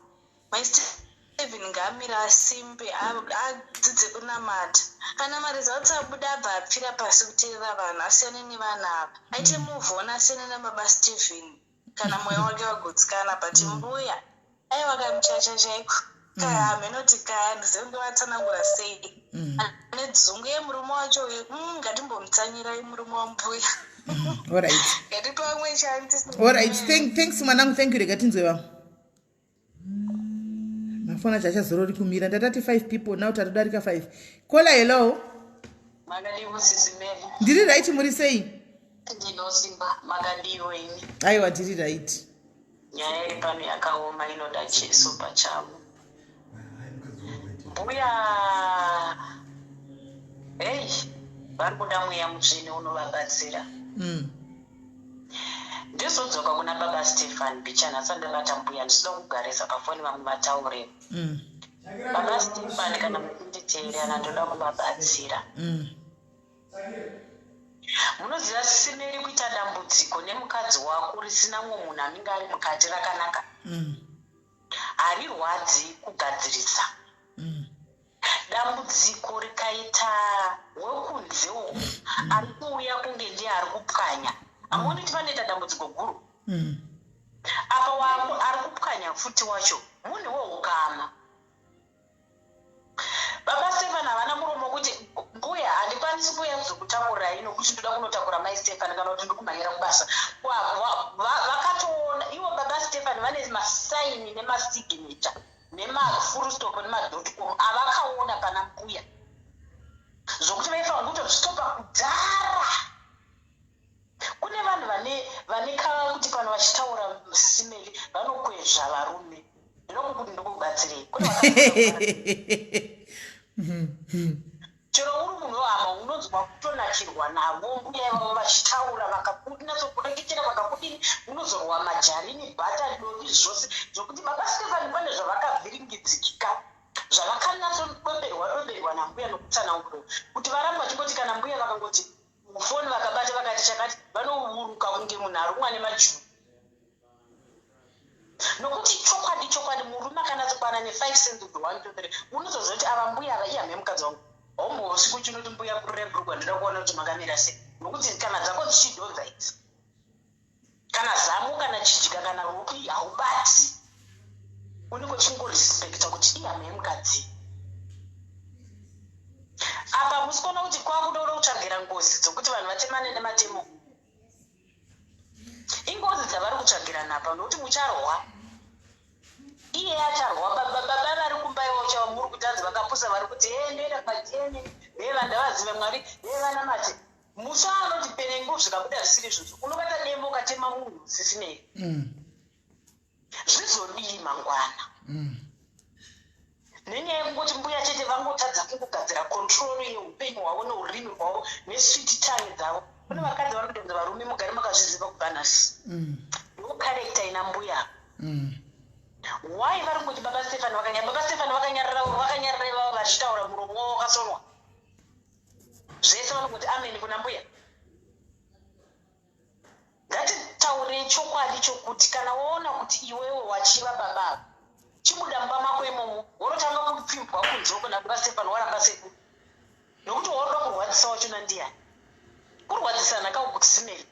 maStephen ngaamira asimbe adzidze kunamata kana mari dzautsabuda abva apfira pasi kuteerera vanhu asiyane nevanhu ava aite move on asiyane nababa Stephen kana mweya wake wagotsikana but mbuya aiwakamuchacha chaiko kaya hamenoti kaya ndizive ndovatsanangura sei nedzungu yemurume wacho uyu ngatimbomutsanyira murume wambuya alright ngatipamwe chandisi alright thanks mwanangu thank you rega tinzwe vamwe mafona chachazorori kumira ndatati 5 people now tatodarika 5 kola hello makadiwo SIS MELLY ndiri right muri sei ndinosimba makadiwo ini aiwa ndiri right nyaya iri pano yakaoma inoda Jesu pachavo mbuya vari kuda mweya mutsvene unovabatsira ndizodzoka kuna baba Stephen bichana sandakata mbuya ndisida kugarisa pafoni vamwe vataure baba Stephen kana mukunditeerera ndoda kuvabatsira munoziva SIS MELLY kuita dambudziko nemukadzi wako risina mumwe munhu anenge ari mukati rakanaka harirwadzi kugadzirisa dambudziko rikaita wekunzewo ari kuuya kunge ndiye ari kupwanya amoni kuti panoita dambudziko guru apa ari kupwanya futi wacho munhuwo ukama baba Stephen havana muromo kuti mbuya handikwanisi kuuya kuzokutaura ino kuti ndoda kunotakura maStephen kana kuti ndikumhanyira kubasa vakatoona ivo baba Stephen vane masaini nemasignature nemafurustop nemadotcom avakaona pana mbuya zvokuti vaifanira kutozvitopa kudhara. Kune vanhu vane kava kuti pano vachitaura SIS MELLY vanokwezva varume ndinokuti ndikubatsirei chero uri munhu wehama unonzwa kutonakirwa navo mbuya ivavo vachitaura vakakudinatsokureketera vakakudini unozorwa majarini bhata dovi zvose zvokuti baba Stephen pane zvavakavhiringidzikika zvavakanyatsodoberwa nambuya nokutsananguro kuti varamba vachingoti kana mbuya vakangoti mufoni vakabata vakati chakati vanouruka kunge munhu arumwa nemajuru nokuti chokwadi murume akanatsokwana ne5 cents 1 2 3 unozozva kuti ava mbuya ava iye hamemukadzi wangu hombo usiku chinoti mbuya kurebhurugwa ndida kuona kuti makamira sei nokuti kana dzako dzichidhodza idzi kana zamu kana chidya kana rupi haubati unenge uchingorespekta kuti iye hamemukadzi apa musikuona kuti kwakuda kutsvagira ngozi dzokuti vanhu vatemane nematemo ingozi dzavari kutsvagira napa nokuti mucharwa iye acharwa baba vari kumbaiwa chava muri kutanzi vakapusa vari kuti ndoenda patene vandavazive mwari vanamati musa anoti penengu zvikabuda zvisiri zvizvo unobata dembo ukatema munhu zvisinei zvizodii mangwana nenyaya yekungoti mbuya chete vangotadza kungogadzira kontrolo yeupenyu hwavo neurimi hwavo neswiti tangi dzavo kune vakadzi vari kutonza varume mugari makazviziva kubanasi ndokarekta ina mbuya why vari kungoti baba Stephen vakanyarira vavo vachitaura muromo wavo wakasonwa zvese vanongoti ameni kuna mbuya ngatitaurei chokwadi chokuti kana waona kuti iwewe wachiva babavo chibuda mumba mako imomo unotanga kupfimbwa kunzoko nababa Stefan waramba seku nokuti waoda kurwadzisa wacho nandiani kurwadzisana kaukusimeli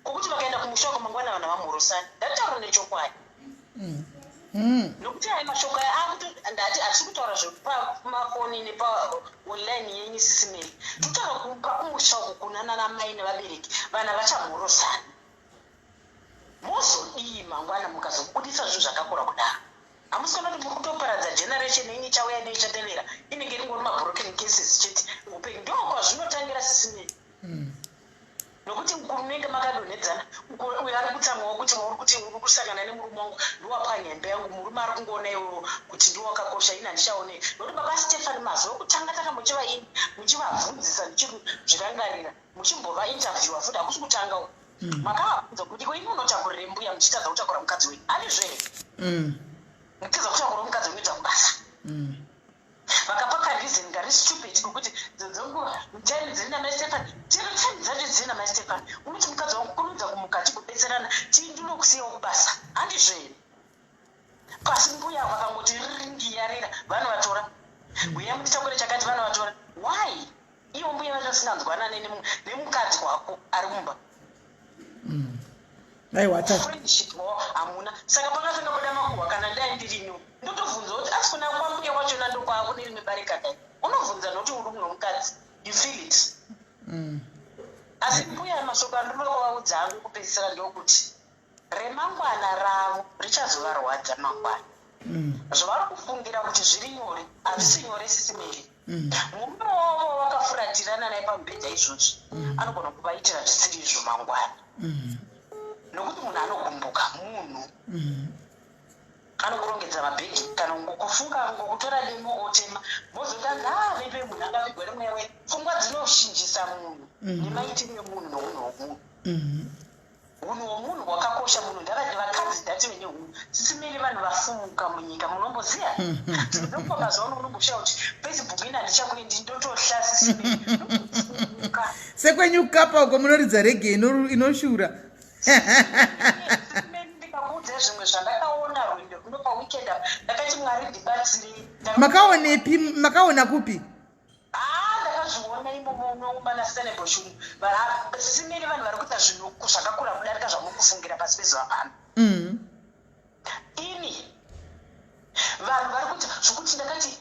kokuti vakaenda kumushoko mangwana vanhu vamhorosani ndataura nechokwadi nokuti hai mashoko ndati hatisi kutaura zvepamafoni nepaonline yenyu sisimeli tokutaura kumba umushoko kunana namai nevabereki vana vachamhorosani mozodii mangwana mukazobudisa zvinhu zvakakura kudaro hamusikaona kuti muri kutoparadza generation yenyu ichauya neichatenera inenge iringori mabroken cases chete upenyu ndo kwazvinotangira sisimeli nokuti munenge makadonhedzana uyo ari kutsamwawo kuti mauri kuti uri kusangana nemurume wangu ndiwapa nyembe yangu murume ari kungoona iwowo kuti ndiwakakosha ini handichaonei nokuti baba Stefan mazuva okutanga takamuchiva ini muchivabvunzisa zvirangarira muchimbova interviewa futi hakusi kutangawo makavabvunza kuti ko ini unotakurire mbuya muchitadza kutakura mukadzi wenyu ani zvere mutadza kutakura mukadzi wenyu dzakubasa vakapa karizini ngari stupid kokuti mutani dziri namai Stefan tiri tani dzacho dziri namai Stefan unoti mukadzi wangu kunudza kumukati kubetserana tii ndinokusiyawo kubasa handi zveni pasi mbuya vakangoti ringiyarira vanhu vatora uya mutitakure chakati vanhu vatora why iwo mbuya vacho singanzwanane nemukadzi wako ari mumba friendship wavo hamuna saka pakasanga buda makuhwa kana ndai ndirino ndotobvunza kuti asi kuna kwambuya wachona ndokwaako nerimwe barikadai unobvunza nokuti uri muno mukadzi you feel it asi mbuya mashoko andinoda kuvaudza angu kupedzisira ndokuti remangwana ravo richazovarwadza mangwana zvavari kufungira kuti zviri nyore hazvisi nyore sisimeri murume wavo vakafuratirana naye pamubhedha izvozvi anogona kuvaitira zvisiri izvo mangwana nokuti munhu anogumbuka munhu anokurongedza mabhegi kana ngokufunga ngokutora demo otema mozotanza veve munhu angavigwere mweya we pfungwa dzinoshinjisa munhu nemaitiro emunhu nounhu womunhu unhu hwomunhu hwakakosha munhu ndavati vakadzi dati venye unhu sisimeri vanhu vafumuka munyika munomboziya tinopa mazuva ano unomboshawa kuti Facebook ina handichakuendi ndotohla sisimeri nofumuka sekwenyu kapa uko munoridza rege inoshura ndikakuudza zvimwe zvandakaona rwendo runo paweekend ndakati mwari ndibatsire makaonepi makaona kupi ndakazviona imomo manaseneboshunu sisimeri vanhu vari kuita zvinhu zvakakura kudarika zvamukufungira pasi pezuva pano ini vanhu vari kuita zvokuti ndakati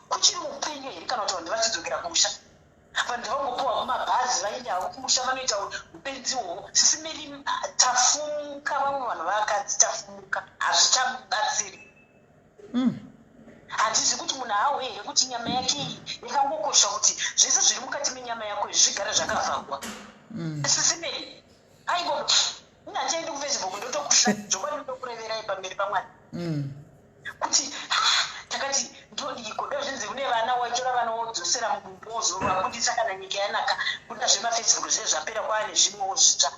kuchiri upenyu here kana kuti vanhu vachidzokera kumusha vanhu vangopuwa kumabhazi vaende havo kumusha vanoita upenzi hwohwo sisimeri tafumuka vamwe vanhu vakadzi tafumuka hazvichabatsiri handizi kuti munhu awe here kuti nyama yake iyi yakangokosha kuti zvese zviri mukati menyama yako izvi zvigare zvakavhagwa sisimeri aibo inhandichaende kufacebook ndotokusha zvokwadi ndokureverai pamberi pamwari kuti takati ndodiko dozvinzi une vana waitora vana wodzosera mudumbozo vabudisa kana nyika yanaka kuda zvemafacebook zve zvapera kwaane zvimwewo zvitsva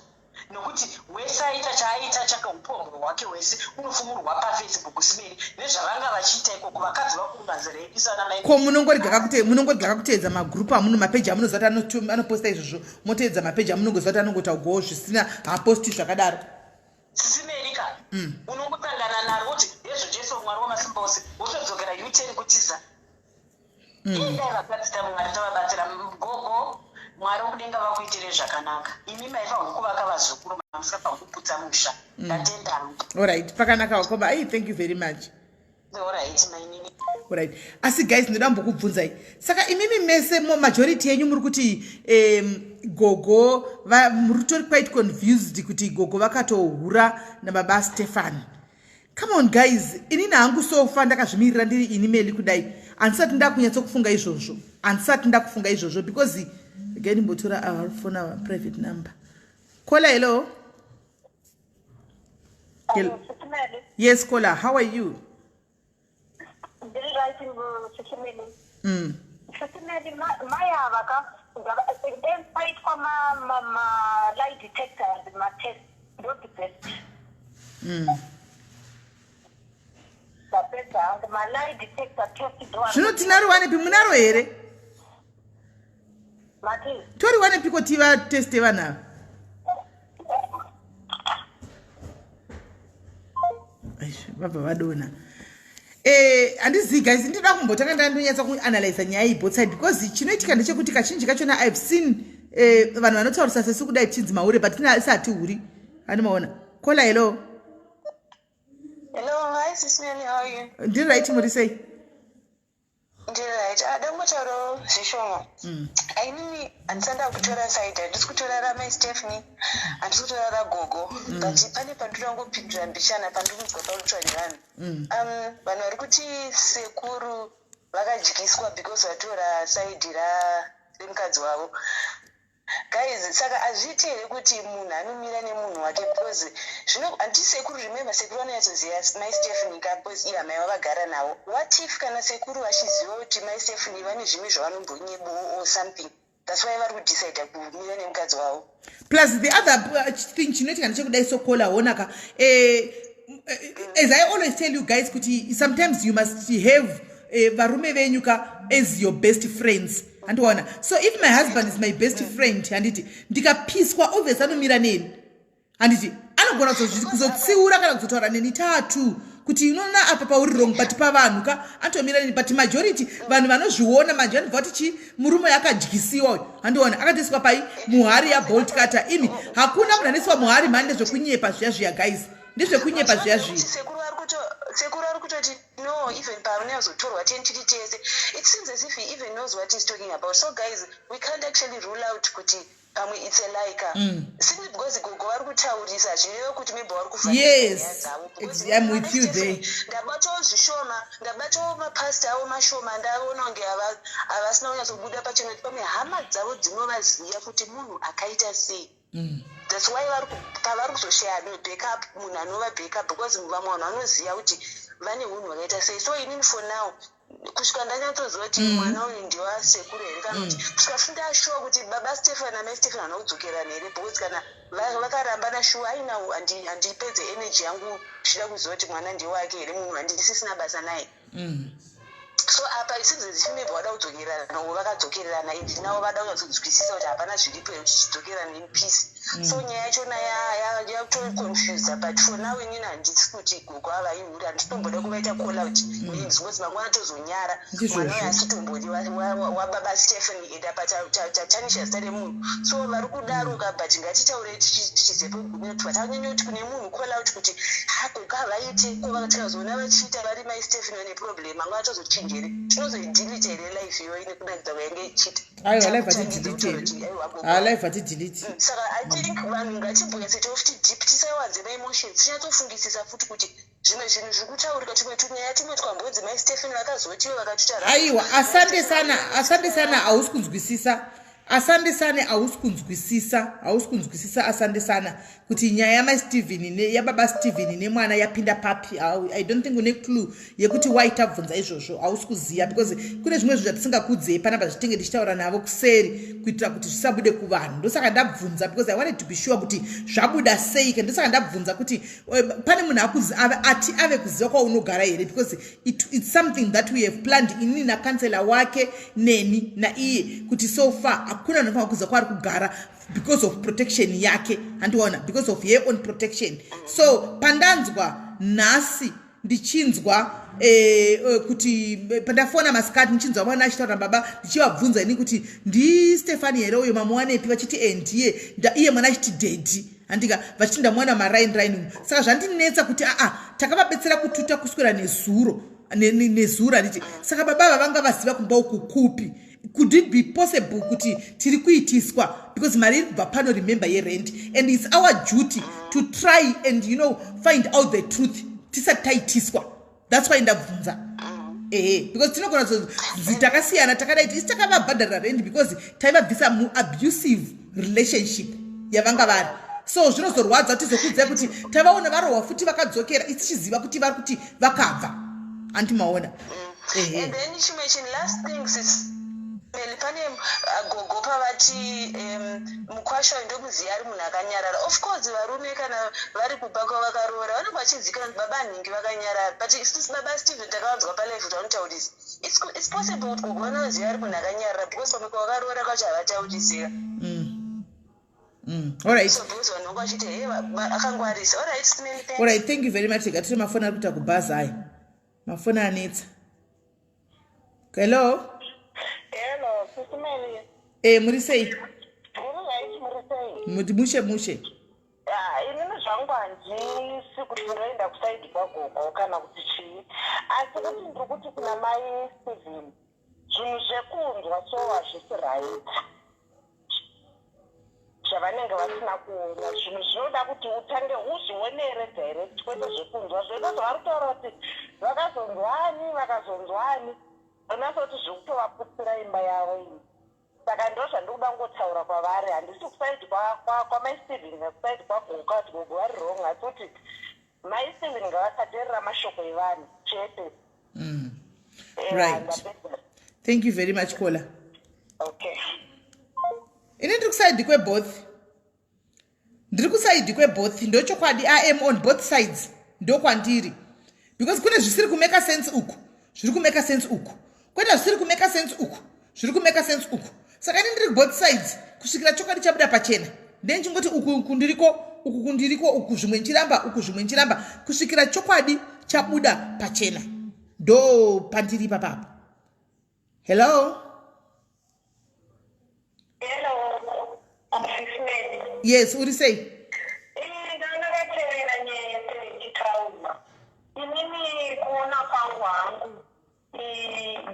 nokuti wese aita chaaita chakaupombwe hwake wese unofumurwa pafacebook simeri nezvavanga vachiita ikoko vakadzi vakuunganzireisana mai ko munongorega kakuteedza magrupu amuno mapeji amunozati anoposta izvozvo moteedza mapeji amunongozati anongotaugwawo zvisina haposti zvakadaro sisimerika unongosangana naro kuti yezvo jesu mwari wamasimba ose wotodzokera U10 kutiza idai vakadzi tamwari tavabatsira mgogo mwari wokudenga vakuitire zvakanaka imi maifanwa kuvaka vazukuru mamusikafanwa kuputsa musha ndatenda alright pakanaka wakomba ai thank you very much alright mainini alright asi guys ndoda mbokubvunzai saka imimi mese majority yenyu muri kuti gogo muri tori quite confused kuti gogo vakatohura nababa Stefan. Come on guys, inini hangu sofa ndakazvimirira ndiri ini Melly kudai handisati ndakunyatsa kufunga izvozvo handisati ndakufunga izvozvo because again mbotora our phone our private number. Kola, hello. Yes, Kola, how are you? Zvino tinaro wanepi munaro here? Tori wanepi kuti vateste vanava? Vabva vadona. handizivi guys, ndinoda kumbotanga ndandonyatsa kuanalyza nyaya iyi both side, because chinoitika ndechekuti kazhinji kachona I've seen vanhu vanotaurisa sesu kudai tichinzi mahure but isi hatiuri. Handimaona. Kola hello. Hello, hi SIS MELLY, how are you? Ndiri right muri sei? Ndiri right. Dangotauro zvishoma. Ainini handisanda kutora side, handisi kutora ramai Stephanie, handisi kutora ragogo, but pane pandinongopindura mbishana pandinonzwa pautwa nevanhu. Vanhu vari kuti sekuru vakadyiswa because vatora side remukadzi wavo. Guys, saka hazviiti here kuti munhu anomira nemunhu wake, because zvino handiti sekuru, remember sekuru vanonyatsoziva mai Stephanie because iye amai vavagara navo. What if kana sekuru vachiziva kuti mai Stephanie vane zvimwe zvavanombonyebo or something, that's why vari kudecide kumira nemukadzi wavo. Plus the other thing chinoitika ndechekudai sokola honaka, as I always tell you guys kuti sometimes you must have varume venyuka as your best friends. Andiwana. So if my husband is my best friend, handiti ndikapiswa obviously anomira neni. Handiti anogona kuzotsiura kana kuzotaura neni tatu kuti unoona apa pauri wrong but pavanhu ka antomira neni, but majority vanhu vanozviona manje vanobva kuti murume akadyisiwa. Handiwana akatiswa pai muhari ya bolt cutter. Imi hakuna kunaniswa muhari mande zvekunyepa zviya guys. Ndezvekunyepa zviya. Sekuru ari kutoti no, even paanozotorwa tiri tese, it seems as if he even knows what he's talking about. So guys, we can't actually rule out kuti pamwe it's a like simply because gogo vari kutaurisa zvireva kuti maybe vari kufanira. Yes, I'm with you there. Ndabatawo zvishoma, ndabatawo mapasta avo mashoma, ndaona kunge havasina kunyatsobuda pachena kuti pamwe hama dzavo dzinovaziva kuti munhu akaita sei. That's why pavari kuzoshaya backup, munhu anova backup, because vamwe vanhu vanoziva kuti vane unhu hwakaita sei. So inini for now kusvika ndanyatsoziva kuti mwana uyu ndiwa sekuru here, kana kuti kusvika fundashuwa kuti baba Stephen namai Stephen vana kudzokerana here, because kana vakaramba nashuwa aina handipedze energy yangu zvichida kuziva kuti mwana ndiwake here, munhu handisisina basa naye. So apa seems as if maybe vada kudzokerana or vakadzokerana indi navo vada kunyatsodzwisisa kuti hapana zviripo here kuti chidzokerana in peace. So nyaya yachona yakutoconfuse, but for now inini handiti kuti gogo avaihuri, handitomboda kuvaita call out names because vamwe vanotozonyara mwana uyu asitombodi wababa Stephanie enda patanisha zita remunhu. So vari kudaroka, but ngatitaure tichizepo gumira kuti vatanyanya kuti kune munhu call out kuti hagogo avaite kuva tikazoona vachiita vari mai Stephanie vane problem, vamwe vatozochinjere tinozoidelete here life iyoyi nekunakidza kwainge ichiita. Aiwa life hatidelete. Saka I think vanhu ngatibhuya setofuti deep, tisaiwadze maemotions, tinyatsofungisisa futi kuti zvimwe zvinhu zviri kutaurika tumwe tunyaya tumwe twambodzi mai Stephen vakazotiwo vakatutaura. Aiwa asante sana hausi kunzwisisa. Asante sana hausi kunzwisisa asante sana kuti nyaya yamai Steven yababa Steven nemwana yapinda papi. I don't think une clue yekuti why tabvunza izvozvo, hausi kuziva, because kune zvimwe zvinhu zvatisingakudze panapa zvitenge tichitaura navo kuseri kuitira kuti zvisabude kuvanhu. Ndosaka ndabvunza because I wanted to be sure kuti zvabuda sei. Ndosaka ndabvunza kuti pane munhu ati ave kuziva kwaunogara here, because it's something that we have planned inini nakansela wake neni naiye kuti so far hakuna nofana kuziva kwaari kugara because of protection yake. Handiona because of her own protection. So pandanzwa nhasi ndichinzwa kuti pandafona masikati nichinzwa vana achitaura baba ndichivabvunza ini kuti ndiStephanie here uyo mama wanepi, vachiti ndiye iye mwana achiti dedi, handika vachiti ndamwana maraini. Saka zvandinetsa kuti takavabetsera kututa kuswera nezuro handiti saka baba vanga vaziva kumba uku kupi. Could it be possible kuti tiri kuitiswa because mari iri kubva pano, remember yerent, and it's our duty to try and find out the truth tisati taitiswa. That's why ndabvunza because tinogona takasiyana takadaiti isi takavabhadharira rent because taivabvisa muabusive relationship yavanga vari. So zvinozorwadza tizokudzai kuti tavaona varohwa futi vakadzokera ichiziva kuti vari kuti vakabva. Antimaona. And then chimwe chinhu last things is pane gogo pavati mukwasha ndomuziya ari munhu akanyarara. Of course varume kana vari kubva kwavakaroora vanenge vachizivikanwa kuti baba nhingi vakanyarara, but isisi baba Stephen takavanzwa palife kuti vanotaurisa it's possible kuti gogo vanoziva ari munhu akanyarara because pamwe kwavakaroora kwacho havataurisika. Alright. So because vanhu vangu vachiti akangwarisa. Alright, alright, thank you very much. Gatiri mafoni ari kuita kubhaza aya Mafona anetsa. Hello? Hello, SIS MELLY. Muri sei? Muri right, muri sei? Muti mushe. Inini zvangu handisi kuti ndinoenda kusaidi kwagogo kana kuti chii. Asi kuti ndiri kuti kuna mai Stephen, zvinhu zvekunzwa so hazvisi right. Zvavanenge vasina kuona zvinhu zvinoda kuti utange uzvionere direct kwete zvekunzwa zvoita zvavari kutaura kuti vakazonzwani unasoti zvikutovaputsira imba yavo iyi. Saka ndo zvandikuda kungotaura kwavari, handisi kusaidi kwamai Stephen nekusaidi kwagogo kuti gogo vari wrong, asi kuti mai Stephen ngavasateerera mashoko evanhu chete. Right. Thank you very much, Kola. Okay. Ini ndiri kusaidi kweboth. Ndiri kusaidi kweboth. Ndochokwadi I am on both sides. Ndokwandiri. Because kune zvisiri kumeka sense uku. Zviri kumeka sense uku. Kweta zvisiri kumeka sense uku. Zviri kumeka sense uku. Saka ini ndiri both sides. Kusvikira chokwadi chabuda pachena. Then chingoti uku kundiriko, uku zvimwe nchiramba. Kusvikira chokwadi chabuda pachena. Do pandiri papapo. Hello? Hello, SIS MELLY. Yes, uri sei? Ndakateerera nyaya yechitaura. Inini kuona kwangu hangu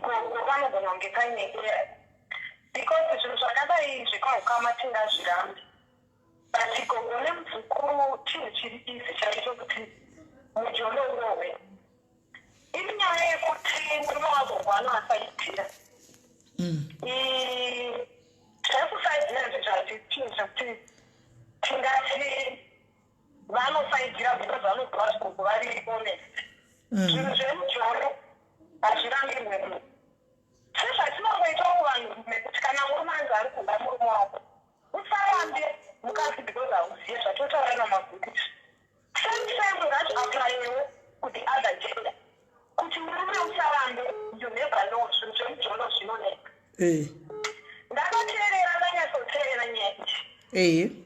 gogo vanogona kunge kanyekera. Because zvinhu zvakadai zvekahukama tingazvirambi. But gogo nemuzukuru chinhu chiri izi chaicho kuti mujolorowe. Iri nyaya yekuti murume wagogo anoasaidira. Zvekusaidira zvezvazvitinhu zvekuti tingati vanosaidira because vanogova zvigogo vari honest. Zvinhu zvemujoro hazvirangirwe munhu. Sezvatinongoitawo vanhu nekuti kana murume anzi ari kuda murume wako usarambe mukadzi because hauziye zvatotaura namabhukiti. Same ngazviaplayewo kuti other gender. Kuti murume usarambe you never know zvinhu zvemujoro zvinoneka. Ndakateerera ndanyatsoteerera nyaya idzi.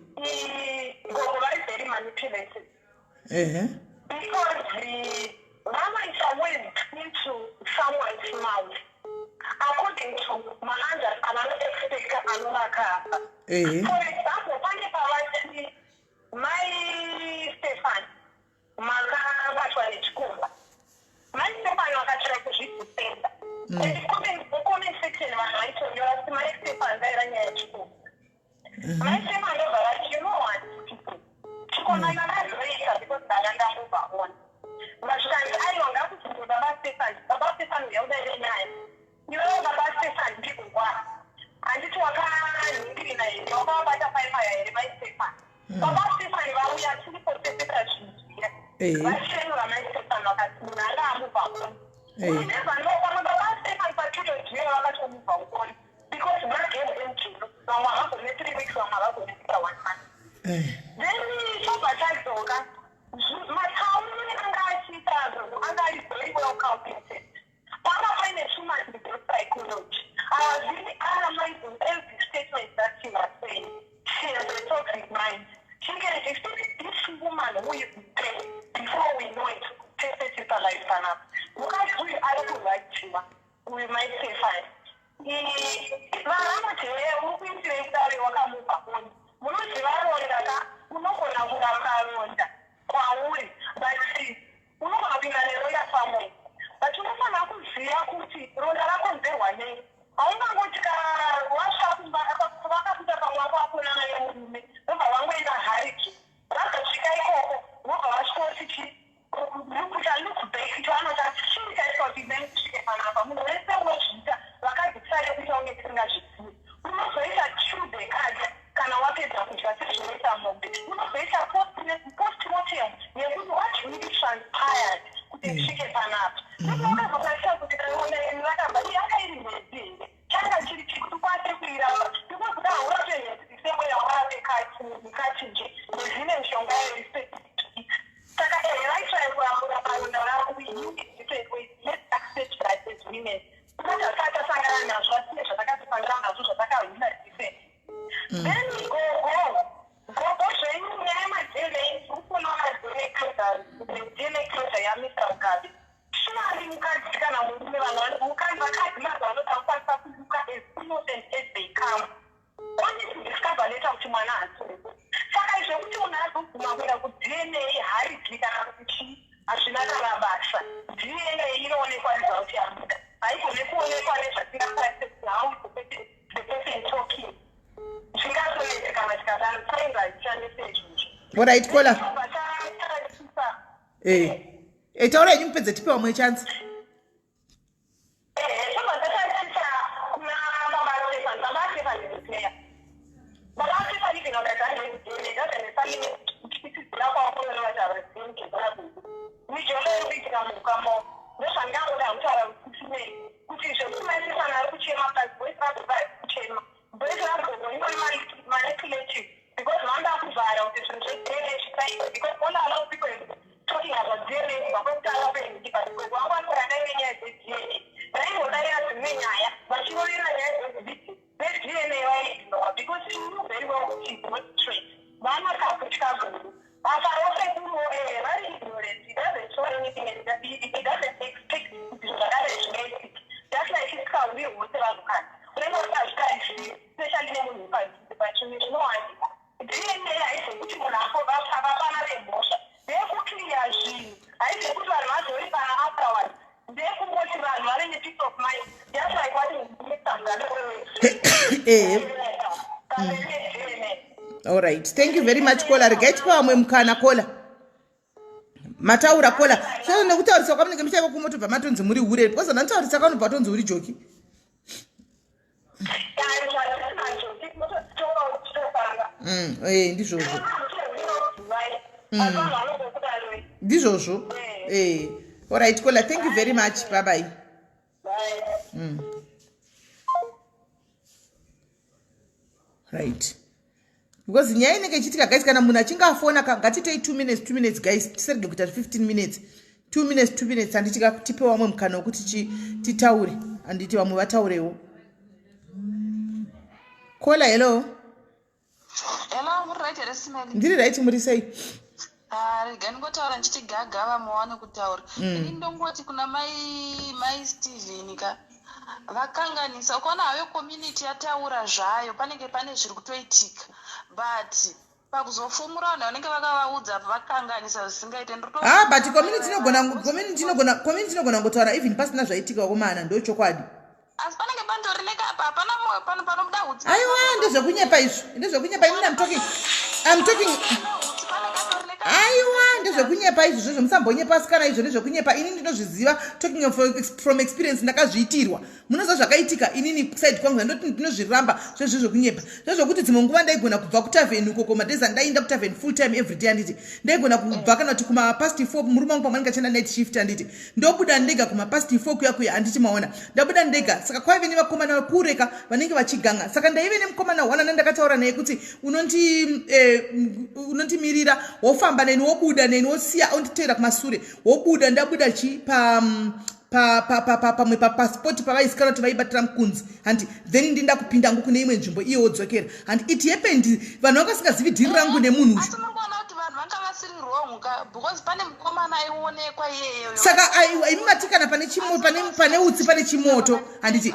Gogo vari very manipulative. Because vanoisa words into someone's mouth according to maanza avanoexpecta anovaka apa. For example, pane pavati mai Stefan makabatwa nechikomba. Mai Stefan vakatrai kuzvidhifenda. Comment section vanhu vaitonyora kuti mai Stefan ndaira nyaya yechikomba. Mai Stefan ndobva vati you know what chikomba ndakazviita because ndanga ndambovaona. Vashikanzi aiwa ngakuti baba Stefan uyaudaire nyaya. Iwewe baba Stefan ndikugwara. Handiti wakaningirina here wakavabata paipaya here mai Stefan. Baba Stefan vauya tiriposepeta zvinhu zviya. Vachenura mai Stefan vakati munhu anga amubva ukoni. Uneva ndopano baba Stefan patuto dziyo vakatomubva ukoni. Because magame emjuru vamwe havagone 3 weeks vamwe havagone kuita 1 month. Then chobva chadzoka matauriro anga achiita zvinhu anga ari very well calculated. Panga paine tuma psychology. I was really analyzing every statement that she was saying. She has a toxic mind. She can expect this woman who is dead before we know it. Take it to life and up. Because we are to like Chima. We might say fine. Vana muchivekuitire wakamupa koni. Munozivaronda unogona kurakaronda kwauri but unogona kupinda neronda pamwe. But unofanira kuziva kuti ronda rakonzerwa nei. Haungangoti vakabuda pamwako akona naye murume vobva vangoenda hariki vazosvika ikoko vobva vasvika kuti rukuta lukubheki vanota chii chaitwa kuti kusvike panapa munhu wese unozviita vakadzisare kuita unge tisingazvizivi. Unozoita chude kadi kana wapedza kudya sezvinoita mombe. Unozoita postmortem yekuti what really transpired kuti tisvike panapa. Ndokazokasira kuti vakabva yakairi mhezi changa chiri chikuti kwase kuiramba ndikokuti hauratonhezi semweya wakavekachinje nezvine mishonga yerespect. Saka vaitrai paronda ravo let's accept that as women. Kuti asatasangana nazvo asiye zvatakatifanira nazvo zvatakahwina different. Then gogo zvenyu nyaya yemadzele ukuona madzele closer yamisa mugabe. Surely kuenda kuDNA haridzi kana kuti hazvina kana basa. DNA inoonekwa result yamuda. Haigone kuonekwa nezvatingakwanise kuti how the person talking. Zvingazonetse kana tikadaro sainga ichandise izvozvo. Alright, Kola. Taura yenyu mupedze tipe vamwe chance. talking about DNA, but what kind of thing? Because one for a DNA, but I will have to mean but she will have DNA because she knew very well she was straight. Mama can't travel. After all, I do very ignorant. He doesn't show anything and he doesn't expect that is basic. That's like his car will whatever you can. When I was especially when you find the person is no idea. DNA is a good one. I have a emotion. Therefore, clear. I said, put my mouth away afterwards. Therefore, what is my money in the peace of mind? Just like what is all right. Thank you very much, Kola. Get kwa mkana Kola. Mataura Kola. So nakutaurisa kwamunenge muchaiva kumotobva matonzi muri hure because ndantaurisa kwamunobva matonzi uri joki. Ndizvozvo. Ndizvozvo. All right, Kola. Thank you very much. Bye bye. Bye. Right. Because nyaya inenge ichiitika guys kana munhu achinge afona ngatitei 2 minutes guys tisarege kuita 15 minutes 2 minutes handitika tipe vamwe mukana wekuti titaure handiti vamwe vataurewo. Kola, hello. Hello, muri right here SIS-MELLY. Ndiri right, muri sei? Rega ndingotaura ndichiti gagava muwane kutaura. Ini ndongoti kuna mai Steven ka vakanganisa ukaona hayo community yataura zvayo panenge pane zviri kutoitika but pakuzofumura vanhu vanenge vakavaudza vakanganisa zvisingaite but community inogona ngotaura even pasina zvaitika wakomana ndo chokwadi asi panenge pandorineka apa hapana panobuda utsi aiwa ndezvekunyepa izvo ndezvekunyepa inini I'm talking aiwa ndezvekunyepa izvo zvozvo musambonyepa asikana izvo ndezvekunyepa inini ndinozviziva talking from experience ndakazviitirwa munoziva zvakaitika inini side kwangu ndoti ndinozviramba zvezvokunyepa zvezvokuti dzimwe nguva ndaigona kubva kutavheni uko komadheza ndaenda kutavheni full time every day handiti ndaigona kubva kana kuti kumapasti 4 murume wangu pamwe ndingachenda night shift handiti ndobuda ndega kumapasti 4 kuya handiti maona ndabuda ndega saka kwaive nevakomana vakureka vanenge vachiganga saka ndaive nemukomana wana ndakataura naye kuti unondimirira wofamba neni wobuda neni wosiya onditeera kumasure wobuda ndabuda chi pamwe paspoti pavaisikana kuti vaibatira mukunzi handi then ndinda kupinda ngu kune imwe nzvimbo iye wodzokera handi it happened vanhu vangasingazivi dhiri rangu nemunhu uyu saka aimatikana pane utsi pane chimoto handiti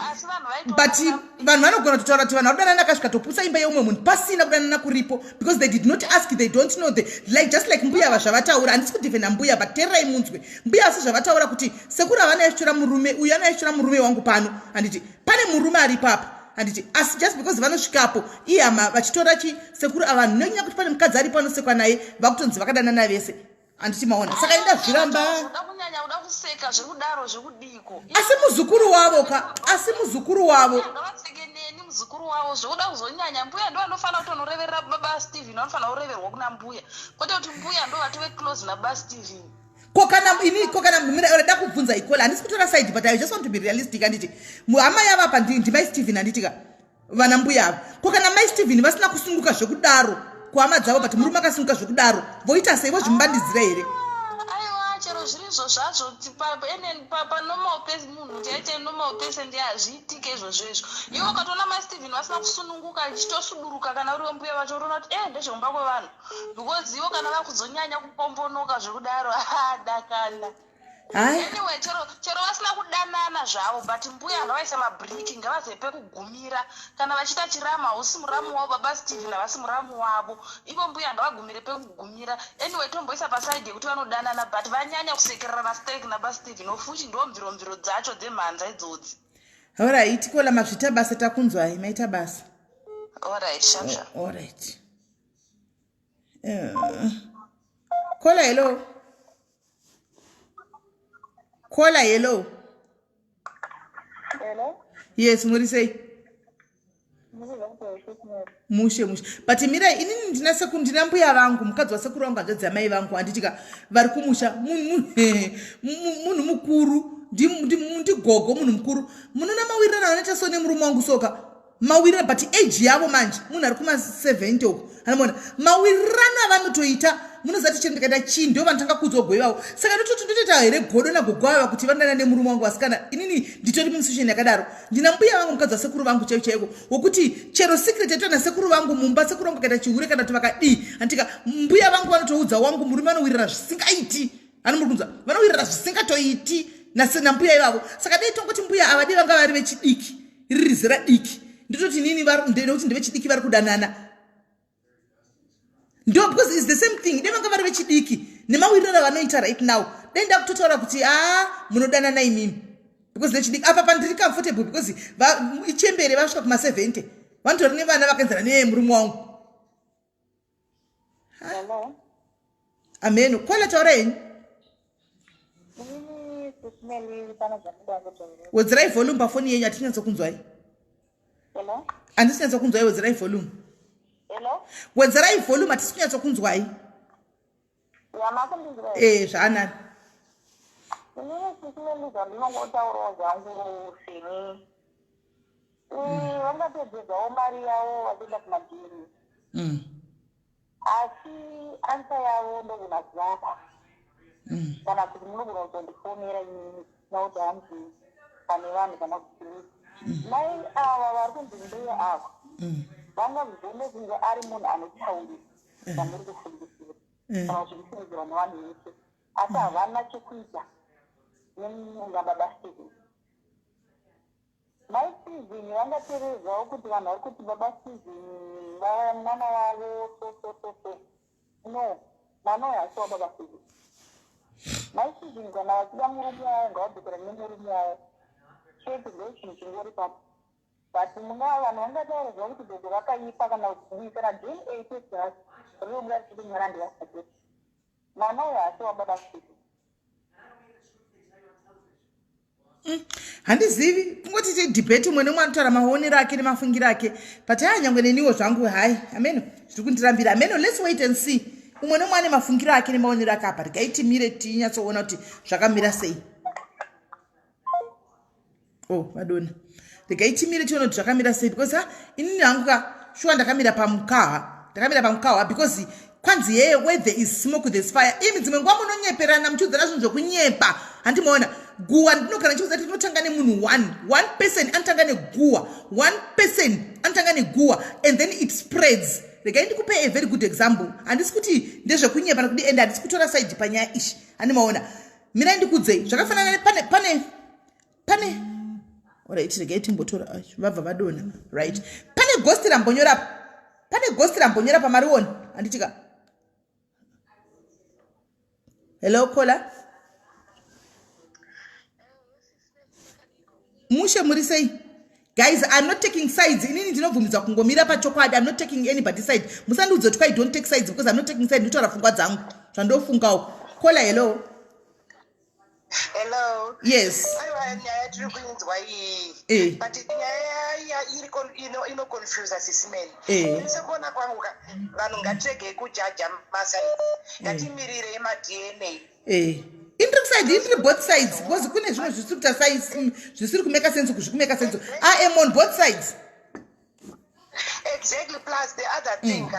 but vanhu vanogona kutaura kuti vanhu vadanana akasvika topusa imba yeumwe munhu pasina kudanana kuripo because they did not ask, they don't know, like just like mbuya vazvavataura handisi kudhivhena mbuya but tererai munzwe mbuya vasi zvavataura kuti sekuru havana yashora murume uyu anayashora murume wangu pano handiti pane murume ari papa handiti asi just because vanosvikapo iyama vachitora sekuru avanhu nenyaya kuti pane mukadzi ari pano sekwa naye vakutonzi vakadanana vese handiti maona saka enda zviramba asi muzukuru wavo muzukuru wavo zvokuda kuzonyanya mbuya ndo anofanira kuti anoreverera baba Steven anofanira kureverwa kuna mbuya kwete kuti mbuya ndo vati veclose nababa Steven kokana murada kubvunza ikola handisi kutora side but I just want to be realistic handiti hama yavapa ndimai Steven handitika vana mbuya ava kokana mai Steven vasina kusunguka zvekudaro kuhama dzavo but murume akasunguka zvekudaro voita sei vozvimbandidzira here chero zvirizvo zvazvo panormal person munhu chaite normal person hazviitike izvozvo izvo ivo ukatoona maSteven vasina kusununguka ichitosuburuka kana uriwo mbuya vacho unoona kuti ndezvomba kwevanhu because ivo kana vakuzonyanya kupombonoka zvekudaro dakana Anyway, chero vasina kudanana zvavo, but mbuya ngavaisa mabreak, ngavazepe kugumira. Kana vachita chirama, usi muramu wavo baba Steve navasi muramu wavo. Ivo mbuya ngavagumire pekugumira. Anyway, tomboisa paside yekuti vanodanana, but vanyanya kusekererana steak nababa Steve nofuchi ndo mviro dzacho dzemhanza idzodzi. Alright, kola mazvita basa takunzwai, maita basa. Alright, shamsha. Alright. Kola hello. Kola hello. Hello? Yes, muri sei? Mushe. But mira inini ndina sekundina mbuya vangu, mukadzi wa sekuru vangu anzodzi amai vangu anditika vari kumusha munhu mukuru, ndigogo munhu mukuru. Munona mawirirana anoita so nemurume wangu soka. Mawirirana but age yavo manje munhu ari kuma 70 uko. Anamona mawirirana vanotoita munozati chendikaita chii ndio vanotanga kuzogoivawo. Saka ndotoita here godo nagogwava kuti vandana nemurume wangu asikana. Inini nditori musituation yakadaro. Ndina mbuya vangu mukadzi wa sekuru vangu chaiko wokuti chero secret yato na sekuru vangu mumba sekuru vangu kaita chihure kana kuti vakadi antika mbuya vangu vanotoudza wangu murume anowirirana zvisingaiti. Anomurunza vanowirirana zvisingatoiti na mbuya ivavo. Saka dai tongoti mbuya avadi vanga vari vechidiki riri zera diki. Nditoti nini ndokuti ndevechidiki vari kudanana. Ndo because it's the same thing. Devanga vari vechidiki nemawirirana vanoita right now. Denda kutotaura kuti munodanana imimi. Because vechidiki apa pandiri comfortable because ichembere vasvika kuma 70. Vanotori nevana vakaenzana nemurume wangu. Hello? Amen. Kola taura henyu. Wedzirai volume pafoni yenyu atinyatsokunzwai. Hello? Andisinyatsokunzwai, wedzirai volume. Hello? Wedzirai volume atisinyatsokunzwai. Yamakundizwai. Zvaanani. Inini sismeliza ndinongotaurawo zvangu sini. Vangatedzegawo mari yavo vachienda kumadhiri. Asi ansa yavo ndokunazivapa. Kana kuti munogona kutondifonera inini nokuti hanzi pane vanhu kana kuti mai ava vari kunzi mbuya ava vangazvone kunge ari munhu anotaurisa zvamuri kufundisira kana zvirikufungidzirwa nevanhu vese asi havana chekuita nemungababa Stephen. Mai Stephen vangateerezvawo kuti vanhu vari kuti baba Stephen mwana wavo so no mwana uyo hasi wababa Stephen. Mai Stephen kana vachida murume wavo ngavadhokera nemurume wavo chete ndochinhu chingori papo. But muna vanhu vangataurezva kuti dzodzo rakaipa kana kuti kana DNA test rinobuda kuti mwana ndivasatete. Mwana uyo hasi wababa Stephen. Handizivi kungoti debate umwe nomwe anotaura maonero ake nemafungiro ake but nyangwe neniwo zvangu hai ameno zviri kundirambira ameno let's wait and see umwe nomwe ane mafungiro ake nemaonero ake apa regaitimire tinyatsoona kuti zvakamira sei. Madonna regaitimire tione kuti zvakamira sei because inini hangu shuwa ndakamira pamukawa because kwanzi yeye where there is smoke there is fire. Imi dzimwe nguva munonyeperana muchiudzana zvinhu zvokunyepa handimaona guwa ndinogara ndichiudza kuti tinotanga nemunhu one person anotanga neguwa one person anotanga neguwa and then it spreads. Regai ndikupe a very good example handisi kuti ndezvekunyepa nokudi ende handisi kutora side panyaya ishi handimaona mirai ndikudzei zvakafanana pane alright regai timbotora vabva vadona right pane ghost rambonyora pamarioni handitika hello kola mushe muri sei guys. I'm not taking sides. Inini ndinobvumidza kungomira pachokwadi. I'm not taking anybody's side. Musandiudze kuti I don't take sides because I'm not taking sides. Ndinotaura pfungwa dzangu zvandofungawo. Kola hello. Hello. Yes. Aiwa nyaya tiri kuinzwa iyi. But nyaya inoconfuse sisimeni. Ndisekuona kwangu vanhu ngatirege kujaja masaidzi. Ngatimirire ma-DNA. Indiri both sides because kune zvimwe zvisiri kuita zvisiri kumeka sense kuzvikumeka sense. I am on both sides. Exactly. Plus the other thing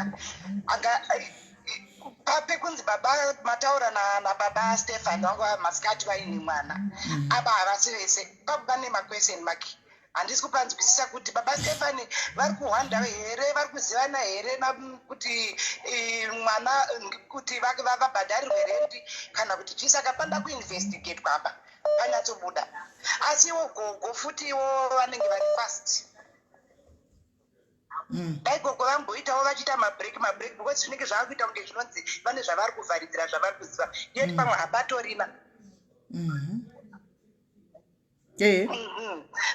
pape kunzi baba mataura na baba Stefan wanga masikati vaini mwana aba havasi vese pabane maquestion maki handisi kupanzwisisa kuti baba Stefan vari kuhwanda here vari kuzivana here kuti mwana kuti vabhadharirwe rendi kana kuti chisakapanda kuinvestigate kwapa panyatsobuda asiwo gogo futiwo vanenge vari fast dai gogo vamboitawo vachita mabreak because zvinenge zvaakuita kunge zvinonzi vane zvavari kuvharidzira zvavari kuziva yeti pamwe hapatorina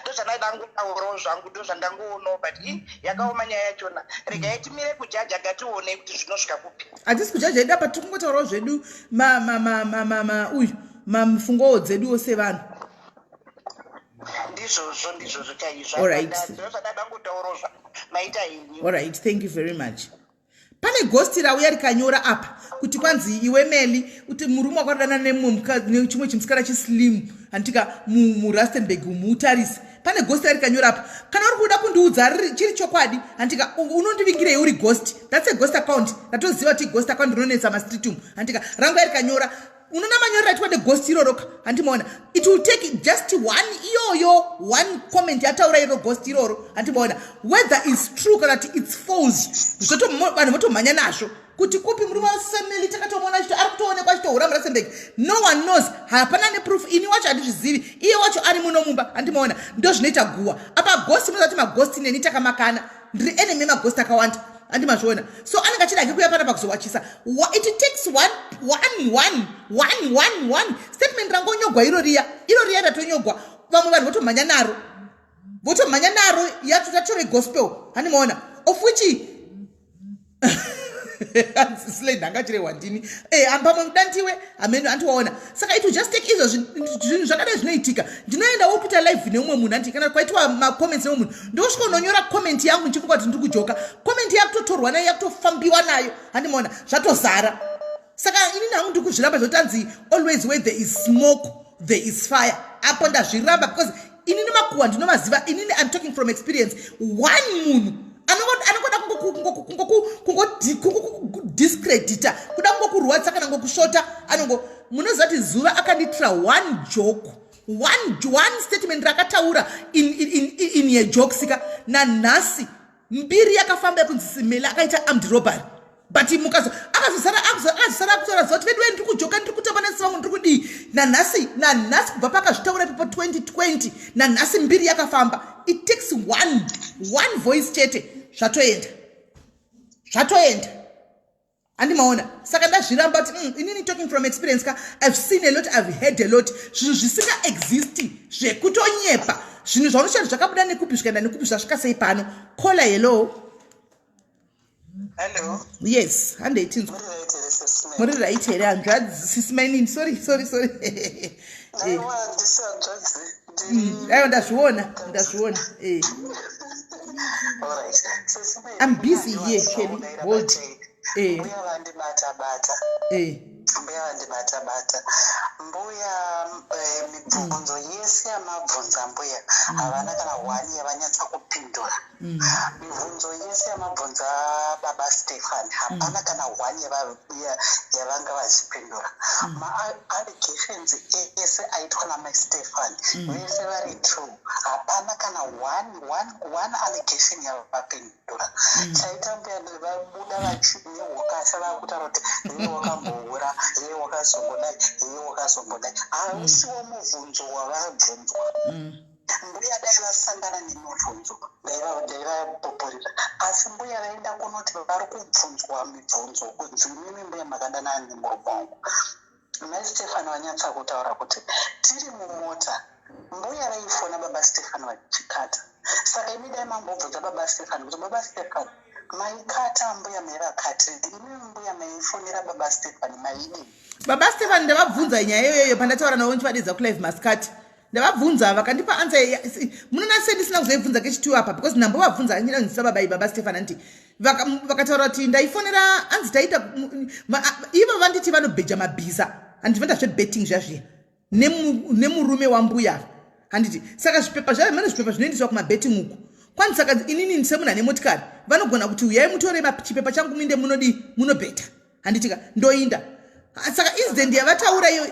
ndozvandangotaurawo zvangu ndozvandangoonawo but yakaoma nyaya yachona regai timire kujaja ngatione kuti zvinosvika kupi hatisi kujaja ida but tikungotaurawo zvedu mafungowo dzeduwo sevanhu ndizvozvo chaizvozvadangotaurawo maita henyu. Alright, thank you very much. Pane ghosti rauya rikanyora apa kuti kwanzi iwe Melly kuti murume wakadana nechimwe chimusikana chislim antika muRustenburg mutarisi. Pane ghosti rikanyora apa. Kana uri kuda kundiudza chiri chokwadi antika unondivingirei uri ghost. That's a ghost account. Ndatoziva kuti ghost account rinonetsa mastritum antika rangu rikanyora unona manyorera twade ghost iroro antimaona it will take just one comment yataura iro ghost iroro antimaona whether it's true kana kuti it's false zvoto vanhu votomhanya nazvo kuti kupi murume waSMelly takatomona chito ari kutoonekwa chitohura muRustenburg no one knows hapana neproof ini wacho handizvizivi iye wacho ari muno mumba antimaona ndo zvinoita guwa apa ghost munozati maghost neni takamakana ndiri enemy maghost akawanda andimazviona so anenge achidake kuuya panapa kuzowachisa it takes one statement rangonyogwa iro riya ratonyogwa vamwe vanhu votomhanya naro yatore gospel handimaona of which sile ndangachire wandini ambamwe mudantiwe amene antiwaona saka it will just take izvo zvinhu zvakadai zvinoitika ndinoendawo kuita live neumwe munhu anti kana kwaitwa macomments neumwe munhu ndosvika unonyora comment yangu ndichifunga kuti ndiri kujoka comment yakutotorwa nayo yakutofambiwa nayo handimaona zvatozara saka inini hangu ndiri kuzviramba zvotanzi always where there is smoke there is fire apo ndazviramba because inini makuhwa ndinomaziva inini I'm talking from experience one munhu anokoda kungodiscredita kuda kungokurwadza kana ngokushota munoziva kuti zuva akanditira one joke one statement rakataura in a joke sika nanhasi mbiri yakafamba yekunzi SIS MELLY akaita armed robbery but akazosara kutora zoti vedu ndiri kujoka ndiri kutamba nesi vangu ndiri kudii nanhasi kubva pakazvitaura ipapo 2020 nanhasi mbiri yakafamba it takes one voice chete zvatoenda andimaona saka ndazviramba kuti inini talking from experience ka I've seen a lot, I've heard a lot zvinhu zvisinga existi zvekutonyepa zvinhu zvaunoshanda zvakabuda nekupi zvikaenda nekupi zvasvika sei pano kola hello yes handei tinzwa muri right here hanzvadzi SIS MELLY sorry aiwa ndazviona I'm busy here Kelly hold mbuya mibvunzo yese yamabvunza mbuya havana kana hwani yavanyatsa kupindura mibvunzo yese yamabvunza baba Stefan hapana kana hwani yavanga vachipindura ma-allegations ese aitwa namaStefan vese vari true hapana kana one allegation yavapindura chaita mbuya vabuda vachineukasa vakutaura kuti iye wakamboura iye wakazombodai iye wakazombodai hausiwo mubvunzo wavabvunzwa mbuya dai vasangana nemibvunzo dai vapopurira asi mbuya vaenda kunoti vari kubvunzwa mibvunzo kunzi mimi mbuya makadana nemurume wangu maStefan vanyatsa kutaura kuti tiri mumota mbuya vaifona baba Stefan vachikata saka imi dai mambobvunza baba Stefan kuti baba Stefan maikata mbuya maivakati imi mbuya maifonera baba Stefan maidi baba Stefan ndavabvunza nyaya iyoyo pandataura navo ndichivadedza kulive mascati ndavabvunza vakandipa ansa munona sei ndisina kuzoibvunza kechitu apa because ndambovabvunza andinanzisa baba Stefan anti vakataura kuti ndaifonera anzi taita ivo vanditi vanobheja mabhiza handivenda zvebetting zvazviya nemurume wambuya handiti saka zvipepa zvavo mane zvipepa zvinoendeswa kumabetting uku kwani saka inini semunhu ane motikari vanogona kuti uyai mutore chipepa changu minde munobheta handitika ndoinda saka incident yavataura iyo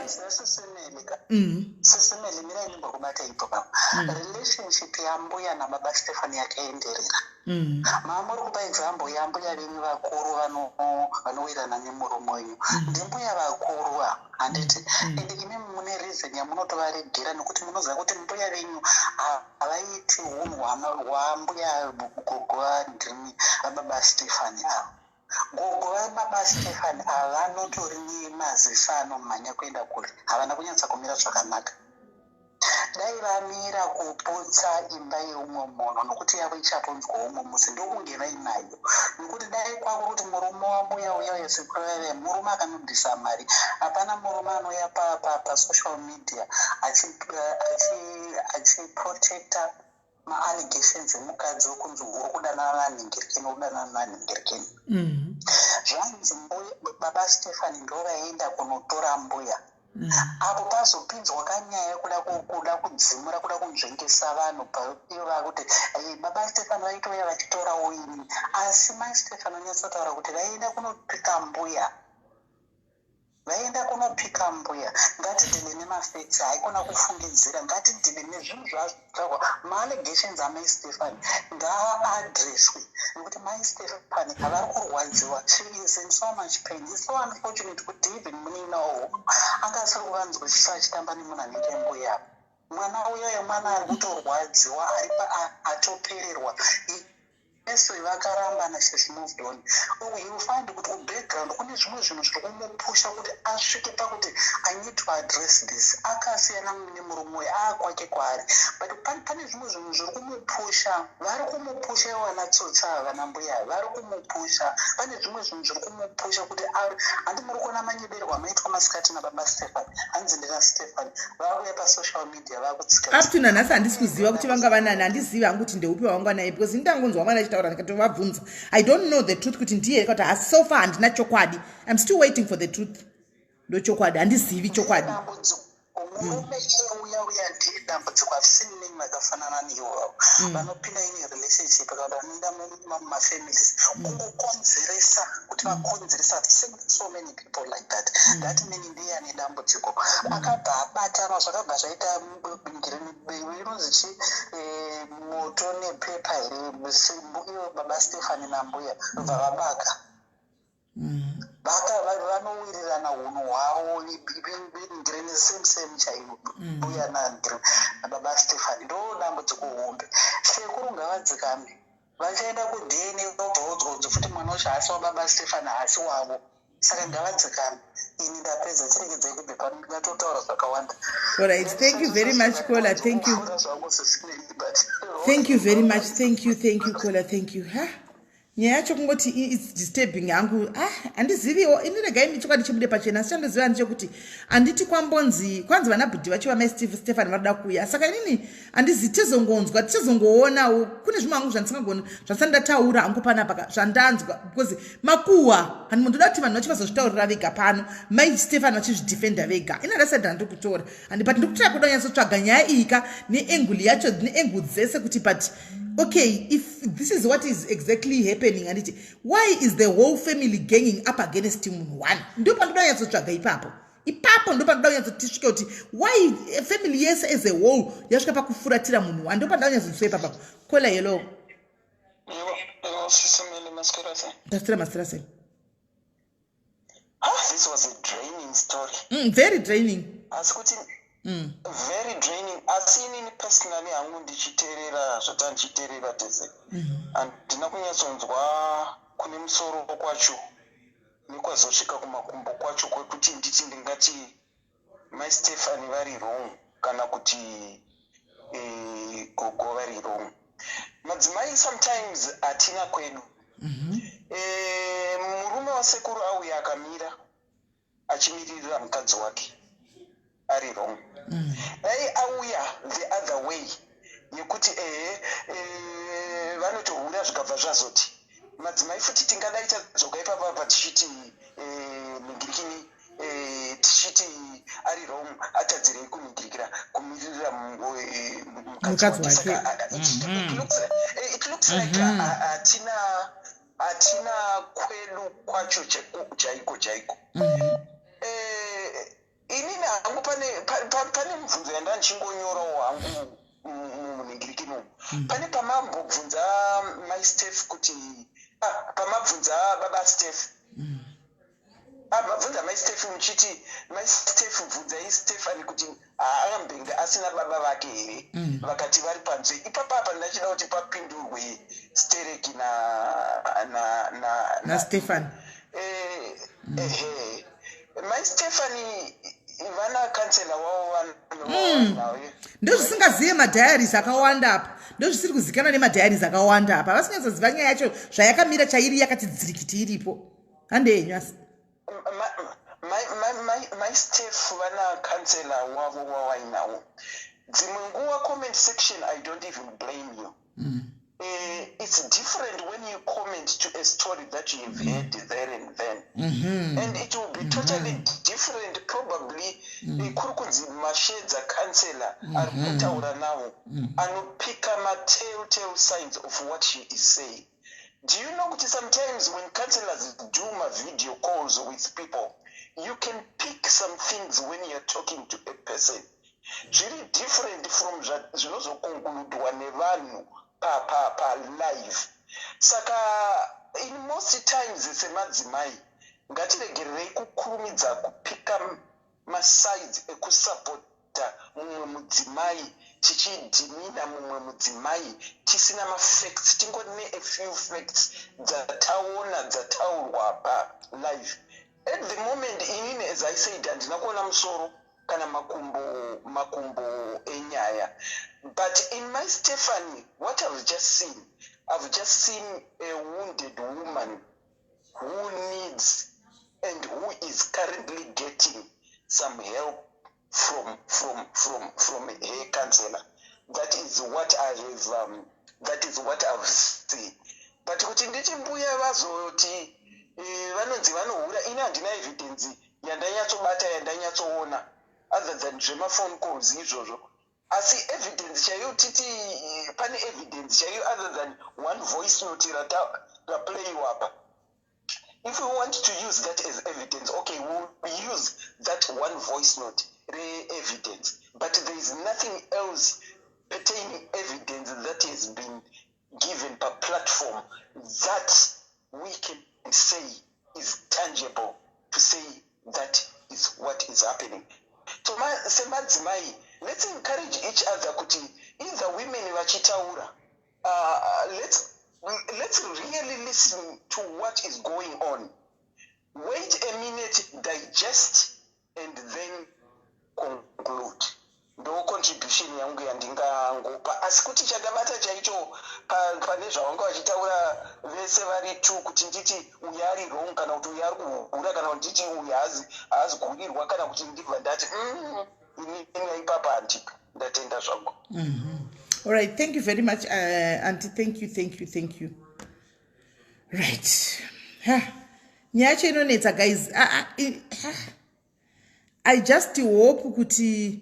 SIS MELLY mirai nimbokubata ipo papa relationship yambuya nababa Stefan yakaenderera Muri kupa example yambuya venyu vakuru vanowirana nemuromo wenyu. Ndimbuya vakuru handiti. Ende imi mune reason yamunotovaregera nokuti munoziva kuti mbuya venyu havaiti unhu hwambuya gogo vandimi vababa Stefani ava. Gogo vababa Stefani ava vanotori nemaziso anomhanya kuenda kure. Havana kunyatsa kumira zvakanaka. Dai vamira kuputsa imba yeumwe munhu nokuti yavo ichaponzwa umwe musi ndokunge vainayo. Nokuti dai kwavo kuti murume wambuya uya wesekurave murume akanobvisa mari. Hapana murume anoya pasocial media achiprotecta ma-allegations emukadzi wokunzi uri kudanana nanhingirikeni udanana nanhingirikeni. Zvanzi baba Stefani ndo vaenda kunotora mbuya. Apo pazopinzwa kanyaya kuda kudzimura kuda kunzvengesa vanhu paivo vakuti baba Stefani vaitouya vachitorawo ini. Asi mai Stefani anyatsotaura kuti vaenda kunopika mbuya. Ngatidhile nemafekisi haikona kufungidzira. Ngatidhile nezvinhu zvazvitsvagwa ma-allegations amai Stefani ngaaadreswe nokuti mai Stefani havari kurwadziwa. She is in so much pain. It's so unfortunate kuti even muninawo angasiri kuvanzwisisa achitamba nemunhu anenge mbuya. Mwana uyoyo mwana ari kutorwadziwa atopererwa. Yesu vakaramba na she's moved on. You find kuti background kune zvimwe zvinhu zviri kumupusha kuti asvike pakuti I need to address this. Akasiyana nemurume kwake kwaari. But pane zvimwe zvinhu zviri kumupusha. Vari kumupusha wana tsotsa vana mbuya. Vari kumupusha. Pane zvimwe zvinhu zviri kumupusha kuti handi muri kuona manyeberwa maitwa masikati nababa Stefani. Hanzi ndina Stefani. Vakuya pasocial media vakutsika. Up to nanhasi handisi kuziva kuti vanga vanani. Handizivi hangu kuti ndeupi wavanga naye because ndangonzwa mwana achitaura ndikatovabvunza. I don't know the truth kuti ndiye kuti asi so far handina chokwadi. I'm still waiting for the truth. Ndo chokwadi handizivi chokwadi. Murume uya ndiye dambudziko havisini neni vakafanana neiwavo vanopinda ine relationship vanoenda mumafamilies kungokonzeresa kuti vakonzeresa so many people like that. That many ndiye ane dambudziko akabva abatana zvakabva zvaita inonzi chi moto nepepa here ivo baba Stefani nambuya vabva vabaka. Vanowirirana hunhu hwavo ngireni same chaivo mbuya nababa Stefani ndo dambudziko hombe. Sekuru ngavadzikame vachaenda kudheni vobvaudzwa kuti futi mwana wacho haasi wababa Stefani haasi wavo. Saka ngavadzikame. Ini ndapedza chiregedzai kubve pano ndingatotaura zvakawanda. Alright, thank you very much Kola. Thank you. Thank you very much. Thank you Kola. Thank you. Nyaya yacho kungoti it's disturbing yangu. Handiziviwo ini regai ndichokwadi chibude pachena. Sichandoziva ndechekuti handiti kwambonzi kwanzi vana bhudhi vacho vamai Stefani varida kuuya. Saka inini handizi tizongonzwa tizongoona kune zvimwe hangu zvandisingagoni zvandisandataura hangu panapa zvandanzwa because makuhwa handindoda kuti vanhu vacho vazozvitaurira vega pano mai Stefani vachizvidhifenda vega. Ina ndasaidi handiri kutora but ndiri kutira kuda kunyatsotsvaga nyaya iyika neenguli yacho neenguli dzese kuti but okay, if this is what is exactly happening, and why is the whole family ganging up against him one? Ndo pandoda nyatsotsvaga ipapo ndo pandoda nyatsotisvike kuti why a family yes as a whole yasvika pakufuratira munhu one. Ndo pandoda nyatsotsva ipapo. Kola hello. SIS MELLY maskerase. Ndasira maskerase. This was a draining story. Very draining. Asikuti very draining. Asi inini personally hangu ndichiteerera zvatandichiteerera tese handina kunyatsonzwa kune musoro kwacho nekwazosvika kumakumbo kwacho kwekuti nditi ndingati mai Stefani vari wrong kana kuti gogo vari wrong. Madzimai sometimes hatina kwedu. Murume wasekuru auya akamira achimiririra mukadzi wake ari wrong. Dai auya the other way yekuti vanotohura zvikabva zvazoti madzimai futi tingadai tadzoka ipapapa tichiti mingirikini tichiti ari wrong atadzirei kumingirikira kumiririra mukadzi wake. It looks like hatina kwedu kwacho chaiko. Inini hangu pane mubvunzo yandanchingonyorawo hangu muningirikino pane pamambobvunza maistef kuti pamabvunza baba Steph mabvunza maistef muchiti maistef bvunzai Stefani kuti akambenga asina baba vake here vakati vari panzwe ipapapa ndachida kuti papindurwe Stereki na Stefani maistefani vana kansela wavo vanawe ndozvisingazive madhayaris akawanda apa ndozvisiri kuzikana nemadhayaris akawanda apa vasinyazoziva nyaya yacho zvayakamira chairi yakati dzirikiti iripo hande yenyu asi maistef vana kansela wavo wawainawo dzimwe nguva comment section I don't even blame you it's different when you comment to a story that you have heard there and then and it will be totally different probably kuri kunzi mashedza kansela ari kutaura nawo anopika ma-telltale signs of what she is saying. Do you know that sometimes when counselors do my video calls with people, you can pick some things when you're talking to a person. It's really different from zvinozokonkuludwa nevanhu pa live. Saka in most times semadzimai ngatiregererei kukurumidza kupika masides ekusupporta mumwe mudzimai tichidhimina mumwe mudzimai tisina mafacts tingori ne-a few facts dzataona dzataurwa pa live. At the moment inini as I said handina kuona musoro kana makumbo enyaya, but in my Stephanie what I've just seen a wounded woman who needs and who is currently getting some help from her counselor. That is what I've seen. But kuti nditi mbuya vazoti vanonzi vanohura ini handina evidence yandanyatsobata yandanyatsoona other than zvemaphone calls izvozvo, asi evidence chaiyo titi pane evidence chaiyo other than one voice note raplayiwa apa. If we want to use that as evidence, okay, we'll use that one voice note evidence, but there is nothing else pertaining evidence that has been given per platform that we can say is tangible to say that is what is happening. So let's encourage each other kuti either women vachitaura, let's really listen to what is going on. Wait a minute, digest, and then conclude. Ndo contribution yangu yandingangopa. Asi kuti chakabata chaicho pane zvavanga vachitaura vese vari tu kuti nditi uyu ari wrong kana kuti uyu ari kuhura kana kuti nditi uyu haazi kuwirirwa kana kuti ndibva ndati ini ipapa handipo ndatenda zvangu. All right, thank you very much, Auntie. Thank you. Right. Nyaya inonetsa, guys. I just hope kuti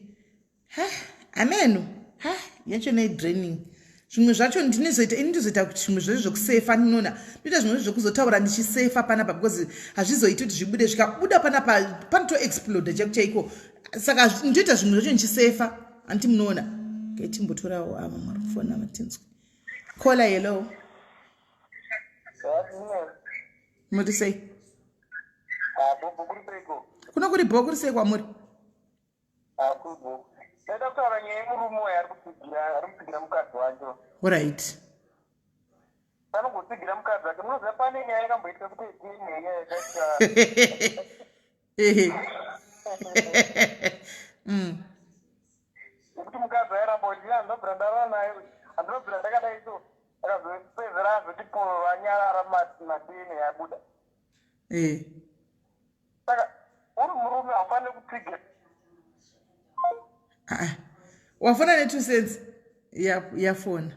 amen. Yacho ne draining. Zvimwe zvacho ndinozoita kuti zvimwe zvokusefa ndinona. Ndoita zvimwe zvokuzotaura ndichisefa panapa because hazvizoiti kuti zvibude zvikabuda panapa panoto explode chaiko. Saka ndoita zvimwe zvacho ndichisefa. Anti munoona. Ketimbotorawo ava marufona matinzwe. Caller, hello. Muri sei? Kuna kuri bho kuri sei kwamuri? Right. Kuti mukadzi airambodya ndobva naye andobvira ndakadai so akazopedzera azotipo vanyarara madini yabuda. Saka uri murume hafaniri kupfigira. Wafona ne2 cents yafona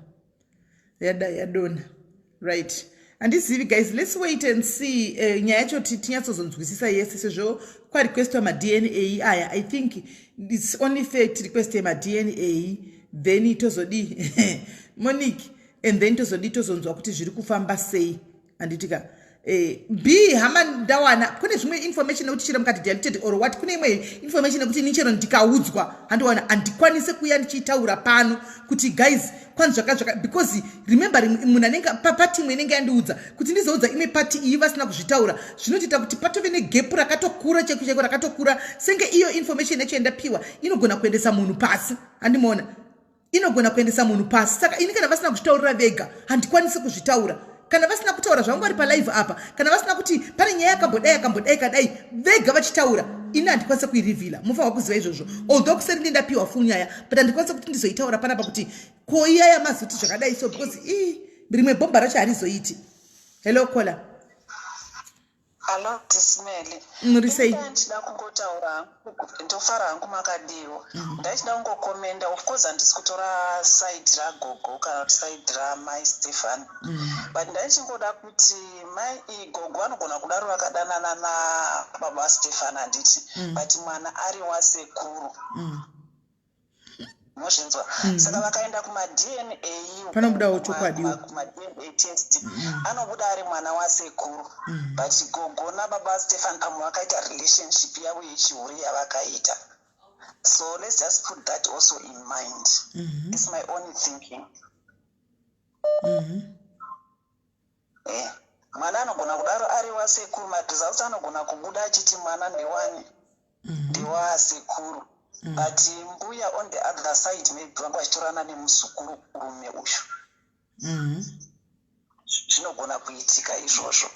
yadona. Right. And this guys, let's wait and see. Nyaya yacho tinyatsozonzwisisa yese sezvo kwa request ma DNA aya. I think it's only fair to request ma DNA then itozodi Monique and then tozonzwa kuti zviri kufamba sei anditika B hama ndawana kune zvimwe information kuti chira mukati deleted or what kune imwe information kuti nichero ndikaudzwa handiwana andikwanise kuya ndichitaura pano kuti guys pani zvakazvaka because remember munhu anenge pati imwe inenge yandiudza kuti ndizoudza imwe pati iyi vasina kuzvitaura zvinotiita kuti patove negepu rakatokura chekucheko rakatokura senge iyo information yacho yandapiwa inogona kuendesa munhu pasi handimoona inogona kuendesa munhu pasi saka ini kana vasina kuzvitaurira vega handikwanisi kuzvitaura kana vasina kutaura zvangu vari palive apa kana vasina kuti pane nyaya yakambodai kadai vega vachitaura ini handikwanisa kuirivhila mufanwa kuziva izvozvo although kuseri ndendapiwa full nyaya but handikwanisa kuti ndizoitaura panapa kuti ko iya yamazoti zvakadai so because rimwe bhomba racho harizoiti. Hello caller. Hello Tismeli. Murisei. Ndachida kungotaura ndofara hangu makadiwa. Ndachida kungokomenda of course handisi kutora side ragogo kana kuti side ramai Stefan. But ndachingoda kuti mai gogo anogona kudaro vakadanana nababa Stefan handiti but mwana ari wasekuru. Mozvinzwa saka vakaenda kuma-DNA panobudawo chokwadi kuma-DNA test anobuda ari mwana wasekuru but gogo nababa Stefan pamwe vakaita relationship yavo yechihure yavakaita. So let's just put that also in mind. It's my own thinking. Mwana anogona kudaro ari wasekuru maresults anogona kubuda achiti mwana ndewani ndewasekuru. But mbuya on the other side maybe vanga vachitorana nemusukuru kurume uyu zvinogona kuitika izvozvo.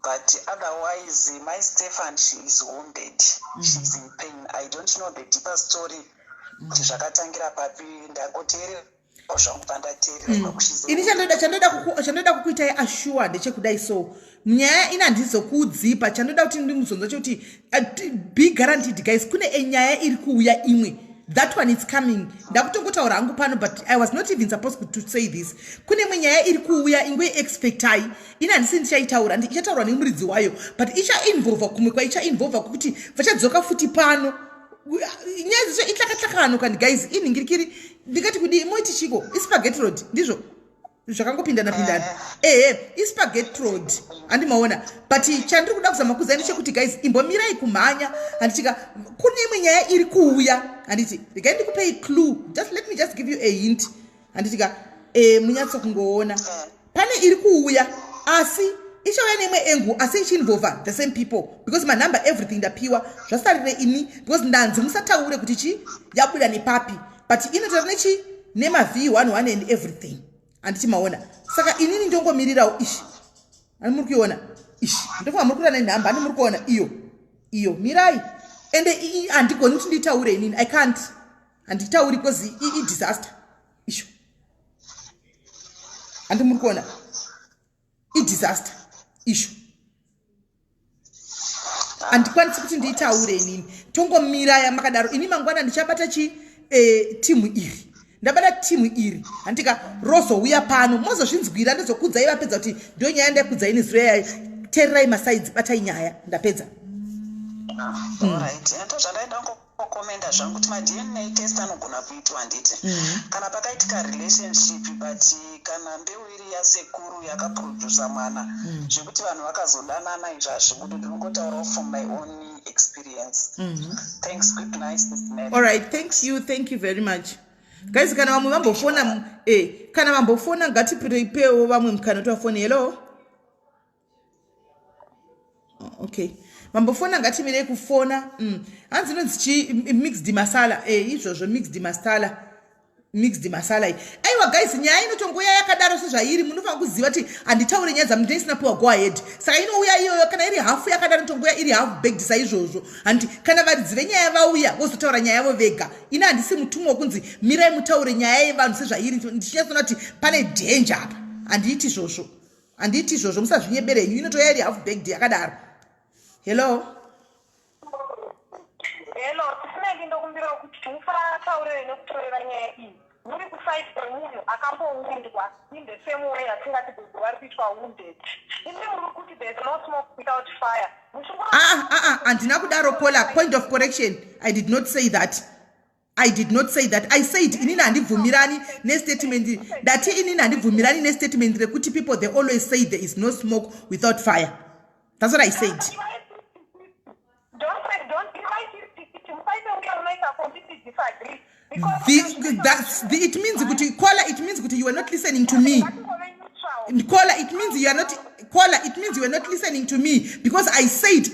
But otherwise my Stefan, she is wounded, she is in pain. I don't know the deeper story kuti zvakatangira papi ndagoteerera zvangu pandateerera ini chandoda kukuitai ashua ndechekudai so nyaya ina handizokudzipa chandoda kuti ndimuzonza chekuti be guaranteed guys kune enyaya iri kuuya imwe that one is coming ndakutongotaura hangu pano but I was not even supposed to say this. Kune imwe nyaya iri kuuya ingwe expectai ina handisi ndichaitaura ichataurwa nemuridzi wayo but icha involve kumwe kwaicha involve kuti vachadzoka futi pano nyaya dzicho itlakatlakano kandi guys inhingirikiri ndikati kudi moiti chiko ispaghetti road ndizvo zvakangopindana ispaghetti road handimaona but chandiri kuda kuzama kuzai ndechekuti guys imbomirai kumhanya handitika kune imwe nyaya iri kuuya handiti regai ndikupei clue let me just give you a hint handitika munyatso kungoona pane iri kuuya asi ichauya neimwe engu asi ichinvolva the same people because manumber everything ndapiwa zvasarire ini because ndanzi musataure kuti chi yabuda nepapi but inotaura nechi nema-V11 and everything handiti maona saka inini ndongomirirawo ishi ani muri kuiona ishi ndofunga muri kuita nenhamba ani muri kuona iyo mirai ende handigoni kuti nditaure inini I can't handitauri because disaster isho handi muri kuona disaster isho handikwanisi kuti ndiitaure inini tongomiraya makadaro ini mangwana ndichabata timu iri ndabata timu iri handika rozouya pano mozozvinzwira ndezokudzai vapedza kuti ndo nyaya ndaikudzai nezuro teererai masides batai nyaya ndapedza. Alright, ndozvandaenda ngokomenda zvangu kuti ma-DNA test anogona kuitwa handiti kana pakaitika relationship but kana mbeu iri yasekuru yakaprodusa mwana zvekuti vanhu vakazodanana izvazvo kuti ndinongotaurawo from my own experience. Thanks, good night. All right, thank you very much guys. Kana vamwe vambofona kana vambofona ngatipewo vamwe mukana tovafone. Hello. Okay, vambofona ngatimirei kufona. Hanzi nonzi mixed masala izvozvo mixed masala aiwa guys, nyaya inotongoya yakadaro sezvairi munofanira kuziva kuti handitaure nyaya dzamunhu ndisinapiwa go ahead saka inouya iyoyo kana iri hafu yakadaro tongoya iri half baked saizvozvo handi kana varidzi venyaya vauya vozotaura nyaya yavo vega ina handisi mutumwa wokunzi mirai mutaure nyaya yevanhu sezvairi ndichinyatsoona kuti pane danger apa handiiti izvozvo musazvinyebere henyu inotoya iri half baked yakadaro. Hello. Tismeli ndokumbira kuti mufataurire nekutorera nyaya iyi muri kusaita munhu akamboundwa in the same way yatingati gogo vari kuitwa wounded. Ine muri kuti there's no smoke without fire. Handina kudaro kola. Point of correction, I did not say that. I said inini handibvumirani nestatement ndati inini handibvumirani nestatement rekuti people they always say there is no smoke without fire. That's what I said. disagree. It means caller, it means you are not listening to me. Caller, it means you are not listening to me, because I said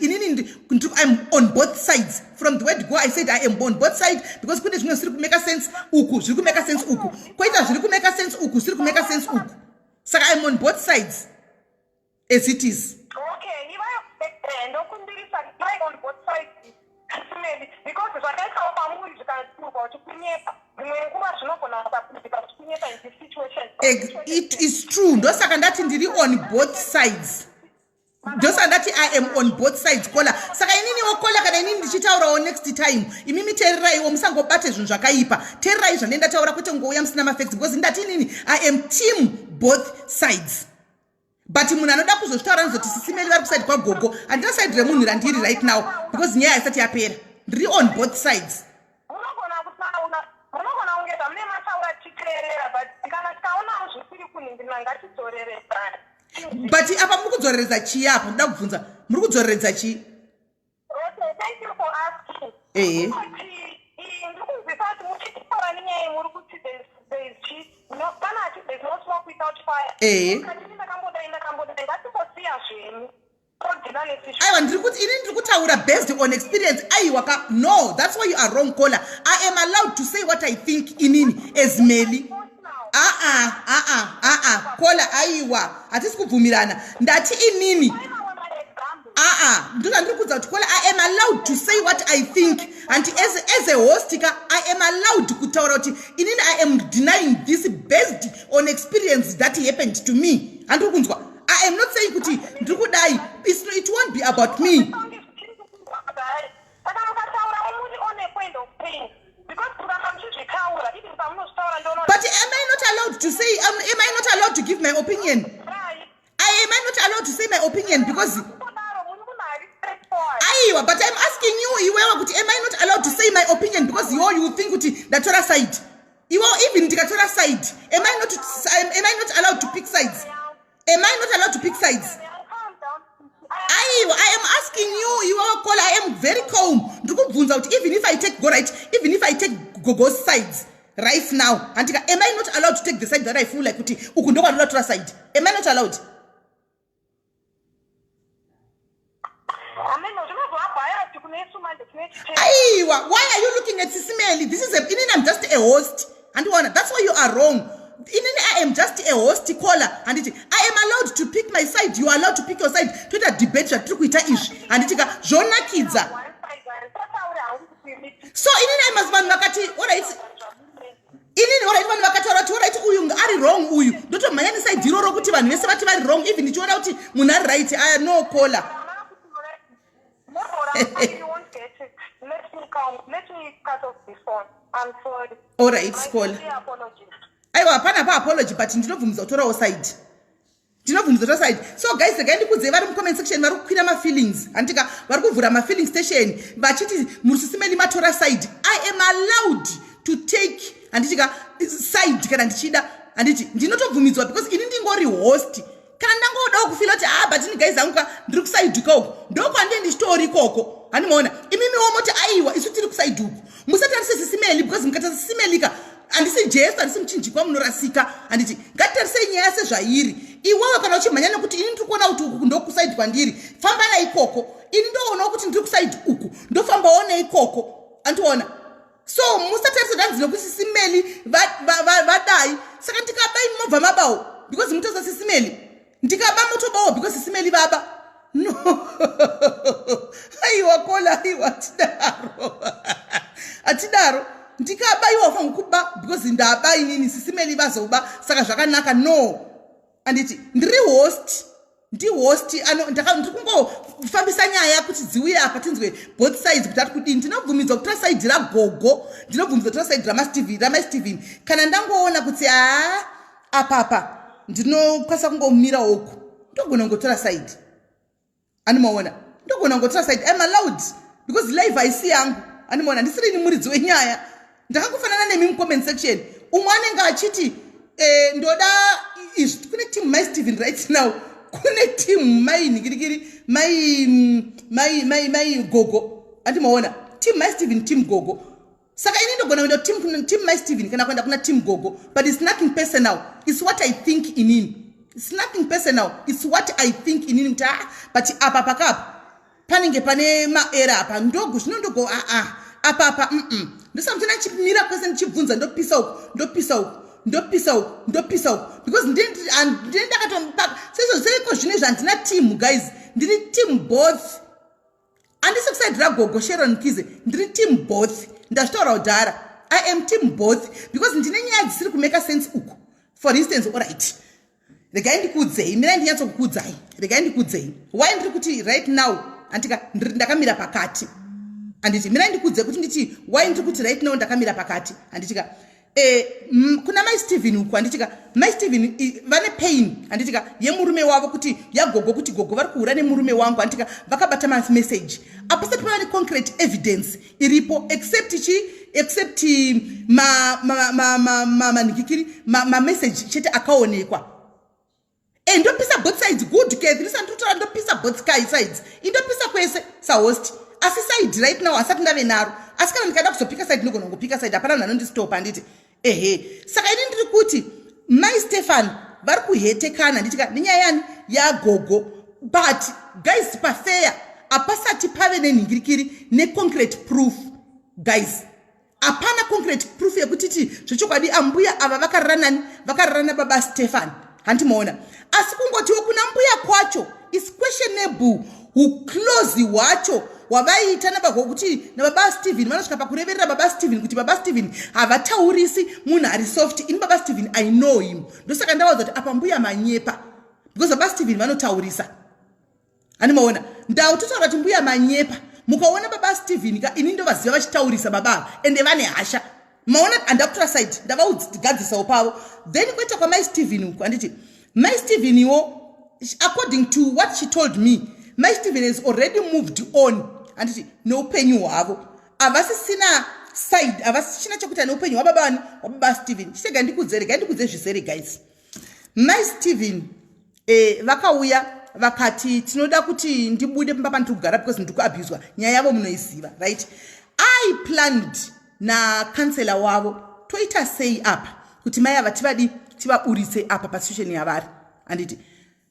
I'm on both sides. From the word go, I said I am on both sides, because kune zvimwe zviri kumeka sense uku, zviri kumeka sense uku, koita zviri kumeka sense uku, zviri kumeka sense uku. Saka I'm on both sides as it is. Okay, if I on both sides, because it is true. Those are that on both sides. Those are that I am on both sides. Kola. Saka inini wakola kana inini ndichitaura next time. Imimi terrai wo musango bate zvinhu zvakaipa. Terrai zvanenda taura kuti ngouya musina mafacts, because ndati inini I am team both sides. But munhu anoda kuzozvitaura nizoti sisimeli vari kuside kwagogo, handina side remunhu randiri right now, because nyaya haisati yapera. Ndiri on both sides. But apa muri kudzoreredza chii apo? Ndoda kubvunza, muri kudzoreredza chii? Okay, thank you for asking. There's no smoke without fire. Aiwa, ndiri kutaura based on experience. Aiwa, no, that's why you are wrong, caller. I am allowed to say what I think inini as Melly. Caller, aiwa, hatisi kubvumirana. Ndati inini. Ndiri kudza kuti caller, I am allowed to say what I think, and as a host, I am allowed to kutaura kuti inini I am denying this based on experience that happened to me. Andiri kunzwa. I am not saying kuti ndiri kudai. It won't be about me. But am I not allowed to say? Am I not allowed to give my opinion? Am I not allowed to say my opinion? Because but I'm asking you, am I not allowed to say my opinion? Because you think that's your side. Even Tikatora side. Am I not allowed to pick sides? Am I not allowed to pick sides? I am asking you are caller. I am very calm. Even if I take Gogo's sides right now, am I not allowed to take the side that I feel like Ukundo side? Am I not allowed? Why are you looking at Sisimeli? I'm just a host. And that's why you are wrong. I am just a host caller, and I am allowed to pick my side. You are allowed to pick your side. To the debate that ish and Jona Kidza. So I must man makati. Alright. Alright. Uyu ari wrong. Uyu. Don't mayani side diroro kuti vanhu vese vati vari wrong. Even ichiona kuti munhu ari right. I no caller. Let me cut off this phone. I'm sorry. Alright, caller. Aiwa, hapana pa apology, but ndinobvumidza kutorawo side. So guys, again, ndikudze vari comment section vari kukwira ma-feelings. Andika vari kuvhura ma-feeling station vachiti Sisimeli matora side. I am allowed to take anditika side kana ndichida. Anditi ndinotobvumidzwa because ini ndingori host. Kana ndangodawo kufila kuti but ini guys angu ndiri kuside ukoko. Ndoko ande ndichitori koko. Animaona imimi womoti aiwa isu tiri kuside uku. Musatarise Sisimeli because mukatarise Sisimeli andisi Jesu andisi mchinjikwa munorasika anditi ngatarise nyaya sezvairi iwewe kana uchimhanyana kuti ini ndiri kuona kuti uku ndokusaidi kwandiri famba naikoko ini ndoonawo kuti ndiri kusaidi uku ndofambawo naikoko andiona so musatarise danzi nokuti Sisimeli vadai saka ndikabai mobva mabawo because mutoza Sisimeli ndikaba motobawo because Sisimeli baba no aiwa kola aiwa atidaro ndikabayiwa fangukuba because ndabayi nini Sisimeli bazoba saka zvakanaka no anditi ndiri host ndikungofambisa nyaya kuti dziuye apa tinzwe both sides kuti kudini ndinobvumidzwa kutora side ragogo ndinobvumidzwa kutora side ramaSteven kana ndangoona kuti apapa ndinokwanisa kungomira oku ndogona ngotora side animaona ndogona ngotora side I'm allowed because live aisi yangu animaona ndisiri ni muridzi wenyaya ndakangofanana nemi comment section umwe anenge achiti ndoda kune team mySteven right now kune team ningirigiri my gogo andimaona team mySteven team gogo Saka ini ndogona kuenda team my Steven kana kuenda kuna team Gogo, but it's nothing personal. It's what I think inini. It's nothing personal. It's what I think inini mta but apa pakapa. Paninge pane ma era apa ndogo zvinondogo apa ndosamtana chimira kwese ndichibvunza ndopisa uko because ndenda katompa sezo seko zvine zvandina team guys ndiri team both andisekusaidira Gogo Sharon Kize ndiri team both ndazvitaura kudhara I am team both because ndine nyaya dzisiri kumeka sense uko. For instance, alright, regai ndikuudzei, mira ndinyatsokukuudzai, regai ndikuudzei why ndiri kuti right now andika ndakamira pakati anditi mira ndikuudze kuti nditi why ndiri kuti right now ndakamira pakati anditika kuna my Steven uko anditika my Steven vane pain anditika yemurume wavo kuti yaGogo kuti Gogo vari kuhura nemurume wangu anditika vakabata ma message apasati pane concrete evidence iripo except ma message chete akaonekwa ndopisa both sides good case ndisanditotora ndopisa both sides indopisa kwese sahost asi side right now asati ndave naro asi kana ndikada kuzopika side ndogona kupika side hapana munhu anondistop anditi saka ini ndiri kuti my Stefan vari kuhetekana nditika nenyaya yani yaGogo, but guys pafair apasati pave nenhingirikiri neconcrete proof guys. Apana concrete proof yekutiti zvechokwadi ambuya ava vakararana baba Stefan handimaona asi kungotiwo kuna mbuya kwacho is questionable uclose wacho wavaiita naBaGogo kuti nababa Steven vanosvika pakureverera baba Steven kuti baba Steven havataurisi munhu ari soft. Ini baba Steven I know him, ndosaka ndavaudza kuti apa mbuya manyepa because baba Steven vanotaurisa handimaona ndautotaura kuti mbuya manyepa mukaona baba Steven ka ini ndovaziva vachitaurisa baba ende vane hasha maona handakutora side ndavaudzigadzisawo pavo then kuita kwa my Steven uko anditi my Steven iwo according to what she told me my Steven has already moved on anditi neupenyu hwavo havasisina side havasisina chokuita neupenyu hwababani wababa Steven. Chisega ndikudze zvisere guys. My Steven vakauya vakati tinoda kuti ndibude pamba ndikugara because ndikuabuswa nyaya yavo munoiziva right. I planned na kansela wavo toita sei apa kuti mai ava tivaburise apa pasituation yavari anditi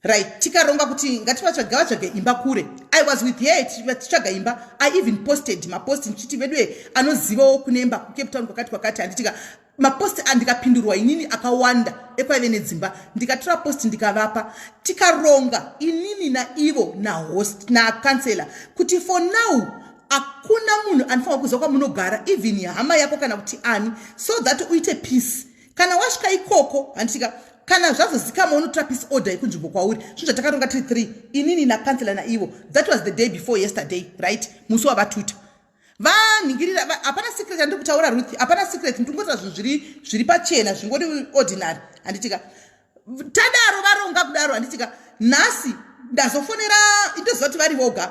right tikaronga kuti ngativatsvage imba kure. I was with her tichitsvaga imba. I even posted mapost ndichiti vedwe anozivawo kunemba kuCape Town kwakati anditika mapost andikapindurwa inini akawanda ekwaive nedzimba ndikatora post ndikavapa tikaronga inini naivo nahost nakansela kuti for now akuna munhu anofanira kuziva kwamunogara even hama yako kana kuti ani so that uite peace. Kana wasvika ikoko anditika kana zvazozikama unotora peace order yekunzvimbo kwauri zvinhu zvatakaronga tiri 3 inini nakansela naivo. That was the day before yesterday right musi wavatuta vanhingirira hapana secret andiri kutaura Ruth hapana secret ndingotaura zvinhu zviri pachena zvingori ordinary anditika tadaro varonga kudaro anditika nhasi ndazofonera indoziva kuti vari voga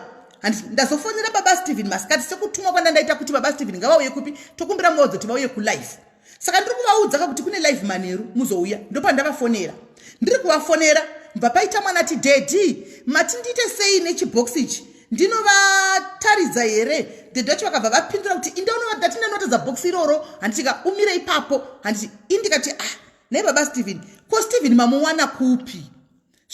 ndazofonera baba Steven masikati sekutumwa kwandandaita kuti baba Steven ngavauye kupi tokumbira mwodzo kuti vauye kulive. Saka ndiri kuvaudza kuti kune live manheru muzouya ndopandavafonera ndiri kuvafonera mbva paita mwana ati dedi mati ndiite sei nechibhox ichi ndinovataridza here dhedhi vacho vakabva vapindura kuti ndati ndanotadza bhox iroro handitika umire ipapo handiti indikati nei baba Steven ko Steven mamuwana kupi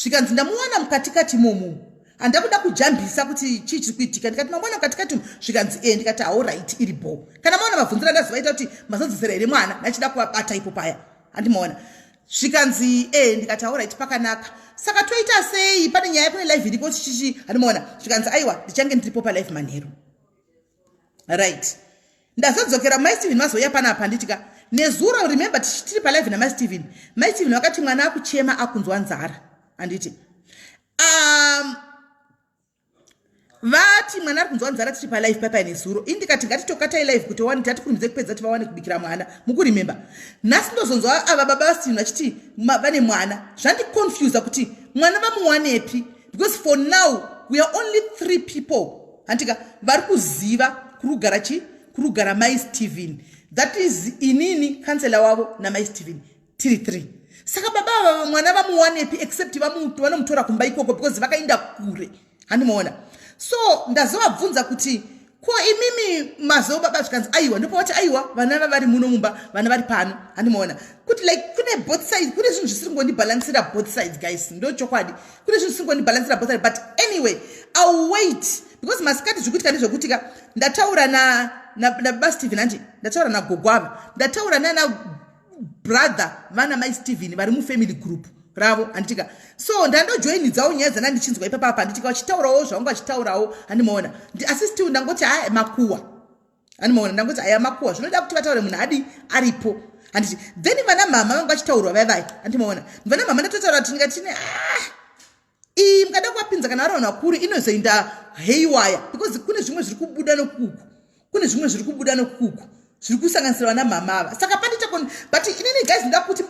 zvikanzi ndamuwana mukatikati momo handa kuda kujambisa kuti chii chiri kuitika ndikati mamuwana mukatikati zvikanzi ndikati alright iripo kana maona mabvunzira ndazivaita kuti mazodzosera here mwana nachida kuvabata ipo paya handimaona zvikanzi ndikati alright pakanaka saka toita sei pane nyaya kune live iripo chichichi handimaona zvikanzi aiwa ndichange ndiripo palive manheru right. Ndazodzokera my Steven mazoya panapa nditika nezuro remember tiri palive namai Steven vakati mwana akuchema akunzwa nzara anditi vati mwana ari kunzwa nzara tiri palive papa nezuro indikati ngatitokatai live kuti wani tati kurumidze kupedza kuti vawane kubikira mwana mukurimemba. Nhasi ndozonzwa ava baba Steven vachiti vane mwana zvandiconfusa kuti mwana vamuwanepi because for now we are only 3 people handika vari kuziva kurugara mai Steven, that is inini kansela wavo namai Steven tiri 3. Saka baba mwana vamuwanepi except vanomutora kumba ikoko because vakaenda kure handimaona. So ndazovabvunza kuti ko imimi mazoba bazvikanzi aiwa ndipo wati aiwa vana vari muno mumba vana vari pano handimoona kuti like kune both sides kune zvinhu zvisiri kungondibalansira both sides guys ndo chokwadi kune zvinhu zvisiri kungondibalansira both sides but anyway I'll wait because masikati zvikuitika ndezvokutika ndataura na Stephen anti ndataura na gogwava ndataura nana brother vana mai Stephen vari mufamily group ravo anditika so ndandojoinidzawo nyaya dzana ndichinzwa ipapapa nditika wachitaurawo zvangu wachitaurawo handimoona asi still ndangoti haya makuwa handimoona ndangoti haya makuwa zvinoda kuti vataure munhu adi aripo handiti then vana mama vangu vachitaurwa vaivai handimoona vana mama ndatotaura kuti ndingatine iyi mukada kuvapinza kana vari vanhu vakuru inozoenda haywire because kune zvimwe zviri kubuda nokuku zviri kusanganisira vana mama ava saka pandita but inini guys ndoda kuti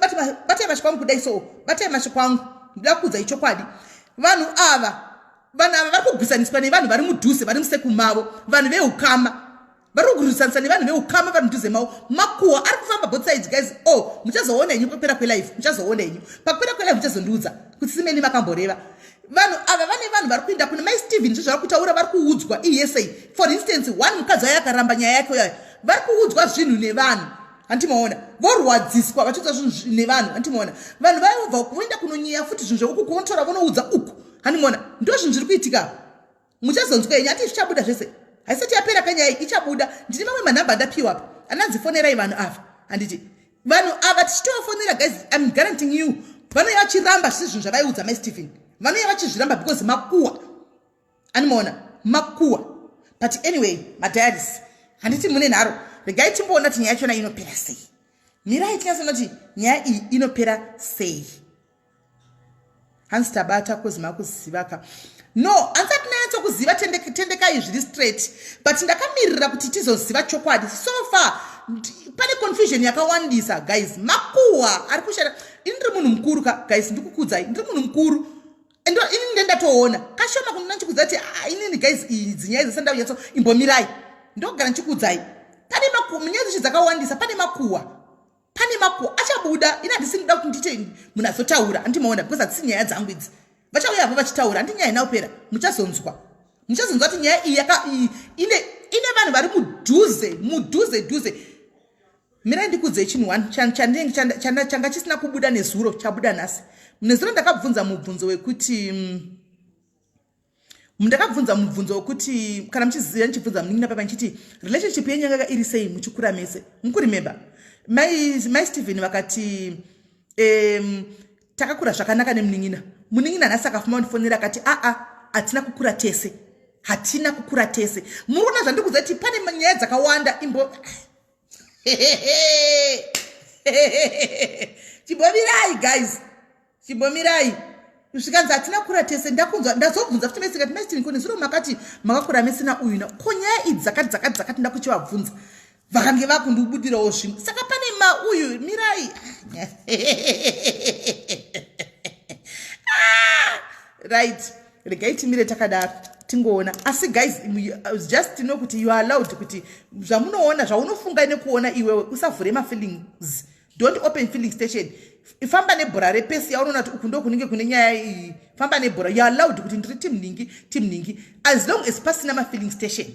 batai mashoko angu kudai so batai mashoko angu ndoda kuudza ichokwadi vanhu ava vari kugusaniswa nevanhu vari mudhuze vari museku mavo vanhu veukama vari kugusaniswa nevanhu veukama vari mudhuze mavo makuhwa ari kufamba both sides guys muchazoona henyu pakupera kwelife muchazoona henyu pakupera kwelife muchazondiudza kuti simeni makamboreva vanhu ava vane vanhu vari kuenda kune mai Stephen zvezvari kutaura vari kuudzwa iyesei for instance one mukadzi wayo akaramba nyaya yake yayo vari kuudzwa zvinhu nevanhu handimoona vorwadziswa vachiudzwa zvinhu nevanhu handimoona vanhu vaibva kuenda kunonyeya futi zvinhu zvekukukontora vonoudza uku handimoona ndo zvinhu zviri kuitika muchazonzwa yenyu hati zvichabuda zvese haisati yapera kanyaya ichabuda ndine mamwe manhamba ndapiwa apa ananzi fonerai vanhu ava handiti vanhu ava tichitovafonera guys I'm guaranteeing you vanouya vachiramba zvisi zvinhu zvavaiudza mai Stephen vanouya vachizviramba because makuwa handimoona makuwa but anyway madiaries handiti mune nharo regai timboona kuti nyaya yachona inopera sei mirai tinyasoona kuti nyaya iyi inopera sei hanzi tabata kozima kuzivaka no hansati nanyatsokuziva tendekai zviri straight but ndakamirira kuti tizoziva chokwadi so far pane confusion yakawandisa guys makuhwa ari kushara ini ndiri munhu mukuru guys ndikukudzai ndiri munhu mukuru endo ini ndendatoona kashoma kunona nchikudza kuti inini guys idzi nyaya dzisanda kunyatso imbomirai ndogara nchikudzai pane nyaya dzechi dzakawandisa pane makuhwa achabuda ina handisi ndida kuti ndite munhu azotaura handimoona because hatisi nyaya dzangu idzi vachauya avo vachitaura handi nyaya inaopera muchazonzwa kuti nyaya iyi ine vanhu vari mudhuze mirai ndikudzei chinhu one changa chisina kubuda nezuro chabuda nhasi nezuro ndakabvunza mubvunzo wekuti kana muchiziva ndichibvunza muningi napapa ndichiti relationship yenyu yanga iri sei muchikura mese mukurimemba mai Stephen vakati takakura zvakanaka nemuning'ina nhasi akafuma kundifonera akati hatina kukura tese muri kuona zvandikuudza kuti pane nyaya dzakawanda chimbomirai guys chimbomirai zvikanzi hatina kukura tese ndazobvunza futi mese kati mai Stephen kone zviro makati makakura mesina uyuna ko nyaya idzi dzakati ndakuchivabvunza vakange vakundibudirawo zvimwe saka pane uyu mirai right regai timire takadaro tingoona asi guys just to know kuti you are allowed kuti zvamunoona zvaunofunga nekuona iwewe usavhure mafeelings don't open filling station famba nebhora repesi yaunoona kuti uku ndo kunenge kune nyaya iyi famba nebhora you are allowed kuti ndiri team ningi as long as pasina mafilling station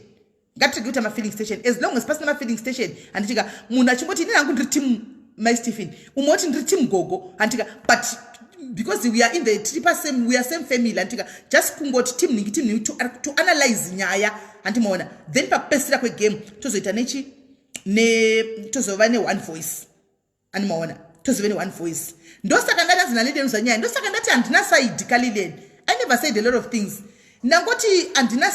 ngatirege kuita mafilling station as long as pasina mafilling station handitika munhu achingoti inini hangu ndiri team mai Stephen umwe woti ndiri team gogo handitika but because we are in the we are same family handitika just kungoti team ningi to analyze nyaya handimoona then pakupesira kwegame tozoita tozova ne-one voice handimoona tozove ne-one voice ndosaka ndati hazina lideni zanyaya ndosaka ndati handina side kalileni I never said a lot of things ndangoti handina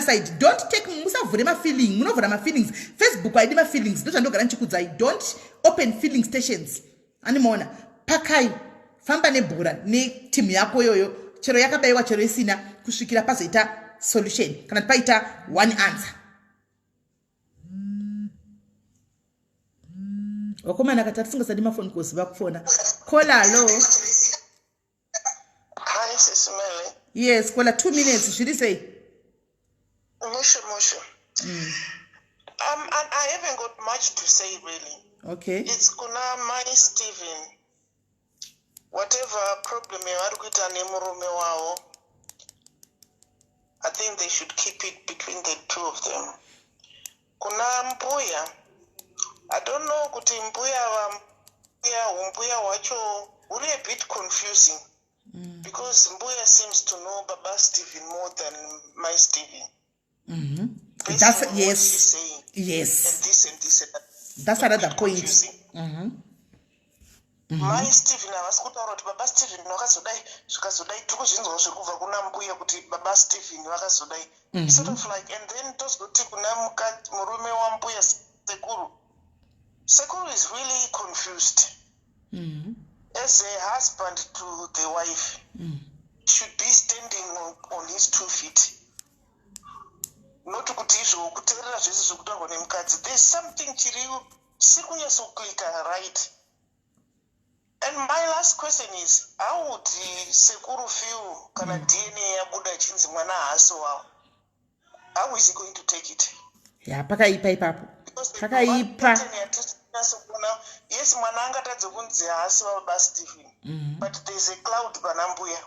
side don't take musavhure mafeeling munovhura mafeelings Facebook haidi mafeelings ndozvandogara ndichikudzai don't open feeling stations handimoona pakai famba nebhora netimu yako yoyo chero yakabayiwa chero isina kusvikira pazoita solution kana paita one answer wakomana katatu fungasadi mafoni kosi vakufona kola alo Hi, SIS MELLY. yes kola 2 minutes zviri sei Musho. I haven't got much to say really. okay It's kuna mai Stephen. Whatever problem yavari kuita nemurume wavo. I think they should keep it between the two of them. Kuna mbuya, I don't know kuti mbuya wacho uri a bit confusing because mbuya seems to know Baba Stephen more than my Stephen. That's what she's saying. Yes. And this and this and that. That's another point. My Stephen havasi kutaura kuti Baba Stephen vakazodai zvikazodai tiri kuzvinzwawo zviri kubva kuna mbuya kuti Baba Stephen vakazodai. Sort of like, and then tozoti kuna murume wambuya Sekuru is really confused. As a husband to the wife, should be standing on his 2 feet. Not kuti izvo kuteerera zvese zvokutaurwa nemukadzi. There's something chiri sikunyatsokuita right. And my last question is, how would Sekuru feel kana DNA yabuda chinzi mwana haasi wavo? How is he going to take it? Yeah, pakaipa ipapo. Pakaipa. Yes, mwana angatadze kunzi haasi wababa Stephen. But there's a cloud pana mbuya.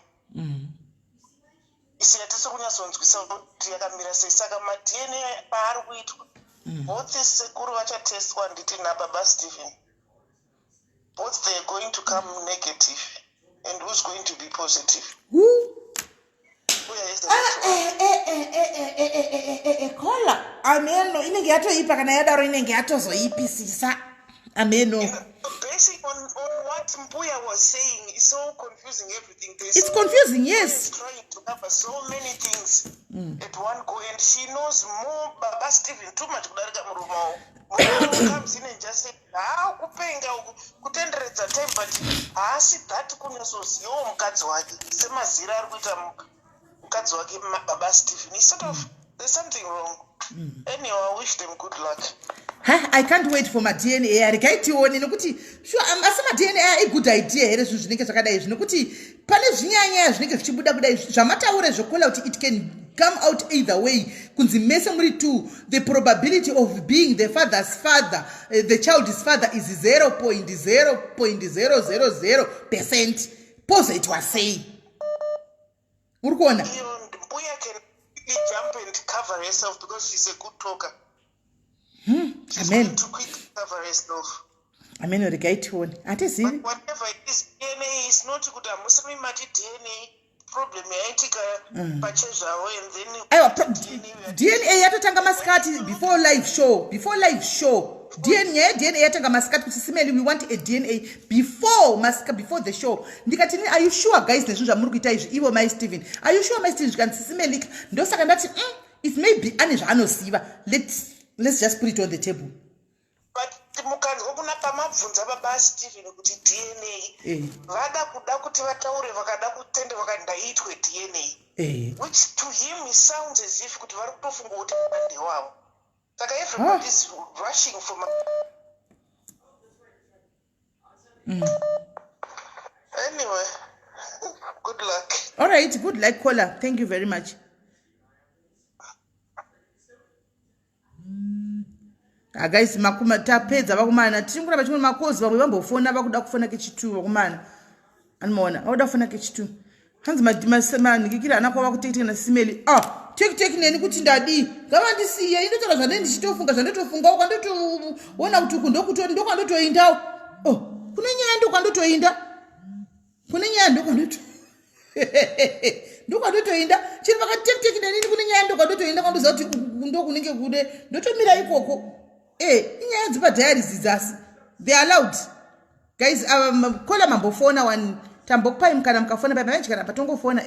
Isi yatisi kunyatsonzwisa kuti yakamira sei. Saka ma-DNA paari kuitwa. Both Sekuru vachatestwa nditi naBaba Stephen. Both they are going to come negative. And who's going to be positive? Who? Kola ameno inenge yatoipa kana yadaro inenge yatozoipisisa ameno. Basing on what Mbuya was saying, it's so confusing everything. It's confusing, yes. Trying to cover so many things at one go, and she knows more Baba Stephen too much. Murumo comes in and just say, "Ah, kupenga kutenderedza time, but asi that kunyasoziwa mukadzi wake semazira ari kuita mukadzi wake Baba Stephen. It's sort of, there's something wrong. Anyway, I wish them good luck. I can't wait for my DNA. Arikaitione nokuti sure asi ma DNA a good idea here zvinhu zvinenge zvakadai zvino kuti pane zvinyanya zvinenge zvichibuda kudai zvamataura zvokola kuti it can come out either way kunzi mese muri two. The probability of being the father's father, the child's father is 0.000%. Pose it was saying. Uri kuona? Mbuya can jump and cover herself because she's a good talker. She's Amen. going to quick cover herself. Amen. Arikaitione. Atizini. But whatever it is, DNA is not good. Muslim mati DNA problem yaitika pachezvawo, and then DNA yatotanga masikati before live show. DNA yatanga masikati kuti SIS-MELLY, we want a DNA before the show. Ndikati, are you sure guys nezvinhu zvamuri kuita izvi ivo my Stephen? Are you sure my Stephen zvikanzi SIS-MELLY? Ndosaka ndati it may be ane zvaanoziva. Let's just put it on the table. But mukanzwa kuna pamabvunza Baba Stephen kuti DNA vada kuda kuti vataure vakada kutende vakandaitwe DNA, which to him it sounds as if kuti vari kutofunga kuti mande wavo. Saka everybody is rushing for Anyway, good luck. All right, good luck, caller. Thank you very much. Guys, makuma tapedza vakumana tichingura chimwe makozi vamwe vambofona vakuda kufona kechitu vakumana anomaona vauda kufona kechitu hanzi manikikira ana kwava kuteketeka na SIS-MELLY tekiteki neni kuti ndadi ngavandisiye indotaura zvandei ndichitofunga zvandotofunga ukandotoona kuti uku ndokwandotoindawo kune nyaya ndokwandotoinda chiri vakati tekiteki neni kune nyaya ndokwandotoinda kwandoziva kuti ndokunenge kude ndotomira ikoko. Inyaya dzipadhayaris dzasi they are allowed guys. Kola mambofona one tambokupai mukana mukafona pamanje kana patongofona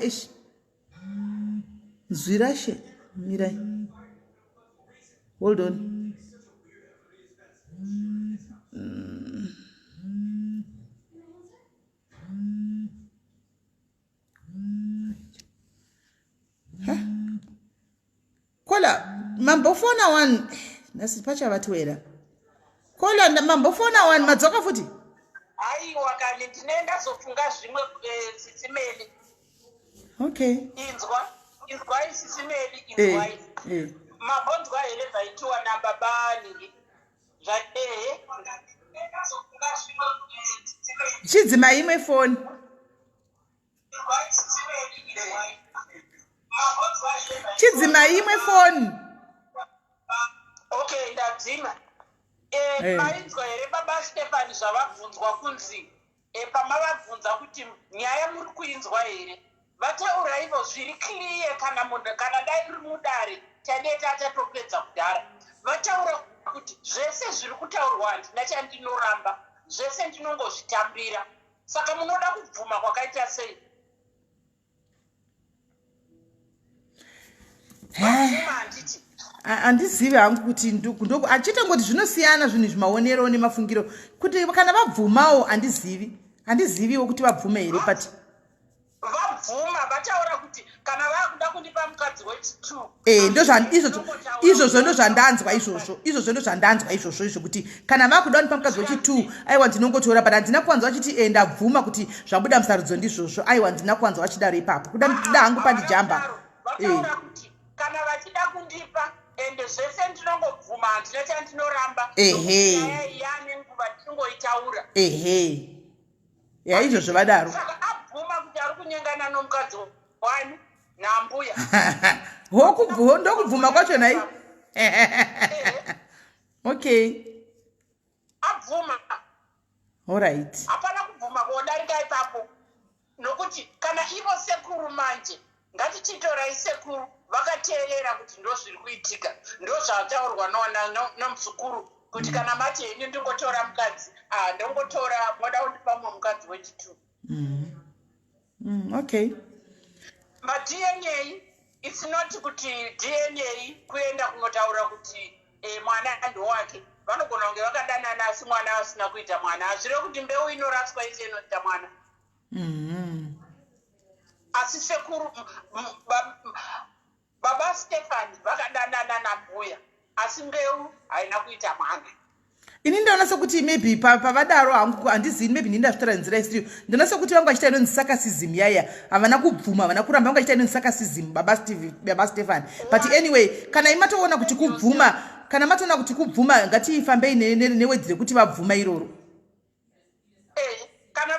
nzwirashe mirai hold on. Kola mambofona one nasipacha vatwera. Kola mambofona one madzoka futi. Aiwa kani ndinenda zofunga zvimwe SIS-MELLY. Okay. Inzwa SIS-MELLY inzwa. Mabonzwa here zvaitiwa nababani. Chidzima imwe phone. chidzima imwe foni. Okay, ndadzima. Mainzwa here baba Stefani zvavabvunzwa kunzi pamavabvunza kuti nyaya muri kuinzwa here, vataura ivo zviri clear kana munhu kana dai uri mudare chaneta achatopedza kudhara. Vataura kuti zvese zviri kutaurwa handina chandinoramba, zvese ndinongozvitambira. Saka munoda kubvuma kwakaita sei? Handiti handizivi hangu kuti achitangoti zvinosiyana zvinhu zvimaonero nemafungiro kuti kana vabvumawo handiziviwo kuti vabvume here pati vabvuma vataura kuti kana vakuda kundipa mukadzi wechi2 izvozvo ndozvandanzwa izvozvo kuti kana vakuda kundipa mukadzi wechi2 aiwa ndinongotora but handina kuwanza vachiti ndabvuma kuti zvabuda musarudzo ndizvozvo aiwa ndina kuwanza vachidaro ipapo kuda ndida hangu pandijamba vataura kuti kana vachida kundipa ende zvese ndinongobvuma handina chandinoramba yane nguva tinongoitaura izvozvo vadaro saka abvuma kuti ari kunyengana nomukadzi wani nambuya ndokubvuma kwacho nai okay abvuma alright hapana kubvuma kuodarika ipapo nokuti kana ivo sekuru manje ngatichitorai sekuru vakateerera kuti ndo zviri kuitika, ndo zvataurwa nomuzukuru kuti kana mati ini ndingotora mukadzi ndongotora moda kundipa mumwe mukadzi wechi2. Okay. Ma-DNA it's not kuti DNA kuenda kunotaura kuti mwana ndowake. Vanogona kunge vakadanana asi mwana asina kuita mwana. Hazvire kuti mbeu inoraswa ise inoita mwana. Asi sekuru baba Stefani vakadanana nambuya asi mbeu haina kuita mwana. Ini ndaona sokuti maybe pavadaro hangu handizivi maybe ndinazvitora nzira isiriyo ndaona sokuti vanga vachiita inonzi sarcasm yaya havana kubvuma havana kuramba vanga vachiita inonzi sarcasm baba Stefani but anyway kana imatoona kuti kubvuma kana matoona kuti kubvuma ngatifambei newedzire kuti vabvuma iroro kana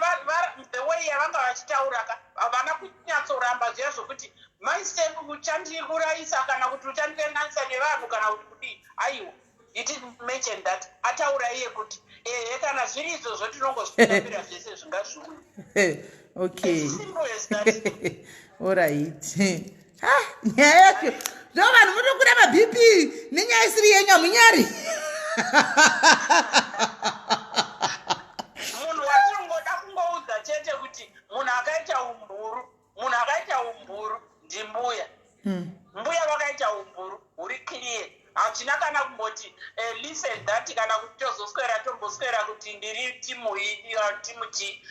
the way yavanga vachitaura havana kunyatsoramba zviya zvokuti maisemu uchandiurayisa kana kuti uchandienganisa nevanhu kana kuti kudii aiwa. He didn't mention that. Ataura iye kuti kana zviri izvozvo tinongozvitambira zvese zvingazviuya. Okay. As simple as that. Alright. Nyaya yacho ndo vanhu munokura maBP nenyaya isiri yenyu munyari. Munhu watinongoda kungoudza chete kuti munhu akaita umburu ndimbuya. Mbuya vakaita umburu huri clear. Hachina kana kumboti listen that kana kuti tozoswera tomboswera kuti ndiri timu hii timu chi.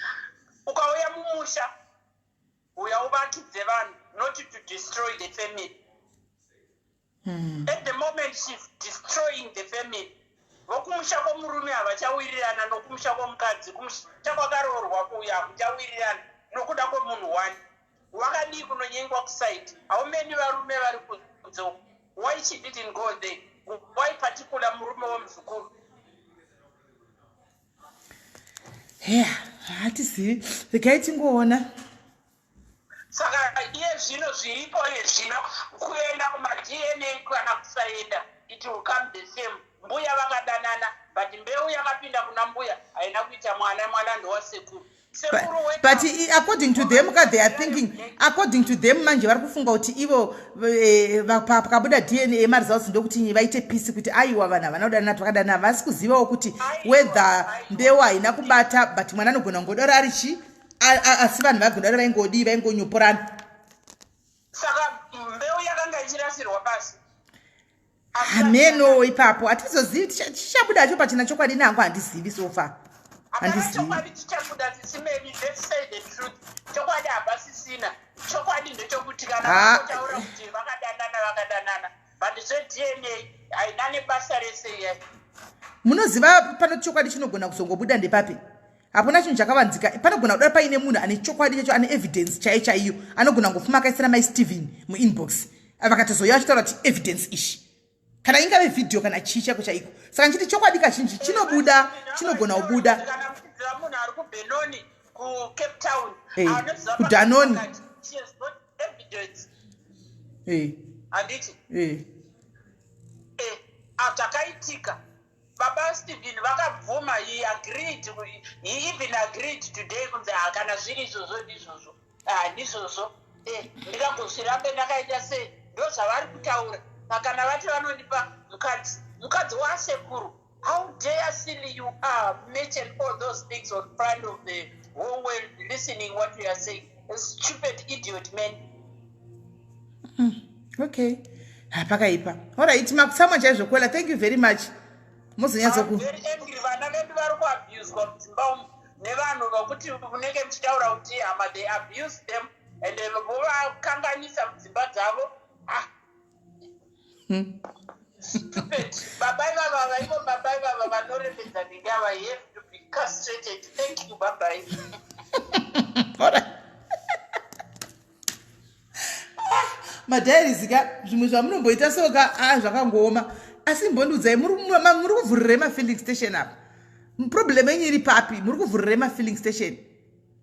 Ukauya mumusha uya uvakidze vanhu not to destroy the family. At the moment she's destroying the family. Vokumusha kwomurume havachawirirana nokumusha kwomukadzi. Kumusha kwakaroorwa kuya hakuchawirirana nokuda kwemunhu wani. Wakadii kunonyengwa kusaiti. How many varume vari kunze? Why she didn't go there? Why particular murume womuzukuru? Hatizivi regai tingoona. Saka iye zvino zviripo zvino kuenda kuma-DNA kana kusaenda it will come the same. Mbuya vakadanana but mbeu yakapinda kuna mbuya haina kuita mwana ndowasekuru. But according to them, they are thinking, according to them, manje vari kufunga kuti ivo pakabuda DNA mari zavo ndokuti vaite peace kuti aiwa vanhu vanodanana twakadana havasi kuzivawo kuti whether mbeu haina kubata but mwana anogona kungodaro ari chi asi vanhu vagodaro vaingodii vaingonyoporana. Saka mbeu yakanga ichirasirwa pasi. Hameno ipapo hatizozivi chichabuda cho pachina chokwadi nangu handizivi so far. Chokwadi chichabuda tisimeni, let's say the truth. Chokwadi hapasisina. Chokwadi ndechokuti kana kutaura kuti vakadanana but zve-DNA haina nebasa rese yai. Munoziva pano chokwadi chinogona kuzongobuda ndepapi? Hapana chinhu chakavanzika. Panogona kudaro paine munhu ane chokwadi chacho ane evidence chaiyo anogona ngofuma akaisira mai-Steven muinbox vakatozoya vachitaura kuti evidence ishi kana ingave video kana chii chako chaiko. Saka nchiti chokwadi kazhinji chinobuda chinogona kubuda. Kana mudzidzira munhu ari kuBenoni kuCape Town kuDanoni. she has got evidence. handiti takaitika baba Stephen vakabvuma he even agreed today kunzi kana zviri izvozvo ndizvozvo ndikangozvirambe ndakaita sei ndo zvavari kutaura kana vati vanonipa mukadzi wasekuru. How dare silly you are mention all those things on front of the whole world listening what we are saying. A stupid idiot man. Okay. Pakaipa. All right, makusama chaizvo kwela. Thank you very much. I'm very angry. Vana vedu vari kuabuswa mudzimba umu nevanhu vakuti unenge muchitaura kuti hama they abuse them and vovakanganisa mudzimba dzavo. Stupid. Bye baba vanorembedza ndingava have to be castrated. Thank you, bye. All right. Madhari zika zvimwe zvamunomboita soka zvakangooma asi mbondudzai muri kuvhurira mafilling station apa. Problem yenyu iri papi? Muri kuvhurira mafilling station.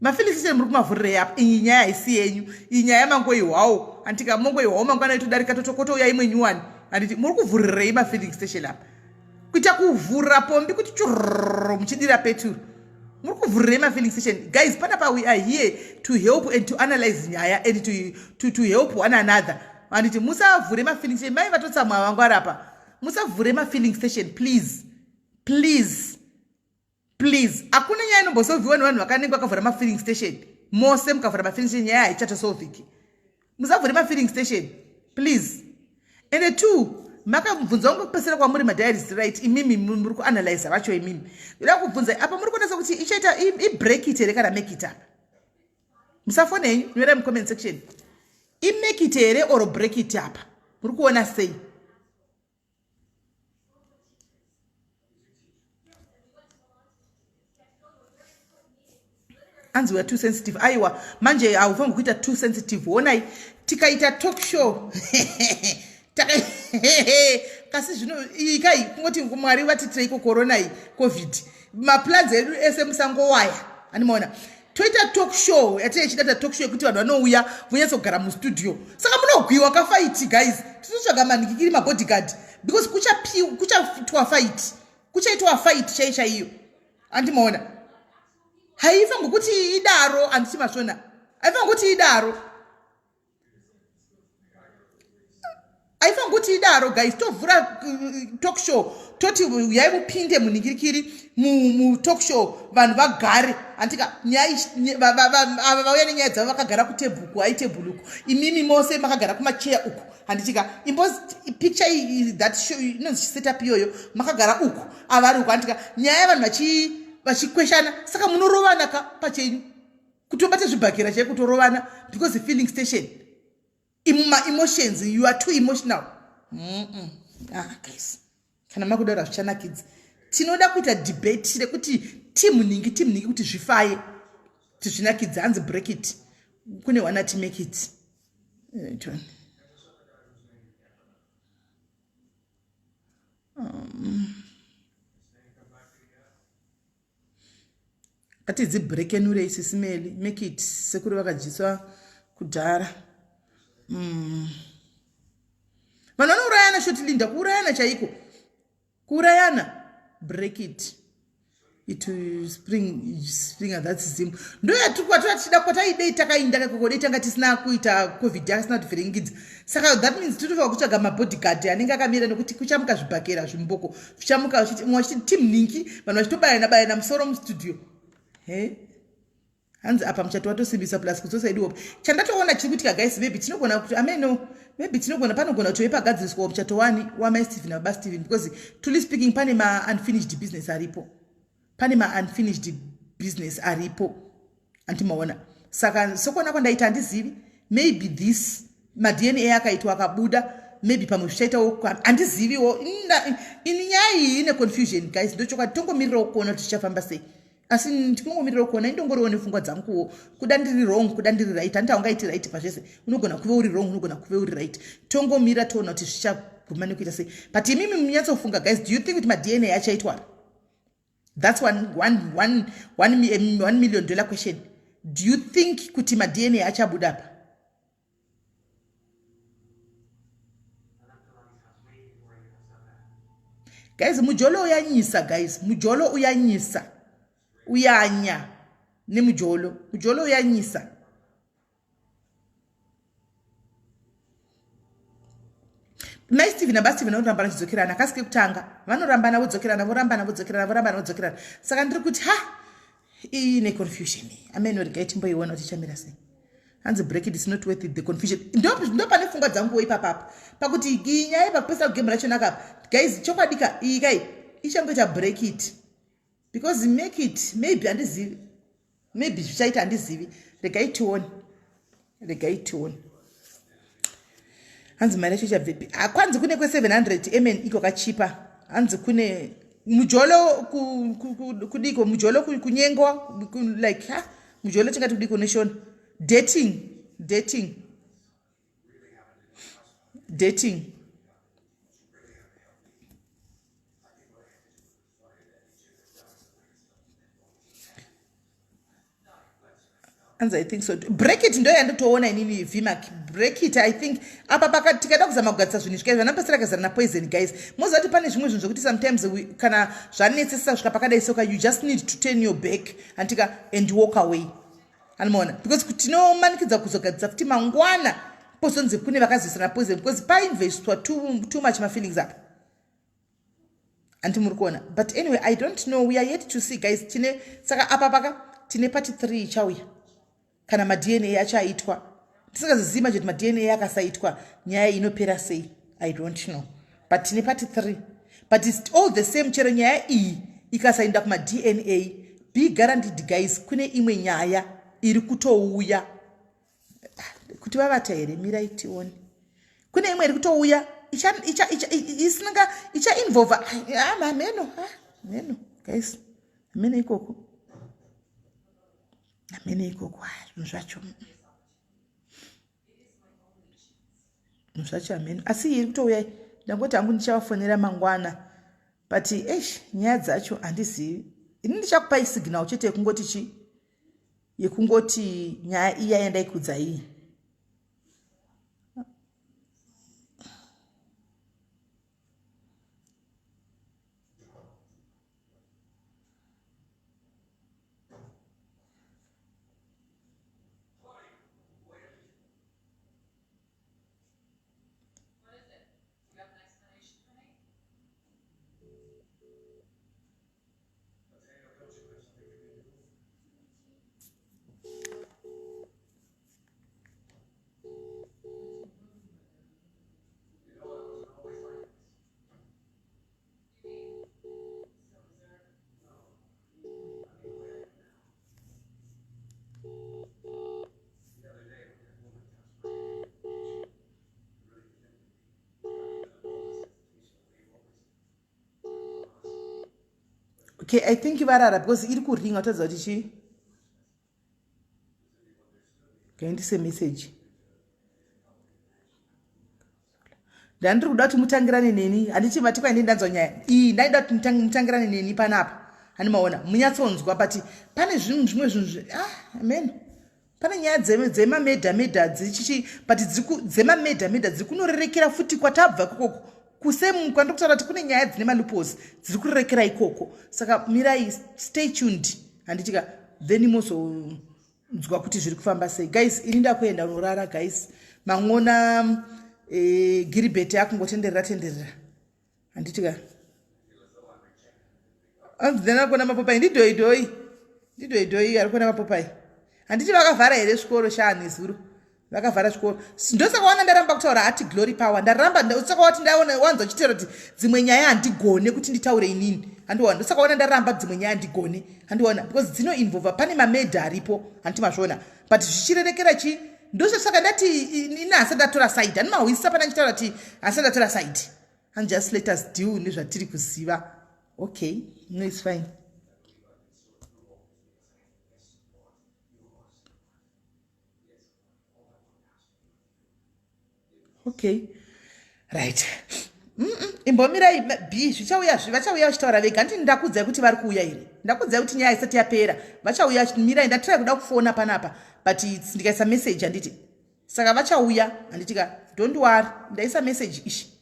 Mafilling station muri kumavhurira apa? Iyi nyaya haisi yenyu. Iyi nyaya mangoihwawo. Antika mongoihwawo mangwana itodarika totokotouya imwe nyuwani. Anditi muri kuvhurira mafilling station apa. Kuita kuvhura pombi kuti churr muchidira petu. Muri kuvhurira mafilling station. Guys, panapa we are here to help and to analyze nyaya and to help one another. Anditi musavhure mafilling station. Mai vatotsamwa vangu arapa. Musavhure mafilling station, please. Akuna nyaya inombosolviwa nevanhu vakanenge vakavhura mafilling station. Mose mukavhura mafilling station nyaya haichatosolviki. Musavhure mafilling station, please. And the two, makabvunza wangu kupesera kwamuri madiaries right imimi muri kuanalyze vacho imimi. Ida kubvunza apa muri kuonesa kuti ichaita break it here kana make it up. Musafone henyu nyorai mu comment section. Make it here or break it up. Muri kuona sei? Anzi we are too sensitive. Aiwa manje haufangi kuita too sensitive. Onai tikaita talk show. Kasi zvino ikai kungoti mwari vati iko corona covid maplans edu ese musango waya animaona toita talk show yatechida talk show kuti vanhu vanouya munyasogara mu studio saka munogwiwa ka fight guys tinotsvaga manikiri ma bodyguard because kuchaitwa fight chaisha iyo andimaona haifa ngokuti idaro andichimashona haifa ngokuti idaro aifa ngokuti idaro guys tovhura talk show toti uyai mupinde muningirikiri mu talk show vanhu vagare antika vauya nenyaya dzavo vakagara kutebhuku aitebhuluku imimi mose makagara kumacheya uku handitika picture that show inonzi setup iyoyo makagara uku avari uku antika nyaya yavanhu vachikweshana saka munorovana ka pachenyu kutobata zvibhakira chai kutorovana because the filling station emotions you are too emotional. Guys kana makudara zvichanakidza tinoda kuita debate rekuti team ningi kuti zvifaye tizvinakidza hanzi break it kune wana to make it katidzi break enure SIS MELLY make it sekuri vakadziswa kudhara. Vanhu vanourayana shoti linda kuurayana chaiko kuurayana break it spring that's zim ndo yatikuatida kwataidei takainda kakokodei tanga tisina kuita covid yakasina kuvhiringidza saka that means tinofanira kutsvaga mabodyguard anenge akamira nekuti kuchamuka zvibhakera zvimboko zvichamuka mwachiti team ningi vanhu vachitobayana musoro mustudio hanzi apa muchato watosimbisa plus kuzosaidiwo chandatoona chiri kuitika guys maybe tinogona kuti ameno maybe tinogona panogona kuti wepagadziriswa muchato 1 wamai Stephen nababa Stephen because truly speaking pane unfinished business aripo antimaona saka sokona kwandaita handizivi maybe this madna akaitwa akabuda maybe pamwe zvichaitawo handiziviwo ini nyaya iyi ine confusion guys ndochokwadi tongomirirawo kuona kuti zvichafamba sei asi ndikungomirira kuona indongoriwo nepfungwa dzanguwo kuda ndiri wrong kuda ndiri right handiti haungaiti right pazvese unogona kuve uri wrong unogona kuve uri right tongomira toona kuti zvichaguma nekuita sei but imimi munyatsofunga guys do you think kuti madna achaitwa that's $1 million question do you think kuti madna achabuda apa guys mujolo uyanyisa guys mujolo uyanyisa uyanya ni mujolo uyanyisa mai Steven aba Steven unorambana chizokerana kasike kutanga vanorambana vodzokerana vorambana saka ndiri kuti ha ine confusion ameno regaiti mboiona kuti chamira sei hanzi break it is not worth it the confusion ndo pane pfungwa dzangu ipapapa pakuti nyaya pakupesa kugame racho nakapa guys chokwadika iyi kai ichangoita break it because make it maybe handizivi maybe zvichaita handizivi regaitione hanzi mari yacho chabvepi kwanzi kune kwe700 mn iko kachipa hanzi kune mujolo kudiko mujolo kunyengwa like ha mujolo chingati kudiko nation dating and I think so break it ndo yandotoona inini vmac break it I think apa pakati tikada kuzama kugadzisa zvinhu zvikaizvi vanapesera kazara napoison guys mozati pane zvimwe zvinhu zvokuti sometimes kana zvanetsesa svika pakadai soka you just need to turn your back and walk away anomaona because tinomanikidza kuzogadzisa futi mangwana pozonzi kune vakazisana poison because painvestwa too much mafeelings apa anti muri kuona but anyway I don't know we are yet to see guys tine saka apa paka tine part 3 ichauya kana madna yacho aitwa tisingazizivi manje kuti madna akasaitwa nyaya inopera sei I don't know but tine part 3 but it's all the same chero nyaya iyi ikasainda kumadna be guaranteed guys kune imwe nyaya iri kutouya kuti vavata here mirai tione kune imwe iri kutouya icha involve meno guys meno ikoko zvacho ameno asi iri kutouya ndangoti hangu ndichavafonera mangwana but nyaya dzacho handizivi ini ndichakupai signal chete yekungoti nyaya iya yandaikudza iyi okay I think varara because iri kuringa todza kuti chi kaindise message ndandiri kuda kuti mutangirane neni handiti mati kwaindi ndanzwa nyaya iyi ndaida kuti mutangirane neni panapa handimaona munyatsonzwa but pane zvimwe zvinhu amen pane nyaya dzemamedha dzichichi but dzemamedha dziri kunorerekera futi kwatabva kokoko kusemu kwandikutaura kuti kune nyaya dzine malupos dziri kurerekera ikoko saka mirai stay tuned handitika then mozonzwa kuti zviri kufamba sei guys ini ndakuenda unorara guys mangona giribeti akungotenderera handitika anzidena kuona mapopai ndidhoidhoi ari kuona mapopai handiti vakavhara here zvikoro shaanezuro vakavhara zvikoro ndosakaona ndaramba kutaura hati glory power ndosakawati wanzwa chitaura kuti dzimwe nyaya handigone kuti nditaure inini handiona ndosakaona ndaramba dzimwe nyaya handigone handiona because dzinoinvolva pane mamedha aripo handimazviona but zvichirerekera chi ndosaka ndati ini hasa ndatora side handimahwisa pana chitaura kuti hasa ndatora side and just let us deal nezvatiri kuziva okay no it's fine okay right imbomirai b vachauya vachitaura vega nditi ndakudzai kuti vari kuuya here ndakudzai kuti nyaya isati yapera vachauya mirai ndatira kuda kufona panapa but ndikaisa message handiti saka vachauya handitika don't worry ndaisa message ishi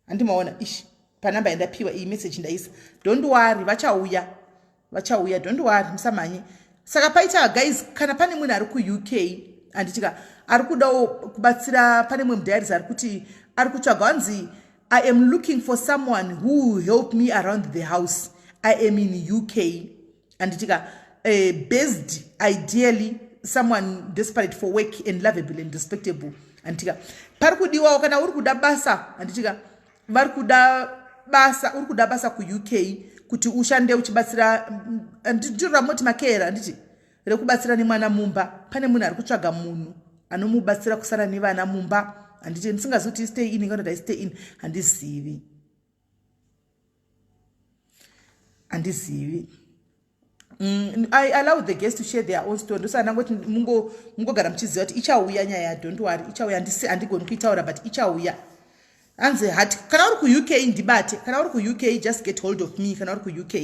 handimaona ishi panamba endapiwa iyi message ndaisa. Don't worry, vachauya, don't worry, musamanye. Saka paita guys, kana pane munhu ari ku-UK anditika ari kudawo kubatsira, pane mwe mudiaries ari kuti ari kutsvaga wanzi I am looking for someone who will help me around the house. I am in UK anditika based ideally someone desperate for work and lovable and respectable anditika pari kudiwawo kana uri kuda basa anditika vari kuda basa, uri kuda basa ku-UK kuti ushande uchibatsira ndiramoti makera anditi rekubatsira nemwana mumba. Pane munhu ari kutsvaga munhu anomubatsira kusara nevana mumba anditi ndisingazivi kuti stay in inganodai stay in handizivi. I allow the guests to share their own story. Ndosa nangoti mungogara muchiziva kuti ichauya nyaya, don't worry, ichauya. Handigoni kuitaura but ichauya. Anze hati kana uri ku-UK ndibate, kana uri ku-UK just get hold of me. Kana uri ku-UK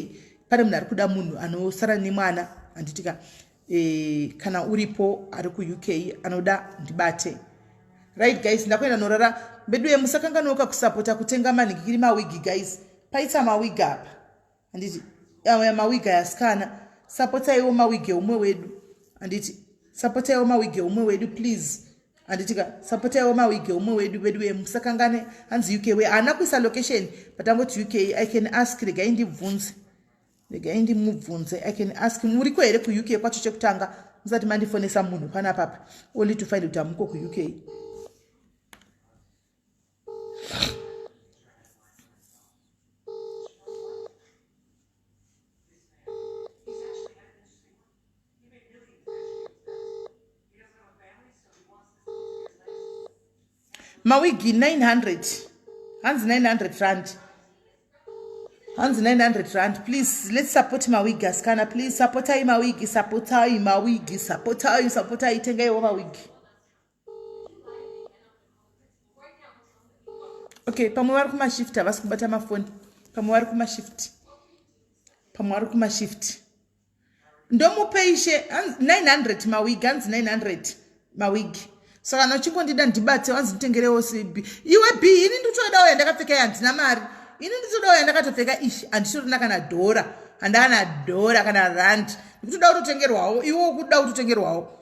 pane munhu ari kuda munhu anosara nemwana anditika kana uripo ari ku-UK anoda ndibate. Right guys, ndakuenda norara bedu yemusakanganoka kusapota kutenga manhingiri mawigi guys. Paita mawigi apa anditi mawigi yasikana, sapotaiwo mawigi eumwe wedu anditi, sapotaiwo mawigi eumwe wedu please anditika, sapotaiwo mawigi eumwe wedu bedu yemusakangane hanzi UK we haana kuisa location but angoti UK. I can ask, regai ndimubvunze, I can ask muriko here ku-UK kwacho chekutanga musati mandifonesa munhu pana papa only to find kuti hamuko ku-UK. Mawigi 900 hanzi 900 rand hanzi 900 rand. Please let's support mawigi askana, please supportai mawigi, supportai tengaiwo mawigi. Okay, pamwe vari kumashift havasi kubata mafoni, pamwe vari kumashift ndomupeishe 900 mawigi, hanzi 900 mawigi. Saka nachingondida ndibate wanzi nditengerewo CB. Iwe B, ini nditodawo yandakapfeka handina mari. Ini nditodawo yandakatopfeka ishi handitorina kana dhora. Handana dhora kana rand. Ndikutoda kutotengerwawo, iwo kuda kutotengerwawo.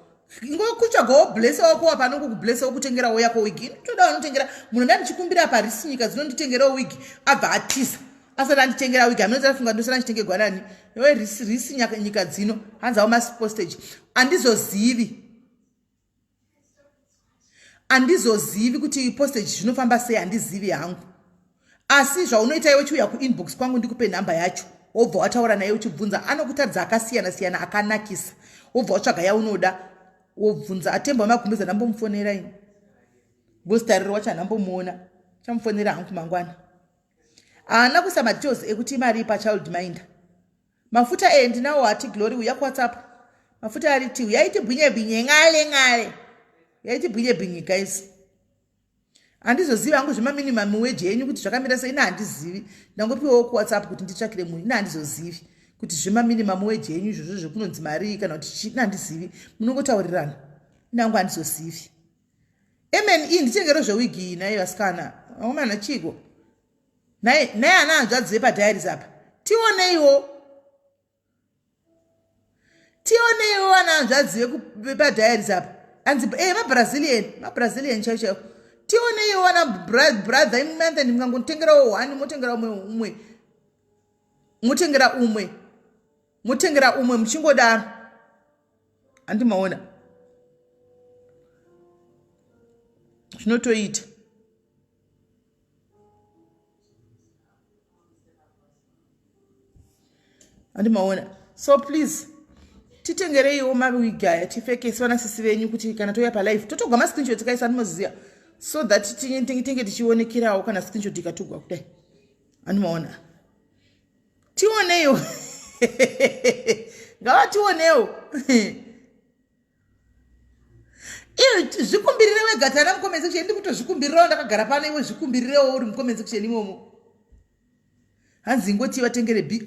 Ngokutsvagawo bless wako apano kukublessa wokutengerawo yako wigi. Nditodawo notengera munhu ndandichikumbira paRisi nyika dzinonditengerawo wigi abva atiza. Asati anditengera wigi amenoza funga ndosara nditenge gwanani. Yowe Risi nyika dzino hanzawo masipostage. Andizozivi kuti postage zvinofamba sei, handizivi hangu. Asi zvaunoita iwe chiuya kuinbox kwangu ndikupe nhamba yacho wobva wataura naye uchibvunza, anokutaridza akasiyana akanakisa. Wobva watsvaga yaunoda wobvunza. Atemba Magumbiza ndambomufonera ini, bhositariro wacho handambomuona, chamufonera hangu mangwana. Haana kuisa madetails ekuti imari pachild minder. Mafuta ndinawo hati Glory uya kuWhatsApp. Mafuta ariti uyaiti bhinye ngale yaiti bhinye guys. Handizoziva hangu zvemaminimum wage yenyu kuti zvakamira sei, ina handizivi. Ndangopiwawo kuWhatsApp kuti nditsvakire munhu, ina handizozivi kuti zvemaminimum wage yenyu izvozvo zvekunonzi mari kana kuti ina handizivi. Munongotaurirana, ina hangu handizozivi. MNE nditengero zvewigi naye vasikana. Vamwana chiko. Naye ana hanzvadzi padiaries apa. Tioneiwo ana hanzvadzi padiaries apa. Anzi maBrazilian chaicho. Tioneiwo ana brother imanthe ndingangotengerawo one, mutengera umwe muchingodaro. Handimaona zvinotoita. Handimaona. So please titengereiwo mawigi aya tipfekese vanasisi venyu kuti kana touya palive totogwa mascreenshot tikaisa ndimoziya so that tenge tichionekerawo kana screenshot ikatogwa kudai. Handimaona. Tioneiwo ngavationewo. Iyo zvikumbirire wega tana mucomment section. Ndi kutozvikumbirirawo ndakagara pano iwe zvikumbirirewo uri mucomment section imomo. Hanzi ngoti vatengere B.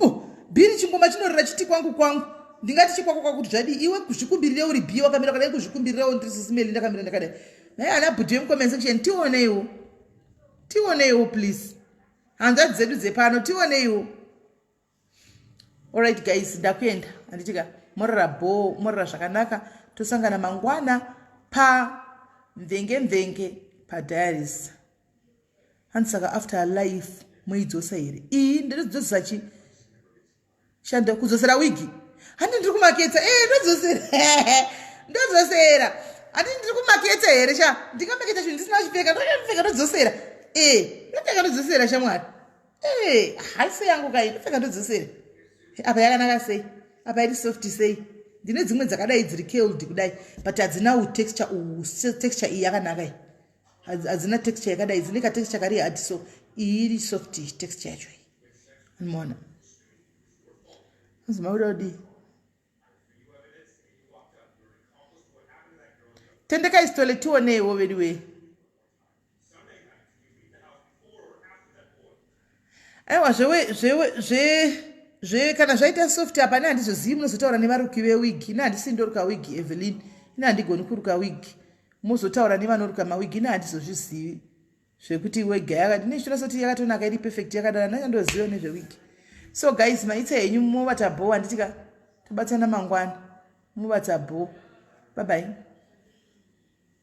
B richingoma chinorira chiti kwangu. Ndingati chikwako kuti zvadi iwe kuzvikumbirire uri B wakamira kadai kuzvikumbirirewo ndiri SIS MELLY ndakamira ndakadai. Naye ana bhudhi mucomment section tioneiwo please. hanzvadzi dzedu dzepano tioneiwo. Alright guys, ndakuenda handitika morara zvakanaka. Tosangana mangwana pamvenge padiaries. Hansaka after life muidzosa here. Iyi ndinodzosera chi shanda kudzosera wigi. Handi ndiri kumaketsa ndodzosera. Handi ndiri kumaketsa here sha. Ndingamaketsa chinhu ndisina chipfeka ndodzosera. Ndopfeka ndodzosera shamwari. Haisi yangu kai ndopfeka ndodzosera. Apa yakanaka sei? Apa iri soft sei? Ndine dzimwe dzakadai dziri curled kudai, but hadzina texture iyi yakanaka iyi. Hadzina texture yakadai, dzine ka texture kari hard, so iri soft texture yacho. Unoona? Zimauda tendeka istole tionewo vediwe. Aiwa kana zvaita soft apa ne handizozivi munozotaura nevaruki vewigi. Ine handisi ndoruka wigi Evelyn. Ine handigoni kuruka wigi. Muzotaura nevanoruka mawigi. Ine handizozvizivi zvekuti wega yakati nechona soti yakatonaka iri perfect yakadara ndachandoziva nezvewigi. So guys, maitsa henyu mubata bho handitika tobatsana mangwana. Mubata bho. Bye bye.